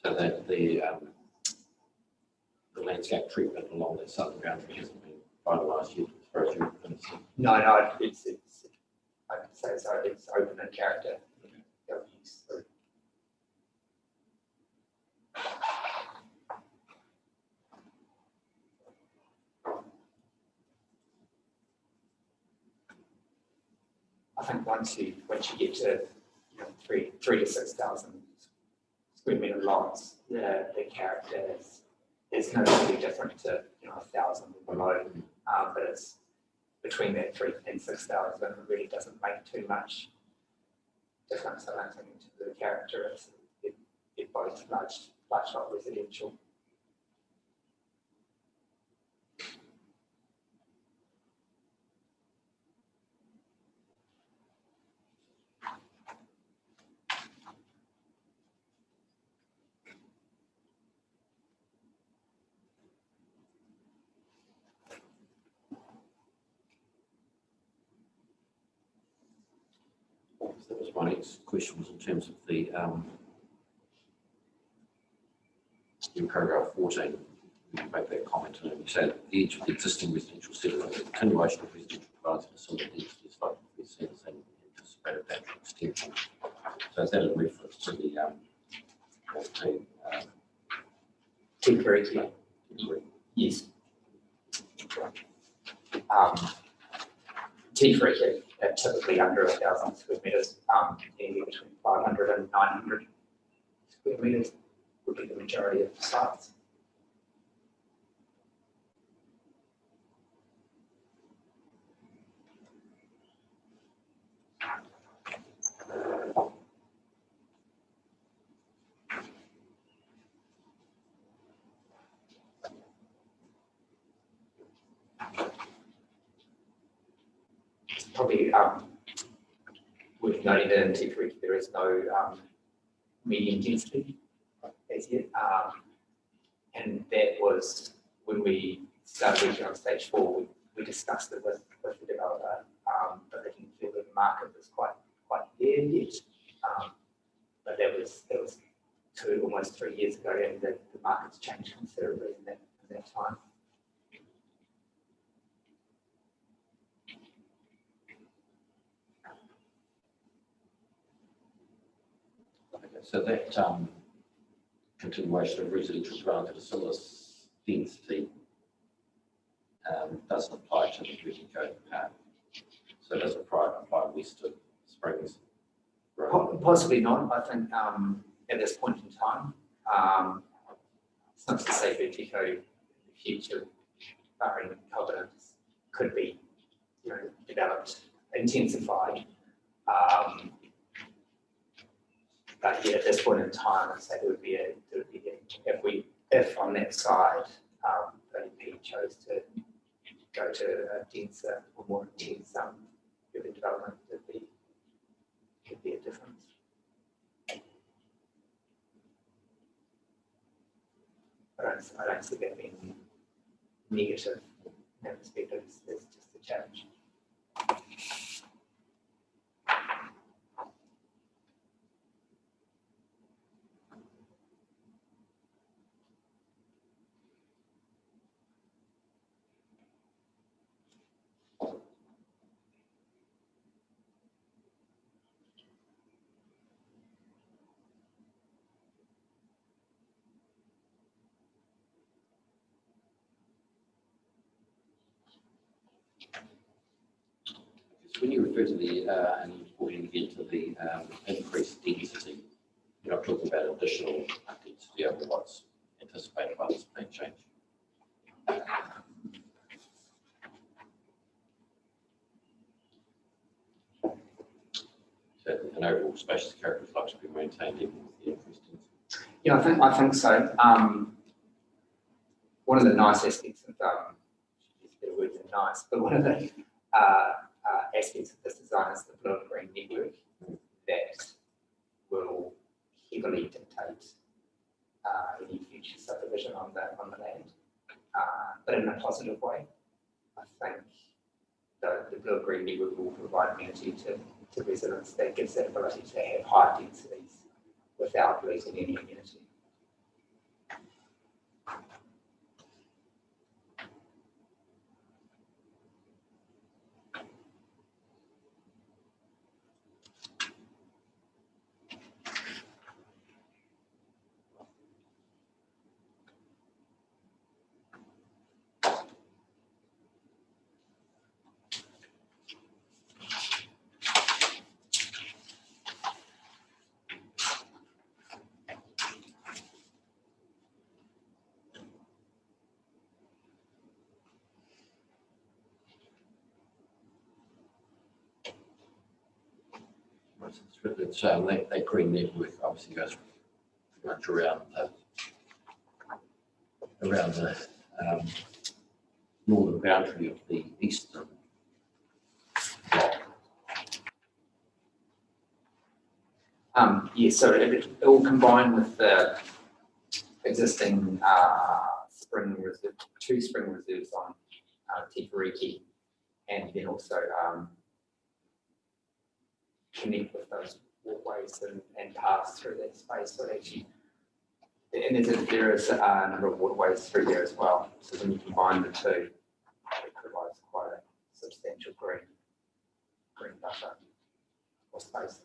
So that the landscape treatment along that southern boundary hasn't been finalised yet, as far as you're concerned? No, it's I can say so. It's open in character. I think once you get to 3,000 to 6,000 square metre lots, the character is noticeably different to 1,000 or below, but it's between that 3,000 and 6,000. It really doesn't make too much difference. I don't think to the character. It's both large lot residential. That was my next question, was in terms of the in paragraph 14, you make that comment and you say that the edge of the existing residential settlement, the continuation of residential provides for similar density is likely to be seen as an anticipated natural extension. So is that a reference to the temporary? Yes. Temporary typically under 1,000 square metres, anywhere between 500 and 900 square metres would be the majority of sites. Probably worth noting that in T3 there is no medium density as yet, and that was when we started working on stage 4. We discussed it with the developer, but they didn't feel that the market was quite there yet. But that was almost 3 years ago, and the market's changed considerably in that time. So that continuation of residential development at a similar density doesn't apply to the Vidico part. So it doesn't apply west of Springs Road. Possibly not. I think at this point in time, it's not to say Vidico in the future, barring covenants, could be developed, intensified. But yeah, at this point in time, I'd say if on that side, ADP chose to go to a denser or more intense urban development, be a difference. I don't see that being negative in that perspective. It's just a challenge. So when you refer to the, and reporting again to the increased density, you're not talking about additional density over what's anticipated by this plan change. So an overall spacious character is likely to be maintained even with the increased density. Yeah, I think so. One of the nice aspects of the words are nice, but one of the aspects of this design is the blue and green network that will heavily dictate any future subdivision on the land, but in a positive way. I think the blue and green network will provide amenity to residents that gives that ability to have high densities without losing any amenity. It's that green network obviously goes pretty much around the northern boundary of the eastern block. Yes, so it will combine with the existing spring reserve, 2 spring reserves on Te Whāriki, and then also connect with those walkways and pass through that space. So actually, and there is a number of waterways through there as well. So when you combine the two, it provides quite a substantial green buffer or space.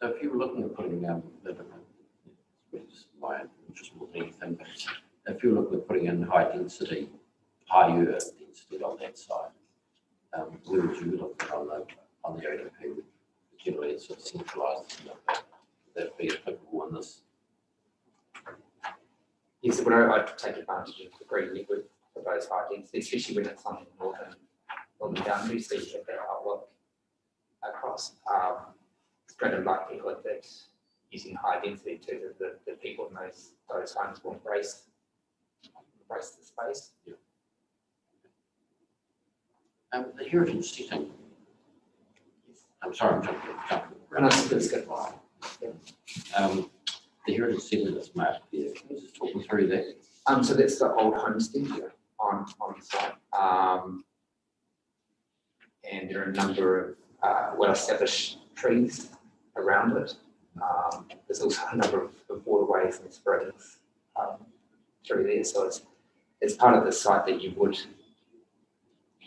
So if you were looking at putting it's my interest more than anything, but if you're looking at putting in higher density on that side, where would you look at on the ODP? Generally, it's sort of centralised. Would that be applicable in this? Yes, but I'd take advantage of the green network for those high densities, especially when it's on the northern boundary, so you have that outlook across. It's greater likelihood that using high density too, that the people in those homes will embrace the space. Yeah. The heritage setting. I'm sorry, I'm jumping around. That's good. The heritage setting that's marked there. Can you just talk me through that? So that's the old homestead on the site. And there are a number of well-established trees around it. There's also a number of waterways and springs through there. So it's part of the site that you would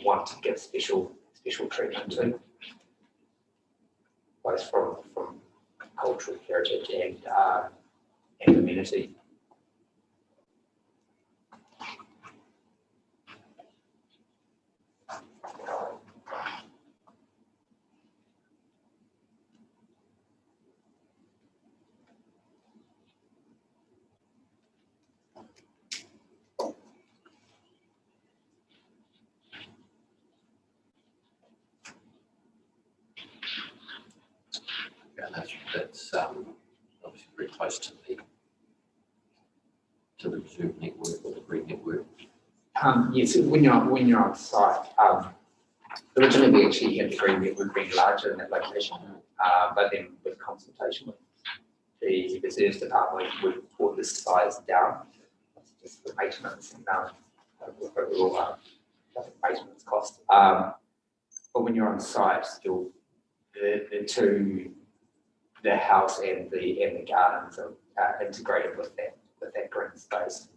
want to give special treatment to, both from cultural heritage and amenity. Yeah. and that's obviously very close to the reserve network or the green network. Yes, when you're on site, originally we actually had the green network being larger in that location, but then with consultation with the reserves department, we brought this size down. It's just the maintenance and overall maintenance cost. But when you're on site, still the house and the gardens are integrated with that green space.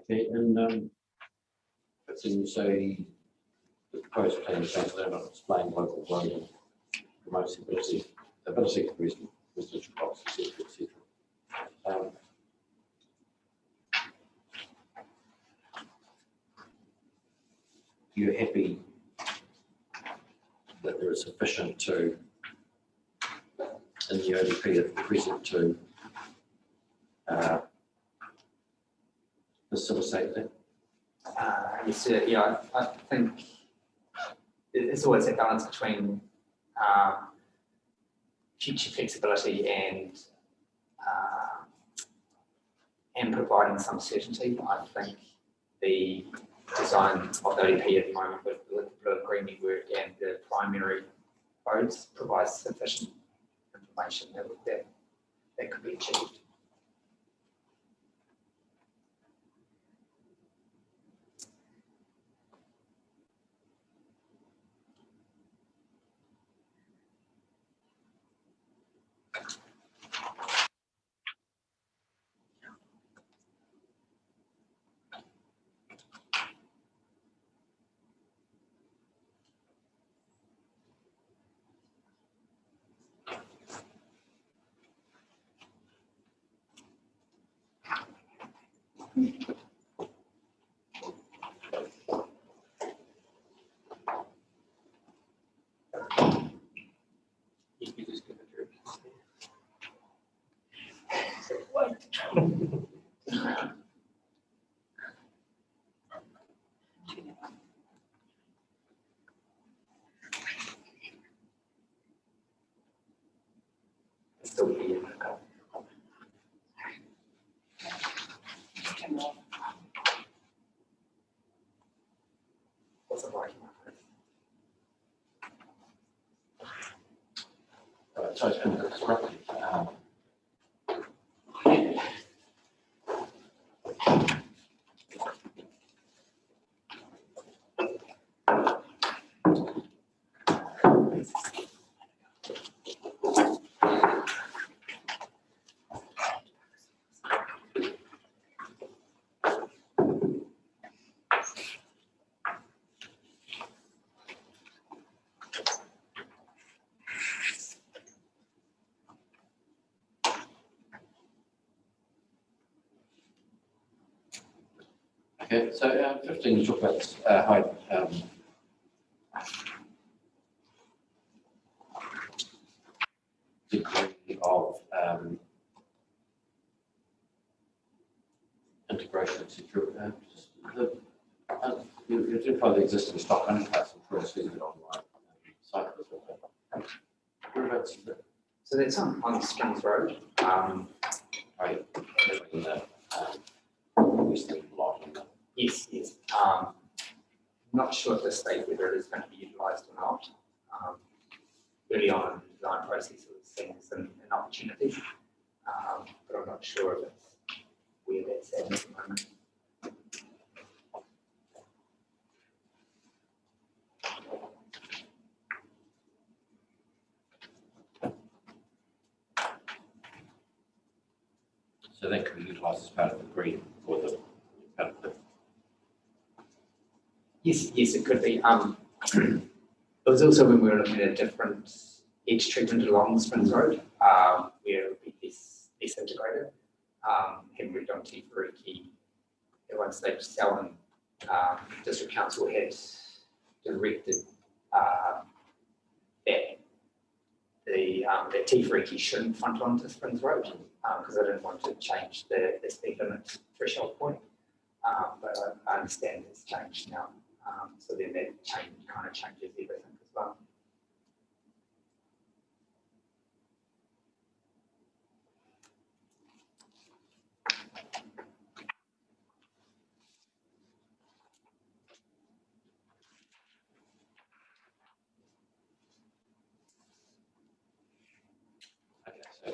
Okay, and it's in you say the proposed plan change there about explain local road and promotes the ability of residential blocks, etc., etc. You're happy that there is sufficient to in the ODP at present to facilitate that? Yes, yeah, I think it's always a balance between future flexibility and providing some certainty. I think the design of the ODP at the moment with the green network and the primary roads provides sufficient information that could be achieved. Still be in the cup. What's the right? So it's been constructed. Okay, so 15 you talk about height degree of integration, etc. You identify the existing stock underpass and try to see it online site. Whereabouts is that? So that's on Skins Road. Right, in the western block. Yes, yes. Not sure at this stage whether it is going to be utilised or not. Early on in the design process, it was seen as an opportunity, but I'm not sure if it's where that's at the moment. So that could be utilised as part of the green or the part of the. Yes, yes, it could be. It was also when we were looking at different edge treatment along Springs Road, where it would be less integrated. Having moved on to Fariki, at one stage, Selwyn District Council had directed that that Te Fariki shouldn't front onto Springs Road because I didn't want to change the speed limit threshold point. But I understand it's changed now. So then that kind of changes everything as well. Okay, so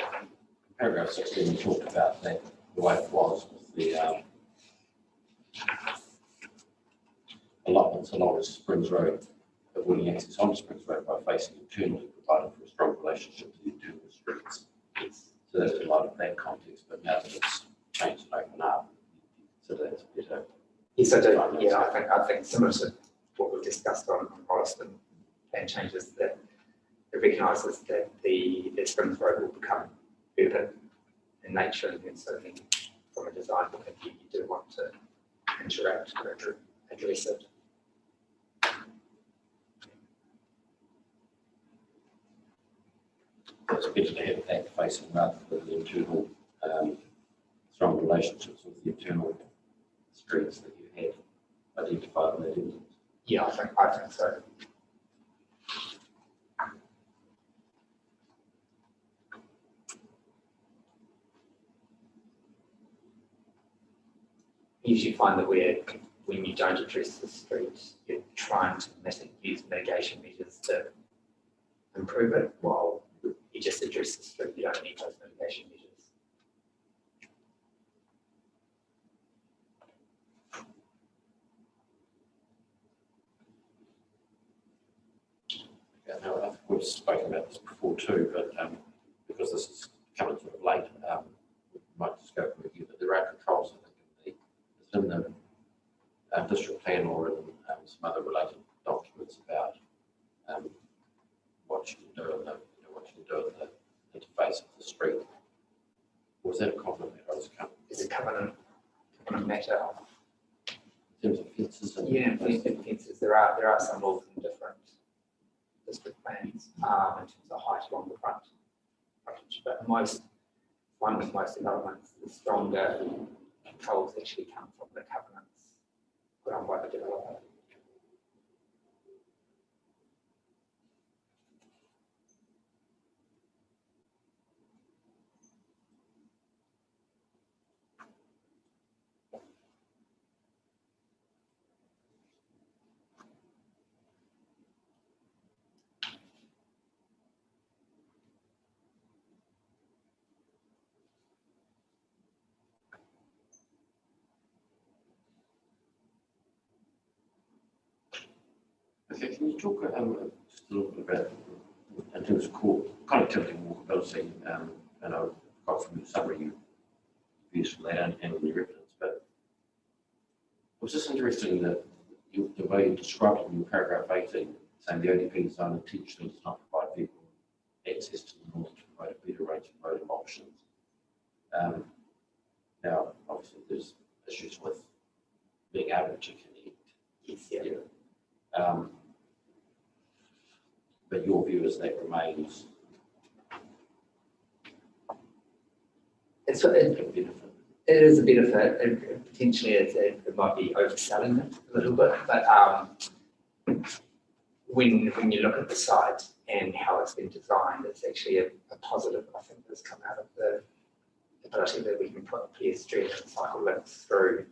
paragraph 16, we talked about that, the way it was with the allotments along Springs Road, but winning access on Springs Road by facing internally, providing for a strong relationship to the internal streets. So that's a lot of that context, but now that it's changed and opened up, so that's better. Yes, I do. Yeah, I think similar to what we've discussed on Rolleston plan changes, that it recognises that the Springs Road will become urban in nature, and so then from a design point of view, you do want to interact or address it. It's better to have that facing rather than the internal strong relationships with the internal streets that you have identified in that instance. Yeah, I think so. You usually find that when you don't address the street, you're trying to use mitigation measures to improve it, while you just address the street, you don't need those mitigation measures. Yeah, now, I think we've spoken about this before too, but because this is coming sort of late, we might just go through here, but there are controls, I think, in the district plan or in some other related documents about what you can do and what you can do at the interface of the street. Was that a covenant matter? It's a covenant matter. In terms of fences and yeah, fences. There are some laws in different district plans in terms of height along the front. But one with most developments, the stronger controls actually come from the covenants put on by the developer. Okay, can you talk just a little bit about, in terms of connectivity and walkability, and I've got from your summary you used for that and in your evidence, but I was just interested in the way you described it in your paragraph 18, saying the ODP design intentionally does not provide people access to the north to provide a better range of modal options. Now, obviously, there's issues with being able to connect. Yes, yeah. But your view is that remains It is a benefit, and potentially it might be overselling it a little bit, but when you look at the site and how it's been designed, it's actually a positive, I think, that's come out of the ability that we can put pedestrian and cycle links through,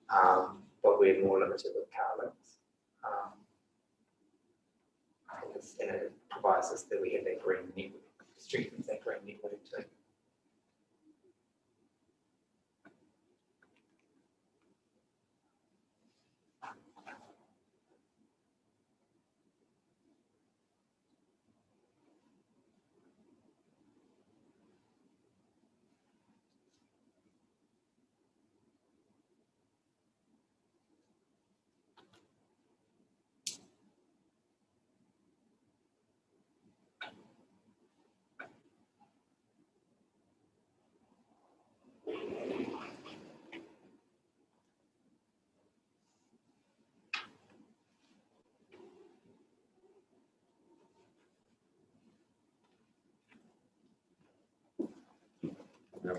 but we're more limited with car links. And it provides us that we have that green network, strengthens that green network too. No.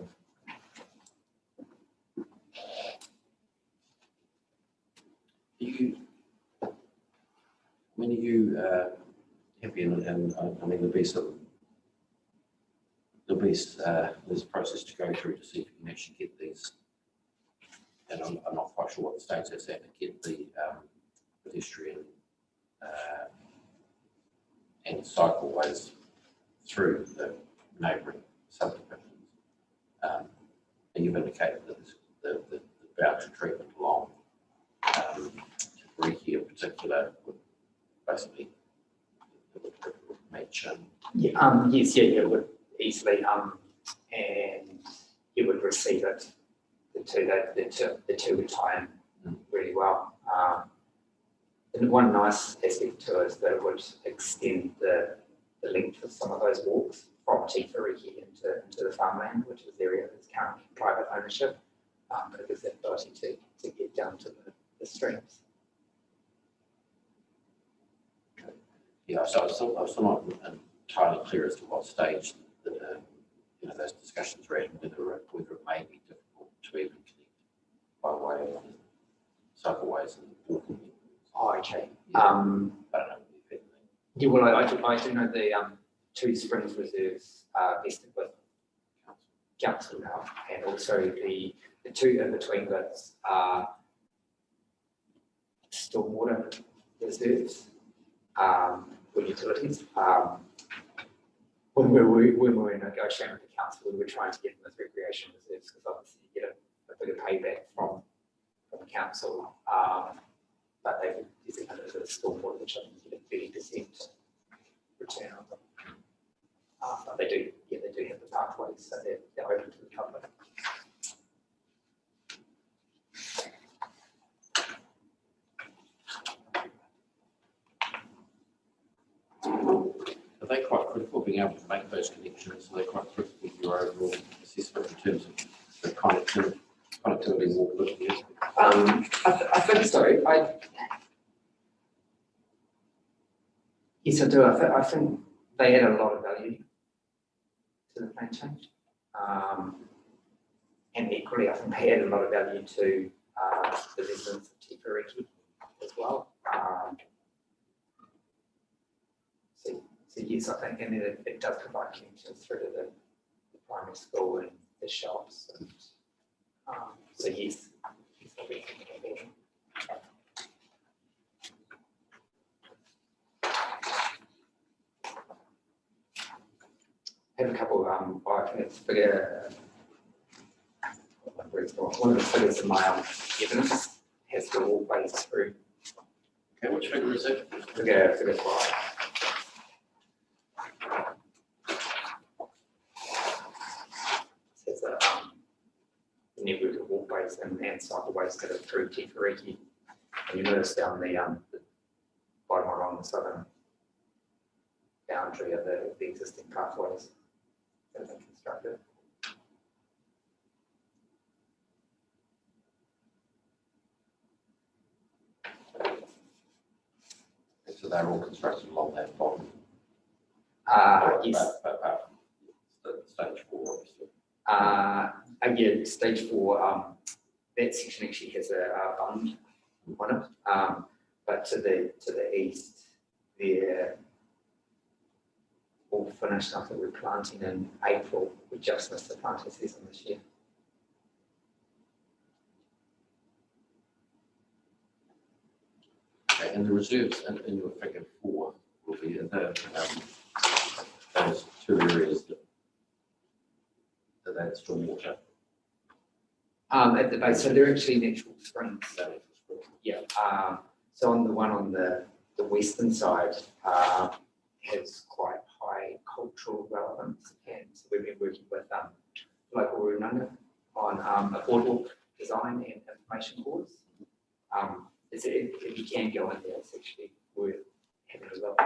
When you happy and I mean there'll be this process to go through to see if you can actually get these, and I'm not quite sure what the stage that's at, to get the pedestrian and cycleways through the neighbouring subdivisions. And you've indicated that the voucher treatment along Riki in particular would basically match. Yes, yeah, it would easily, and you would receive it. The two would tie in really well. And one nice aspect to it is that it would extend the length of some of those walks from Te Whāriki into the farmland, which is the area that's currently private ownership, but it gives that ability to get down to the streams. Yeah, so I'm still not entirely clear as to what stage those discussions are at, and whether it may be difficult to even connect by way of cycleways and walking. Oh, okay. Yeah. I don't know. Yeah, well, I do know the Two Springs reserves are vested with council now, and also the two in between bits are stormwater reserves with utilities. When we were negotiating with the council, we were trying to get them as recreation reserves because obviously you get a bigger payback from council. But they've designated it as stormwater, which I think you get a 30% return on them. But they do have the pathways, so they're open to the public. Are they quite critical being able to make those connections? Are they quite critical with your overall assessment in terms of the connectivity more quickly? I think so. Yes, I do. I think they add a lot of value to the plan change. And equally, I think they add a lot of value to the residents of Te Whāriki as well. So yes, I think, and then it does provide connections through to the primary school and the shops. And, so yes, I have a couple of I think it's bigger. One of the figures in my evidence has the walkways through. Okay, which figure is it? Figure 5. Says that the network of walkways and cycleways that are through Te Whāriki. And you notice down the bottom one on the southern boundary of the existing pathways that have been constructed. So they're all constructed along that bottom. Yes. Stage 4, obviously. Again, stage 4, that section actually has a bund on it, but to the east, they're all finished after we're planting in April. We just missed the planting season this year. Okay, and the reserves in your figure 4 will be those two areas that's stormwater. At the base, so they're actually natural springs. Yeah. So on the one on the western side has quite high cultural relevance, and so we've been working with local Runanga on a boardwalk design and information course. If you can go in there, it's actually worth having a look.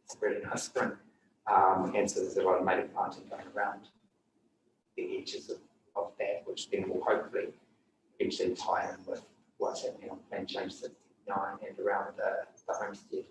It's a really nice spring, and so there's a lot of native planting going around the edges of that, which then will hopefully eventually tie in with what's happening on Plan Change 69 and around the homestead.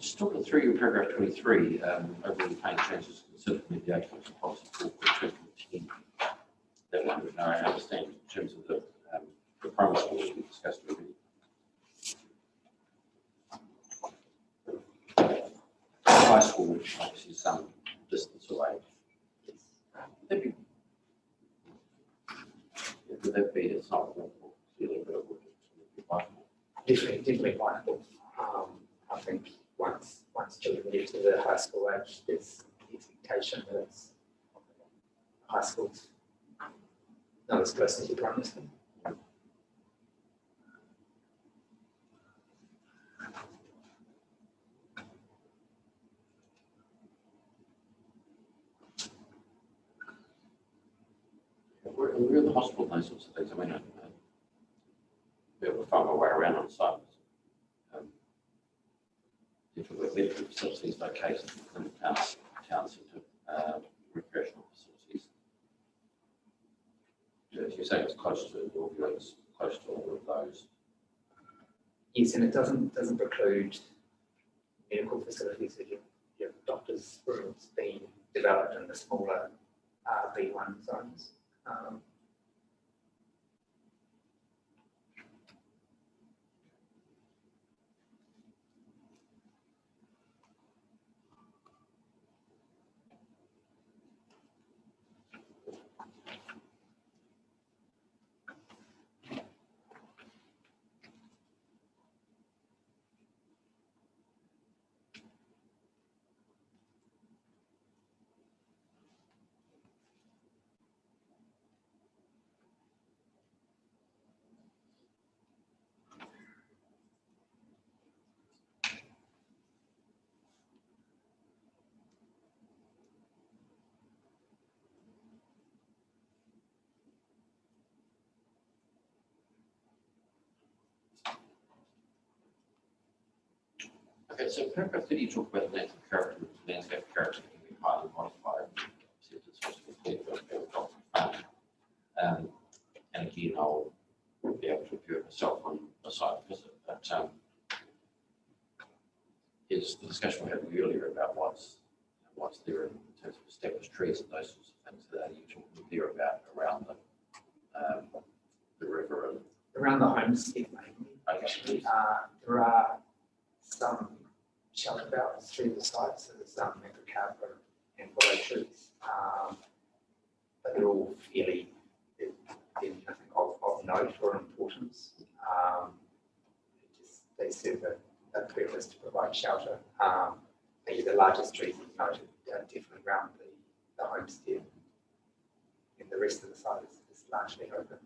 just talking through your paragraph 23, overall planning changes considered with the agricultural policy for 2010. That one, I understand in terms of the primary school we discussed already. High school, which obviously some distance away. Would that be, it's not feeling, but it would be viable. Definitely viable. I think once children get to the high school age, there's the expectation that it's high schools not as close as your primary school. We're in the hospital and those sorts of things. I mean, be able to find my way around on site. Difficult medical facilities located in the town centre, recreational facilities. As you say, it's close to it's close to all of those. Yes, and it doesn't preclude medical facilities if your doctor's rooms being developed in the smaller B1 zones. Okay, so paragraph 30, you talk about the landscape character can be highly modified. It's supposed to be clear about and again, I'll be able to review it myself on a site visit, but is the discussion we had earlier about what's there in terms of established trees and those sorts of things that you're talking there about around the river and around the homestead mainly. Okay. There are some shelter belts through the site, so there's some macrocarpa and willow trees, but they're all fairly, nothing of note or importance. They serve a purpose to provide shelter. Maybe the largest trees you've noted are definitely around the homestead, and the rest of the site is largely open.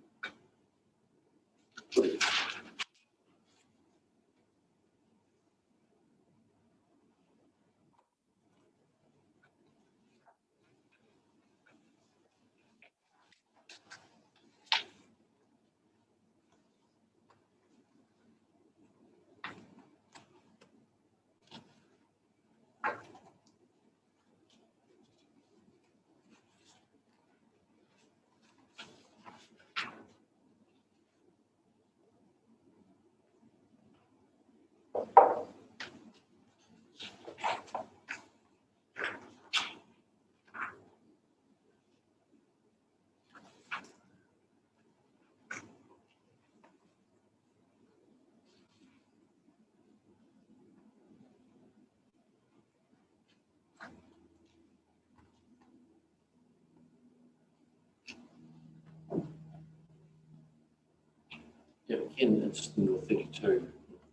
Yeah, again, it's in 32.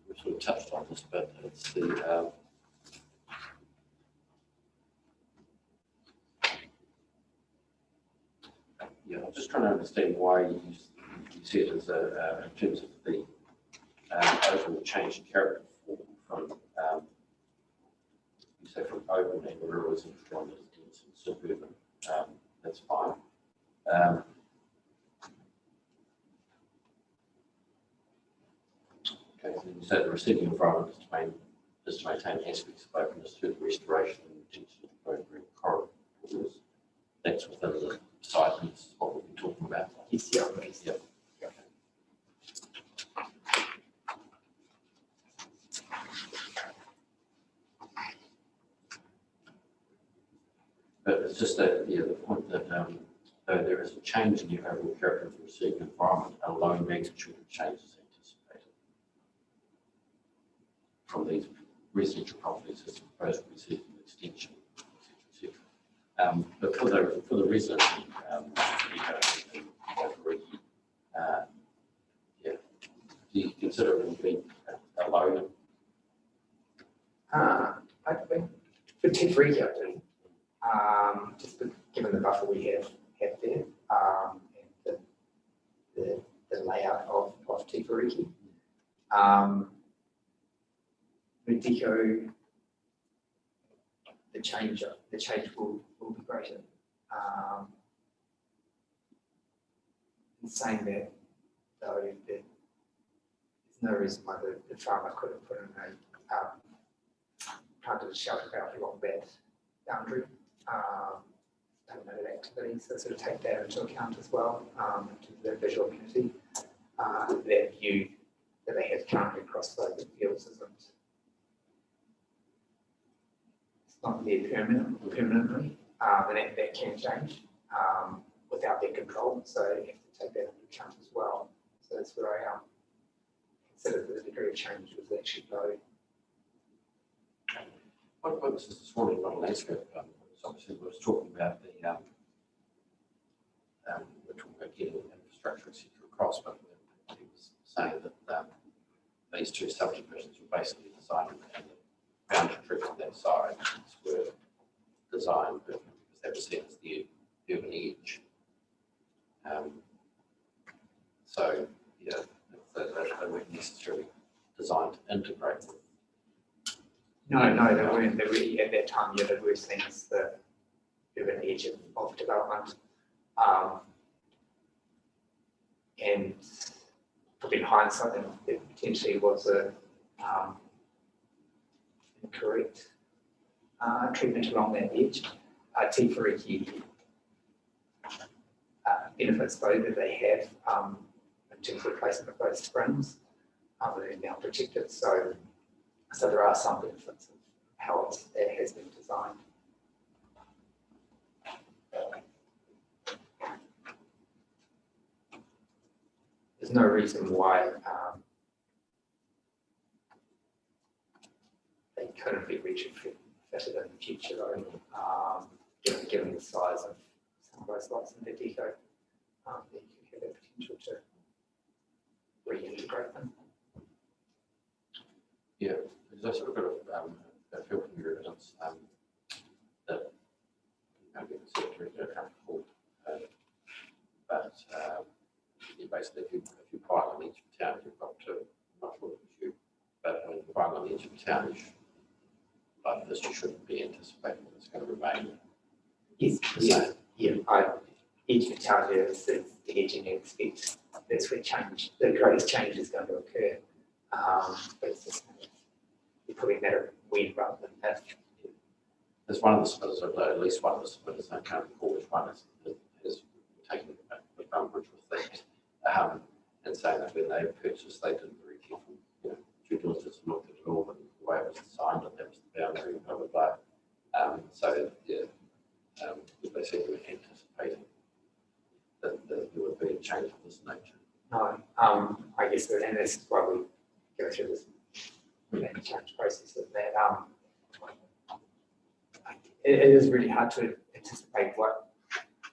We sort of touched on this, but it's the yeah. I'm just trying to understand why you see it as in terms of the overall change in character from you say from urban and rural as into one that is dense and suburban. That's fine. Okay, so you say the receiving environment is to maintain aspects of openness through the restoration and retention of the green corridors. That's within the site, and this is what we've been talking about. Yes, yeah, Yep. Okay. it's just that, yeah, the point that, though there is a change in the overall character of the receiving environment, a low magnitude of change is anticipated from these residential properties as opposed to receiving extension, et cetera. But for the residents, yeah, do you consider it being a low? I think for Tifriki, I do. Just given the buffer we have there, and the layout of Tifriki. Rudiko, the change will be greater. In saying that, though, there's no reason why the farmer couldn't put in planted a shelter belt along that boundary. Permitted activities, so sort of take that into account as well, into the visual community. That view that they have currently across the fields isn't, it's not there permanently, and that can change without their control, so you have to take that into account as well. So that's where I consider the degree of change was actually low. What was this morning on landscape? Obviously, we was talking about we're talking about getting infrastructure, etc. across, but he was saying that these two subdivisions were basically designed and the boundary strips on that side were designed because they were seen as the urban edge. So, yeah, they weren't necessarily designed to integrate with. No, they weren't. They really, at that time, yeah, they were seen as the urban edge of development. And probably in hindsight, it potentially was a incorrect treatment along that edge. Tifriki benefits though that they have in terms of replacement of those springs, they're now protected. So there are some benefits of how it has been designed. There's no reason why they couldn't be retrofitted in the future, though, given the size of some of those lots in the deco, you could have the potential to reintegrate them. Yeah, because I sort of got a feel from your evidence that maybe the sector is comfortable, but you basically, if you pile on each town, you've got to, I'm not sure it was you, but when you pile on each town, you should, like this, you shouldn't be anticipating that it's going to remain. Yes, each town is the edging you expect. That's where the greatest change is going to occur. But it's just, it's probably a matter of when rather than if. There's one of the splitters, at least one of the splitters, I can't recall which one is taking the umbrage with that, and saying that when they purchased, they didn't very careful, due diligence and looked at it all, and the way it was designed, and that was the boundary, blah, blah, blah. So, yeah, they said we were anticipating that there would be a change of this nature. No, I guess, and this is why we go through this change process of that. It is really hard to anticipate what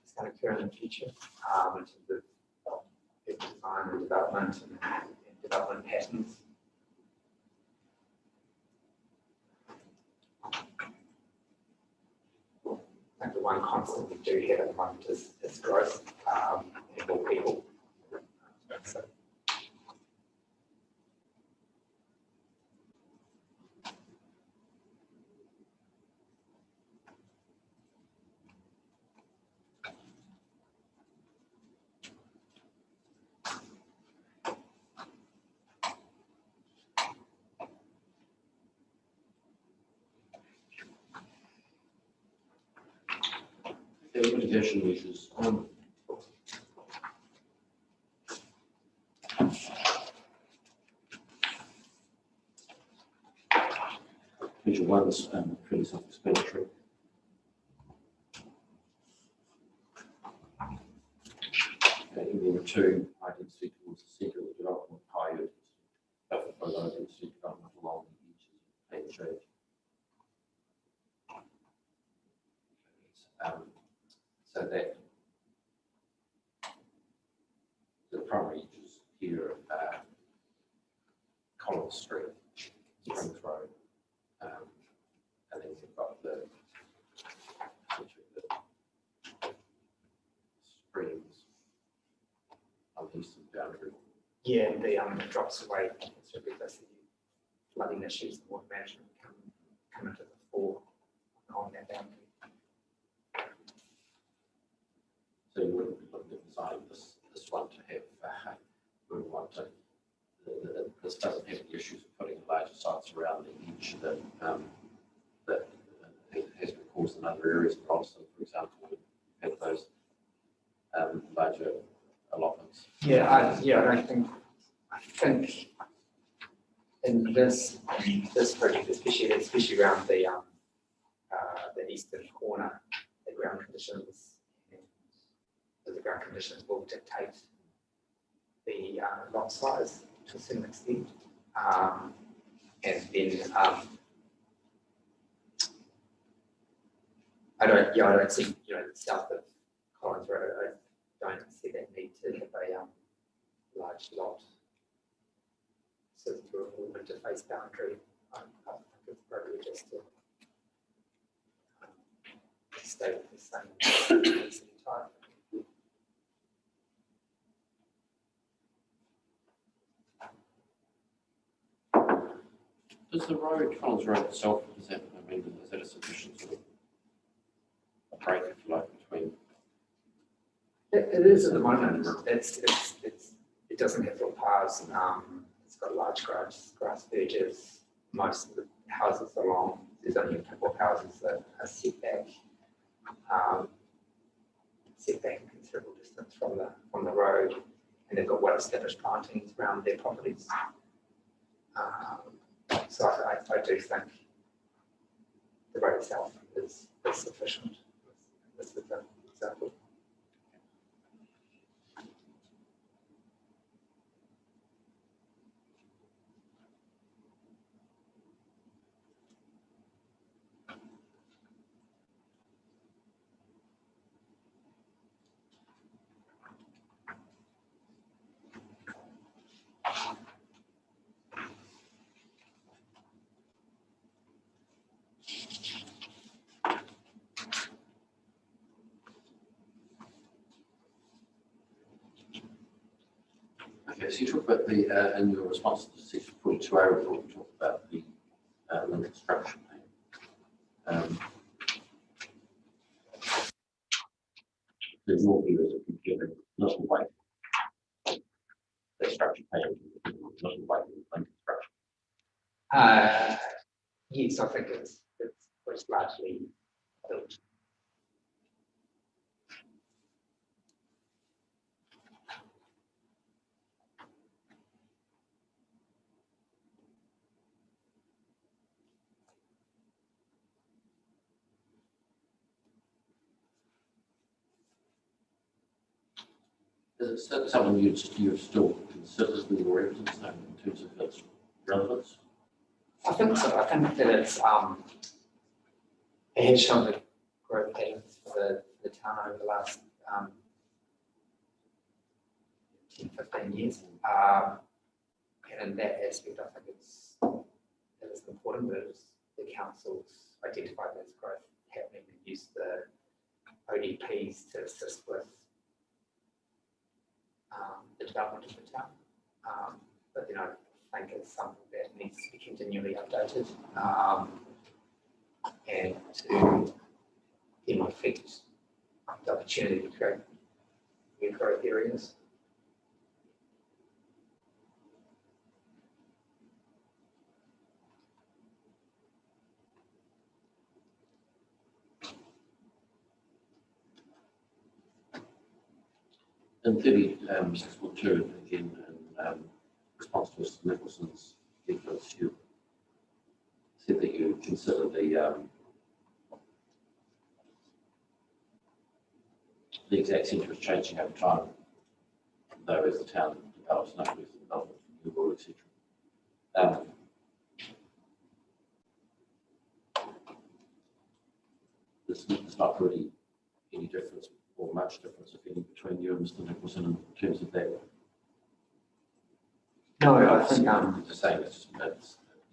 is going to occur in the future in terms of design and development and development patterns. I think the one constant we do have at the moment is growth and more people. So, Mitigation measures. Measure one is fairly self-explanatory. 32, high density towards the centre of the development, higher buffer for low density development along the edges of the shade. So that the primary edges here are Collins Street, Springs Road, and then you've got the streams on the eastern boundary. Yeah, and the drops away, so because the flooding issues and water management come into the fore on that boundary. So you wouldn't be looking at designing this one to have, we would want to, this doesn't have the issues of putting larger sites around the edge that has been caused in other areas of Rolleston, for example, we have those larger allotments. I think in this project, especially around the eastern corner, the ground conditions will dictate the lot size to a certain extent, and then I don't see, the south of Collins Road, I don't see that need to have a large lot. So through a interface boundary, I think it's probably just to stay with the same density type. Does the road, Collins Road itself, is that a sufficient sort of a break, if you like, between? It is at the moment. It doesn't have full paths. It's got large grass verges. Most of the houses are long. There's only a couple of houses that are set back a considerable distance from the road, and they've got well-established plantings around their properties. So I do think the road itself is sufficient. This is an example. Okay, so you talk about the, in your response to the 6.2A report, you talk about the construction plan. There's more views of computer, little weight. The structure plan, little weight in construction. Yes, I think it's largely built. Is it something you'd still consider in your evidence in terms of its relevance? I think so. I think that it's it has shown the growth patterns for the town over the last 10-15 years. And in that aspect, I think it is important that the councils identify this growth happening and use the ODPs to assist with the development of the town. But I think it's something that needs to be continually updated and to affect the opportunity to create new growth areas. In 36.2, again, in response to Mr. Nicholson's evidence, you said that you consider the exact centre is changing over time. though as the town develops, not with development, renewable, etc. There's not really any difference or much difference, if any, between you and Mr. Nicholson in terms of that. No, I think, It's the same, it's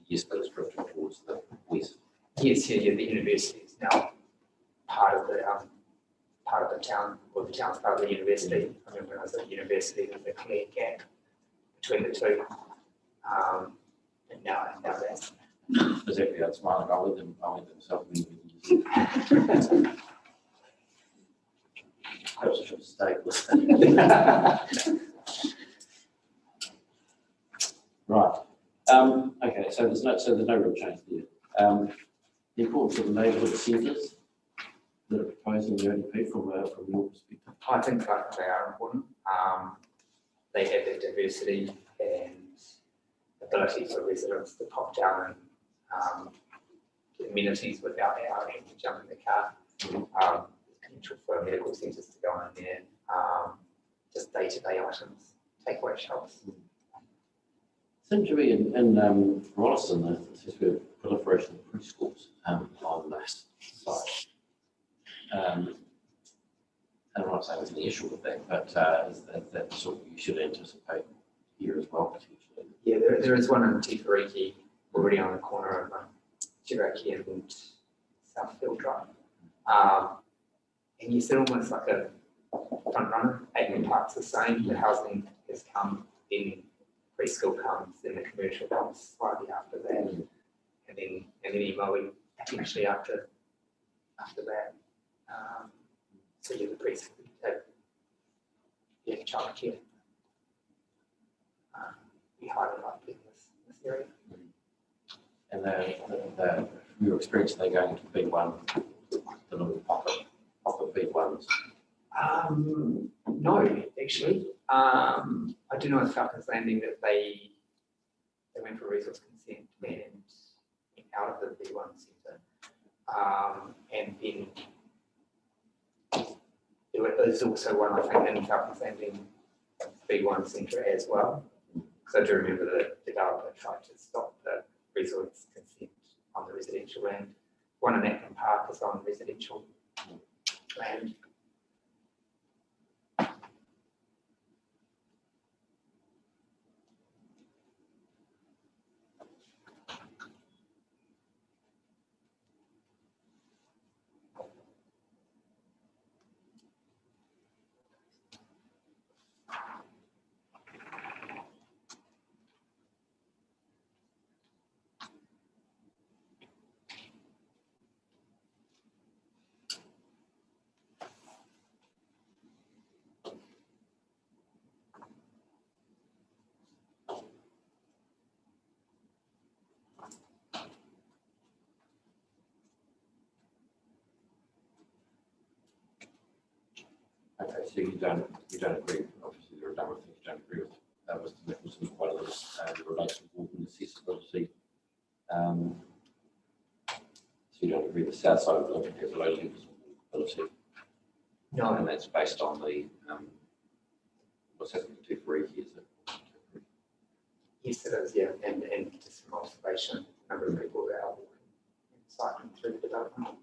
yes, but it's drifting towards the west. yes, yeah, the university is now part of the town, or the town's part of the university. I remember when I was at university, there was a clear gap between the two. And now that's. Exactly, that's smiling. I went them myself. Perhaps I should stay. Right. Okay. So there's no real change there. The importance of the neighbourhood centres that are proposed in the ODP from your perspective. I think they are important. They have their diversity and ability for residents to pop down and amenities without having to jump in the car. Potential for medical centres to go in there. Just day-to-day items, takeaway shops. Seems to be in Rolleston, there seems to be a proliferation of preschools on that site. And I'm not saying there's any issue with that, but that's sort of you should anticipate here as well, potentially. Yeah, there is one in Tifariki, already on the corner of Cherokee and Southfield Drive. And you said almost like a front runner. Aikman Park's the same. The housing has come, then preschool comes, then the commercial comes slightly after that, and then Emoe potentially after that. So you have the preschool, childcare. We highly like in this area. And from your experience, they're going to be one, the little pocket B1s. No, actually. I do know at Falcons Landing that they went for resource consent and out of the B1 centre. And then there is also one, I think, in Falcons Landing B1 centre as well. Because I do remember the developer tried to stop the resource consent on the residential land. One in Aikman Park is on residential land. Okay, so you don't agree. Obviously, there are a number of things you don't agree with. Mr. Nicholson, one of those relates to walking accessibility. So you don't agree the south side of the building has low levels of visibility. No, and that's based on the what's happening to Tifariki, is it? yes, it is, yeah, and just from observation, a number of people that are walking and cycling through the development.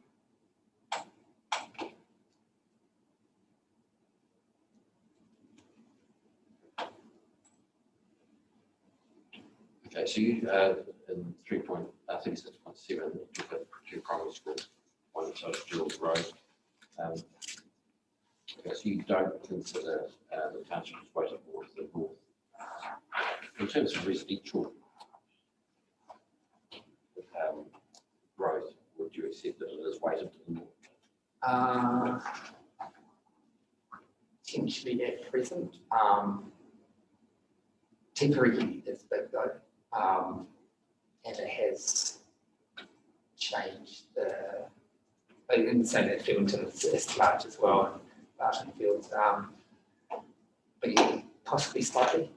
Okay, so you in 36.7, you've got two primary schools, one is Gerald Road. Okay, so you don't consider the township is weighted more to the north. In terms of residential growth, would you accept that it is weighted to the north? Potentially at present. Tifariki is big though, and it has changed I didn't say that Fieldington is large as well, and Barton Fields, but yeah, possibly slightly.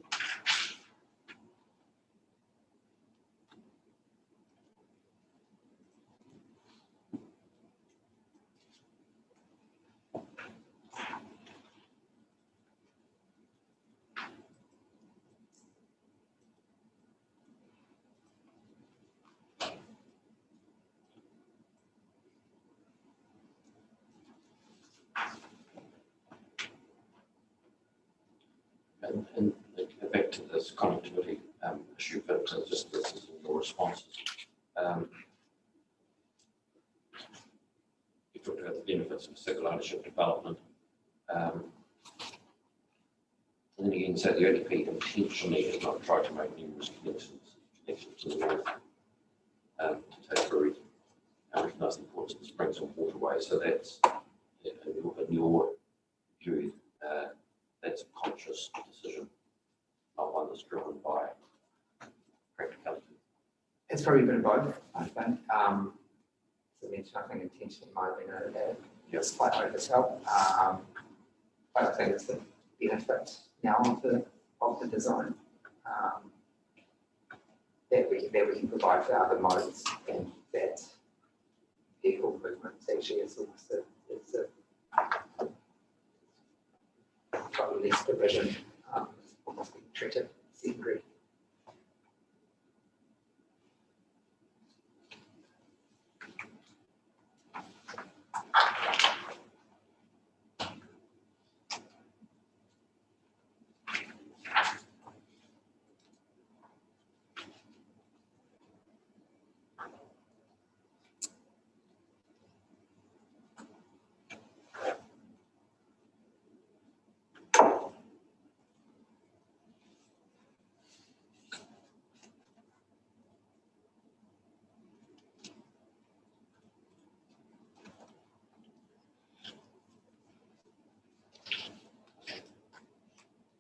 and back to this connectivity issue, but just this is in your responses. You talked about the benefits of single ownership development. And then again, so the ODP intentionally has not tried to make numerous connections to the north to take through and recognise the importance of springs and waterways. So that's, in your view, that's a conscious decision, not one that's driven by practicality. It's probably a bit of both, I think. So I think intention might have been a just quite oversell. But I think it's the benefit now of the design that we can provide for other modes, and that vehicle movement actually is also got less division, almost being treated secondary.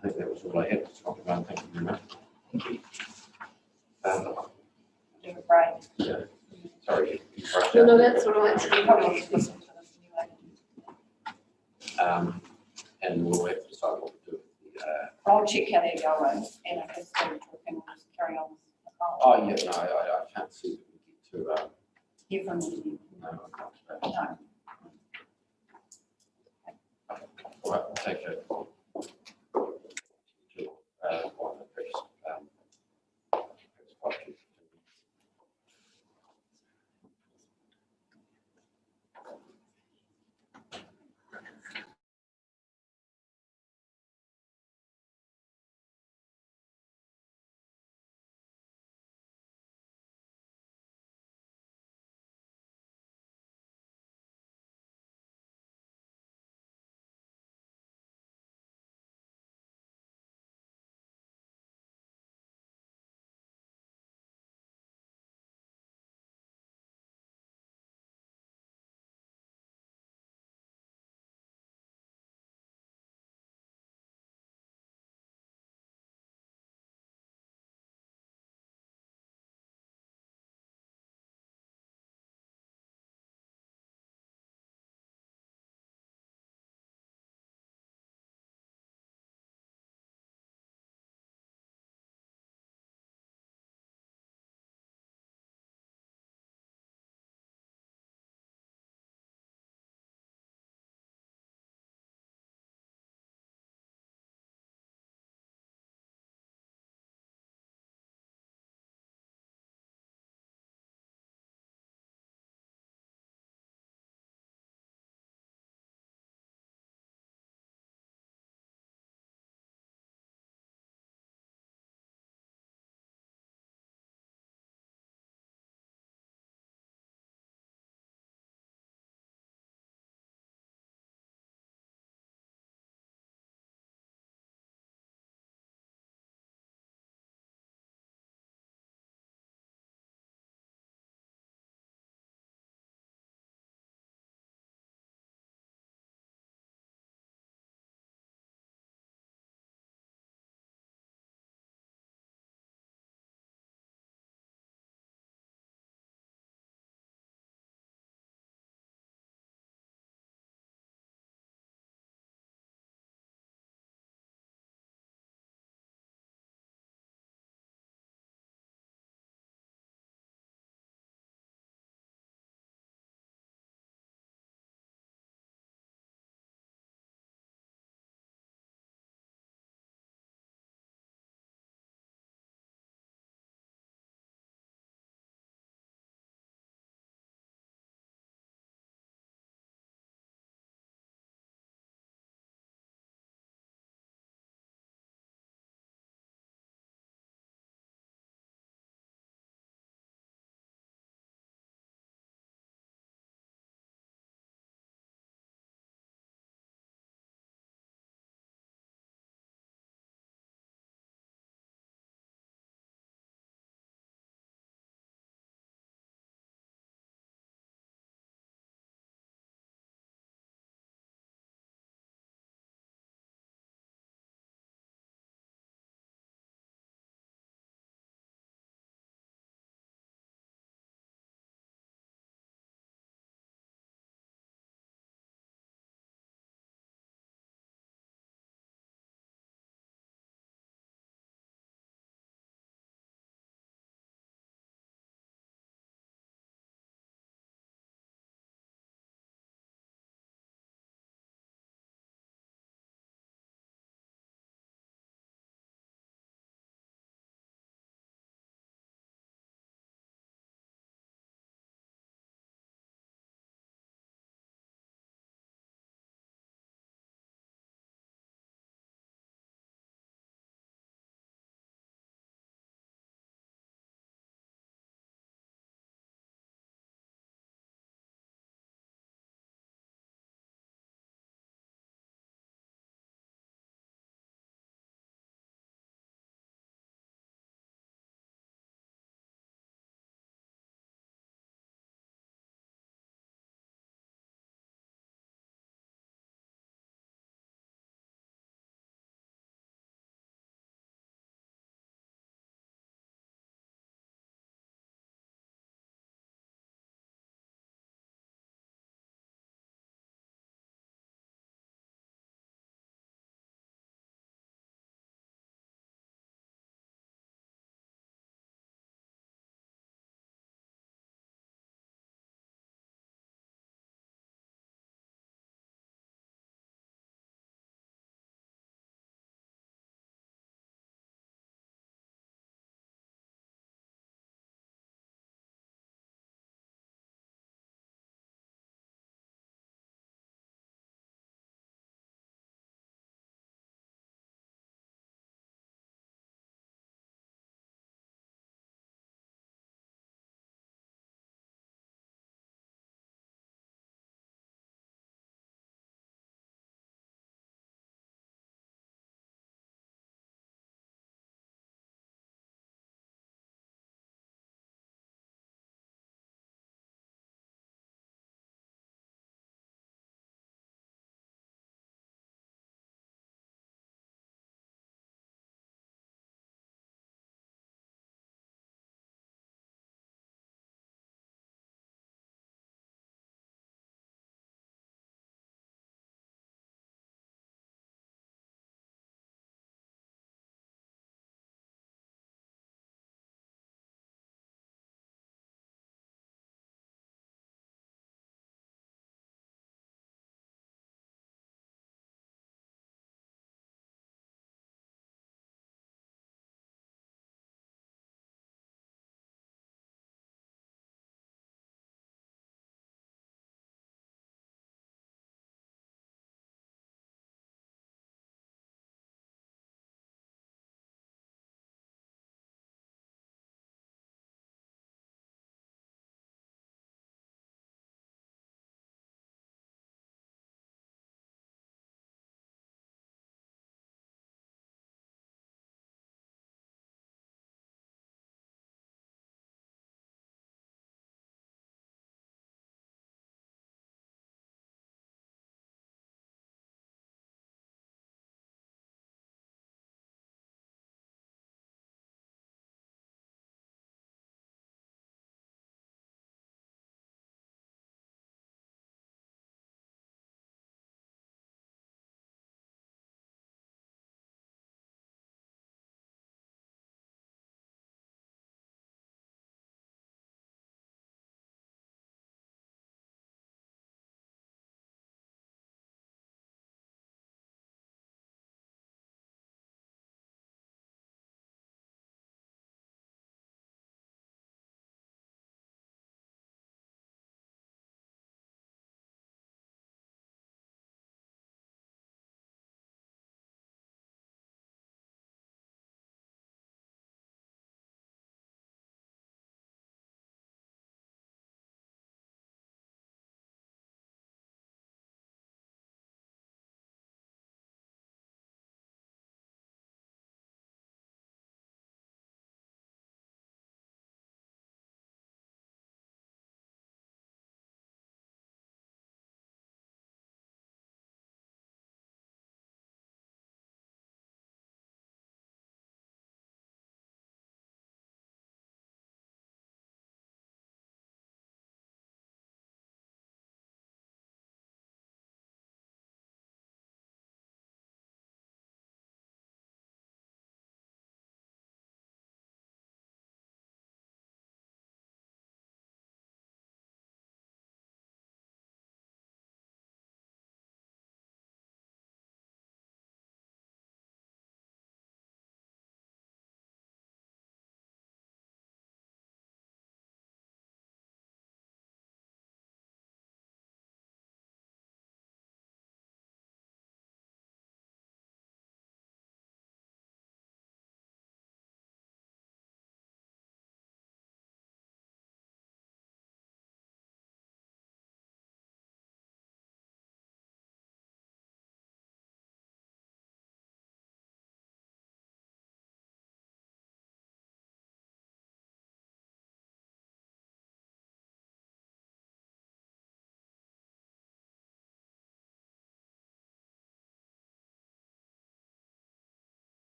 I think that was all I had to talk about. Thank you very much. Thank you. Do a break. Yeah. Sorry. No, that's all right. You probably want to listen to this anyway. And we'll have to decide what to do with the, I'll check how they're going, and I guess we'll just carry on. oh, yeah, no, I can't see that we get to, Hear from you. no, I can't today. No. All right, take it.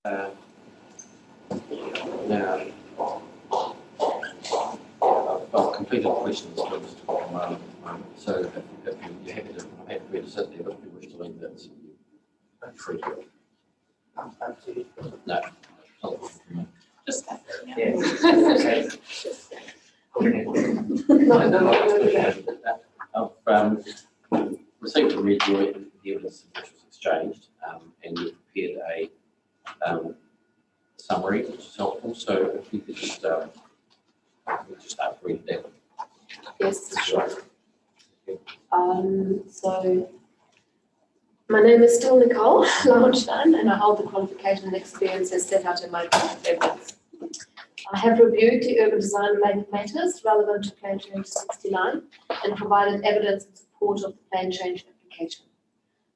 Now, I've completed the questions to Mr. Command at the moment, so if you're happy to, I'm happy for you to sit there, but if you wish to leave, that's free to go. No. Just. I've received and read the evidence which was exchanged, and you've prepared a summary, which is helpful. So if you could just start reading that. Yes, sure. So my name is still Nicole Lauenstein, and I hold the qualification and experience as set out in my evidence. I have reviewed the urban design related matters relevant to Plan Change 69 and provided evidence in support of the Plan Change application.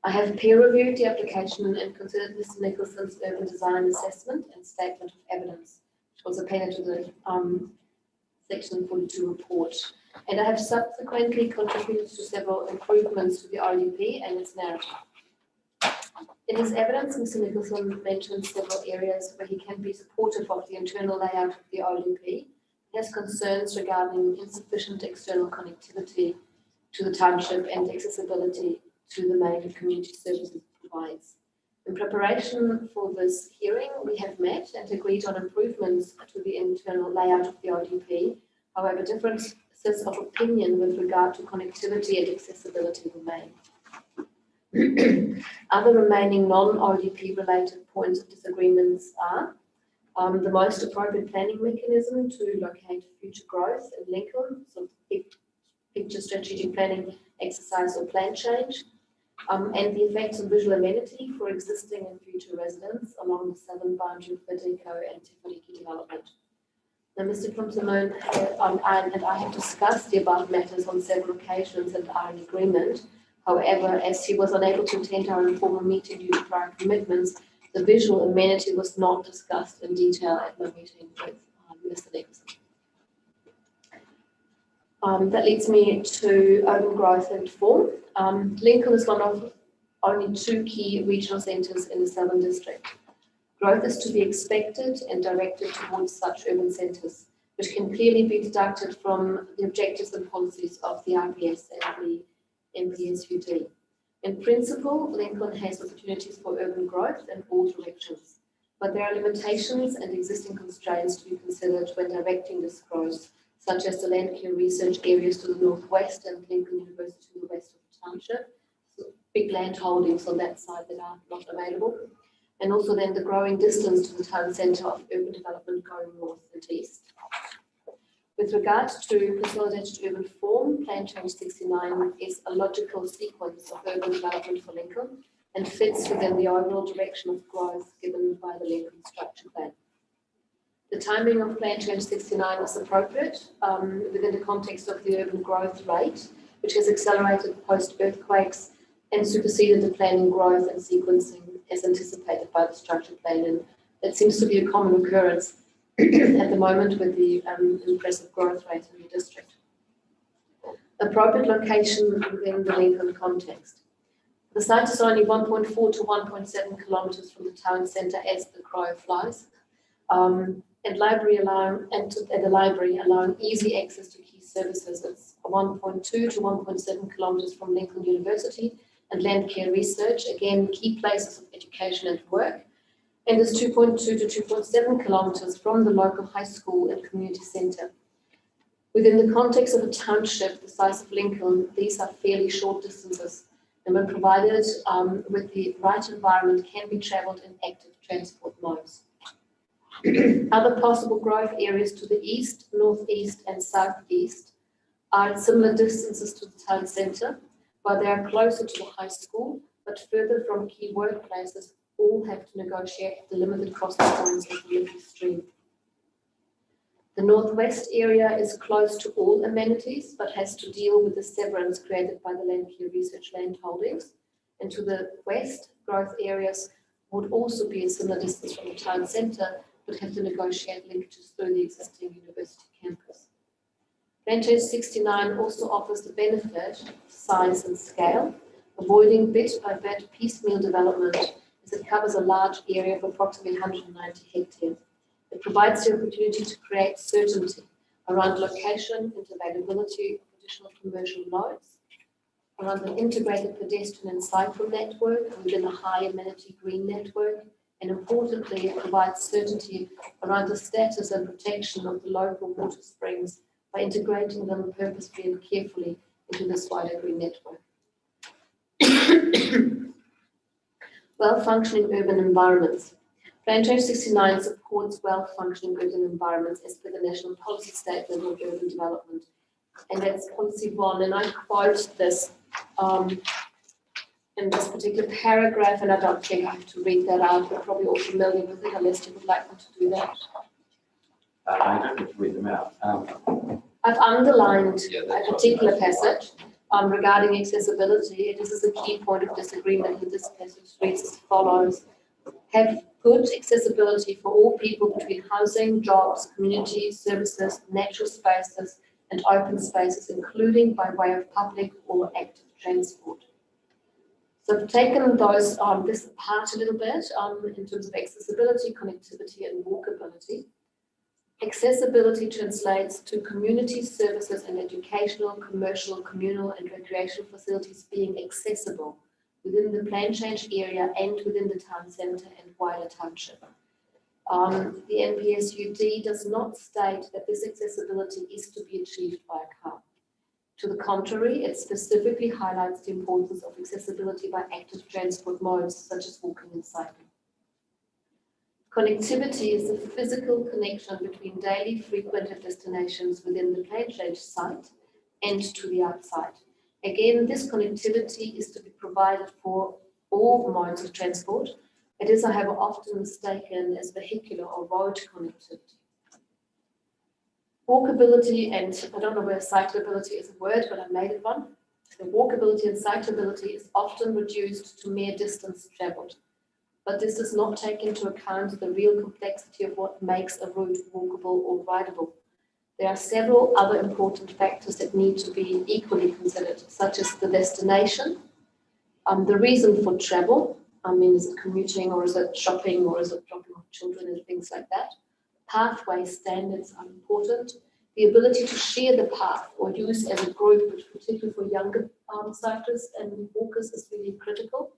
I have peer reviewed the application and considered Mr. Nicholson's urban design assessment and statement of evidence, which was appended to the Section 42 report. And I have subsequently contributed to several improvements to the RDP and its narrative. In his evidence, Mr. Nicholson mentions several areas where he can be supportive of the internal layout of the RDP. He has concerns regarding insufficient external connectivity to the township and accessibility to the main community services it provides. In preparation for this hearing, we have met and agreed on improvements to the internal layout of the RDP. However, differences of opinion with regard to connectivity and accessibility remain. Other remaining non-RDP related points of disagreements are the most appropriate planning mechanism to locate future growth in Lincoln, so picture strategic planning exercise or plan change, and the effects of visual amenity for existing and future residents along the southern boundary of Bideko and Te Whariki development. Now, Mr. Plumsimoon and I have discussed the above matters on several occasions and are in agreement. However, as he was unable to attend our informal meeting due to prior commitments, the visual amenity was not discussed in detail at my meeting with Mr. Nicholson. That leads me to urban growth and form. Lincoln is one of only 2 key regional centres in the Southern District. Growth is to be expected and directed towards such urban centres, which can clearly be deducted from the objectives and policies of the RPS and the MPSUD. In principle, Lincoln has opportunities for urban growth in all directions, but there are limitations and existing constraints to be considered when directing this growth, such as the land care research areas to the northwest and Lincoln University to the west of the township, so big land holdings on that side that are not available, and also then the growing distance to the town centre of urban development going north and east. With regard to consolidated urban form, Plan Change 69 is a logical sequence of urban development for Lincoln and fits within the overall direction of growth given by the Lincoln Structure Plan. The timing of Plan Change 69 was appropriate within the context of the urban growth rate, which has accelerated post-earthquakes and superseded the planning growth and sequencing as anticipated by the Structure Plan. And that seems to be a common occurrence at the moment with the impressive growth rate in the district. Appropriate location within the Lincoln context. The site is only 1.4 to 1.7 kilometres from the town centre as the crow flies, and the library allowing easy access to key services. It's 1.2 to 1.7 kilometres from Lincoln University and land care research, again key places of education and work. And is 2.2 to 2.7 kilometres from the local high school and community centre. Within the context of a township the size of Lincoln, these are fairly short distances, and when provided with the right environment can be travelled in active transport modes. Other possible growth areas to the east, northeast and southeast are at similar distances to the town centre, but they are closer to the high school, but further from key workplaces. All have to negotiate the limited crossing points of the Liffey Stream. The northwest area is close to all amenities, but has to deal with the severance created by the land care research land holdings. And to the west, growth areas would also be a similar distance from the town centre, but have to negotiate linkages through the existing university campus. Plan Change 69 also offers the benefit of size and scale, avoiding bit by bit piecemeal development as it covers a large area of approximately 190 hectares. It provides the opportunity to create certainty around location and availability of additional commercial nodes, around an integrated pedestrian and cycle network within a high amenity green network, and importantly, it provides certainty around the status and protection of the local water springs by integrating them purposefully and carefully into this wider green network. Well-functioning urban environments. Plan Change 69 supports well-functioning urban environments as per the National Policy Statement on Urban Development. And that's Policy 1, and I quote this in this particular paragraph, and I don't think I have to read that out. We're probably all familiar with it, unless you would like me to do that. I don't have to read them out. I've underlined Yeah, a that's particular what- passage regarding accessibility. This is a key point of disagreement with this passage. Reads as follows: have good accessibility for all people between housing, jobs, communities, services, natural spaces, and open spaces, including by way of public or active transport. So I've taken those this apart a little bit in terms of accessibility, connectivity, and walkability. Accessibility translates to community services and educational, commercial, communal, and recreational facilities being accessible within the plan change area and within the town centre and wider township. The NPSUD does not state that this accessibility is to be achieved by a car. To the contrary, it specifically highlights the importance of accessibility by active transport modes such as walking and cycling. Connectivity is the physical connection between daily frequented destinations within the plan change site and to the outside. Again, this connectivity is to be provided for all modes of transport. It is, I have often mistaken as vehicular or road connectivity. Walkability, and I don't know where cyclability is a word, but I made it one. So walkability and cyclability is often reduced to mere distance travelled, but this does not take into account the real complexity of what makes a route walkable or rideable. There are several other important factors that need to be equally considered, such as the destination, the reason for travel. Is it commuting, or is it shopping, or is it dropping off children and things like that? Pathway standards are important. The ability to share the path or use as a group, which particularly for younger cyclists and walkers is really critical.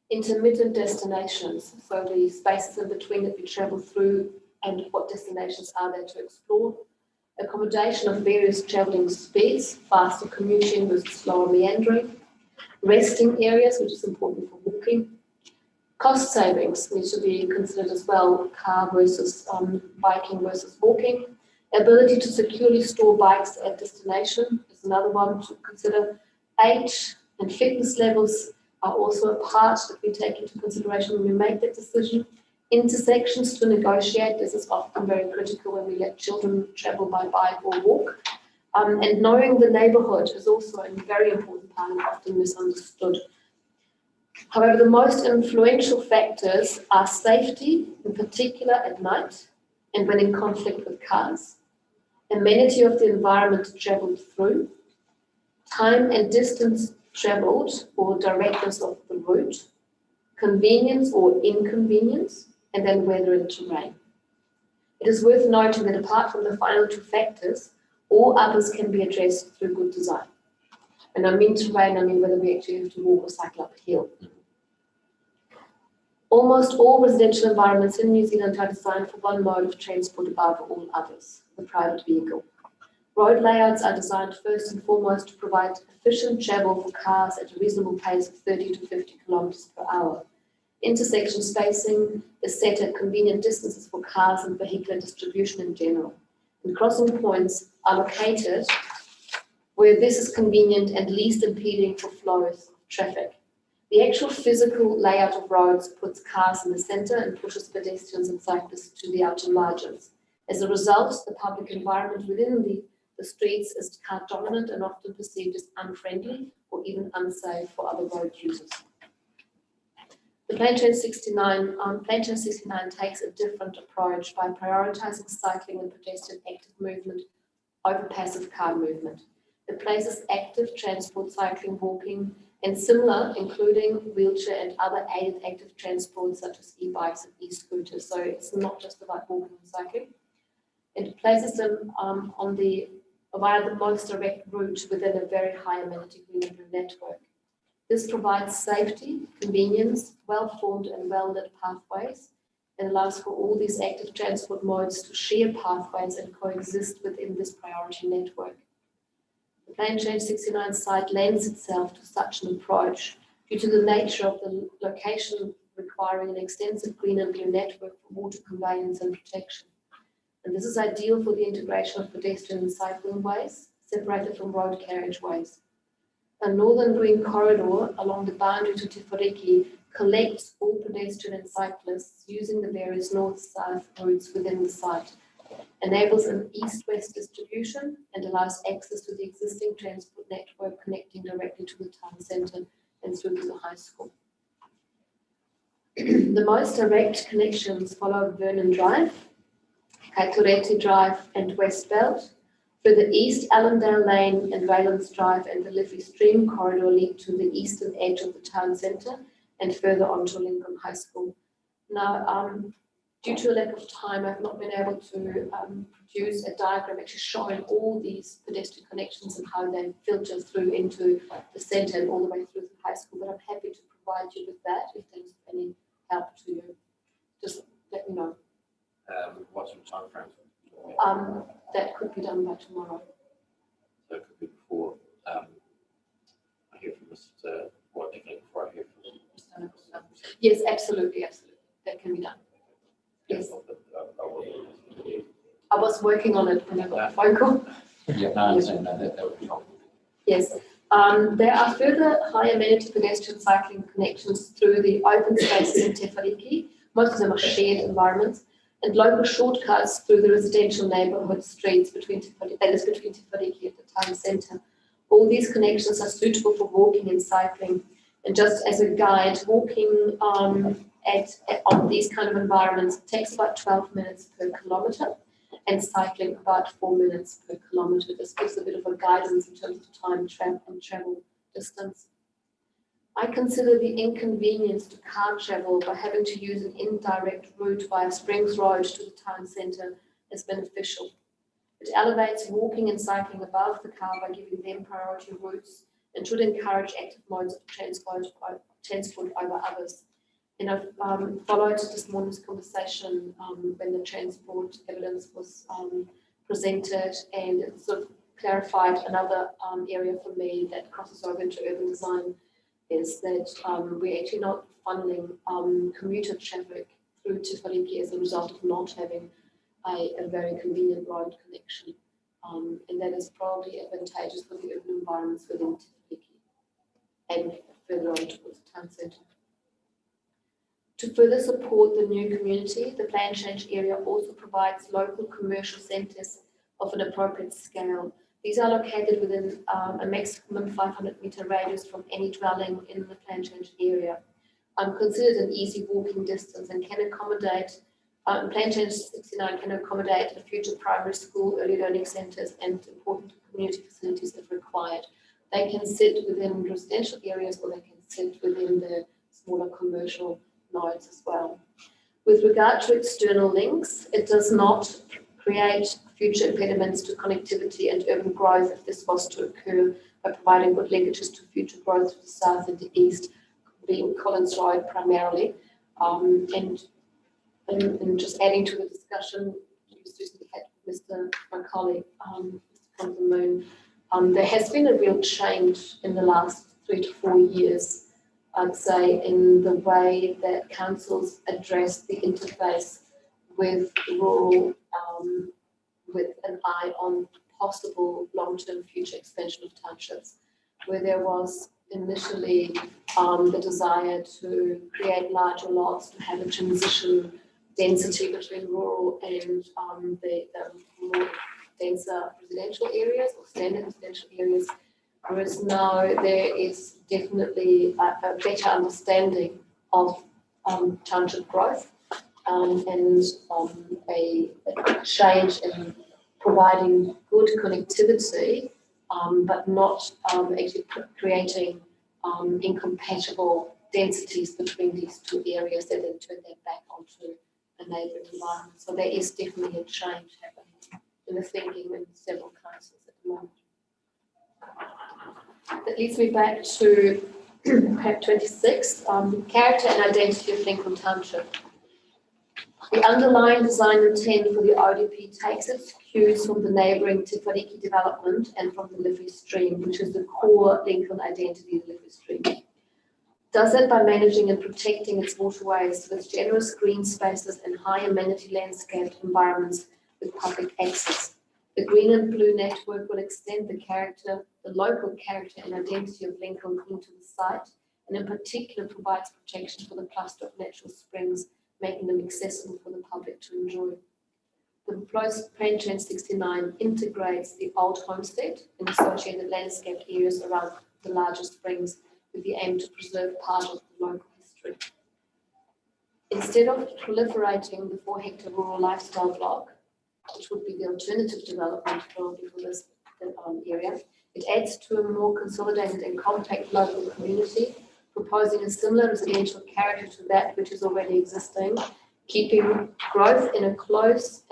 Intermittent destinations, so the spaces in between that we travel through and what destinations are there to explore. Accommodation of various travelling speeds, faster commuting versus slower meandering. Resting areas, which is important for walking. Cost savings need to be considered as well, car versus biking versus walking. Ability to securely store bikes at destination is another one to consider. Age and fitness levels are also a part that we take into consideration when we make that decision. Intersections to negotiate, this is often very critical when we let children travel by bike or walk. And knowing the neighbourhood is also a very important part and often misunderstood. However, the most influential factors are safety, in particular at night and when in conflict with cars, amenity of the environment travelled through, time and distance travelled or directness of the route, convenience or inconvenience, and then weather and terrain. It is worth noting that apart from the final two factors, all others can be addressed through good design. And I mean terrain, I mean whether we actually have to walk or cycle up a hill. Almost all residential environments in New Zealand are designed for one mode of transport above all others, the private vehicle. Road layouts are designed first and foremost to provide efficient travel for cars at a reasonable pace of 30 to 50 kilometres per hour. Intersection spacing is set at convenient distances for cars and vehicular distribution in general. And crossing points are located where this is convenient and least impeding for flows of traffic. The actual physical layout of roads puts cars in the centre and pushes pedestrians and cyclists to the outer margins. As a result, the public environment within the streets is car dominant and often perceived as unfriendly or even unsafe for other road users. The Plan Change 69 takes a different approach by prioritising cycling and pedestrian active movement over passive car movement. It places active transport, cycling, walking, and similar, including wheelchair and other aided active transport such as e-bikes and e-scooters. So it's not just about walking and cycling. It places them via the most direct route within a very high amenity green and blue network. This provides safety, convenience, well-formed and well-lit pathways, and allows for all these active transport modes to share pathways and coexist within this priority network. The Plan Change 69 site lends itself to such an approach due to the nature of the location requiring an extensive green and blue network for water conveyance and protection. And this is ideal for the integration of pedestrian and cycling ways separated from road carriageways. A northern green corridor along the boundary to Te Whariki collects all pedestrian and cyclists using the various north-south routes within the site, enables an east-west distribution, and allows access to the existing transport network connecting directly to the town centre and through to the high school. The most direct connections follow Vernon Drive, Kaitoreti Drive and West Belt. Further east, Allendale Lane and Valence Drive and the Liffey Stream corridor lead to the eastern edge of the town centre and further on to Lincoln High School. Now, due to a lack of time, I've not been able to produce a diagram actually showing all these pedestrian connections and how they filter through into the centre and all the way through the high school, but I'm happy to provide you with that if there's any help to you. Just let me know. What's your time frame? That could be done by tomorrow. So it could be before I hear from Mr. What definitely before I hear from Mr. Yes, absolutely, absolutely. That can be done. Yes. I was working on it when I got the phone call. Yeah, no, I understand that would be helpful. Yes. There are further high amenity pedestrian cycling connections through the open spaces in Te Whariki. Most of them are shared environments, and local shortcuts through the residential neighbourhood streets between Te Whariki and the town centre. All these connections are suitable for walking and cycling. And just as a guide, walking on these kind of environments takes about 12 minutes per kilometre, and cycling about 4 minutes per kilometre. This gives a bit of a guidance in terms of time and travel distance. I consider the inconvenience to car travel by having to use an indirect route via Springs Road to the town centre as beneficial. It elevates walking and cycling above the car by giving them priority routes and should encourage active modes of transport over others. And I've followed this morning's conversation when the transport evidence was presented, and it sort of clarified another area for me that crosses over into urban design, is that we're actually not funneling commuter traffic through Te Whariki as a result of not having a very convenient road connection. And that is probably advantageous for the urban environments within Te Whariki and further on towards the town centre. To further support the new community, the Plan Change area also provides local commercial centres of an appropriate scale. These are located within a maximum 500-metre radius from any dwelling in the Plan Change area. Considered an easy walking distance and can accommodate, Plan Change 69 can accommodate a future primary school, early learning centres and important community facilities if required. They can sit within residential areas or they can sit within the smaller commercial nodes as well. With regard to external links, it does not create future impediments to connectivity and urban growth if this was to occur, by providing good linkages to future growth to the south and the east, being Collins Road primarily. And just adding to the discussion you recently had with my colleague, Mr. Conlon Moon, there has been a real change in the last 3 to 4 years, I'd say, in the way that councils address the interface with rural, with an eye on possible long-term future expansion of townships, where there was initially the desire to create larger lots to have a transition density between rural and the more denser residential areas or standard residential areas, whereas now there is definitely a better understanding of township growth and a change in providing good connectivity, but not actually creating incompatible densities between these two areas that then turn that back onto a neighbouring environment. So there is definitely a change happening in the thinking in several cases at the moment. That leads me back to PAP 26, character and identity of Lincoln Township. The underlying design intent for the ODP takes its cues from the neighbouring Te Whariki development and from the Liffey Stream, which is the core Lincoln identity, the Liffey Stream. Does that by managing and protecting its waterways with generous green spaces and high amenity landscaped environments with public access. The green and blue network will extend the local character and identity of Lincoln into the site, and in particular provides protection for the cluster of natural springs, making them accessible for the public to enjoy. The proposed Plan Change 69 integrates the old homestead and associated landscaped areas around the larger springs with the aim to preserve part of the local history. Instead of proliferating the 4-hectare rural lifestyle block, which would be the alternative development probably for this area, it adds to a more consolidated and compact local community, proposing a similar residential character to that which is already existing, keeping growth in as close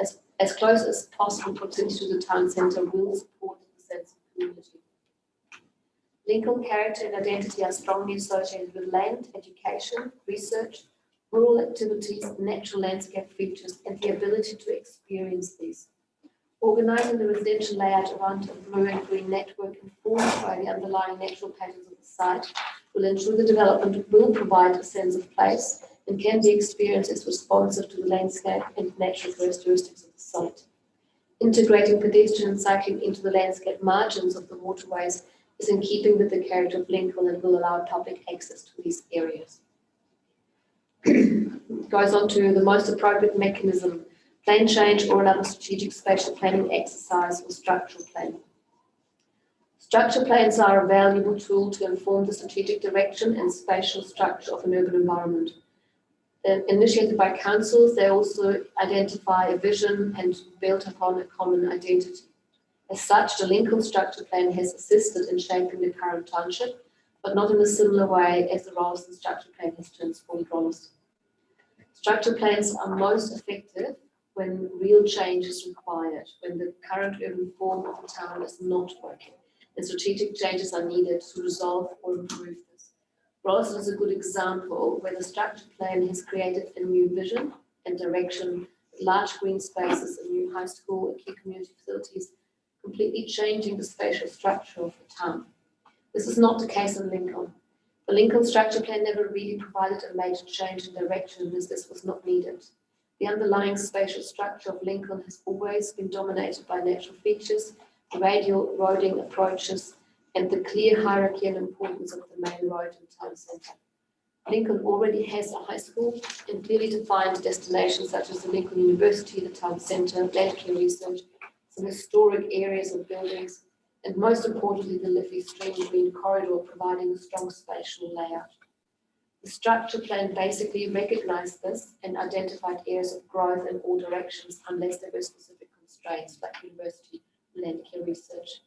as possible proximity to the town centre will support the sense of community. Lincoln character and identity are strongly associated with land, education, research, rural activities, natural landscape features, and the ability to experience these. Organising the residential layout around a blue and green network informed by the underlying natural patterns of the site will ensure the development will provide a sense of place and can be experienced as responsive to the landscape and natural characteristics of the site. Integrating pedestrian and cycling into the landscape margins of the waterways is in keeping with the character of Lincoln and will allow public access to these areas. Goes on to the most appropriate mechanism, plan change or another strategic spatial planning exercise or structural planning. Structure plans are a valuable tool to inform the strategic direction and spatial structure of an urban environment. Initiated by councils, they also identify a vision and built upon a common identity. As such, the Lincoln Structure Plan has assisted in shaping the current township, but not in a similar way as the Rolleston Structure Plan has transformed Rolleston. Structure plans are most effective when real change is required, when the current urban form of the town is not working, and strategic changes are needed to resolve or improve this. Rolleston is a good example where the structure plan has created a new vision and direction, with large green spaces, a new high school, and key community facilities, completely changing the spatial structure of the town. This is not the case in Lincoln. The Lincoln Structure Plan never really provided a major change in direction as this was not needed. The underlying spatial structure of Lincoln has always been dominated by natural features, radial roading approaches, and the clear hierarchy and importance of the main road and town centre. Lincoln already has a high school and clearly defined destinations such as the Lincoln University, the town centre, land care research, some historic areas and buildings, and most importantly, the Liffey Stream Green Corridor, providing a strong spatial layout. The structure plan basically recognised this and identified areas of growth in all directions unless there were specific constraints like university land care research.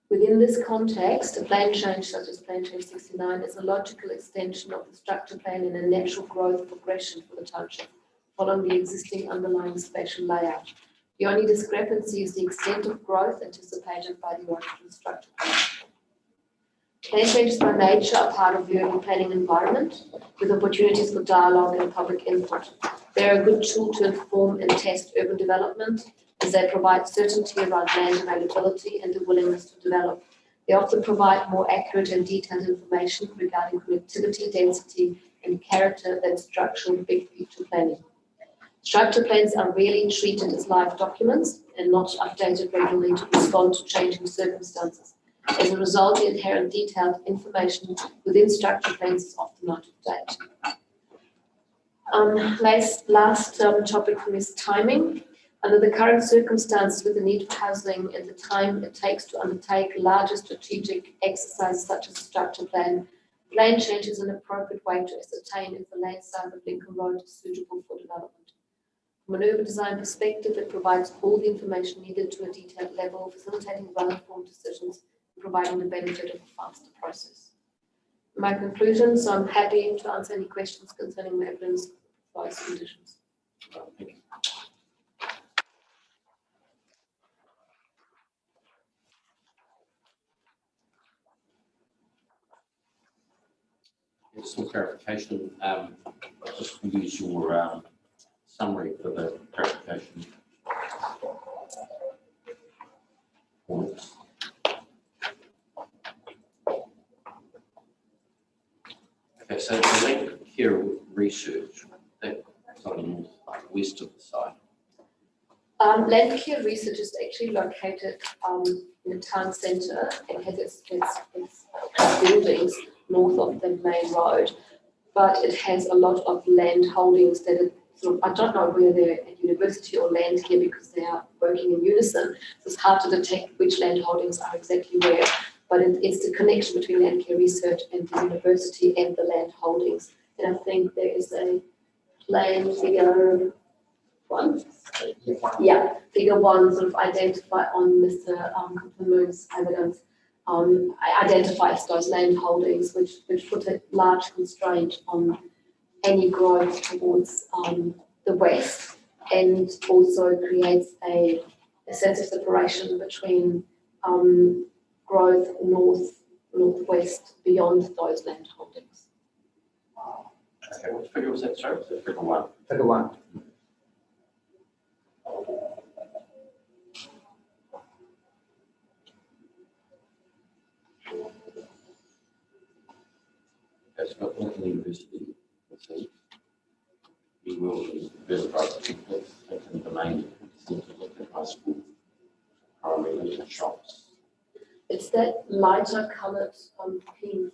Within this context, a plan change such as Plan Change 69 is a logical extension of the structure plan and a natural growth progression for the township, following the existing underlying spatial layout. The only discrepancy is the extent of growth anticipated by the original structure plan. Plan changes by nature are part of the urban planning environment, with opportunities for dialogue and public input. They are a good tool to inform and test urban development, as they provide certainty around land availability and the willingness to develop. They often provide more accurate and detailed information regarding connectivity, density, and character than structural big picture planning. Structure plans are rarely treated as live documents and not updated regularly to respond to changing circumstances. As a result, the inherent detailed information within structure plans is often out of date. Last topic for me is timing. Under the current circumstances with the need for housing and the time it takes to undertake larger strategic exercises such as a structure plan, plan change is an appropriate way to ascertain if the land side of Lincoln Road is suitable for development. From an urban design perspective, it provides all the information needed to a detailed level, facilitating well-informed decisions and providing the benefit of a faster process. my conclusion, so I'm happy to answer any questions concerning the evidence advice conditions. Thank you. Just some clarification, just use your summary for the clarification points. Okay, so the link here research, that's on the north, west of the site. Land Care Research is actually located in the town centre and has its buildings north of the main road, but it has a lot of land holdings that are sort of, I don't know whether they're at university or land care because they are working in unison, so it's hard to detect which land holdings are exactly where, but it's the connection between Land Care Research and the university and the land holdings. And I think there is a plan figure 1. Yeah, figure 1 sort of identify on Mr. Moon's evidence. Identifies those land holdings which put a large constraint on any growth towards the west, and also creates a sense of separation between growth northwest beyond those land holdings. Okay, what figure was that, sorry? Was that figure 1? Figure 1. It's got Lincoln University, let's see. We will verify the domain, Lincoln High School, primary Lincoln shops. It's that lighter coloured pink.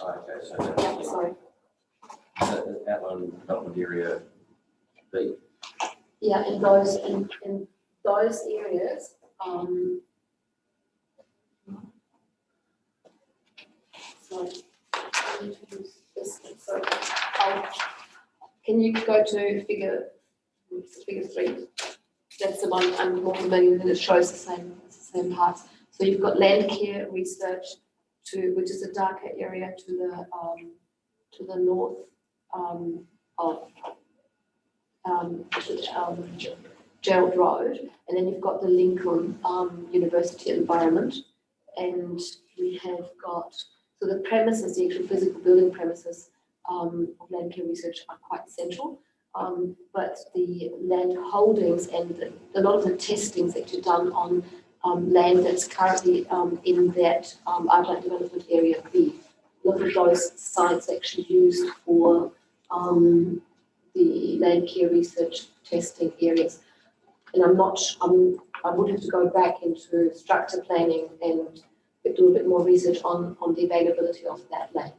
Okay, so Yeah, sorry. that outline development area B. Yeah, in those areas, can you go to figure 3? That's the one I'm more familiar with, and it shows the same parts. So you've got Land Care Research which is a darker area to the north of Gerald Road, and then you've got the Lincoln University environment, and we have got, so the premises, the actual physical building premises of Land Care Research are quite central, but the land holdings and a lot of the testings that you've done on land that's currently in that outline development area B. A lot of those sites actually used for the Land Care Research testing areas. And I would have to go back into structure planning and do a bit more research on the availability of that land.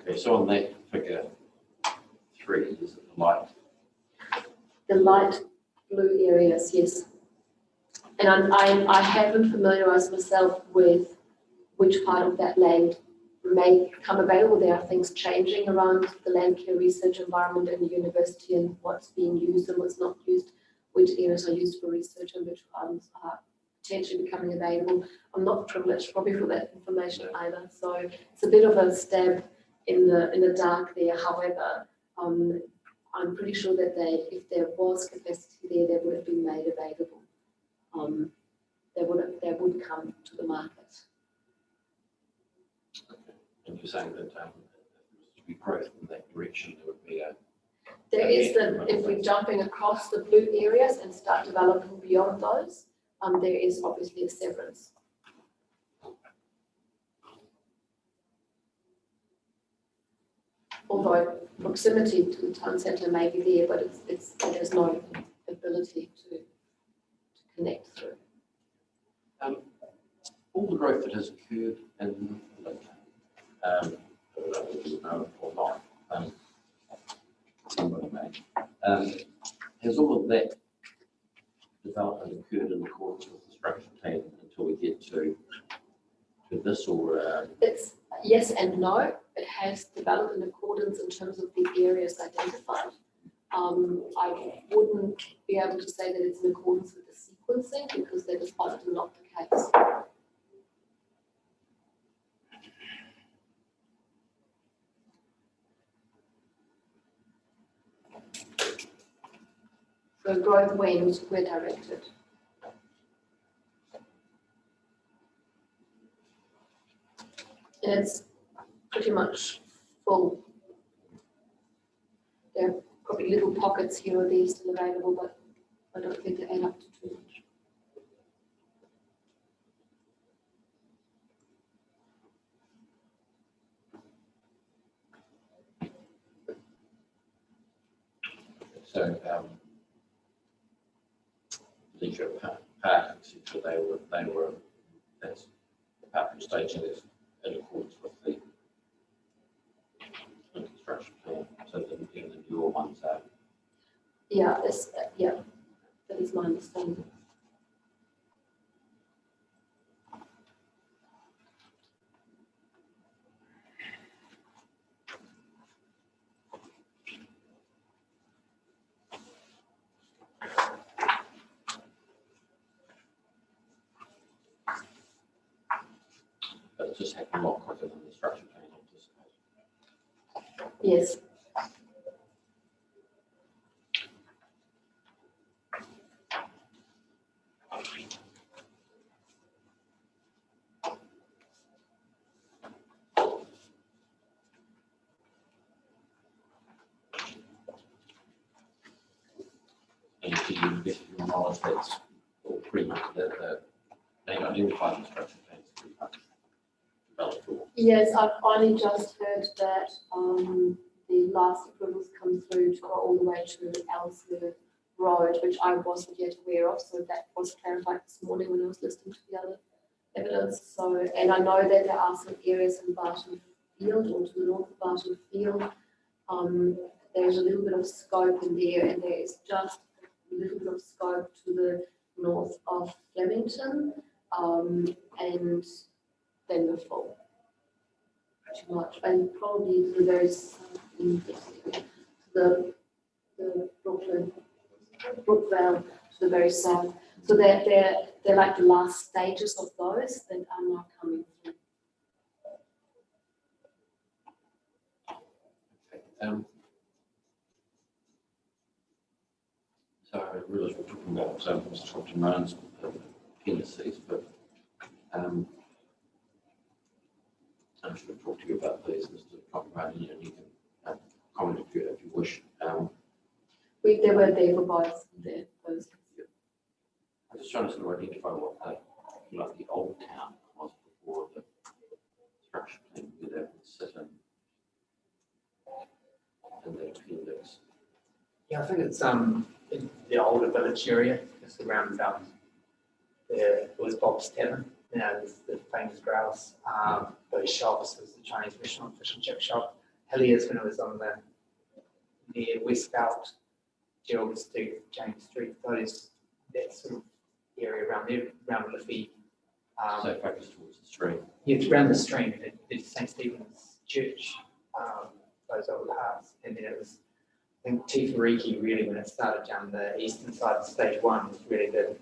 Okay, so on that figure 3, is it the light? The light blue areas, yes. And I haven't familiarised myself with which part of that land may come available. There are things changing around the Land Care Research environment and the university, and what's being used and what's not used, which areas are used for research and which ones are potentially becoming available. I'm not privileged probably for that information either. So it's a bit of a stab in the dark there. However, I'm pretty sure that if there was capacity there, they would have been made available. They would come to the market. And you're saying that to be growth in that direction, there would be a... There is if we're jumping across the blue areas and start developing beyond those, there is obviously a severance. Although proximity to the town centre may be there, but it has no ability to connect through. All the growth that has occurred in or not, somebody may, has all of that development occurred in accordance with the structure plan until we get to this, or It's yes and no. It has developed in accordance in terms of the areas identified. I wouldn't be able to say that it's in accordance with the good thing because that is often not the case. So growth when we're directed. And it's pretty much full. There are probably little pockets here or there still available, but I don't think they add up to too much. So, leisure park, etc., they were, that's parking station is in accordance with the construction plan, so even the newer ones are. Yeah, yeah, that is my understanding. But it just happened a lot quicker than the structure plan anticipated. Yes. And to you, best of your knowledge, that's all pretty much they identified the structure plans pretty much developed all. Yes, I've only just heard that the last approvals come through to go all the way to Ellsworth Road, which I wasn't yet aware of. So that was clarified this morning when I was listening to the other evidence. So, and I know that there are some areas in Barton Field or to the north of Barton Field. There's a little bit of scope in there, and there is just a little bit of scope to the north of Flemington, and then the full. Pretty much, and probably the very south in this area, the Brookvale to the very south. So they're like the last stages of those that are now coming through. Okay. So I realise we're talking about Mr. Dr. Moan's appendices, but I should have talked to you about these, Mr. Dr. Moan, and you can comment if you wish. They were there for both those. I'm just trying to sort of identify what the old town was before the structure plan, where that would sit in the appendix. Yeah, I think it's in the older village area, just around it was Bob's Tavern. Now there's the famous grouse. Those shops was the Chinese restaurant, fish and chip shop. Hillier's when it was on the near Westbelt, Gerald Street, James Street, that sort of area around there, around Liffey. So focused towards the stream. Yeah, it's around the stream. It's St. Stephen's Church, those old parts. And then it was, I think, Tifariki really, when it started down the eastern side of stage one, was really the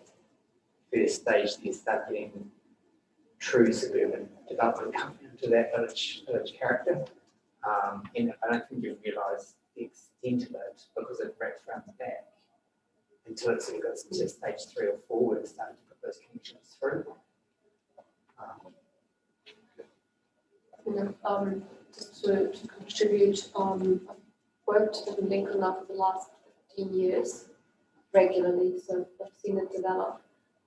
first stage that you start getting true suburban development coming into that village character. And I don't think you realise the extent of it because it wraps around the back until it sort of goes into stage 3 or 4 where it's starting to put those connections through. Just to contribute, I've worked in Lincoln now for the last 15 years regularly, so I've seen it develop.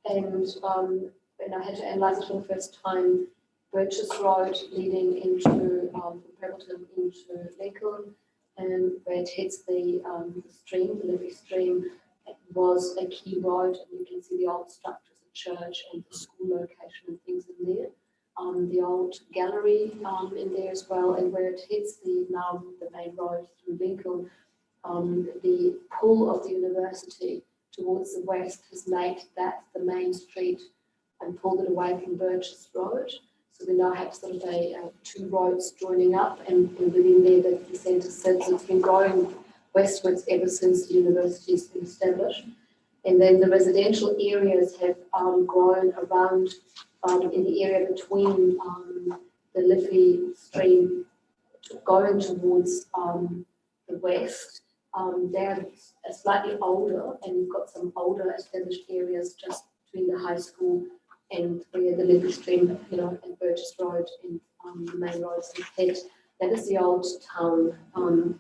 And when I had to analyse it for the first time, Birches Road leading into from Prebbleton into Lincoln, and where it hits the stream, the Liffey stream, it was a key road, and you can see the old structures, the church and the school location and things in there. The old gallery in there as well, and where it hits the main road through Lincoln, the pull of the university towards the west has made that the main street and pulled it away from Birches Road. So we now have sort of two roads joining up, and within there the centre sits. It's been growing westwards ever since the university has been established. And then the residential areas have grown around in the area between the Liffey stream going towards the west. They're slightly older, and we've got some older established areas just between the high school and where the Liffey stream, and Burgess Road and the main roads head. That is the old town.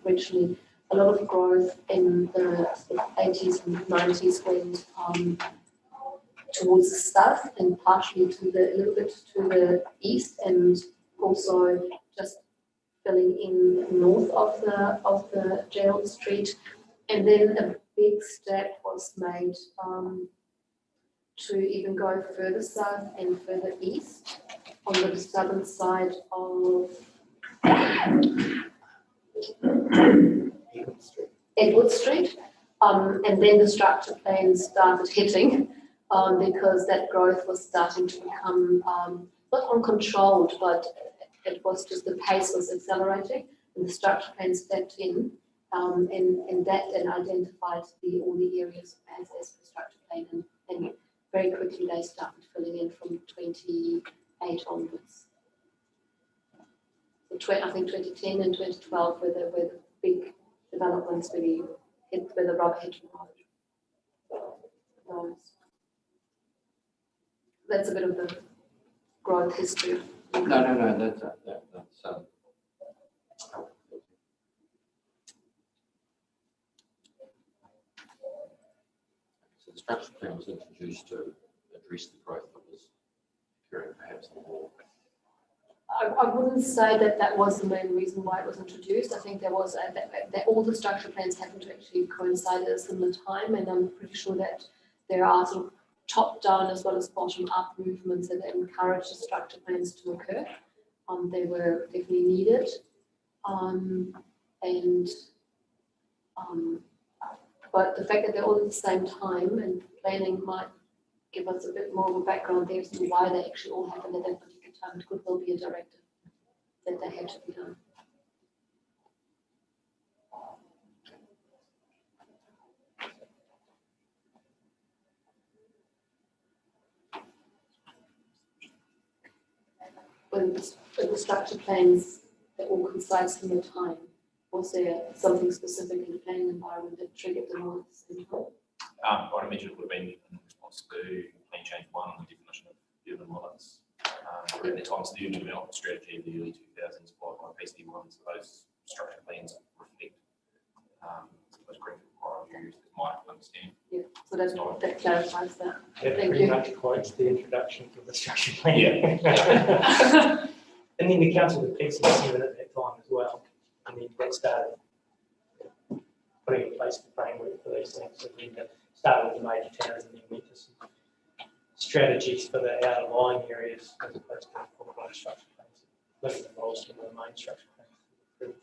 Originally, a lot of growth in the 80s and 90s went towards the south and partially a little bit to the east, and also just filling in north of the Gerald Street. And then a big step was made to even go further south and further east on the southern side of Edward Street. And then the structure plans started hitting because that growth was starting to become not uncontrolled, but it was just the pace was accelerating, and the structure plan stepped in, and that then identified all the areas as the structure plan, and very quickly they started filling in from 28 onwards. So I think 2010 and 2012 were the big developments really hit where the rubber hit the road. That's a bit of the growth history. No, that's so the structure plan was introduced to address the growth that was occurring perhaps in the wall. I wouldn't say that was the main reason why it was introduced. I think there was that all the structure plans happened to actually coincide at a similar time, and I'm pretty sure that there are sort of top-down as well as bottom-up movements that encourage the structure plans to occur. They were definitely needed, but the fact that they're all at the same time and planning might give us a bit more of a background there as to why they actually all happened at that particular time. It could well be a directive that they had to be done. When the structure plans that all coincide similar time, was there something specific in the planning environment that triggered them all at the same time? I'd imagine it would have been in response to Plan Change 1 and the definition of urban limits. At the time, so the urban development strategy of the early 2000s, followed by PSD1, so those structure plans reflect those greenfield views, as my understanding. Yeah, so that clarifies that. It Thank pretty you. much quotes the introduction to the structure plan. Yeah. And then the council was PC7 at that time as well. And then that started putting in place the framework for these things. So then it started with the major towns and then went to some strategies for the outer lying areas as opposed to full-blown structure plans. Living involves some of the main structure plans.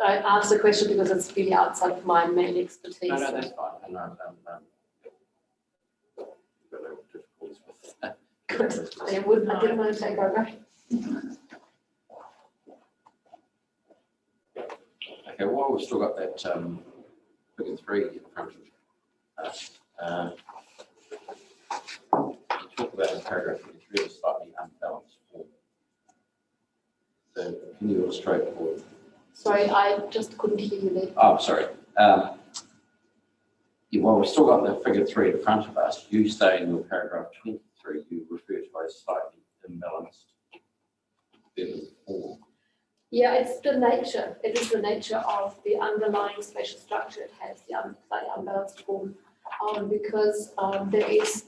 I asked the question because it's really outside of my main expertise. No, that's fine. And got no difficulties with that. Good. I didn't want to take over. Okay, while we've still got that figure 3 in front of us, you talk about in paragraph 53 a slightly unbalanced form. So can you illustrate for? Sorry, I just couldn't hear you there. Oh, sorry. While we've still got the figure 3 in front of us, you say in your paragraph 23, you refer to a slightly imbalanced form. Yeah, it's the nature. It is the nature of the underlying spatial structure. It has the slightly unbalanced form because there is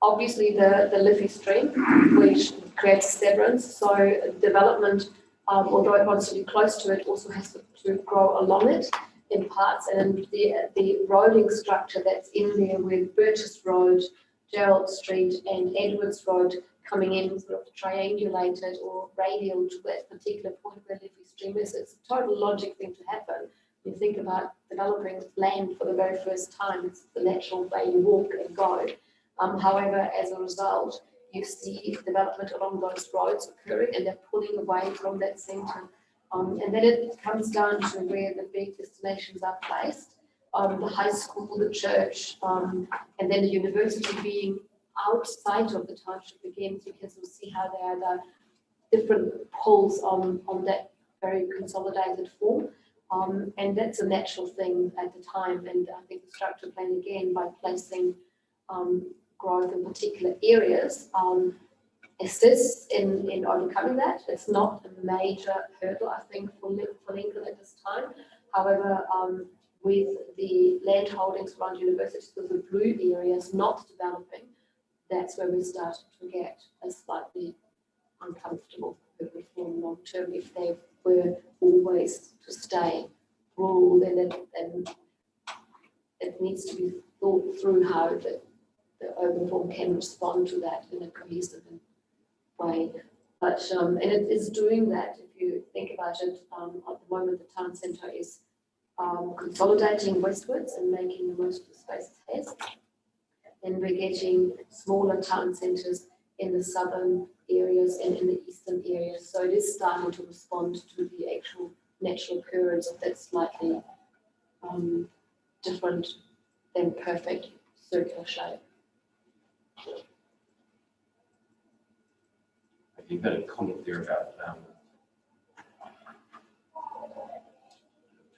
obviously the Liffey stream, which creates severance. So development, although it wants to be close to it, also has to grow along it in parts. And the roading structure that's in there with Burgess Road, Gerald Street and Edwards Road coming in sort of triangulated or radial to that particular point where Liffey stream is. It's a total logic thing to happen. You think about developing land for the very first time, it's the natural way you walk and go. However, as a result, you see development along those roads occurring and they're pulling away from that centre. And then it comes down to where the big destinations are placed. the high school, the church, and then the university being outside of the township again, so you can sort of see how there are the different poles on that very consolidated form. And that's a natural thing at the time. And I think the structure plan, again, by placing growth in particular areas, assists in overcoming that. It's not a major hurdle, I think, for Lincoln at this time. However, with the land holdings around universities, with the blue areas not developing, that's where we started to get a slightly uncomfortable reform long term. If they were always to stay rural, then it needs to be thought through how the urban form can respond to that in a cohesive way. But and it is doing that. If you think about it, at the moment the town centre is consolidating westwards and making the most of the space it has. And we're getting smaller town centres in the southern areas and in the eastern areas. So it is starting to respond to the actual natural occurrence of that slightly different than perfect circular shape. You've got a comment there about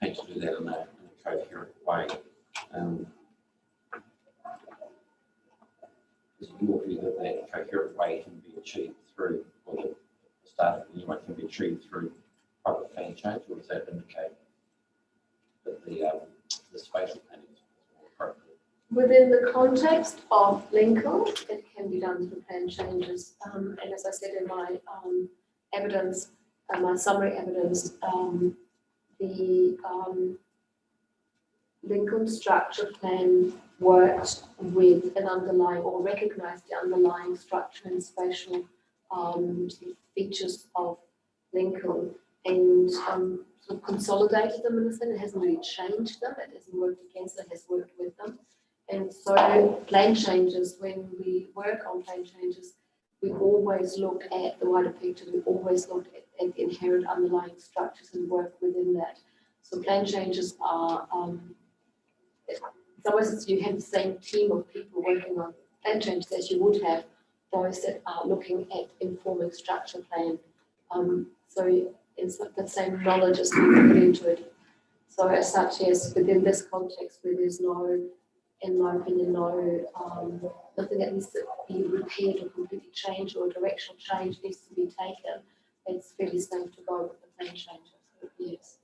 trying to do that in a coherent way. Is it your view that that coherent way can be achieved through, or the start of the new one can be achieved through public plan change, or does that indicate that the spatial planning is more appropriate? Within the context of Lincoln, it can be done through plan changes. And as I said in my evidence, my summary evidence, the Lincoln structure plan worked with an underlying, or recognised the underlying structure and spatial features of Lincoln, and sort of consolidated them in a sense. It hasn't really changed them, it hasn't worked against them, it has worked with them. And so plan changes, when we work on plan changes, we always look at the wider picture, we always look at the inherent underlying structures and work within that. So plan changes are, it's always, you have the same team of people working on plan changes as you would have those that are looking at informing structure plan. So it's the same knowledge is put into it. So as such, yes, within this context where there's no, in my opinion, nothing that needs to be repaired or completely changed, or a directional change needs to be taken, it's fairly safe to go with the plan changes. Yes.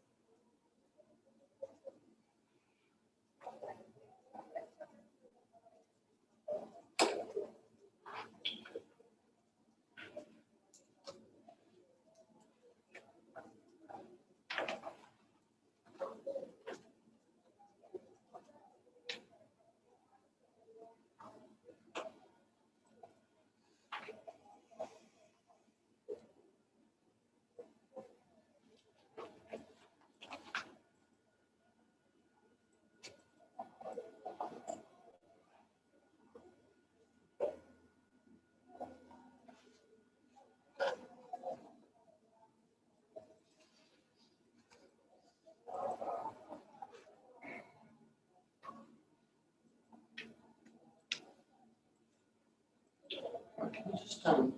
Can you just talk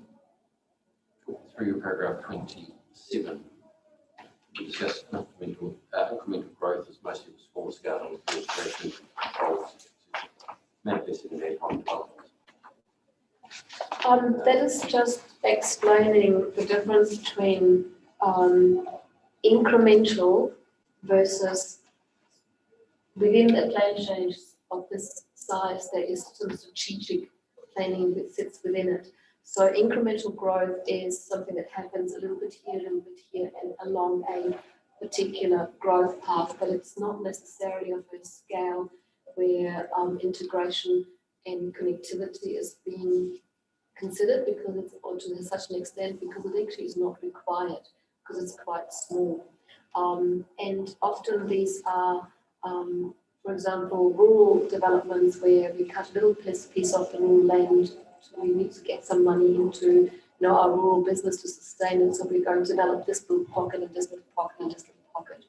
through your paragraph 27? You discuss incremental growth as mostly of a small scale and administration controls manifested in economic development. That is just explaining the difference between incremental versus within the plan change of this size, there is some strategic planning that sits within it. So incremental growth is something that happens a little bit here and along a particular growth path, but it's not necessarily of a scale where integration and connectivity is being considered, because it's, or to such an extent, because it actually is not required, because it's quite small. And often these are, for example, rural developments where we cut a little piece off the rural land, so we need to get some money into our rural business to sustain it, so we're going to develop this little pocket and this little pocket and this little pocket.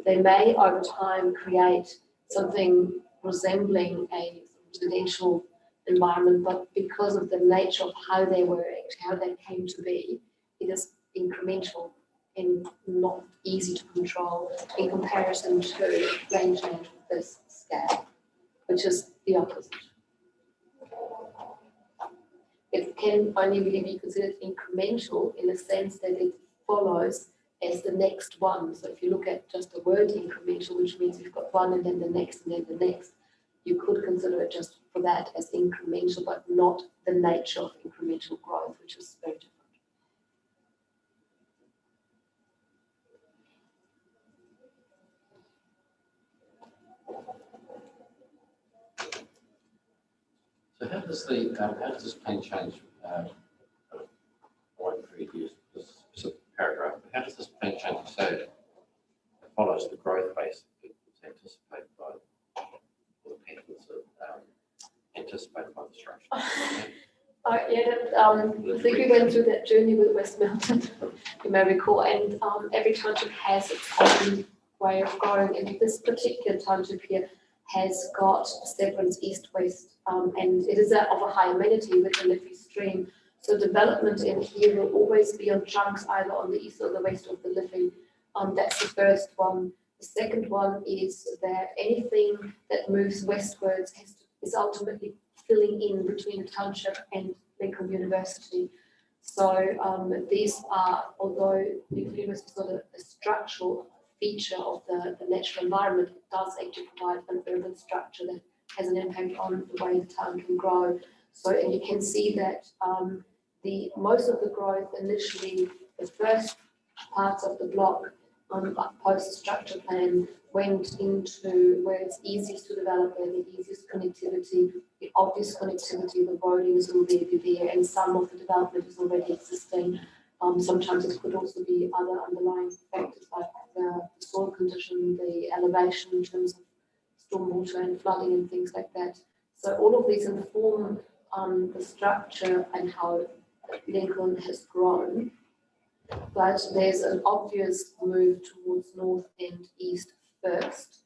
They may over time create something resembling a residential environment, but because of the nature of how they were, how they came to be, it is incremental and not easy to control in comparison to range land of this scale, which is the opposite. It can only really be considered incremental in the sense that it follows as the next one. So if you look at just the word incremental, which means you've got one and then the next and then the next, you could consider it just for that as incremental, but not the nature of incremental growth, which is very different. So how does this plan change? I won't read this specific paragraph, but how does this plan change? So it follows the growth base that was anticipated by the patterns anticipated by the structure. I think we went through that journey with West Milton, you may recall, and every township has its own way of growing, and this particular township here has got segments east-west, and it is of a high amenity with the Liffey stream. So development in here will always be on chunks either on the east or the west of the Liffey. That's the first one. The second one is that anything that moves westwards is ultimately filling in between the township and Lincoln University. So these are, although Lincoln University is not a structural feature of the natural environment, it does actually provide an urban structure that has an impact on the way the town can grow. So, and you can see that most of the growth initially, the first parts of the block post-structure plan went into where it's easiest to develop and the easiest connectivity, the obvious connectivity, the roadings will be there, and some of the development is already existing. Sometimes it could also be other underlying factors like the soil condition, the elevation in terms of stormwater and flooding and things like that. So all of these inform the structure and how Lincoln has grown. But there's an obvious move towards north and east first,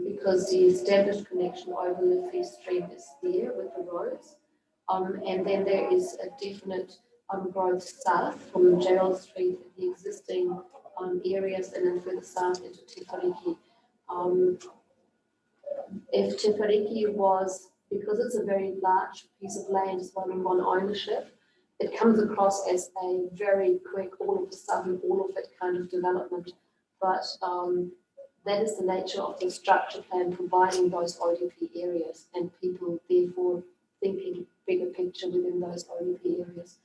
because the established connection over the Liffey stream is there with the roads. And then there is a definite growth south from Gerald Street, the existing areas, and then further south into Te Whariki. If Te Whariki was, because it's a very large piece of land, it's one-on-one ownership, it comes across as a very quick, all of a sudden, all of it kind of development. But that is the nature of the structure plan, providing those ODP areas and people therefore thinking bigger picture within those ODP areas.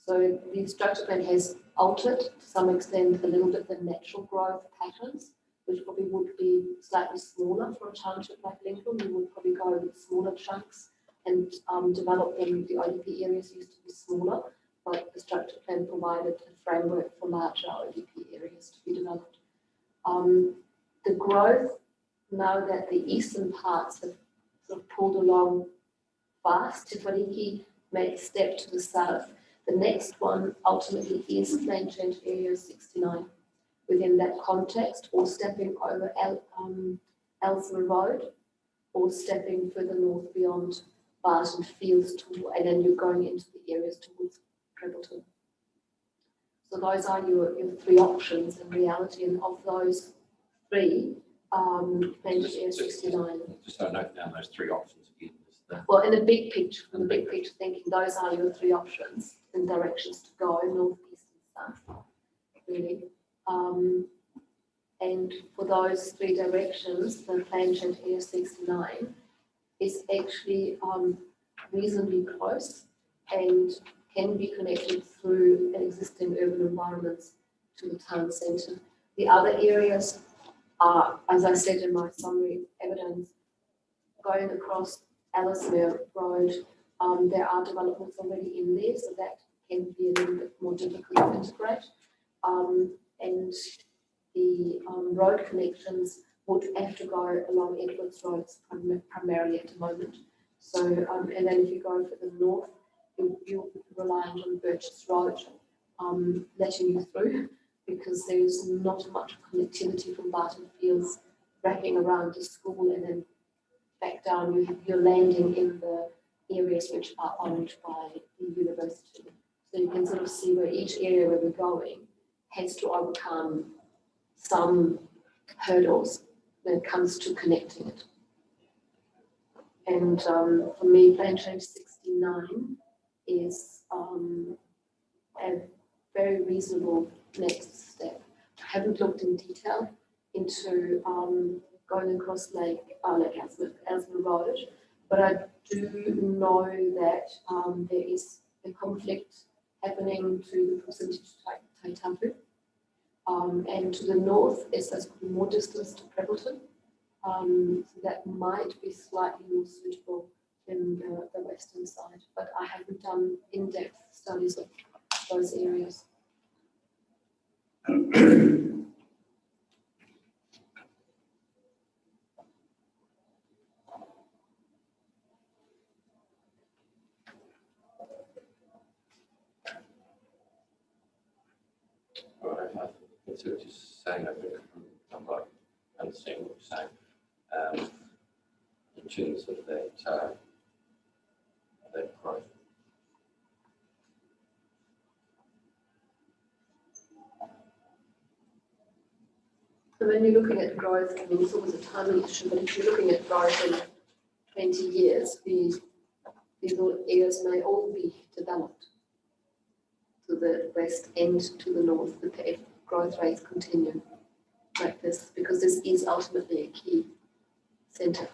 So the structure plan has altered to some extent a little bit the natural growth patterns, which probably would be slightly smaller for a township like Lincoln. We would probably go with smaller chunks and develop them. The ODP areas used to be smaller, but the structure plan provided a framework for larger ODP areas to be developed. The growth, now that the eastern parts have sort of pulled along fast, Te Whariki made a step to the south. The next one ultimately is Plain Change Area 69 within that context, or stepping over Ellsworth Road, or stepping further north beyond Barton Fields, and then you're going into the areas towards Trebbleton. So those are your three options in reality, and of those three, Plain Change Area 69. Just so I note down those three options again. Well, in the big picture, from the big picture thinking, those are your three options and directions to go, north, east, and south, really. And for those three directions, the Plain Change Area 69 is actually reasonably close and can be connected through existing urban environments to the town centre. The other areas are, as I said in my summary evidence, going across Ellesmere Road, there are developments already in there, so that can be a little bit more difficult to integrate. And the road connections would have to go along Edwards Roads primarily at the moment. So, and then if you go for the north, you're reliant on Birches Road letting you through, because there's not much connectivity from Barton Fields wrapping around the school and then back down, you're landing in the areas which are owned by the university. So you can sort of see where each area where we're going has to overcome some hurdles when it comes to connecting it. And for me, plan change 69 is a very reasonable next step. I haven't looked in detail into going across Lake Asma Road, but I do know that there is a conflict happening to the proximity to Taitapu. And to the north is there's more distance to Prebbleton. So that might be slightly more suitable in the western side, but I haven't done in-depth studies of those areas. Right, I see what you're saying. I think I'm like understanding what you're saying. In terms of that growth. And when you're looking at growth, I mean, it's always a timing issue, but if you're looking at growth in 20 years, these areas may all be developed to the west and to the north, if growth rates continue like this, because this is ultimately a key centre.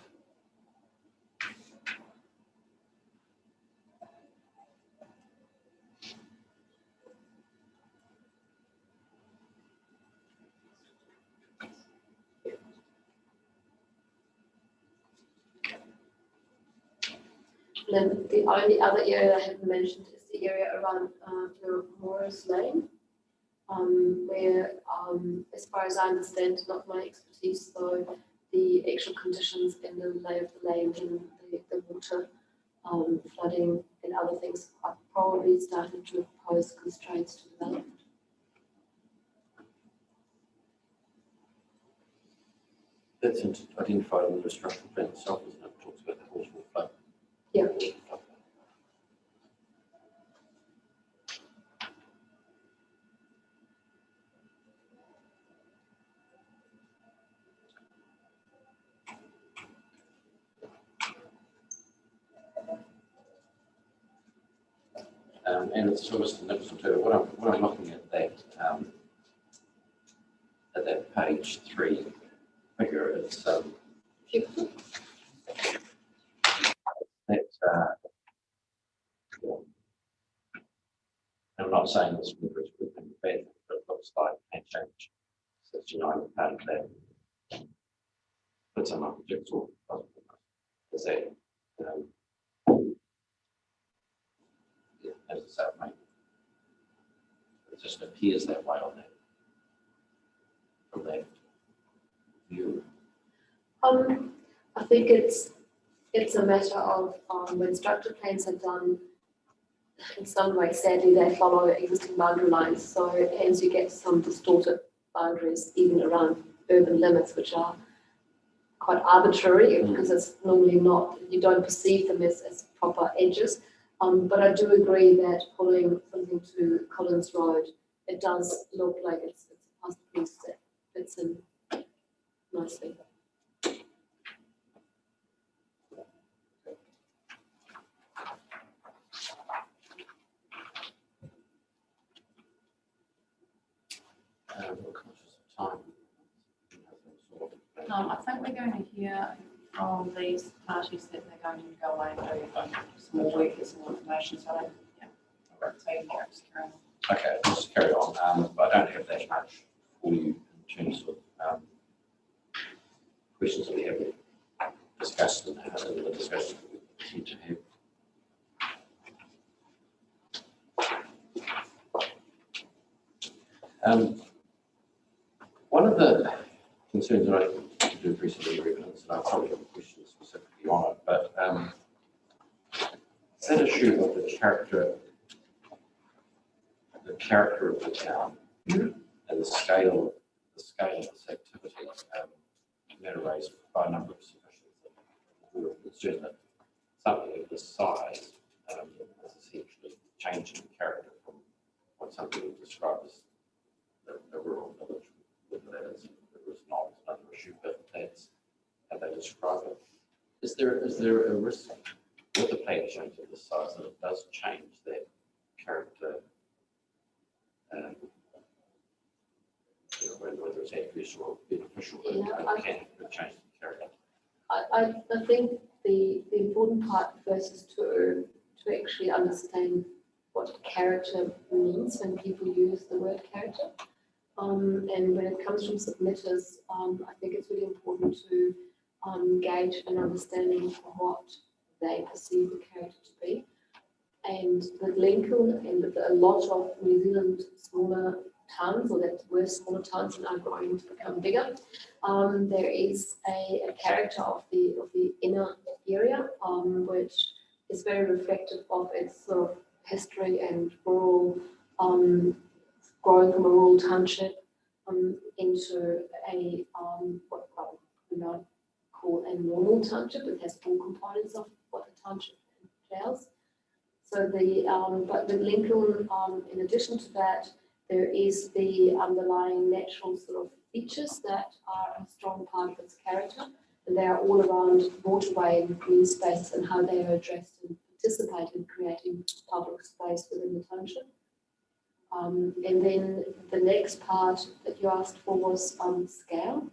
And then the only other area I haven't mentioned is the area around Morris Lane, where, as far as I understand, not my expertise, though, the actual conditions in the lay of the land and the water, flooding and other things are probably starting to pose constraints to development. That's identified in the structural plan itself, isn't it? It talks about the waterfall flood. Yeah. And it's sort of Mr. Nicholson too. What I'm looking at that page 3 figure is that I'm not saying this is a good thing, bad thing, but it looks like can change 69 part of that. Puts on a jigsaw puzzle. Is that yeah, as a South Main. It just appears that way on that from that view. I think it's a matter of when structure plans are done, in some way, sadly, they follow existing boundary lines. So hence you get some distorted boundaries even around urban limits, which are quite arbitrary because it's normally not, you don't perceive them as proper edges. But I do agree that pulling something to Collins Road, it does look like it's a puzzle piece that fits in nicely. I think we're going to hear from these parties that they're going to go away and do some more work, get some more information, so so you can just carry on. Okay, I'll just carry on. But I don't have that much for you in terms of questions that we have discussed and the discussion that we need to have. One of the concerns that I do recently evidence, and I probably have a question specifically on it, but that issue of the character of the town and the scale of this activity. matter raised by a number of submissions that were concerned that something of this size is essentially changing character from what some people describe as a rural village. Whether that is, it was not another issue, but that's how they describe it. Is there a risk with the plan change of this size that it does change that character? Whether it's adverse or beneficial, it can change the character. I think the important part first is to actually understand what character means when people use the word character. And when it comes from submitters, I think it's really important to gauge an understanding of what they perceive the character to be. And with Lincoln and with a lot of New Zealand smaller towns, or that were smaller towns and are growing to become bigger, there is a character of the inner area, which is very reflective of its sort of history and rural, growing from a rural township into a what we now call a normal township. It has all components of what the township entails. So but with Lincoln, in addition to that, there is the underlying natural sort of features that are a strong part of its character, and they are all around waterway and green space and how they are addressed and participate in creating public space within the township. And then the next part that you asked for was scale.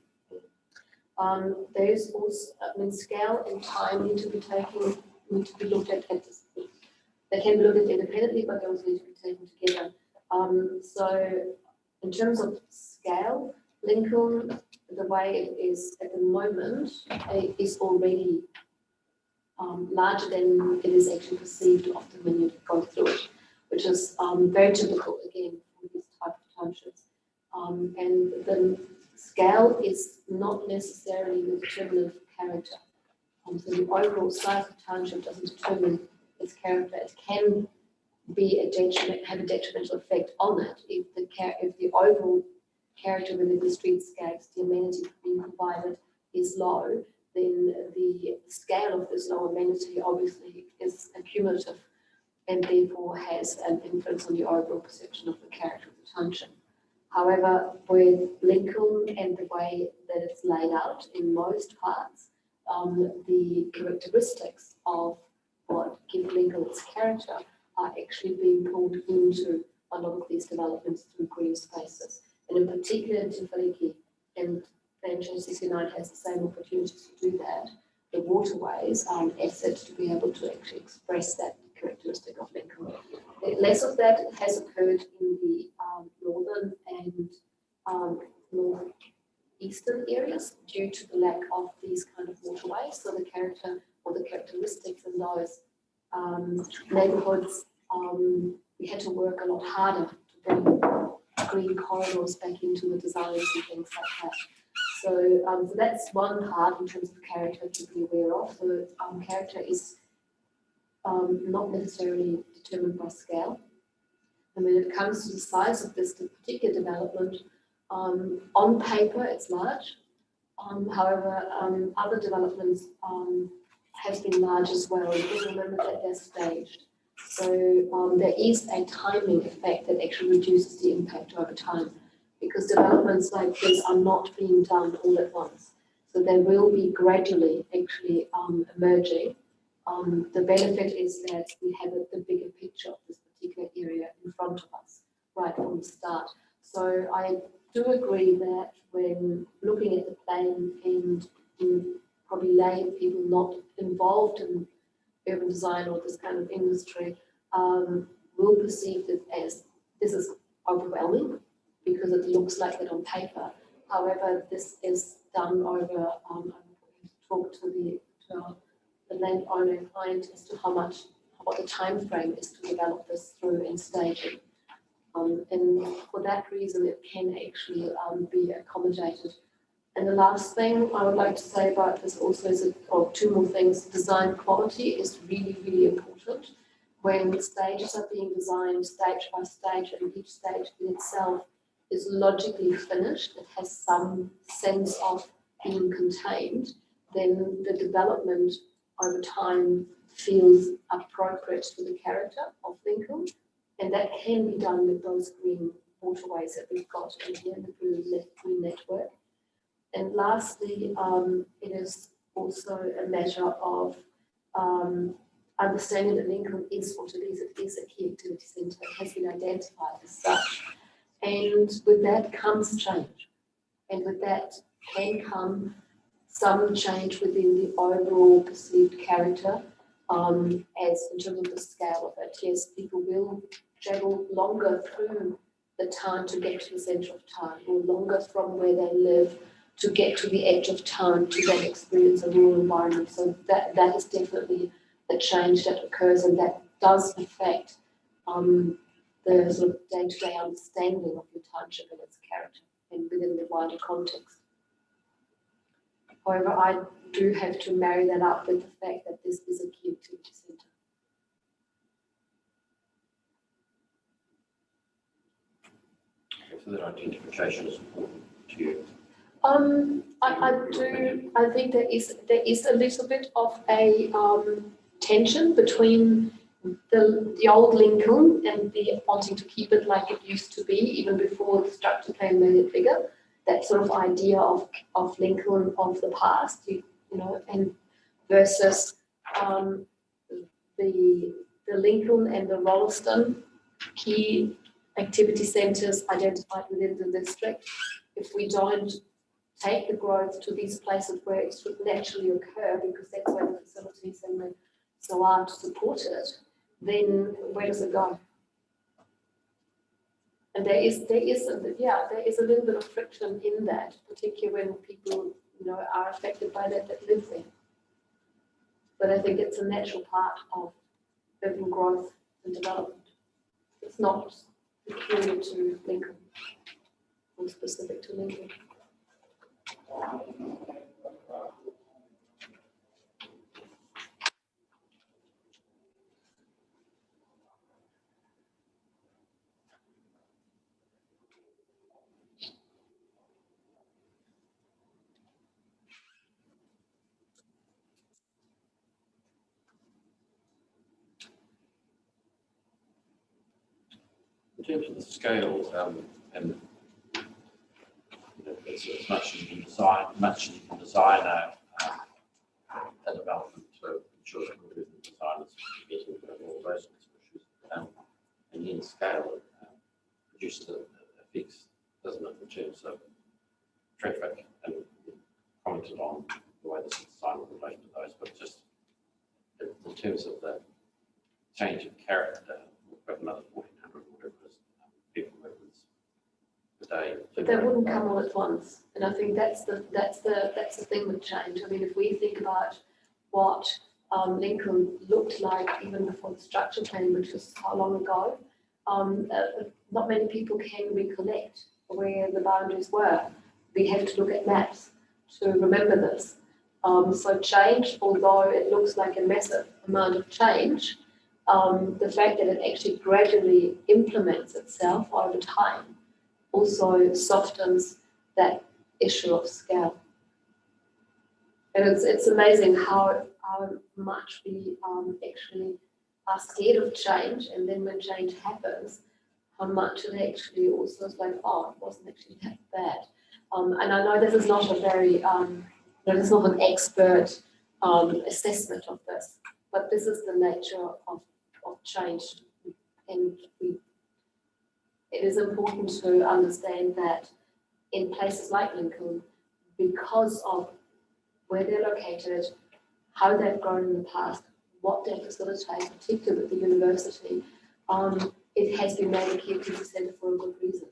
There's also, scale and time need to be looked at this. They can be looked at independently, but they also need to be taken together. So in terms of scale, Lincoln, the way it is at the moment, is already larger than it is actually perceived often when you go through it, which is very typical, again, for these type of townships. And the scale is not necessarily the determinant of character. So the overall size of the township doesn't determine its character. It can be have a detrimental effect on it if the overall character within the streetscapes, the amenity being provided is low, then the scale of this low amenity obviously is accumulative and therefore has an influence on the overall perception of the character of the township. However, with Lincoln and the way that it's laid out in most parts, the characteristics of what give Lincoln its character are actually being pulled into a lot of these developments through green spaces. And in particular in Te Whariki, and Franchise 69 has the same opportunities to do that. The waterways are an asset to be able to actually express that characteristic of Lincoln. Less of that has occurred in the northern and northeastern areas due to the lack of these kind of waterways. So the character or the characteristics in those neighbourhoods, we had to work a lot harder to bring green corridors back into the designs and things like that. So, so that's one part in terms of character to be aware of. So character is not necessarily determined by scale. And when it comes to the size of this particular development, on paper it's large. However, other developments have been large as well. And please remember that they're staged. So there is a timing effect that actually reduces the impact over time, because developments like this are not being done all at once. So they will be gradually actually emerging. The benefit is that we have the bigger picture of this particular area in front of us right from the start. So I do agree that when looking at the plan and probably lay people not involved in urban design or this kind of industry will perceive it as this is overwhelming because it looks like it on paper. However, this is done over, talk to the landowner and client as to what the time frame is to develop this through and staging. And for that reason, it can actually be accommodated. And the last thing I would like to say about this also is, or two more things, design quality is really, really important. When stages are being designed stage by stage, and each stage in itself is logically finished, it has some sense of being contained, then the development over time feels appropriate to the character of Lincoln. And that can be done with those green waterways that we've got in here, the green network. And lastly, it is also a matter of understanding that Lincoln is what it is. It is a key activity centre. It has been identified as such. And with that comes change. And with that can come some change within the overall perceived character, as in terms of the scale of it. Yes, people will travel longer through the town to get to the centre of town, or longer from where they live to get to the edge of town to then experience a rural environment. So that is definitely a change that occurs, and that does affect the sort of day-to-day understanding of your township and its character and within the wider context. However, I do have to marry that up with the fact that this is a key activity centre. So that identification is important to you. I think there is a little bit of a tension between the old Lincoln and the wanting to keep it like it used to be, even before the structure plan made it bigger. That sort of idea of Lincoln of the past, you know, and versus the Lincoln and the Rolleston key activity centres identified within the district. If we don't take the growth to these places where it should naturally occur, because that's where the facilities and the so on to support it, then where does it go? And there is a little bit of friction in that, particularly when people, you know, are affected by that live there. But I think it's a natural part of urban growth and development. It's not peculiar to Lincoln or specific to Lincoln. In terms of the scales, and you know, as much as you can design a development to ensure that the design is getting all those sorts of issues, and in scale, produce the effects, doesn't it, in terms of traffic, and commented on the way this is designed in relation to those, but just in terms of the change of character, we've got another 1,400 whatever it is, people movements per day. But they wouldn't come all at once, and I think that's the thing with change. I mean, if we think about what Lincoln looked like even before the structure plan, which was how long ago, not many people can recollect where the boundaries were. We have to look at maps to remember this. So change, although it looks like a massive amount of change, the fact that it actually gradually implements itself over time also softens that issue of scale. And it's amazing how much we actually are scared of change, and then when change happens, how much it actually also is like, oh, it wasn't actually that bad. And I know this is not a very, this is not an expert assessment of this, but this is the nature of change. And it is important to understand that in places like Lincoln, because of where they're located, how they've grown in the past, what they facilitate, particularly with the university, it has been made a key activity centre for a good reason.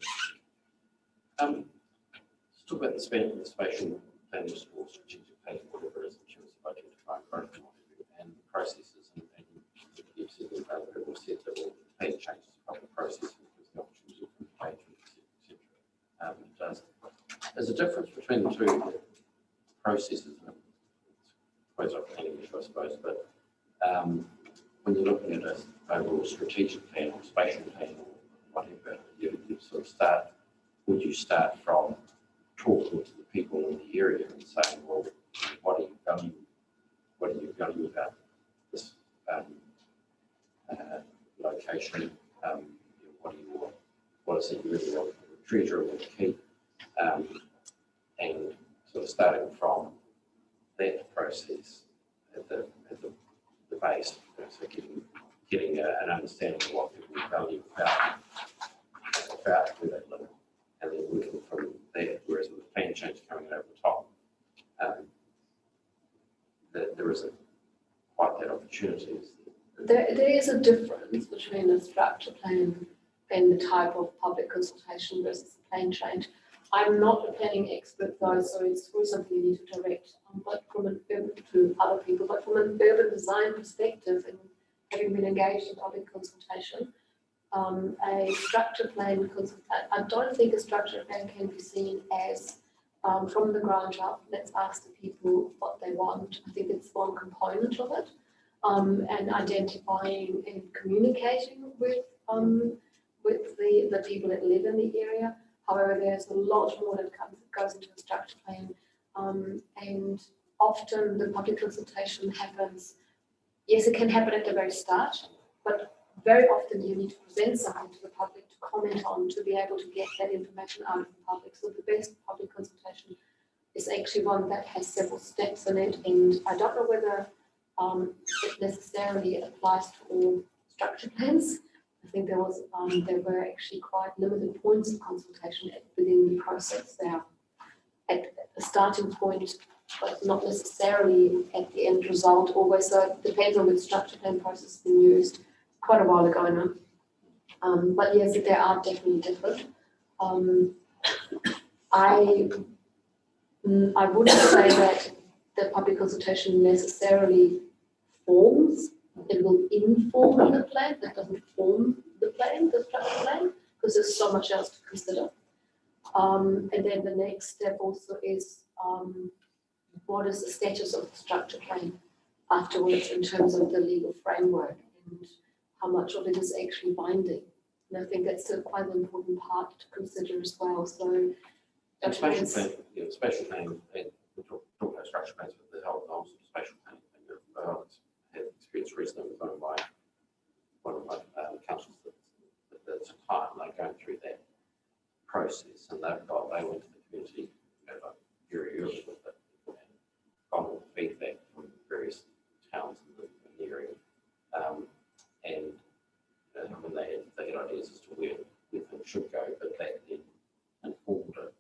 Let's talk about the spatial planning or strategic planning, whatever it is, in terms of identifying growth and processes, and you've said that we've said that we'll pay changes of the process because the opportunity for engagement, etc. There's a difference between the two processes. I suppose I'm planning issue, I suppose, but when you're looking at an overall strategic plan or spatial plan or whatever, you sort of start, would you start from talking to the people in the area and say, about this location, what is it you really want the treasurer want to keep, and sort of starting from that process at the base, so getting an understanding of what people value about where they live, and then working from there. Whereas with the plan change coming over the top, there isn't quite that opportunity. There is a difference between a structure plan and the type of public consultation versus plan change. I'm not a planning expert though, so it's probably something you need to direct, but from an urban to other people, but from an urban design perspective, and having been engaged in public consultation, a structure plan I don't think a structure plan can be seen as from the ground up, let's ask the people what they want. I think it's one component of it, and identifying and communicating with the people that live in the area. However, there's a lot more that goes into a structure plan, and often the public consultation happens. Yes, it can happen at the very start, but very often you need to present something to the public to comment on, to be able to get that information out of the public. So the best public consultation is actually one that has several steps in it, and I don't know whether it necessarily applies to all structure plans. I think there were actually quite limited points of consultation within the process there at the starting point, but not necessarily at the end result always. So it depends on which structure plan process has been used. Quite a while ago now. But yes, they are definitely different. I wouldn't say that the public consultation necessarily forms. It will inform the plan. That doesn't form the plan, the structure plan, because there's so much else to consider. And then the next step also is what is the status of the structure plan afterwards in terms of the legal framework and how much of it is actually binding. And I think that's quite an important part to consider as well. So, spatial plan, spatial plan, we're talking about structure plans, but the whole spatial plan thing. I've had experience recently with one of my councils that's a client, and they're going through that process, and they went to the community very early with it, and got all the feedback from various towns in the area. When they had ideas as to where things should go, but that then informed it.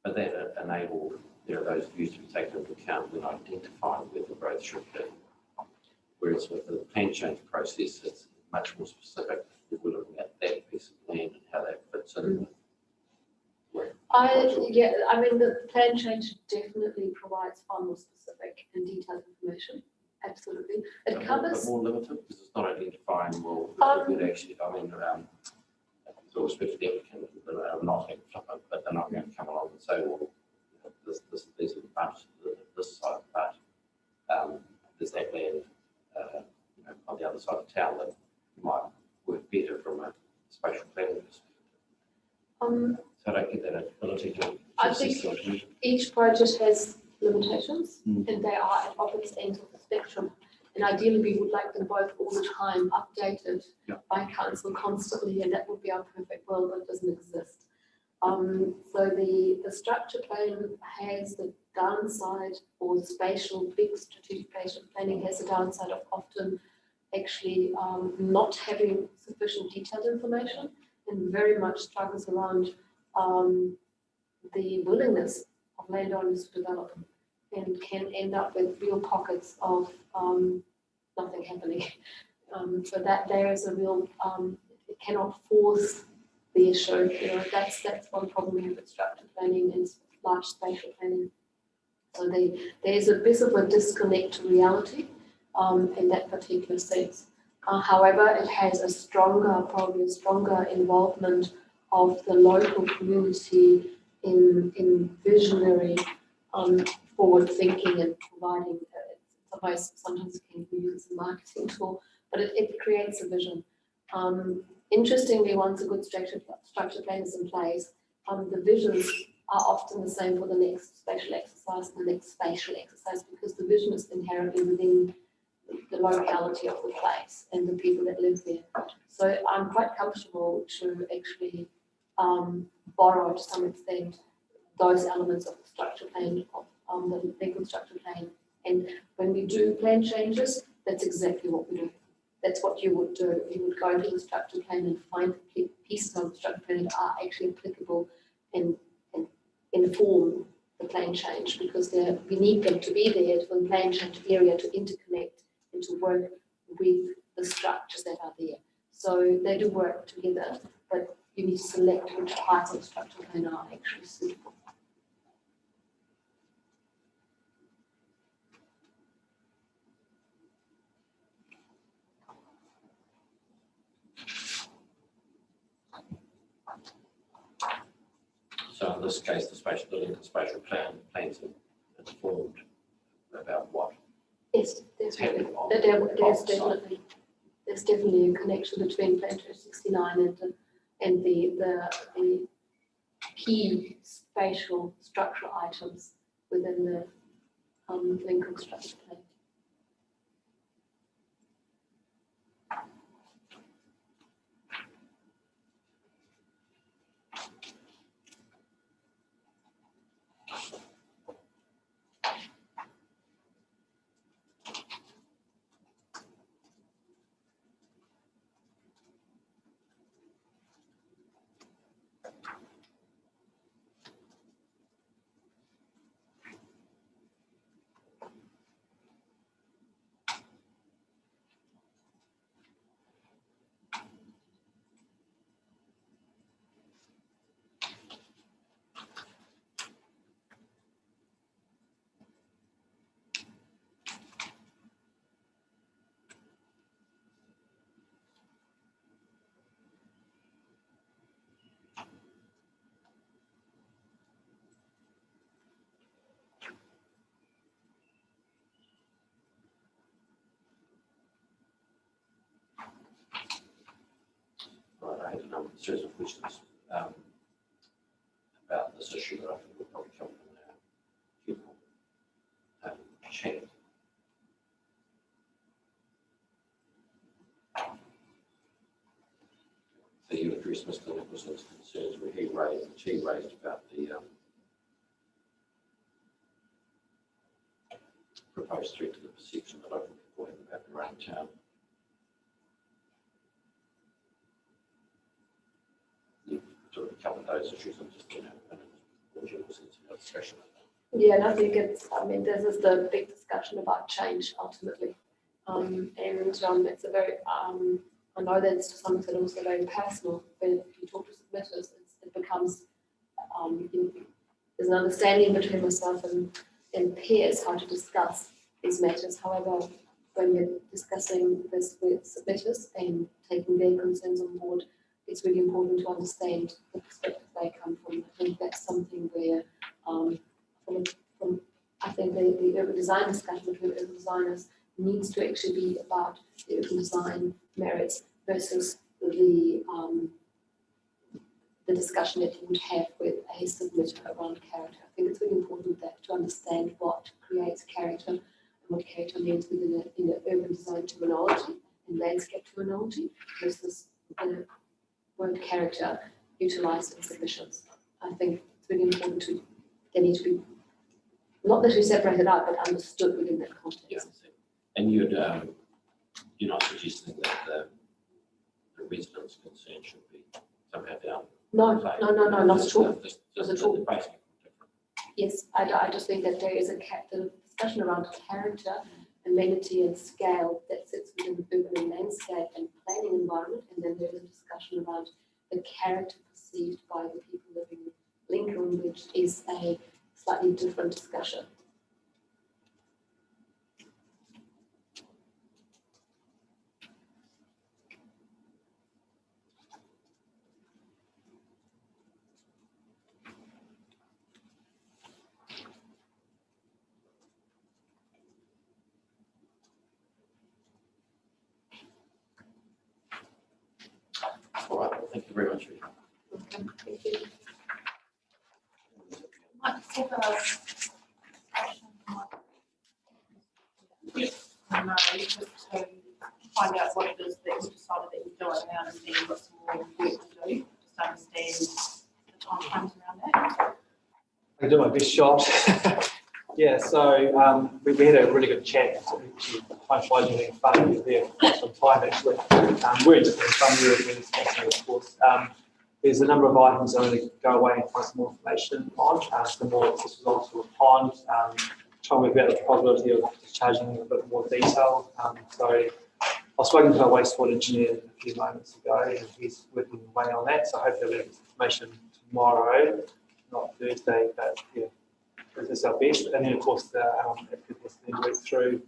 But that enabled those views to be taken into account when identifying where the growth should be. Whereas with the plan change process, it's much more specific. We're looking at that piece of land and how that fits in. I mean, the plan change definitely provides far more specific and detailed information. Absolutely. It covers. More limited because it's not identifying well. Actually, I mean, it's all respect to the applicant, but I'm not going to flip it, but they're not going to come along and say, well, these are the parts of this side, but there's that land on the other side of town that might work better from a spatial planning perspective. So I don't get that ability to. I think each project has limitations, and they are at opposite ends of the spectrum. And ideally, we would like them both all the time updated by council constantly, and that would be our perfect world, but it doesn't exist. So the structure plan has the downside, or spatial, big strategic spatial planning has the downside of often actually not having sufficient detailed information, and very much struggles around the willingness of landowners to develop, and can end up with real pockets of nothing happening. So that there is a real, it cannot force the issue. That's one problem we have with structured planning and large spatial planning. So there's a bit of a disconnect to reality in that particular sense. However, it has probably a stronger involvement of the local community in visionary, forward thinking and providing. Sometimes it can be used as a marketing tool, but it creates a vision. Interestingly, once a good structure plan is in place, the visions are often the same for the next spatial exercise and the next spatial exercise, because the vision is inherently within the locality of the place and the people that live there. So I'm quite comfortable to actually borrow to some extent those elements of the structure plan, of the legal structure plan. And when we do plan changes, that's exactly what we do. That's what you would do. You would go into the structure plan and find the pieces of the structure plan that are actually applicable and inform the plan change, because we need them to be there for the plan change area to interconnect and to work with the structures that are there. So they do work together, but you need to select which parts of the structure plan are actually suitable. So in this case, the Lincoln spatial plans are informed about what? Yes, definitely. There's definitely a connection between Plan 269 and the key spatial structural items within the Lincoln structure plan. Right, I had a number of series of questions about this issue that I think will probably come from our chat. So you addressed Mr. Nicholson's concerns where she raised about the proposed threat to the perception that local people have about their own town. You sort of covered those issues and just, in a general sense of discussion. Yeah, and I think this is the big discussion about change ultimately. It's a very, I know that it's to some extent also very personal, but if you talk to submitters, it becomes, there's an understanding between myself and peers how to discuss these matters. However, when we're discussing this with submitters and taking their concerns on board, it's really important to understand the perspective they come from. I think that's something where, I think the urban design discussion between urban designers needs to actually be about the urban design merits versus the discussion that you would have with a submitter around character. I think it's really important that to understand what creates character and what character means within in the urban design terminology and landscape terminology versus the word character utilised in submissions. I think it's really important they need to be not necessarily separated out, but understood within that context. Yeah. And you're not suggesting that the residents' concern should be somehow down? No, not at all. Not at all. Yes, I just think that there is the discussion around character, amenity and scale that sits within the urban and landscape and planning environment, and then there is a discussion around the character perceived by the people living in Lincoln, which is a slightly different discussion. All right, well, thank you very much. Okay, thank you. have a just to find out what it is that you decided that you're doing. I understand you've got some more work to do, just to understand the timeframes around that. I do my best shot. Yeah, so we had a really good chat. Time flies when you're fun. We were there for some time actually. We're just having fun with it, of course. There's a number of items I'm going to go away and find some more information on. Some more this was also a pond. Trying to work out the possibility of charging a bit more detail. So I've spoken to our wastewater engineer a few moments ago, and he's working away on that. So hopefully we'll get information tomorrow, not Thursday, but yeah, this is our best. And then of course the applicant has to then work through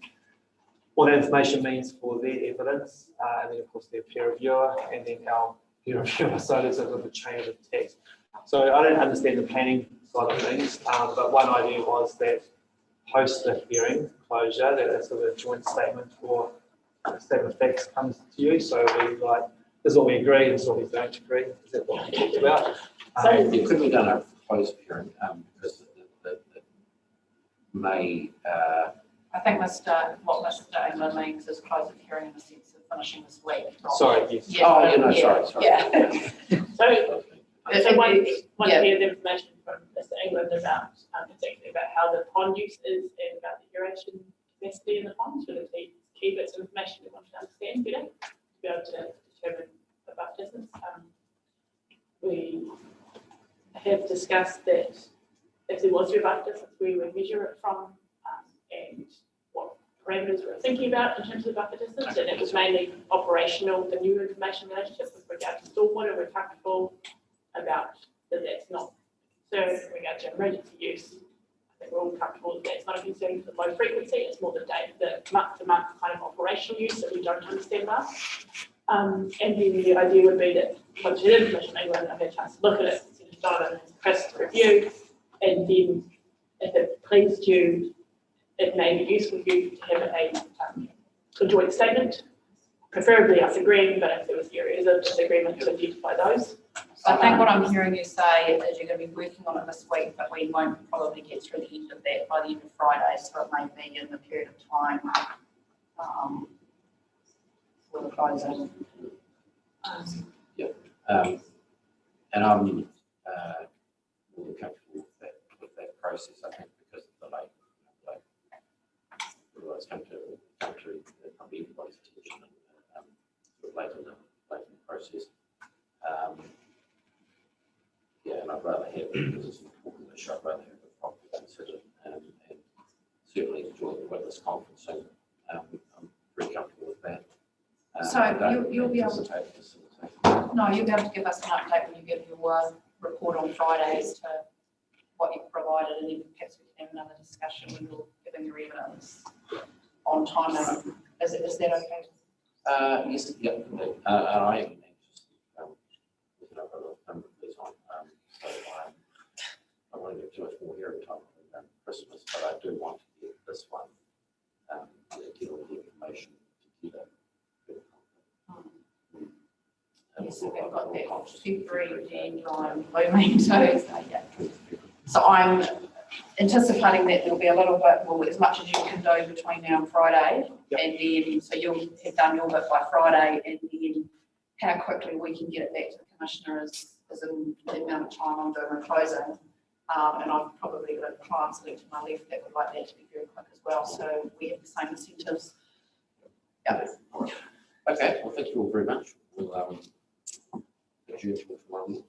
what that information means for their evidence, and then of course their peer reviewer, and then our peer reviewer. So there's a bit of a chain of text. So I don't understand the planning side of things, but one idea was that post the hearing closure, that a sort of a joint statement or a statement of facts comes to you. So we like, this is what we agree, this is what we don't agree. Is that what we talked about? So it could be done at closed hearing, because the may. I think what Mr. England means is close the hearing in the sense of finishing this week. Sorry, yes. Yeah, Oh, yeah, no, sorry. Yeah. So once we hear the information from Mr. England about particularly about how the pond use is and about the irrigation capacity in the ponds, really key bits of information we want to understand better to be able to determine the buffer distance. We have discussed that if there was a buffer distance, we would measure it from and what parameters we're thinking about in terms of buffer distance, and it was mainly operational, the new information relationship with regard to stormwater. We're comfortable about that that's not a concern with regard to emergency use. I think we're all comfortable that that's not a concern for low frequency. It's more the month-to-month kind of operational use that we don't understand about. And then the idea would be that once you have information, maybe I've had a chance to look at it, send it to Donovan and Chris to review, and then if it pleased you, it may be useful for you to have a joint statement, preferably us agreeing, but if there was areas of disagreement, to identify those. So I think what I'm hearing you say is you're going to be working on it this week, but we won't probably get through the end of that by the end of Friday, so it may be in the period of time for the closing. And I'm really comfortable with that process. I think because of the late it's come to probably everybody's attention and sort of late in the process. Yeah, and I'd rather have it because it's important that I'd rather have it properly considered and certainly enjoy the witness conferencing. I'm very comfortable with that. So you'll be able to. No, you'll be able to give us an update when you give your report on Friday as to what you've provided, and then perhaps we can have another discussion when you're giving your evidence on time. Is that okay? Yes, yeah, indeed. And I am anxious with a number of these on. So I want to get too much more hearing time than Christmas, but I do want to get this one, get all the information together. Yes, so we've got that February deadline looming too. So, yeah. So I'm anticipating that there'll be a little bit, well, as much as you can do between now and Friday, and then so you'll have done your bit by Friday, and then how quickly we can get it back to the commissioner is in the amount of time I'm doing my closing. And I've probably got clients linked to my left that would like that to be very quick as well. So we have the same incentives. Yeah. Okay, well, thank you all very much. We'll adjourn for tomorrow.